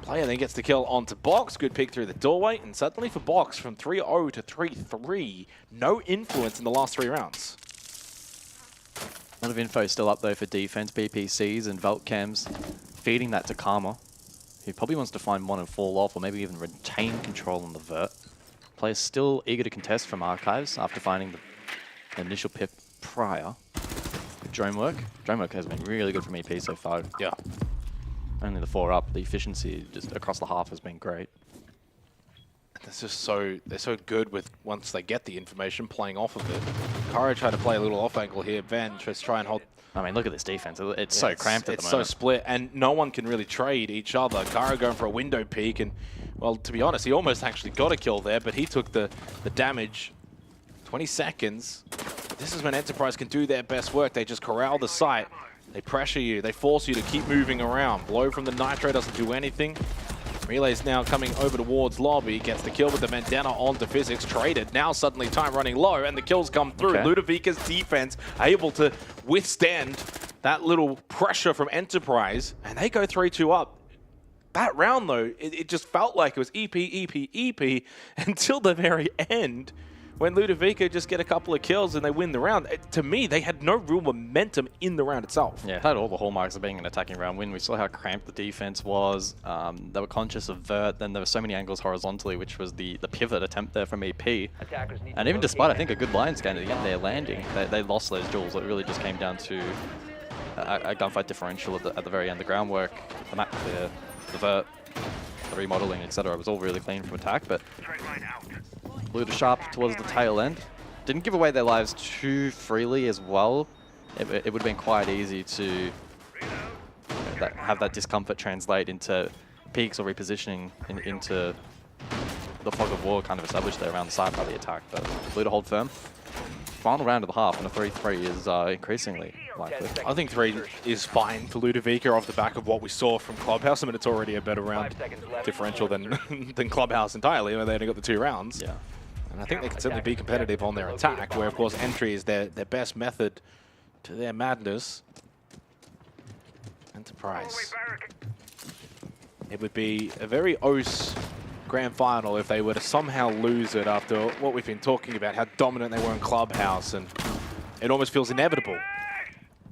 Player then gets the kill onto Box. Good pick through the doorway. And suddenly for Box, from 3-0 to 3-3, no influence in the last 3 rounds. A lot of info still up though for defense, BPCs and Velt Cams, feeding that to Karma, who probably wants to find one and fall off, or maybe even retain control on the vert. Players still eager to contest from Archives after finding the initial pick prior. Drone work has been really good from EP so far. Yeah. Only the 4 up, the efficiency just across the half has been great. It's just they're so good with, once they get the information, playing off of it. Kara tried to play a little off angle here. Van tries to try and hold. I mean, look at this defense. It's so cramped at the moment. It's so split, and no one can really trade each other. Kara going for a window peek, and, well, to be honest, he almost actually got a kill there, but he took the damage. 20 seconds. This is when Enterprise can do their best work. They just corral the site. They pressure you. They force you to keep moving around. Blow from the Nitro doesn't do anything. Relay's now coming over towards Lobby. Gets the kill with the Vendetta onto Physics. Traded. Now suddenly time running low, and the kills come through. Okay. Ludovica's defense able to withstand that little pressure from Enterprise, and they go 3-2 up. That round, though, it just felt like it was EP until the very end, when Ludovica just get a couple of kills and they win the round. To me, they had no real momentum in the round itself. Yeah, it had all the hallmarks of being an attacking round win. We saw how cramped the defense was. They were conscious of vert. Then there were so many angles horizontally, which was the pivot attempt there from EP. And even despite, I think, a good line scan at the end there landing, they lost those duels. It really just came down to a gunfight differential at the very end. The groundwork, the map clear, the vert, the remodeling, etc. was all really clean from attack, but Luda sharp towards the tail end. Didn't give away their lives too freely as well. It would have been quite easy to have that discomfort translate into peaks or repositioning into the fog of war kind of established there around the side by the attack. But Luda hold firm. Final round of the half, and a 3-3 is increasingly likely. I think 3 is fine for Ludovica off the back of what we saw from Clubhouse. I mean, it's already a better round differential than Clubhouse entirely, where they only got the 2 rounds. Yeah. And I think they can certainly be competitive on their attack, where, of course, entry is their best method to their madness. Enterprise. It would be a very OCE grand final if they were to somehow lose it after what we've been talking about, how dominant they were in Clubhouse, and it almost feels inevitable.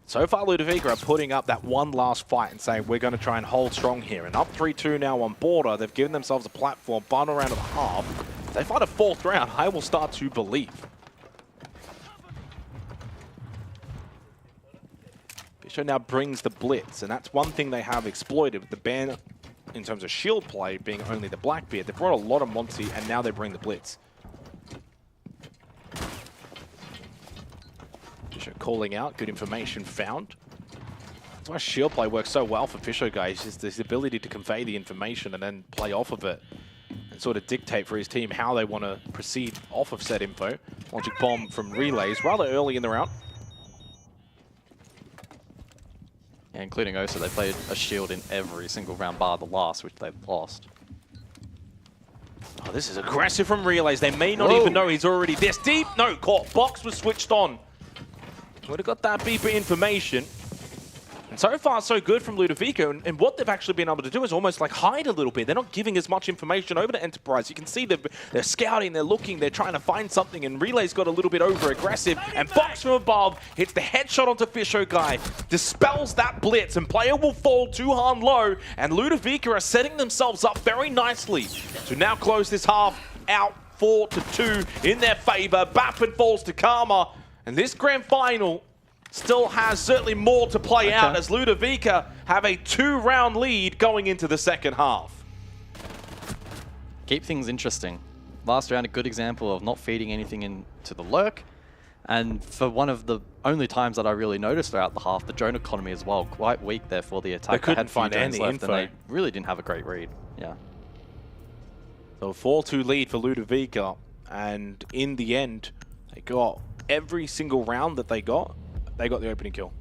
So far, Ludovica are putting up that one last fight and saying, we're going to try and hold strong here. And up 3-2 now on border. They've given themselves a platform, final round of the half. If they fight a 4th round, I will start to believe. Fisher now brings the blitz, and that's one thing they have exploited with the ban in terms of shield play being only the Blackbeard. They brought a lot of Monty, and now they bring the blitz. Fisher calling out, good information found. That's why shield play works so well for Fisher, guys, is this ability to convey the information and then play off of it and sort of dictate for his team how they want to proceed off of said info. Logic bomb from Relays rather early in the round. Yeah, including OCE, they played a shield in every single round bar the last, which they've lost. Oh, this is aggressive from Relays. They may not even know he's already this deep. No, caught. Box was switched on. Would have got that beeper information. And so far, so good from Ludovica. And what they've actually been able to do is almost like hide a little bit. They're not giving as much information over to Enterprise. You can see they're scouting, they're looking, they're trying to find something. And Relay's got a little bit over-aggressive. And Box from above hits the headshot onto Fisho Guy. Dispels that blitz. And player will fall 2 harm low. And Ludovica are setting themselves up very nicely to now close this half out 4-2 in their favor. Baffin falls to Karma. And this grand final still has certainly more to play out as Ludovica have a 2-round lead going into the second half. Keep things interesting. Last round, a good example of not feeding anything into the lurk. And for one of the only times that I really noticed throughout the half, the drone economy as well, quite weak there for the attack. They couldn't had find any left info. and they really didn't have a great read. Yeah. So a 4-2 lead for Ludovica, and in the end, they got every single round that they got the opening kill.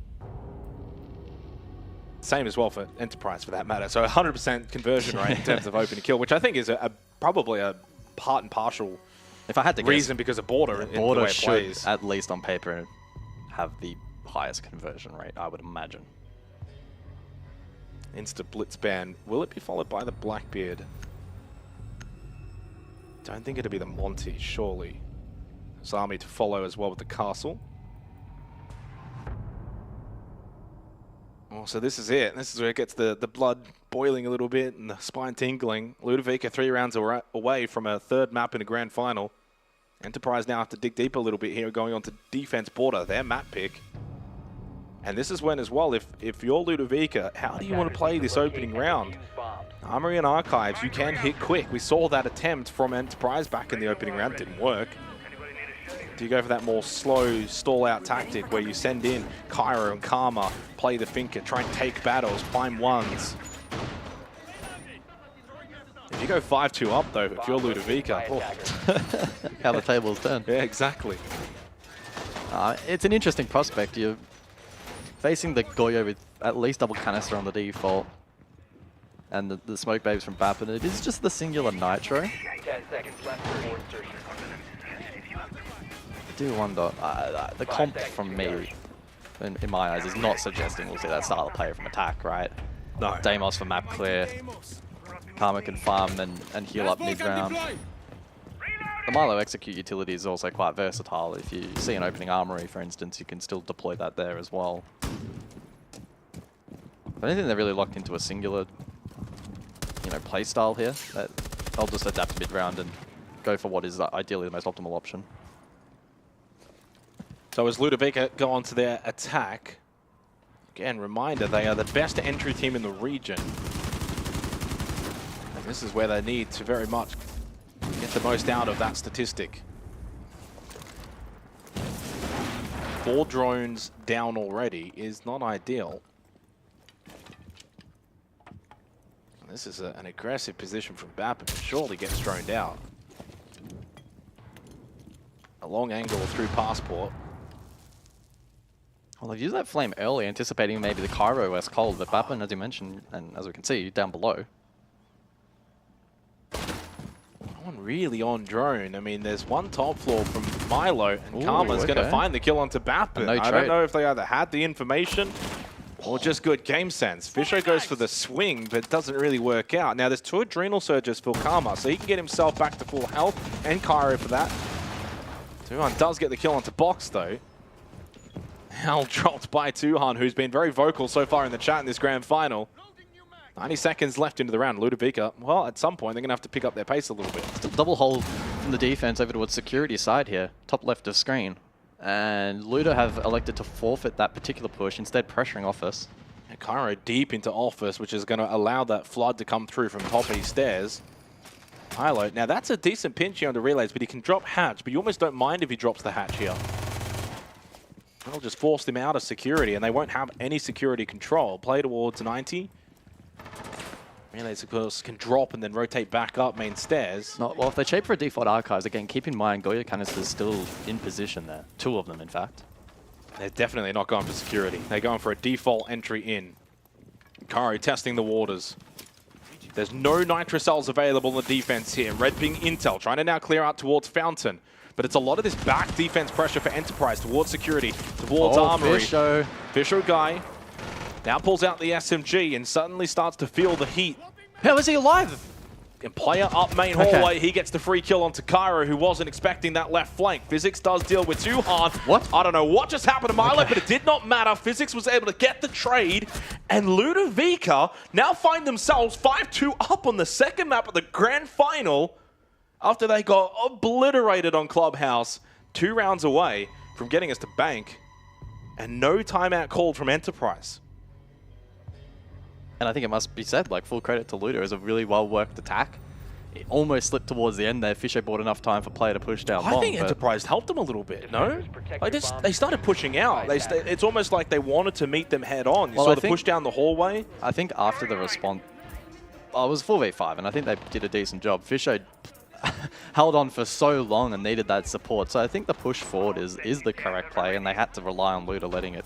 Same as well for Enterprise, for that matter. So 100% conversion rate in terms of opening kill, which I think is probably a part and partial if I had to reason guess, because of Border in the Border way it should, plays. at least on paper, have the highest conversion rate, I would imagine. Insta Blitz ban. Will it be followed by the Blackbeard? Don't think it'll be the Monty, surely. Zami to follow as well with the Castle. Oh, so this is it. This is where it gets the blood boiling a little bit and the spine tingling. Ludovica 3 rounds away from a third map in a grand final. Enterprise now have to dig deep a little bit here, going on to defense Border, their map pick. And this is when as well, if you're Ludovica, how do you want to play this opening round? Armory and Archives, you can hit quick. We saw that attempt from Enterprise back in the opening round, didn't work. Do you go for that more slow, stall-out tactic where you send in Cairo and Karma, play the Finker, try and take battles, find ones? If you go 5-2 up, though, if you're Ludovica, how the tables turn. Yeah, exactly. It's an interesting prospect. You're facing the Goyo with at least double canister on the default. And the smoke babes from Bap, and it is just the singular Nitro. 10 seconds left for insertion. I do wonder, the comp from me, in my eyes, is not suggesting we'll see that style of player from attack, right? No. Deimos for map clear. Karma can farm and heal up mid-round. The Milo execute utility is also quite versatile. If you see an opening armory, for instance, you can still deploy that there as well. I don't think they're really locked into a singular, play style here. They'll just adapt mid-round and go for what is ideally the most optimal option. So as Ludovica go on to their attack, again, reminder, they are the best entry team in the region. And this is where they need to very much get the most out of that statistic. 4 drones down already is not ideal. This is an aggressive position from Bap, and surely gets droned out. A long angle through Passport. Well, they've used that flame early, anticipating maybe the Cairo West cold, but Bappin, as you mentioned, and as we can see, down below. No one really on drone. I mean, there's one top floor from Milo, and Karma's going to find the kill onto Bappin. No I don't know if they either had the information or just good game sense. Fisher goes for the swing, but it doesn't really work out. Now, there's 2 Adrenal Surges for Karma, so he can get himself back to full health, and Cairo for that. Tuhan does get the kill onto Box, though. Hell dropped by Tuhan, who's been very vocal so far in the chat in this grand final. 90 seconds left into the round. Ludovica, well, at some point, they're going to have to pick up their pace a little bit. It's a double hold from the defense over towards security side here, top left of screen. And Ludo have elected to forfeit that particular push, instead pressuring Office. And Cairo deep into Office, which is going to allow that flood to come through from top east stairs. Hilo, now that's a decent pinch here on the relays, but he can drop hatch, but you almost don't mind if he drops the hatch here. They'll just force him out of security, and they won't have any security control. Play towards 90. Relays, of course, can drop and then rotate back up main stairs. No, well, if they shape for a default archives, again, keep in mind Goya Canister's still in position there. 2 of them, in fact. They're definitely not going for security. They're going for a default entry in. Kari testing the waters. There's no Nitro cells available in the defense here. Red Ping Intel trying to now clear out towards Fountain. But it's a lot of this back defense pressure for Enterprise towards security, towards Armory. Fisho guy now pulls out the SMG and suddenly starts to feel the heat. How is he alive? And player up main hallway, he gets the free kill onto Cairo, who wasn't expecting that left flank. Physics does deal with Tuhan. What? I don't know what just happened to Milo, but it did not matter. Physics was able to get the trade, and Ludovica now find themselves 5-2 up on the second map of the grand final after they got obliterated on Clubhouse, 2 rounds away from getting us to bank, and no timeout called from Enterprise. And I think it must be said, like, full credit to Ludo. It was a really well-worked attack. it almost slipped towards the end there. Fisher bought enough time for player to push down I bomb. think Enterprise helped them a little bit, no? Like they started pushing out. It's almost like they wanted to meet them head on. You saw the push down the hallway. I think after the response, it was 4v5, and I think they did a decent job. Fisher held on for so long and needed that support. So I think the push forward is the correct play, and they had to rely on Luda letting it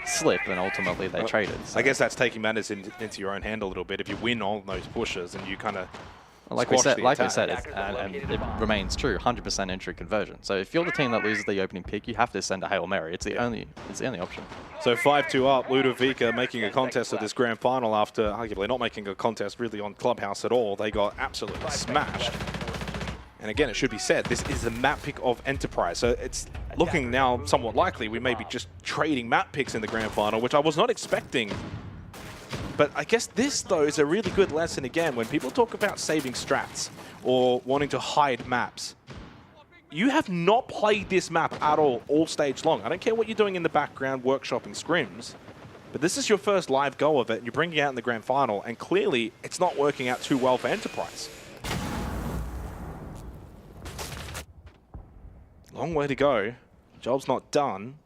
slip, and ultimately they traded. So. I guess that's taking matters into your own hand a little bit. If you win on those pushes and you kind of like we said, and it remains true, 100% entry conversion. So if you're the team that loses the opening pick, you have to send a Hail Mary. It's the only option. So 5-2 up, Ludovica making a contest of this grand final after arguably not making a contest really on Clubhouse at all. They got absolutely smashed. And again, it should be said, this is the map pick of Enterprise. So it's looking now somewhat likely we may be just trading map picks in the grand final, which I was not expecting. But I guess this, though, is a really good lesson again. When people talk about saving strats or wanting to hide maps, you have not played this map at all stage long. I don't care what you're doing in the background, workshopping scrims, but this is your first live go of it, and you're bringing it out in the grand final, and clearly it's not working out too well for Enterprise. Long way to go. Job's not done.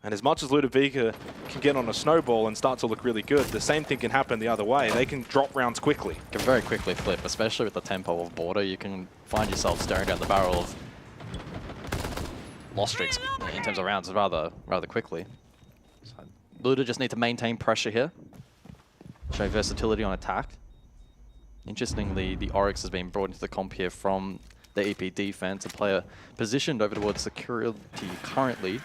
And as much as Ludovica can get on a snowball and start to look really good, the same thing can happen the other way. They can drop rounds quickly. Can very quickly flip, especially with the tempo of Border. You can find yourself staring down the barrel of loss streaks in terms of rounds rather quickly. So Luda just need to maintain pressure here. Show versatility on attack. Interestingly, the Oryx has been brought into the comp here from the EP defense, a player positioned over towards security currently.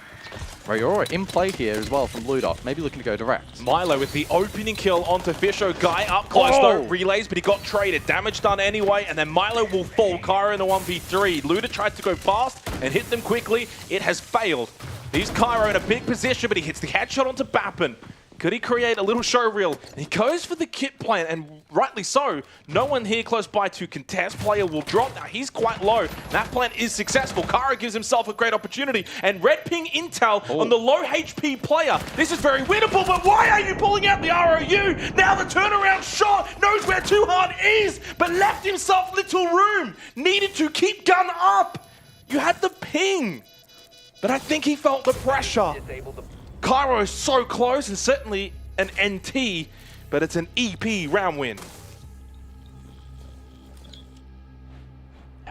Rayora in play here as well from Luda, maybe looking to go direct. Milo with the opening kill onto Fisho. Guy up close though, relays, but he got traded. Damage done anyway, and then Milo will fall. Kyra in the 1v3. Luda tried to go past and hit them quickly. It has failed. He's Kyra in a big position, but he hits the headshot onto Bappin. Could he create a little show reel? He goes for the kit plan, and rightly so. No one here close by to contest. Player will drop. Now he's quite low. That plan is successful. Kara gives himself a great opportunity. And red ping intel on the low HP player. This is very winnable, but why are you pulling out the ROU? Now the turnaround shot knows where Too Hard is, but left himself little room. Needed to keep gun up. You had the ping, but I think he felt the pressure. Cairo is so close, and certainly an NT, but it's an EP round win.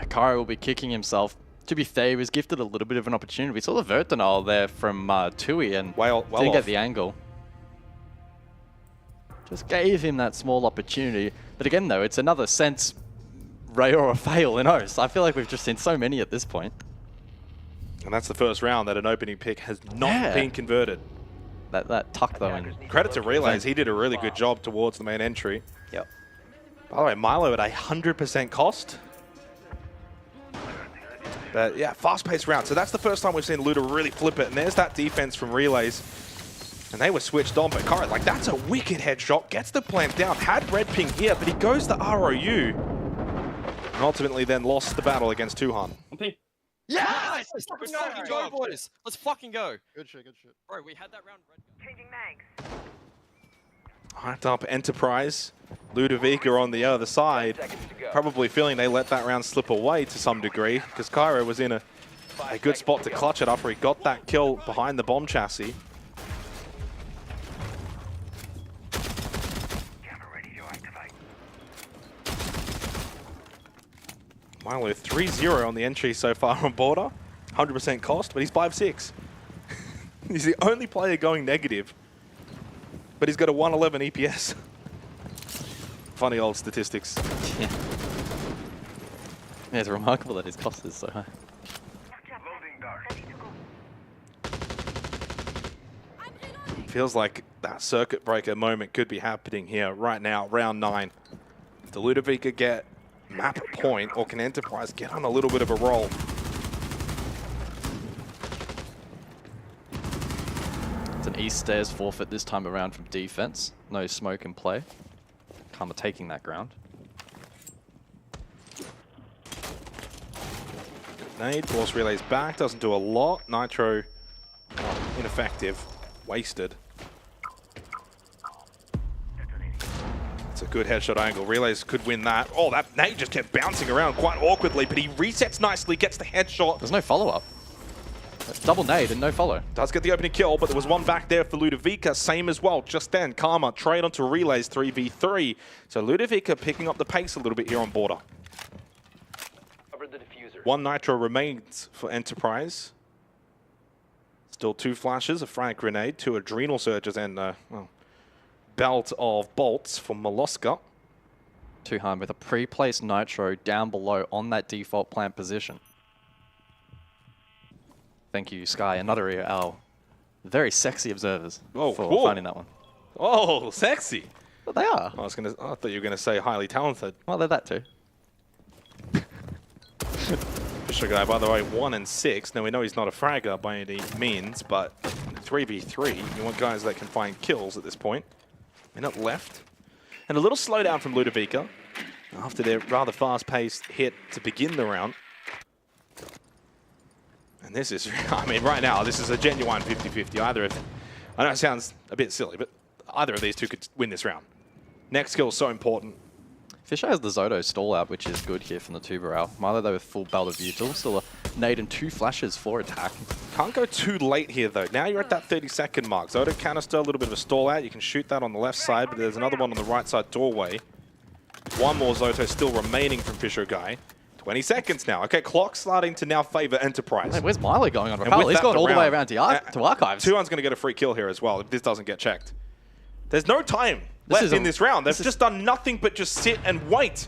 Cairo will be kicking himself. To be fair, he was gifted a little bit of an opportunity. We saw the Vertinal there from Tui and didn't get the angle. Just gave him that small opportunity. But again, though, it's another sense Rayora fail in OCE. I feel like we've just seen so many at this point. And that's the first round that an opening pick has not been converted. That tuck though. Credit to Relays, he did a really good job towards the main entry. Yep. By the way, Milo at 100% cost. But yeah, fast-paced round. So that's the first time we've seen Luda really flip it. And there's that defense from Relays. And they were switched on, but Kara, like, that's a wicked headshot. Gets the plant down, had red ping here, but he goes to ROU. And ultimately then lost the battle against Tuhan. Yeah! Let's fucking go, boys. Let's fucking go. Good shit, good shit. Bro, we had that round. Changing mags. Hyped up Enterprise. Ludovica on the other side. Probably feeling they let that round slip away to some degree, because Cairo was in a good spot to clutch it after he got that kill behind the bomb chassis. Milo 3-0 on the entry so far on Border. 100% cost, but he's 5-6. He's the only player going negative, but he's got a 111 EPS. Funny old statistics. Yeah. Yeah, it's remarkable that his cost is so high. Feels like that circuit breaker moment could be happening here right now, round 9. If the Ludovica get map point, or can Enterprise get on a little bit of a roll? It's an east stairs forfeit this time around from defense. No smoke in play. Karma taking that ground. Nade, force relays back, doesn't do a lot. Nitro, ineffective, wasted. It's a Good headshot angle. Relays could win that. Oh, that nade just kept bouncing around quite awkwardly, but he resets nicely, gets the headshot. There's no follow-up. Double nade and no follow. Does get the opening kill, but there was one back there for Ludovica. Same as well. Just then, Karma trade onto Relays 3v3. So Ludovica picking up the pace a little bit here on border. Cover the diffuser. One Nitro remains for Enterprise. Still 2 flashes, a frag grenade, 2 adrenal surges, and well, belt of bolts for Molosca. Tuhan with a pre-placed Nitro down below on that default plant position. Thank you, Sky. Another our very sexy observers for finding that one. Oh, sexy. But they are. I thought you were gonna say highly talented. Well, they're that too. Fisher guy, by the way, 1 and 6. Now we know he's not a fragger by any means, but 3v3, you want guys that can find kills at this point. Minute left. And a little slowdown from Ludovica after their rather fast-paced hit to begin the round. And this is, I mean, right now, this is a genuine 50-50. Either of, I know it sounds a bit silly, but either of these two could win this round. Next kill is so important. Fisher has the Zoto stall out, which is good here from the Tuberal. Milo, though, with full belt of Util. Still a nade and 2 flashes for attack. Can't go too late here, though. Now you're at that 30-second mark. Zoto canister, a little bit of a stall out. You can shoot that on the left side, but there's another one on the right side doorway. One more Zoto still remaining from Fisher Guy. 20 seconds now. Okay, clock starting to now favor Enterprise. Hey, where's Milo going on? He's gone all the way around to Archives. Tuhan's going to get a free kill here as well if this doesn't get checked. There's no time left in this round. They've just done nothing but just sit and wait.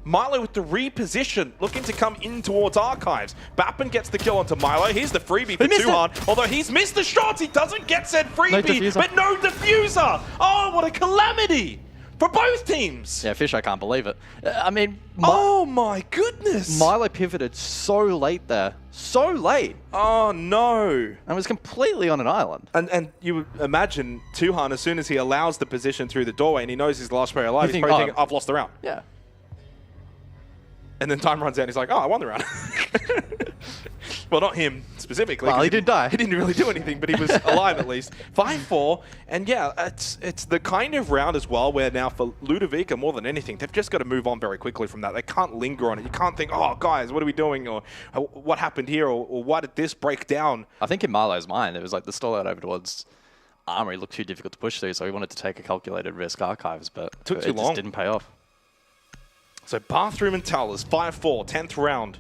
Milo with the reposition, looking to come in towards Archives. Bappin gets the kill onto Milo. Here's the freebie for Tuhan. Although he's missed the shots, he doesn't get said freebie, but no diffuser. Oh, what a calamity for both teams. Yeah, Fisher can't believe it. I mean, oh my goodness. Milo pivoted so late there. So late. Oh no. And was completely on an island. And you would imagine Tuhan, as soon as he allows the position through the doorway and he knows he's the last player alive, he's probably thinking, I've lost the round. Yeah. And then time runs out and he's like, oh, I won the round. Well, not him specifically. Well, he didn't die. He didn't really do anything, but he was alive at least. 5-4. And yeah, it's the kind of round as well where now for Ludovica, more than anything, they've just got to move on very quickly from that. They can't linger on it. You can't think, oh, guys, what are we doing? Or what happened here? Or why did this break down? I think in Marlo's mind, it was like the stall out over towards Armory looked too difficult to push through, so he wanted to take a calculated risk Archives, but Took too long. Just didn't pay off. So Bathroom and Towers, 5-4, 10th round.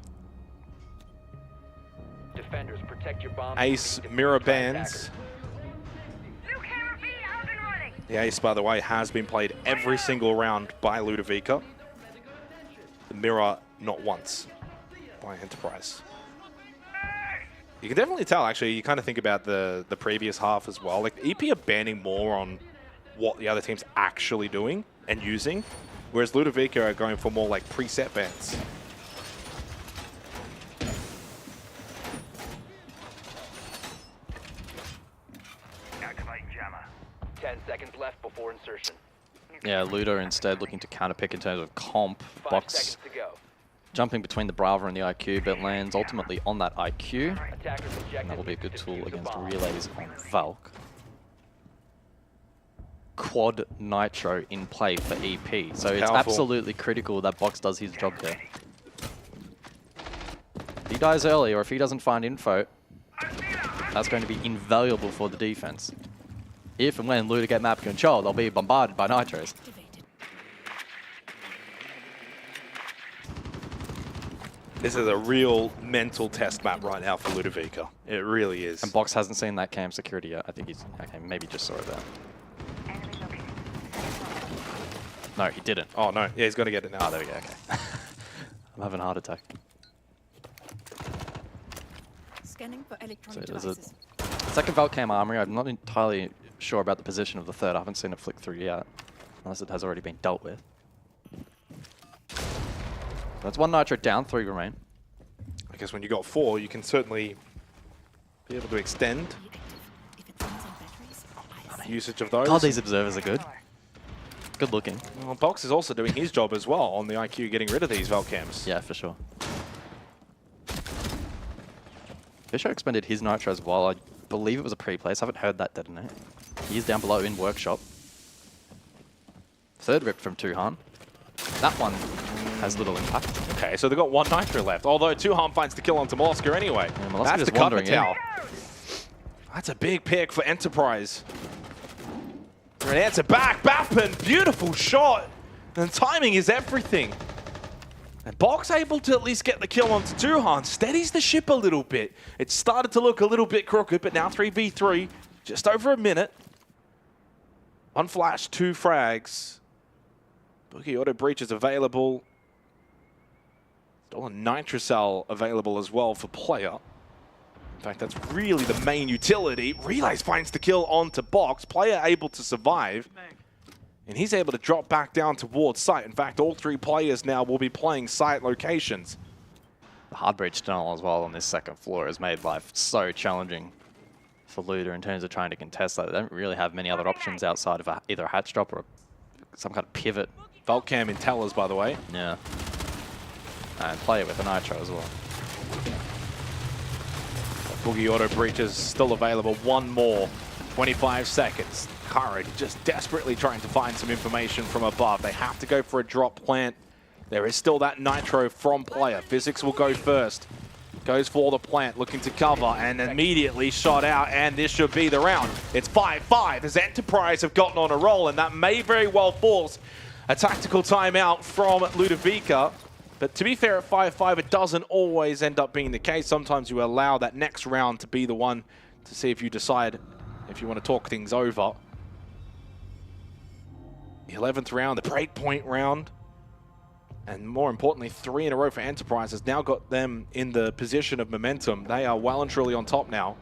Defenders, protect your bomb. Ace mirror bands. The Ace, by the way, has been played every single round by Ludovica. The mirror, not once, by Enterprise. You can definitely tell, actually, you kind of think about the previous half as well. Like, EP are banning more on what the other team's actually doing and using, whereas Ludovica are going for more like preset bans. Activating jammer. 10 seconds left before insertion. Yeah, Ludo instead looking to counterpick in terms of comp. 5 Box seconds to go. jumping between the Brava and the IQ, but lands ultimately on that IQ. And that will be a good tool against Relays on Valk. Quad Nitro in play for EP. So it's absolutely critical that Box does his job there. If he dies early or if he doesn't find info, that's going to be invaluable for the defense. If and when Ludo get map control, they'll be bombarded by Nitros. This is a real mental test map right now for Ludovica. It really is. And Box hasn't seen that cam security yet. I think he's, okay, maybe just saw it there. No, he didn't. Oh, no. Yeah, he's got to get it now. Oh, there we go. Okay. I'm having a heart attack. Scanning for electronic So there's devices. a second Valk cam armory. I'm not entirely sure about the position of the third. I haven't seen it flick through yet, unless it has already been dealt with. That's one Nitro down, 3 remain. I guess when you got 4, you can certainly be able to extend usage of those. God, these observers are good. Good looking. Well, Box is also doing his job as well on the IQ, getting rid of these Valk cams. Yeah, for sure. Fisher expended his Nitro as well. I believe it was a pre-place. I haven't heard that detonate. He is down below in Workshop. Third rip from Tuhan. That one has little impact. Okay, so they've got 1 Nitro left. Although Tuhan finds the kill onto Molluska anyway. Yeah, Molluska that's just the cover wandering tower. That's a big pick for Enterprise. An answer back. Bappin, beautiful shot. And timing is everything. And Box able to at least get the kill onto Tuhan. Steadies the ship a little bit. It started to look a little bit crooked, but now 3v3. Just over a minute. 1 flash, 2 frags. Boogie Auto Breach is available. Still a Nitrocell available as well for player. In fact, that's really the main utility. Relays finds the kill onto Box. Player able to survive. And he's able to drop back down towards site. In fact, all 3 players now will be playing site locations. The hard breach tunnel as well on this second floor has made life so challenging for Luda in terms of trying to contest that. They don't really have many other options outside of either a hatch drop or some kind of pivot. Volcam in tellers, by the way. Yeah. And player with a Nitro as well. Boogie Auto Breach is still available. 1 more. 25 seconds. Courage just desperately trying to find some information from above. They have to go for a drop plant. There is still that Nitro from player. Physics will go first. Goes for the plant, looking to cover, and immediately shot out, and this should be the round. It's 5-5 as Enterprise have gotten on a roll, and that may very well force a tactical timeout from Ludovica. But to be fair, at 5-5, it doesn't always end up being the case. Sometimes you allow that next round to be the one to see if you decide if you want to talk things over. The 11th round, the breakpoint round. And more importantly, 3 in a row for Enterprise has now got them in the position of momentum. They are well and truly on top now.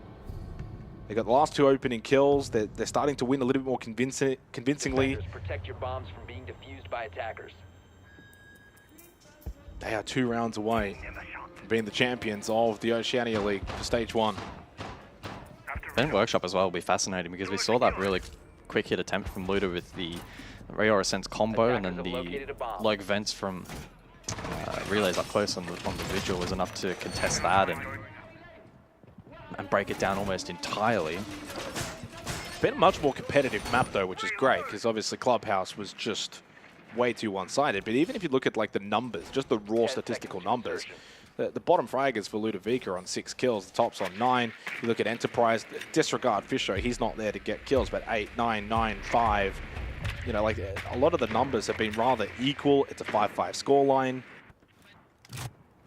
They got the last 2 opening kills. They're starting to win a little bit more convincingly. Protect your bombs from being defused by attackers. They are 2 rounds away from being the champions of the Oceania League for Stage 1. Then Workshop as well will be fascinating because we saw that really quick hit attempt from Luda with the Ray Sense combo, and then the Log Vents from Relays up close on the Vigil was enough to contest that and break it down almost entirely. It's been a much more competitive map though, which is great because obviously Clubhouse was just way too one-sided. But even if you look at like the numbers, just the raw statistical numbers, the bottom fraggers for Ludovica on 6 kills, the top's on 9. You look at Enterprise, disregard Fisher, he's not there to get kills, but 8, 9, 9, 5. You know, like a lot of the numbers have been rather equal. It's a 5-5 scoreline.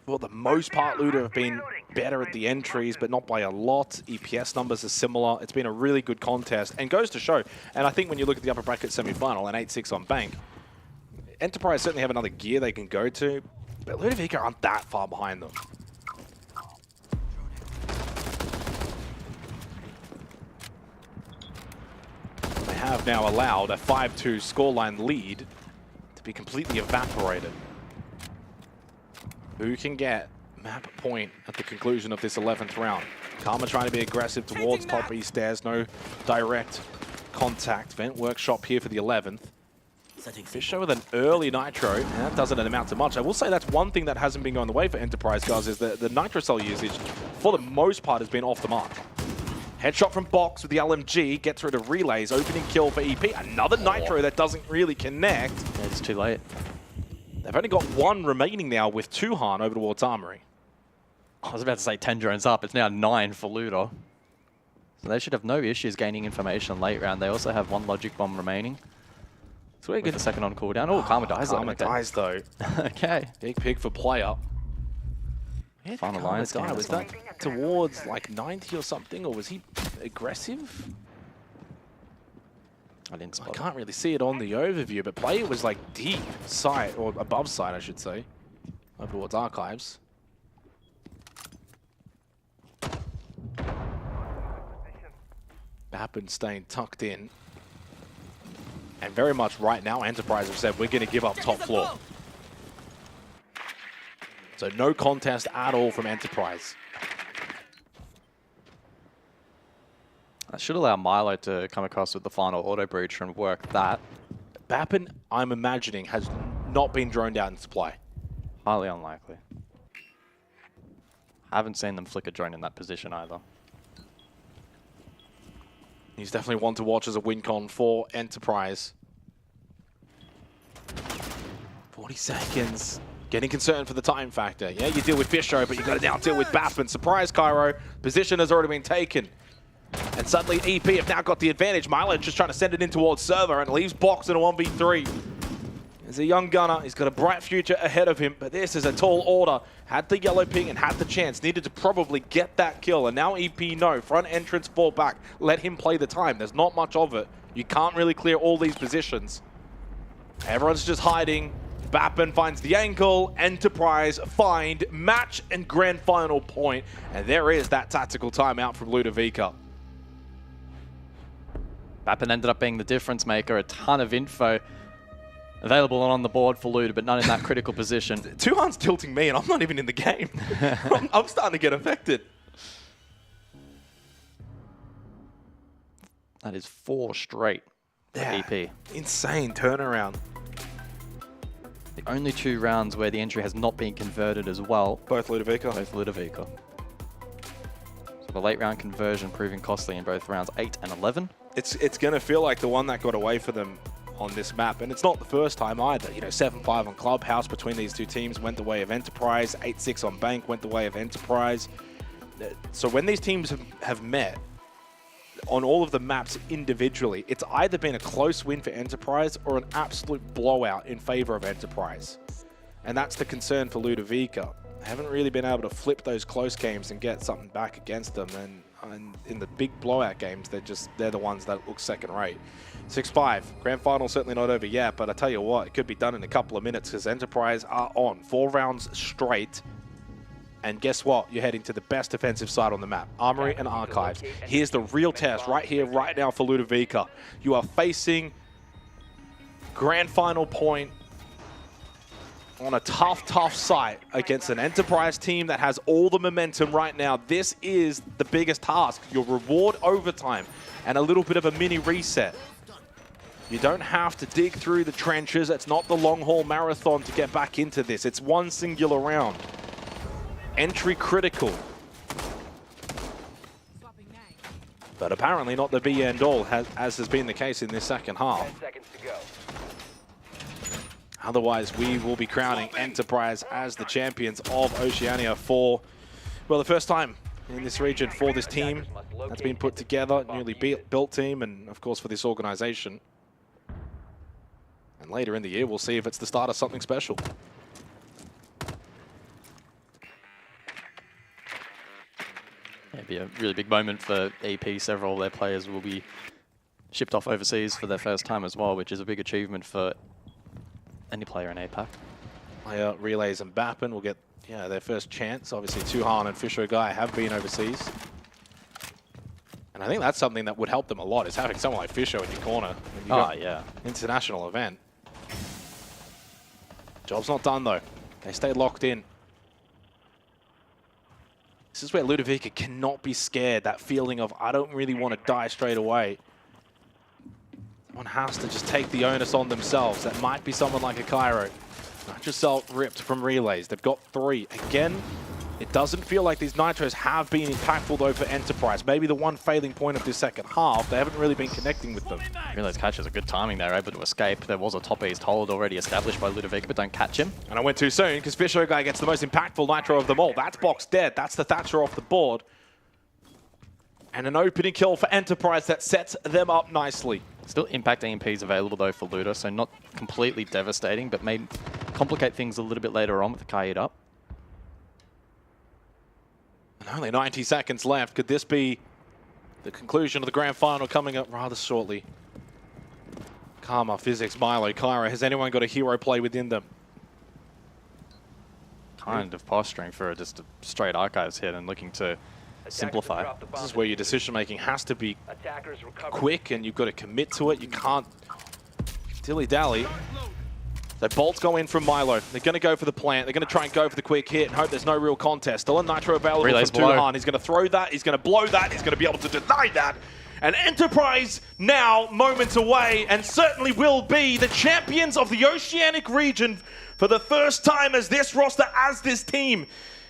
For the most part, Luda have been better at the entries, but not by a lot. EPS numbers are similar. It's been a really good contest and goes to show. And I think when you look at the upper bracket semi-final and 8-6 on Bank, Enterprise certainly have another gear they can go to, but Ludovica aren't that far behind them. They have now allowed a 5-2 scoreline lead to be completely evaporated. Who can get map point at the conclusion of this 11th round? Karma trying to be aggressive towards top east stairs. No direct contact. Vent Workshop here for the 11th. Fisher with an early Nitro, and that doesn't amount to much. I will say that's one thing that hasn't been going the way for Enterprise, guys, is the Nitro Cell usage, for the most part, has been off the mark. Headshot from Box with the LMG, gets rid of Relays, opening kill for EP. Another Nitro that doesn't really connect. Yeah, it's too late. They've only got 1 remaining now with Tuhan over towards Armory. I was about to say 10 drones up. It's now 9 for Luda. So they should have no issues gaining information late round. They also have 1 Logic Bomb remaining. So we're good. The second on cooldown. Oh, Karma dies. Karma dies though. Okay. Big pick for player. Final line scan. Was that towards like 90 or something, or was he aggressive? I didn't spot I can't really see it on the overview, but player was like deep side, or above side, I should say, over towards archives. Bappin staying tucked in. And very much right now, Enterprise have said, we're going to give up top floor. So no contest at all from Enterprise. That should allow Milo to come across with the final auto breach and work that. Bappin, I'm imagining, has not been droned out in supply. Highly unlikely. I haven't seen them flick a drone in that position either. He's definitely one to watch as a win con for Enterprise. 40 seconds. Getting concerned for the time factor. Yeah, you deal with Fisho, but you got to now deal with Bappin. Surprise, Cairo. Position has already been taken. And suddenly EP have now got the advantage. Milo just trying to send it in towards server and leaves Box in a 1v3. He's a young gunner. He's got a bright future ahead of him, but this is a tall order. Had the yellow ping and had the chance. Needed to probably get that kill. And now EP no. Front entrance, fall back. Let him play the time. There's not much of it. You can't really clear all these positions. Everyone's just hiding. Bappin finds the angle, Enterprise find, match and grand final point. And there is that tactical timeout from Ludovica. Bappin ended up being the difference maker. A ton of info available and on the board for Luda, but none in that critical position. Tuhan's tilting me and I'm not even in the game. I'm starting to get affected. That is 4 straight for EP. Insane turnaround. The only 2 rounds where the entry has not been converted as well. Both Ludovica. Both Ludovica. So the late round conversion proving costly in both rounds 8 and 11. It's going to feel like the one that got away for them on this map, and it's not the first time either. You know, 7-5 on Clubhouse between these two teams went the way of Enterprise. 8-6 on Bank went the way of Enterprise. So when these teams have met on all of the maps individually, it's either been a close win for Enterprise or an absolute blowout in favor of Enterprise. And that's the concern for Ludovica. They haven't really been able to flip those close games and get something back against them. And in the big blowout games, they're the ones that look second rate. 6-5. Grand final certainly not over yet, but I tell you what, it could be done in a couple of minutes because Enterprise are on 4 rounds straight. And guess what? You're heading to the best defensive side on the map, Armory and Archives. Here's the real test right here, right now for Ludovica. You are facing grand final point on a tough site against an Enterprise team that has all the momentum right now. This is the biggest task. Your reward overtime and a little bit of a mini reset. You don't have to dig through the trenches. It's not the long haul marathon to get back into this. It's one singular round. Entry critical. But apparently not the be and all, as has been the case in this second half. 10 seconds to go. Otherwise, we will be crowning Enterprise as the champions of Oceania for, well, the first time in this region for this team that's been put together, newly built team, and of course for this organization. And later in the year, we'll see if it's the start of something special. It'd be a really big moment for EP. Several of their players will be shipped off overseas for their first time as well, which is a big achievement for any player in APAC. Relays and Bappin will get their first chance. Obviously, Tuhan and Fisher Guy have been overseas. And I think that's something that would help them a lot, is having someone like Fisher in your corner. International event. Job's not done, though. They stay locked in. This is where Ludovica cannot be scared. That feeling of, I don't really want to die straight away. One has to just take the onus on themselves. That might be someone like a Cairo. Nitro ripped from relays. They've got 3. Again, it doesn't feel like these Nitros have been impactful, though, for Enterprise. Maybe the one failing point of this second half, they haven't really been connecting with them. Relays catches a good timing there, able to escape. There was a top east hold already established by Ludovica, but don't catch him. And I went too soon because Fisher Guy gets the most impactful Nitro of them all. That's Box dead. That's the Thatcher off the board. And an opening kill for Enterprise that sets them up nicely. Still impact EMPs available though for Luda, so not completely devastating, but may complicate things a little bit later on with the Kaid up. And only 90 seconds left. Could this be the conclusion of the grand final coming up rather shortly? Karma, Physics, Milo, Kyra. Has anyone got a hero play within them? Kind of posturing for just a straight Archives hit and looking to simplify. This is where your decision-making has to be quick and you've got to commit to it. You can't dilly-dally. So bolts go in from Milo. They're going to go for the plant. They're going to try and go for the quick hit and hope there's no real contest. Still a Nitro available Relays from Tuhan. He's going to throw that. He's going to blow that. He's going to be able to deny that. And Enterprise now moments away and certainly will be the champions of the Oceanic region for the first time as this roster, as this team.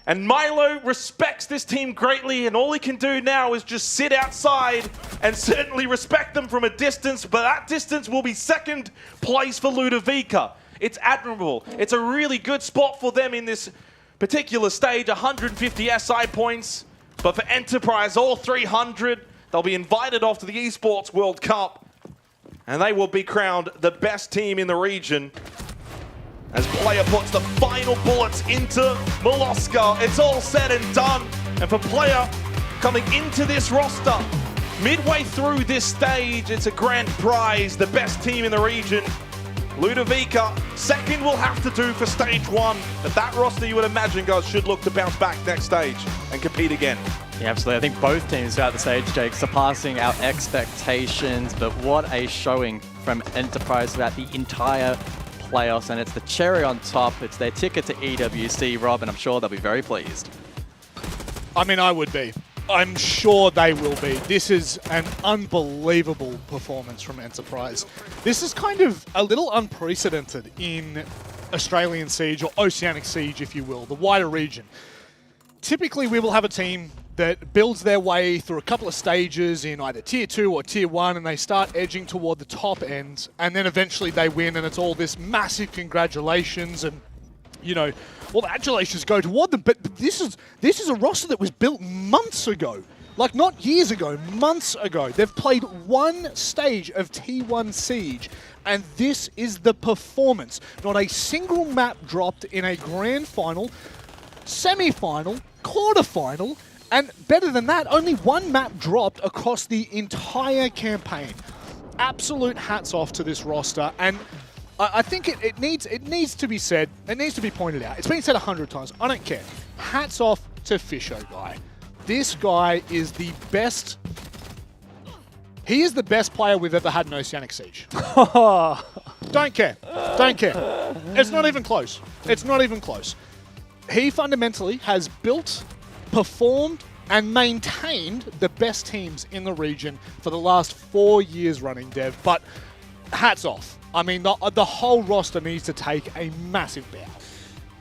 And Milo respects this team greatly, and all he can do now is just sit outside and certainly respect them from a distance, but that distance will be second place for Ludovica. It's admirable. It's a really good spot for them in this particular stage, 150 SI points. But for Enterprise, all 300, they'll be invited off to the Esports World Cup. And they will be crowned the best team in the region. As Player puts the final bullets into Molosca. It's all said and done. And for Player coming into this roster, midway through this stage, it's a grand prize, the best team in the region. Ludovica, second will have to do for stage 1. But that roster, you would imagine, guys, should look to bounce back next stage and compete again. Yeah, absolutely. I think both teams throughout the stage, Jake, surpassing our expectations. But what a showing from Enterprise throughout the entire playoffs, and it's the cherry on top. It's their ticket to EWC, Rob, and I'm sure they'll be very pleased. I mean, I would be. I'm sure they will be. This is an unbelievable performance from Enterprise. This is kind of a little unprecedented in Australian Siege, or Oceanic Siege, if you will, the wider region. Typically, we will have a team that builds their way through a couple of stages in either Tier 2 or Tier 1, and they start edging toward the top end, and then eventually they win, and it's all this massive congratulations, and, you know, all the adulations go toward them. But this is a roster that was built months ago. Like, not years ago, months ago. They've played one stage of T1 Siege, and this is the performance. Not a single map dropped in a grand final, semi-final, quarter-final, and better than that, only one map dropped across the entire campaign. Absolute hats off to this roster, and I think it needs to be said, it needs to be pointed out. It's been said 100 times, I don't care. Hats off to Fisho Guy. This guy is the best, he is the best player we've ever had in Oceanic Siege. Don't care, don't care. It's not even close, it's not even close. He fundamentally has built, performed, and maintained the best teams in the region for the last 4 years running, Dev. But hats off. I mean, the whole roster needs to take a massive bow.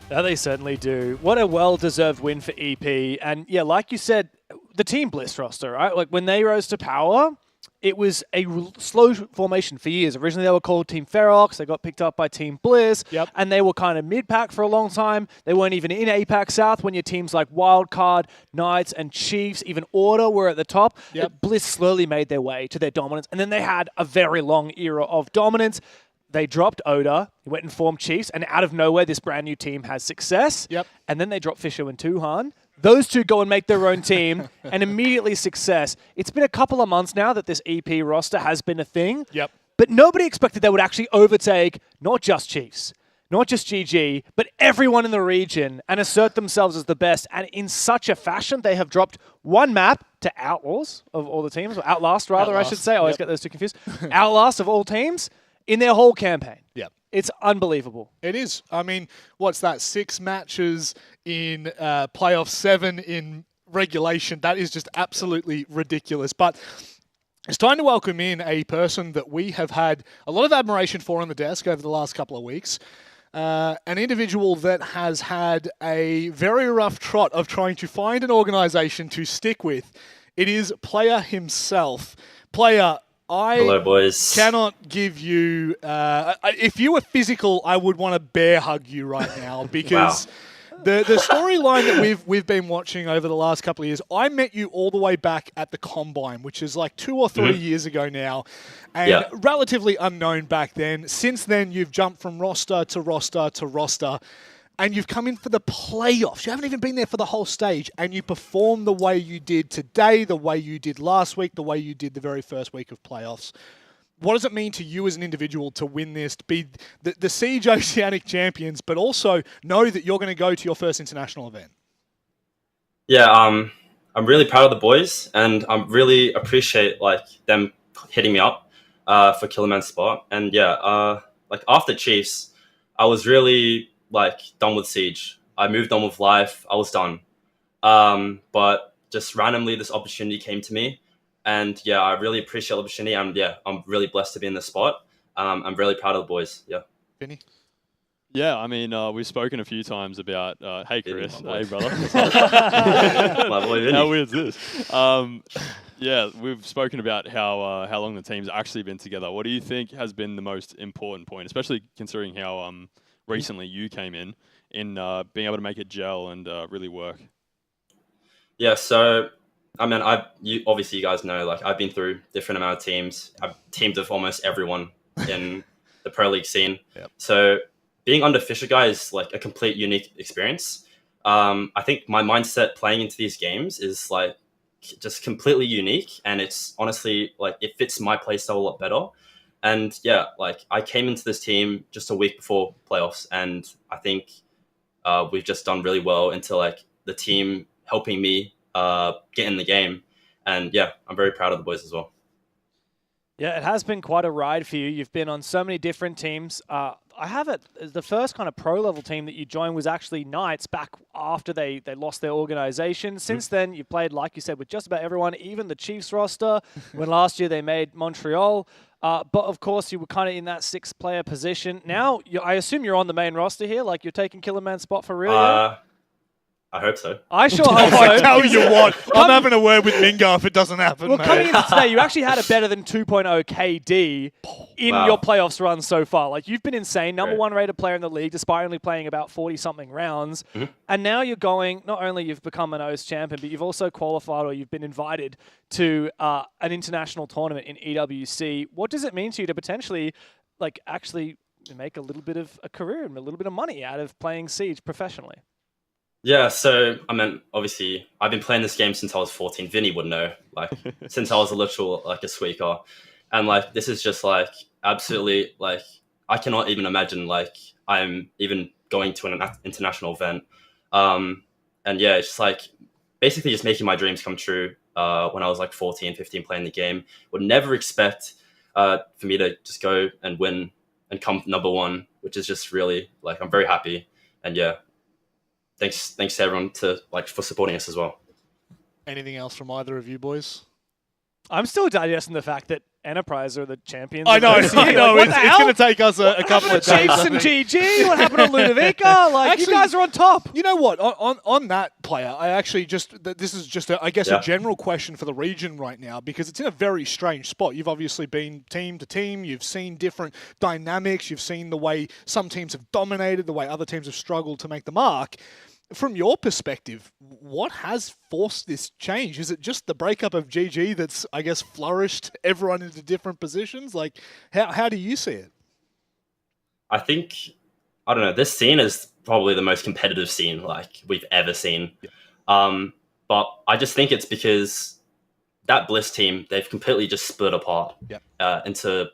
That they certainly do. What a well-deserved win for EP. And yeah, like you said, the Team Bliss roster, right? Like when they rose to power, it was a slow formation for years. Originally, they were called Team Ferox. They got picked up by Team Bliss. Yep. And they were kind of mid-pack for a long time. They weren't even in APAC South when your teams like Wildcard, Knights, and Chiefs, even Order, were at the top. Yep. Bliss slowly made their way to their dominance. And then they had a very long era of dominance. They dropped Oda, went and formed Chiefs, and out of nowhere, this brand new team has success. Yep. And then they drop Fisher and Tuhan. Those two go and make their own team, and immediately success. It's been a couple of months now that this EP roster has been a thing. Yep. But nobody expected they would actually overtake not just Chiefs, not just GG, but everyone in the region and assert themselves as the best. And in such a fashion, they have dropped one map to Outlaws of all the teams, or Outlast rather, I should say. I always get those two confused. Outlast of all teams in their whole campaign. Yep. It's unbelievable. It is. I mean, what's that? 6 matches in playoff, 7 in regulation. That is just absolutely ridiculous. But it's time to welcome in a person that we have had a lot of admiration for on the desk over the last couple of weeks. An individual that has had a very rough trot of trying to find an organization to stick with. It is Player himself. Player, Hello, boys. Cannot give you... if you were physical, I would want to bear hug you right now because the storyline that we've been watching over the last couple of years, I met you all the way back at the Combine, which is like 2 or 3 years ago now, and relatively unknown back then. Since then, you've jumped from roster to roster to roster, and you've come in for the playoffs. You haven't even been there for the whole stage, and you perform the way you did today, the way you did last week, the way you did the very first week of playoffs. What does it mean to you as an individual to win this, to be the Siege Oceanic champions, but also know that you're going to go to your first international event? Yeah, I'm really proud of the boys, and I really appreciate them hitting me up for Killerman's spot. And after Chiefs, I was really done with Siege. I moved on with life. I was done. But just randomly, this opportunity came to me. And I really appreciate the opportunity. I'm really blessed to be in this spot. I'm really proud of the boys. Yeah. Vinny? Yeah, I mean, we've spoken a few times about. Hey, Chris. Hey, brother. My boy Vinny. How weird is this? Yeah, we've spoken about how long the team's actually been together. What do you think has been the most important point, especially considering how recently you came in being able to make it gel and really work? Yeah, so I mean, obviously you guys know, like I've been through different amount of teams. I've teamed with almost everyone in the pro league scene. Yep. So being under Fisher Guy is like a complete unique experience. I think my mindset playing into these games is like just completely unique, and it's honestly like it fits my play style a lot better. And yeah, like I came into this team just a week before playoffs, and I think we've just done really well into like the team helping me get in the game. And yeah, I'm very proud of the boys as well. Yeah, it has been quite a ride for you. You've been on so many different teams. I have it. The first kind of pro-level team that you joined was actually Knights back after they lost their organization. Since then, you've played, like you said, with just about everyone, even the Chiefs roster, when last year they made Montreal. But, of course, you were kind of in that six-player position. Now, I assume you're on the main roster here, like you're taking Killerman's spot for real, yeah? I hope so. I sure hope so. I tell you what, I'm having a word with Mingar if it doesn't happen. Well, mate. coming into today, you actually had a better than 2.0 KD in your playoffs run so far. Like, you've been insane. Number one rated player in the league, despite only playing about 40-something rounds. Mm-hmm. And now you're going, not only you've become an OCE champion, but you've also qualified or you've been invited to an international tournament in EWC. What does it mean to you to potentially, like, actually make a little bit of a career and a little bit of money out of playing Siege professionally? Yeah, so I mean, obviously, I've been playing this game since I was 14. Vinny would know, like, since I was a literal like a squeaker, and like this is just like absolutely like I cannot even imagine like I'm even going to an international event, and yeah, it's just like basically just making my dreams come true. When I was like 14, 15, playing the game, would never expect for me to just go and win and come number one, which is just really like I'm very happy, and yeah. Thanks to everyone for supporting us as well. Anything else from either of you boys? I'm still digesting the fact that Enterprise are the champions. I know. Like, it's going to take us a couple of days. Chiefs and GG. What happened to Ludovica? Like, actually, you guys are on top. You know what? On that player, I actually this is just a general question for the region right now, because it's in a very strange spot. You've obviously been team to team. You've seen different dynamics. You've seen the way some teams have dominated, the way other teams have struggled to make the mark. From your perspective, what has forced this change? Is it just the breakup of GG that's, I guess, flourished everyone into different positions? Like, how do you see it? I think, I don't know, this scene is probably the most competitive scene like we've ever seen. Yeah. But I just think it's because that Bliss team, they've completely just split apart into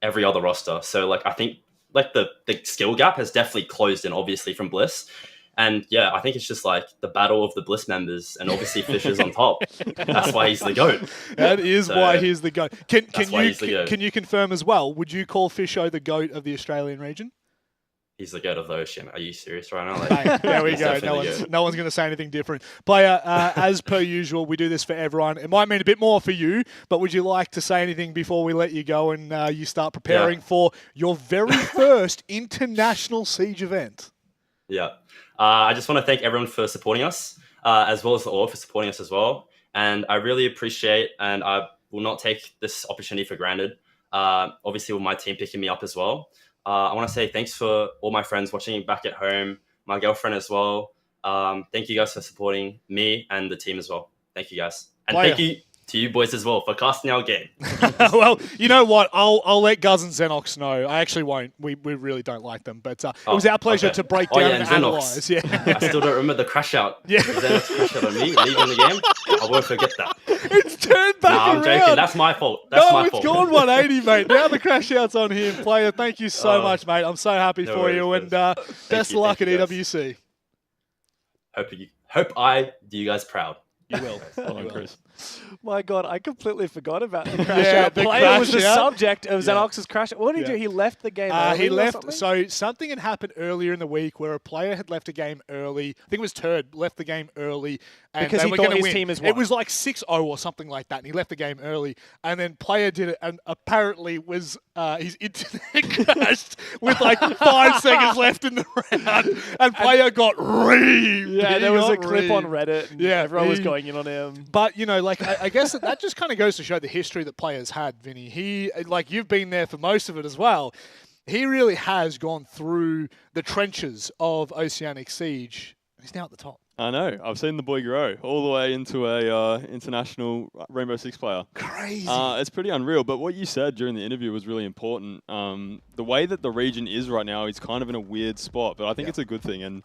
every other roster. So, like, I think like the skill gap has definitely closed in, obviously, from Bliss. And yeah, I think it's just like the battle of the Bliss members, and obviously Fisher's on top. That's why he's the GOAT. That is why he's the GOAT. Can you confirm as well? Would you call Fisho the GOAT of the Australian region? He's the GOAT of the ocean. Are you serious right now? Like, there we go. No one's going to say anything different. Player, as per usual, we do this for everyone. It might mean a bit more for you, but would you like to say anything before we let you go and you start preparing for your very first international Siege event? Yeah. I just want to thank everyone for supporting us, as well as the org for supporting us as well. And I really appreciate, and I will not take this opportunity for granted, obviously with my team picking me up as well. I want to say thanks for all my friends watching back at home, my girlfriend as well. Thank you guys for supporting me and the team as well. Thank you guys. And thank you to you boys as well for casting our game. Well, you know what? I'll let Guz and Xenox know. I actually won't. We really don't like them. But it was our pleasure to break down and analyse. Yeah. I still don't remember the crash out. Yeah. The Xenox crash out on me leaving the game. I won't forget that. It's turned back around. I'm joking. That's my fault. It's gone 180, mate. Now the crash out's on him. Player, thank you so much, mate. I'm so happy for you. And best of luck at EWC. Hope I do you guys proud. You will. Follow Chris. My God, I completely forgot about the crash Yeah, out. the Player crash was the out. subject of Xenox's crash. What did he do? Yeah. He left the game early He or left. something? So something had happened earlier in the week where a player had left a game early. I think it was Turd left the game early. And Because they he were thought gonna his win. team has It won. was like 6-0 or something like that, and he left the game early. And then player did it, and apparently was his internet crashed with like 5 seconds left in the round, and player got reamed. Yeah, He there was a got clip on reamed. Reddit. And Yeah, everyone was he- going in on him. But, you know, like, I guess that just kind of goes to show the history that players had, Vinny. He, like, you've been there for most of it as well. He really has gone through the trenches of Oceanic Siege. He's now at the top. I know. I've seen the boy grow all the way into a international Rainbow Six player. Crazy. It's pretty unreal. But what you said during the interview was really important. The way that the region is right now, it's kind of in a weird spot, but I think it's a good thing. And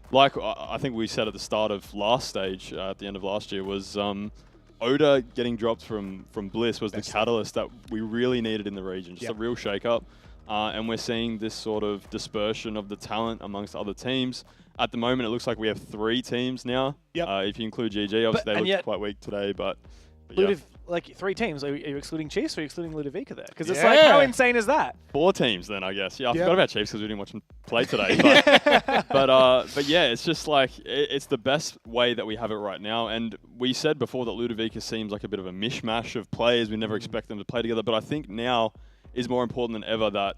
like I think we said at the start of last stage, at the end of last year, was Oda getting dropped from Bliss was the catalyst that we really needed in the region. Just a real shake-up. And we're seeing this sort of dispersion of the talent amongst other teams. At the moment, it looks like we have 3 teams now. If you include GG, obviously they looked quite weak today, but yeah. Like 3 teams. Are you excluding Chiefs or are you excluding Ludovica there? Because it's like, how insane is that? 4 teams then, I guess. Yeah, I forgot about Chiefs because we didn't watch them play today. But yeah, it's just like, it's the best way that we have it right now. And we said before that Ludovica seems like a bit of a mishmash of players. We never expect them to play together. But I think now is more important than ever that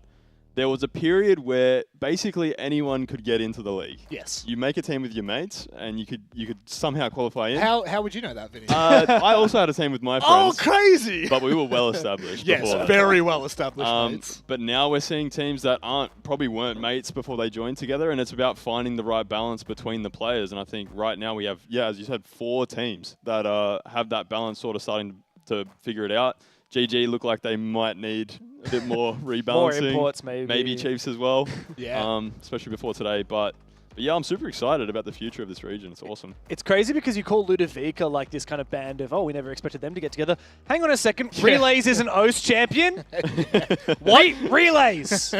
there was a period where basically anyone could get into the league. Yes. You make a team with your mates, and you could somehow qualify in. How would you know that, Vinny? I also had a team with my friends. Oh, crazy! But we were well established. Yes, before that. very well established mates. But now we're seeing teams that probably weren't mates before they joined together, and it's about finding the right balance between the players. And I think right now we have, as you said, 4 teams that have that balance sort of starting to figure it out. GG look like they might need a bit more rebalancing. More imports, maybe. Maybe Chiefs as well. Yeah. Especially before today. But yeah, I'm super excited about the future of this region. It's awesome. It's crazy because you call Ludovica like this kind of band of, we never expected them to get together. Hang on a second. Relays is an OCE champion? What? Relays?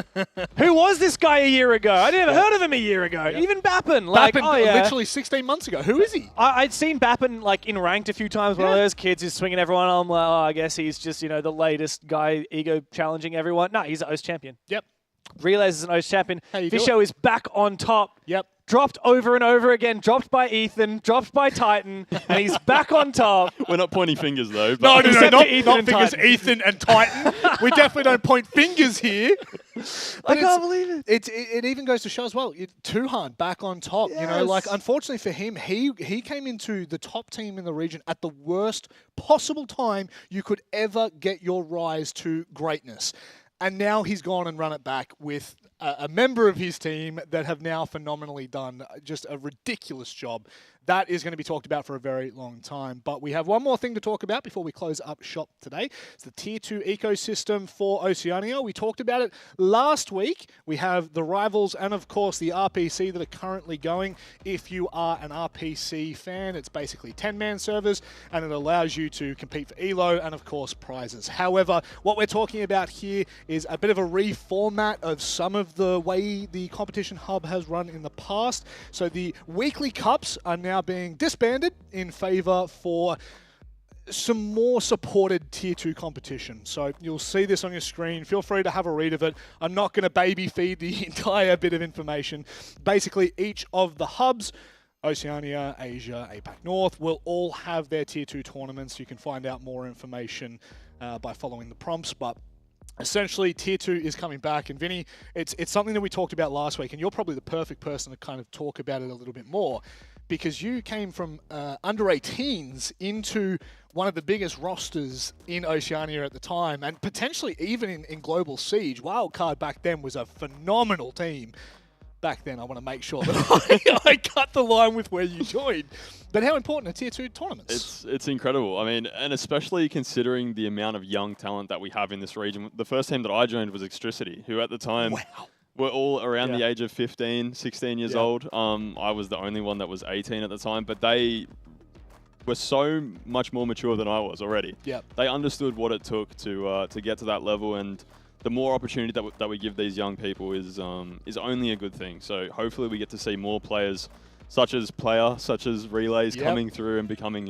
Who was this guy a year ago? I never heard of him a year ago. Even Bappin. Like, Bappin, literally 16 months ago. Who is he? I'd seen Bappin like in ranked a few times. One of those kids who's swinging everyone. I'm like, I guess he's just, the latest guy ego challenging everyone. No, he's an OCE champion. Yep. Relays is an OCE champion. you Fisho is back on top. Yep. Dropped over and over again. Dropped by Ethan. Dropped by Titan. And he's back on top. We're not pointing fingers, though. No, But not Ethan fingers, Titan. Ethan and Titan. We definitely don't point fingers here. I can't believe it. It even goes to show as well. Tuhan back on top. Yes. Unfortunately for him, he came into the top team in the region at the worst possible time you could ever get your rise to greatness. And now he's gone and run it back with a member of his team that have now phenomenally done just a ridiculous job. That is going to be talked about for a very long time. But we have one more thing to talk about before we close up shop today. It's the Tier 2 ecosystem for Oceania. We talked about it last week. We have the rivals and, of course, the RPC that are currently going. If you are an RPC fan, it's basically 10-man servers, and it allows you to compete for ELO and, of course, prizes. However, what we're talking about here is a bit of a reformat of some of the way the competition hub has run in the past. So the weekly cups are now being disbanded in favor for some more supported Tier 2 competition. So you'll see this on your screen. Feel free to have a read of it. I'm not going to baby feed the entire bit of information. Basically, each of the hubs, Oceania, Asia, APAC North, will all have their Tier 2 tournaments. You can find out more information by following the prompts, but essentially, Tier 2 is coming back, and Vinny, it's something that we talked about last week, and you're probably the perfect person to kind of talk about it a little bit more, because you came from under 18s into one of the biggest rosters in Oceania at the time, and potentially even in Global Siege. Wildcard back then was a phenomenal team. Back then, I want to make sure that I cut the line with where you joined. But how important are Tier 2 tournaments? It's incredible. I mean, and especially considering the amount of young talent that we have in this region. The first team that I joined was Extricity, who at the time were all around the age of 15, 16 years old. I was the only one that was 18 at the time, but they were so much more mature than I was already. Yep. They understood what it took to get to that level, and the more opportunity that we give these young people is only a good thing. So hopefully we get to see more players such as relays coming through and becoming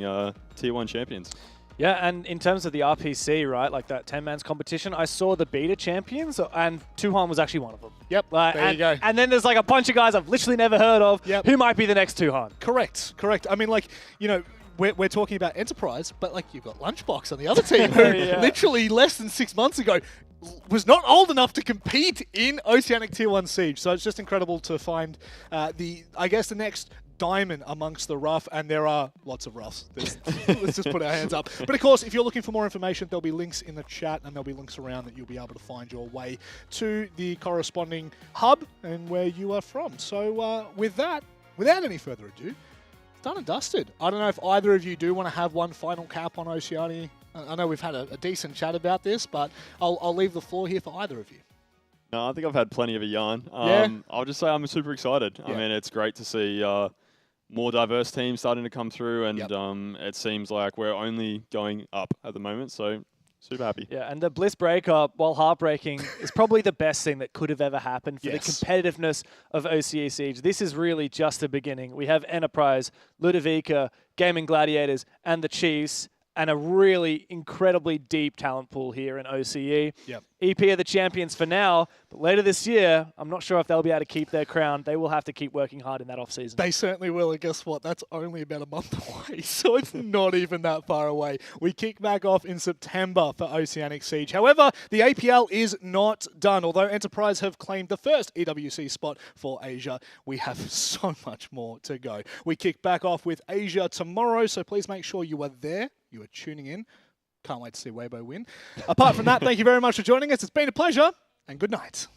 Tier 1 champions. Yeah, and in terms of the RPC, right, like that 10-man's competition, I saw the beta champions, and Tuhan was actually one of them. Yep, there you go. And then there's like a bunch of guys I've literally never heard of who might be the next Tuhan. Correct. I mean, like, you know, we're talking about Enterprise, but like you've got Lunchbox on the other team who literally less than 6 months ago was not old enough to compete in Oceanic Tier 1 Siege. So it's just incredible to find the next diamond amongst the rough, and there are lots of roughs. Let's just put our hands up. But of course, if you're looking for more information, there'll be links in the chat, and there'll be links around that you'll be able to find your way to the corresponding hub and where you are from. So with that, without any further ado, it's done and dusted. I don't know if either of you do want to have one final cap on Oceania. I know we've had a decent chat about this, but I'll leave the floor here for either of you. No, I think I've had plenty of a yarn. I'll just say I'm super excited. I mean, it's great to see more diverse teams starting to come through, and it seems like we're only going up at the moment, so super happy. Yeah, and the Bliss breakup, while heartbreaking, is probably the best thing that could have ever happened for the competitiveness of OCE Siege. This is really just the beginning. We have Enterprise, Ludovica, Gaming Gladiators, and the Chiefs, and a really incredibly deep talent pool here in OCE. Yep. EP are the champions for now, but later this year, I'm not sure if they'll be able to keep their crown. They will have to keep working hard in that off-season. They certainly will, and guess what? That's only about a month away, so it's not even that far away. We kick back off in September for Oceanic Siege. However, the APL is not done. Although Enterprise have claimed the first EWC spot for Asia, we have so much more to go. We kick back off with Asia tomorrow, so please make sure you are there. You are tuning in. Can't wait to see Weibo win. Apart from that, thank you very much for joining us. It's been a pleasure, and good night.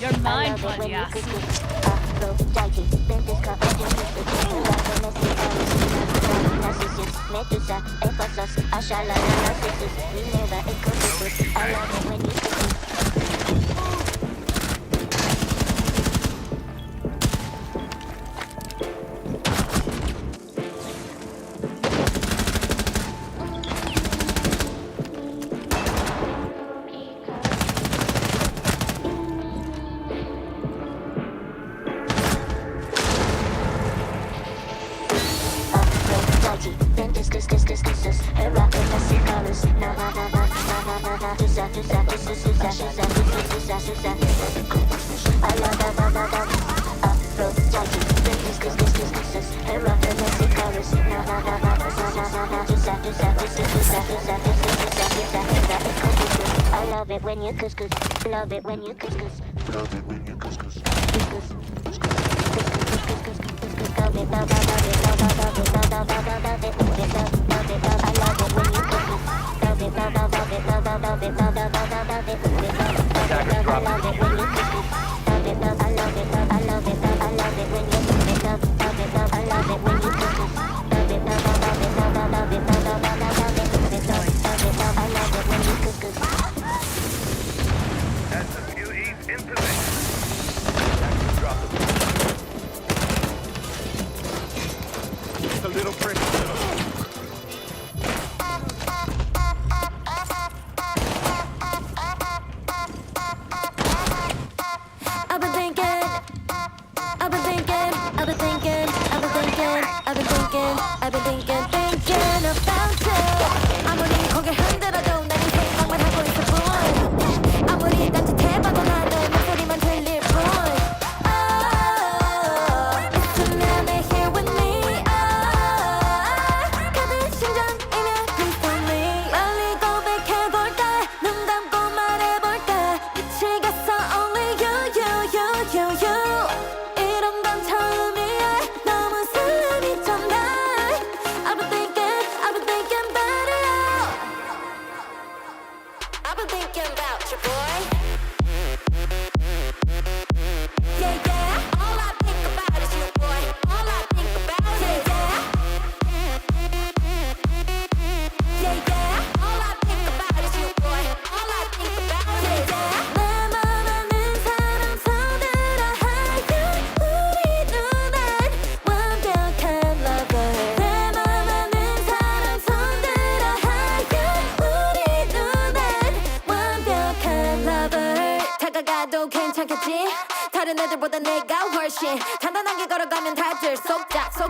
You're mine, buddy. I love it when you couscous. Love it when you couscous. Love it when you couscous. Just a little pressure. I've been thinking about you. 아무리 고개 흔들어도 난 이 생각만 하고 있을 뿐. 아무리 딴짓해봐도 나는 목소리만 들릴 뿐. 있으면 here with me. 가득 심장이면 please tell me. 빨리 고백해볼까? 눈 감고 말해볼까? 미치겠어 only you. 이런 건 처음이야. 너무 설레미 전날. That's so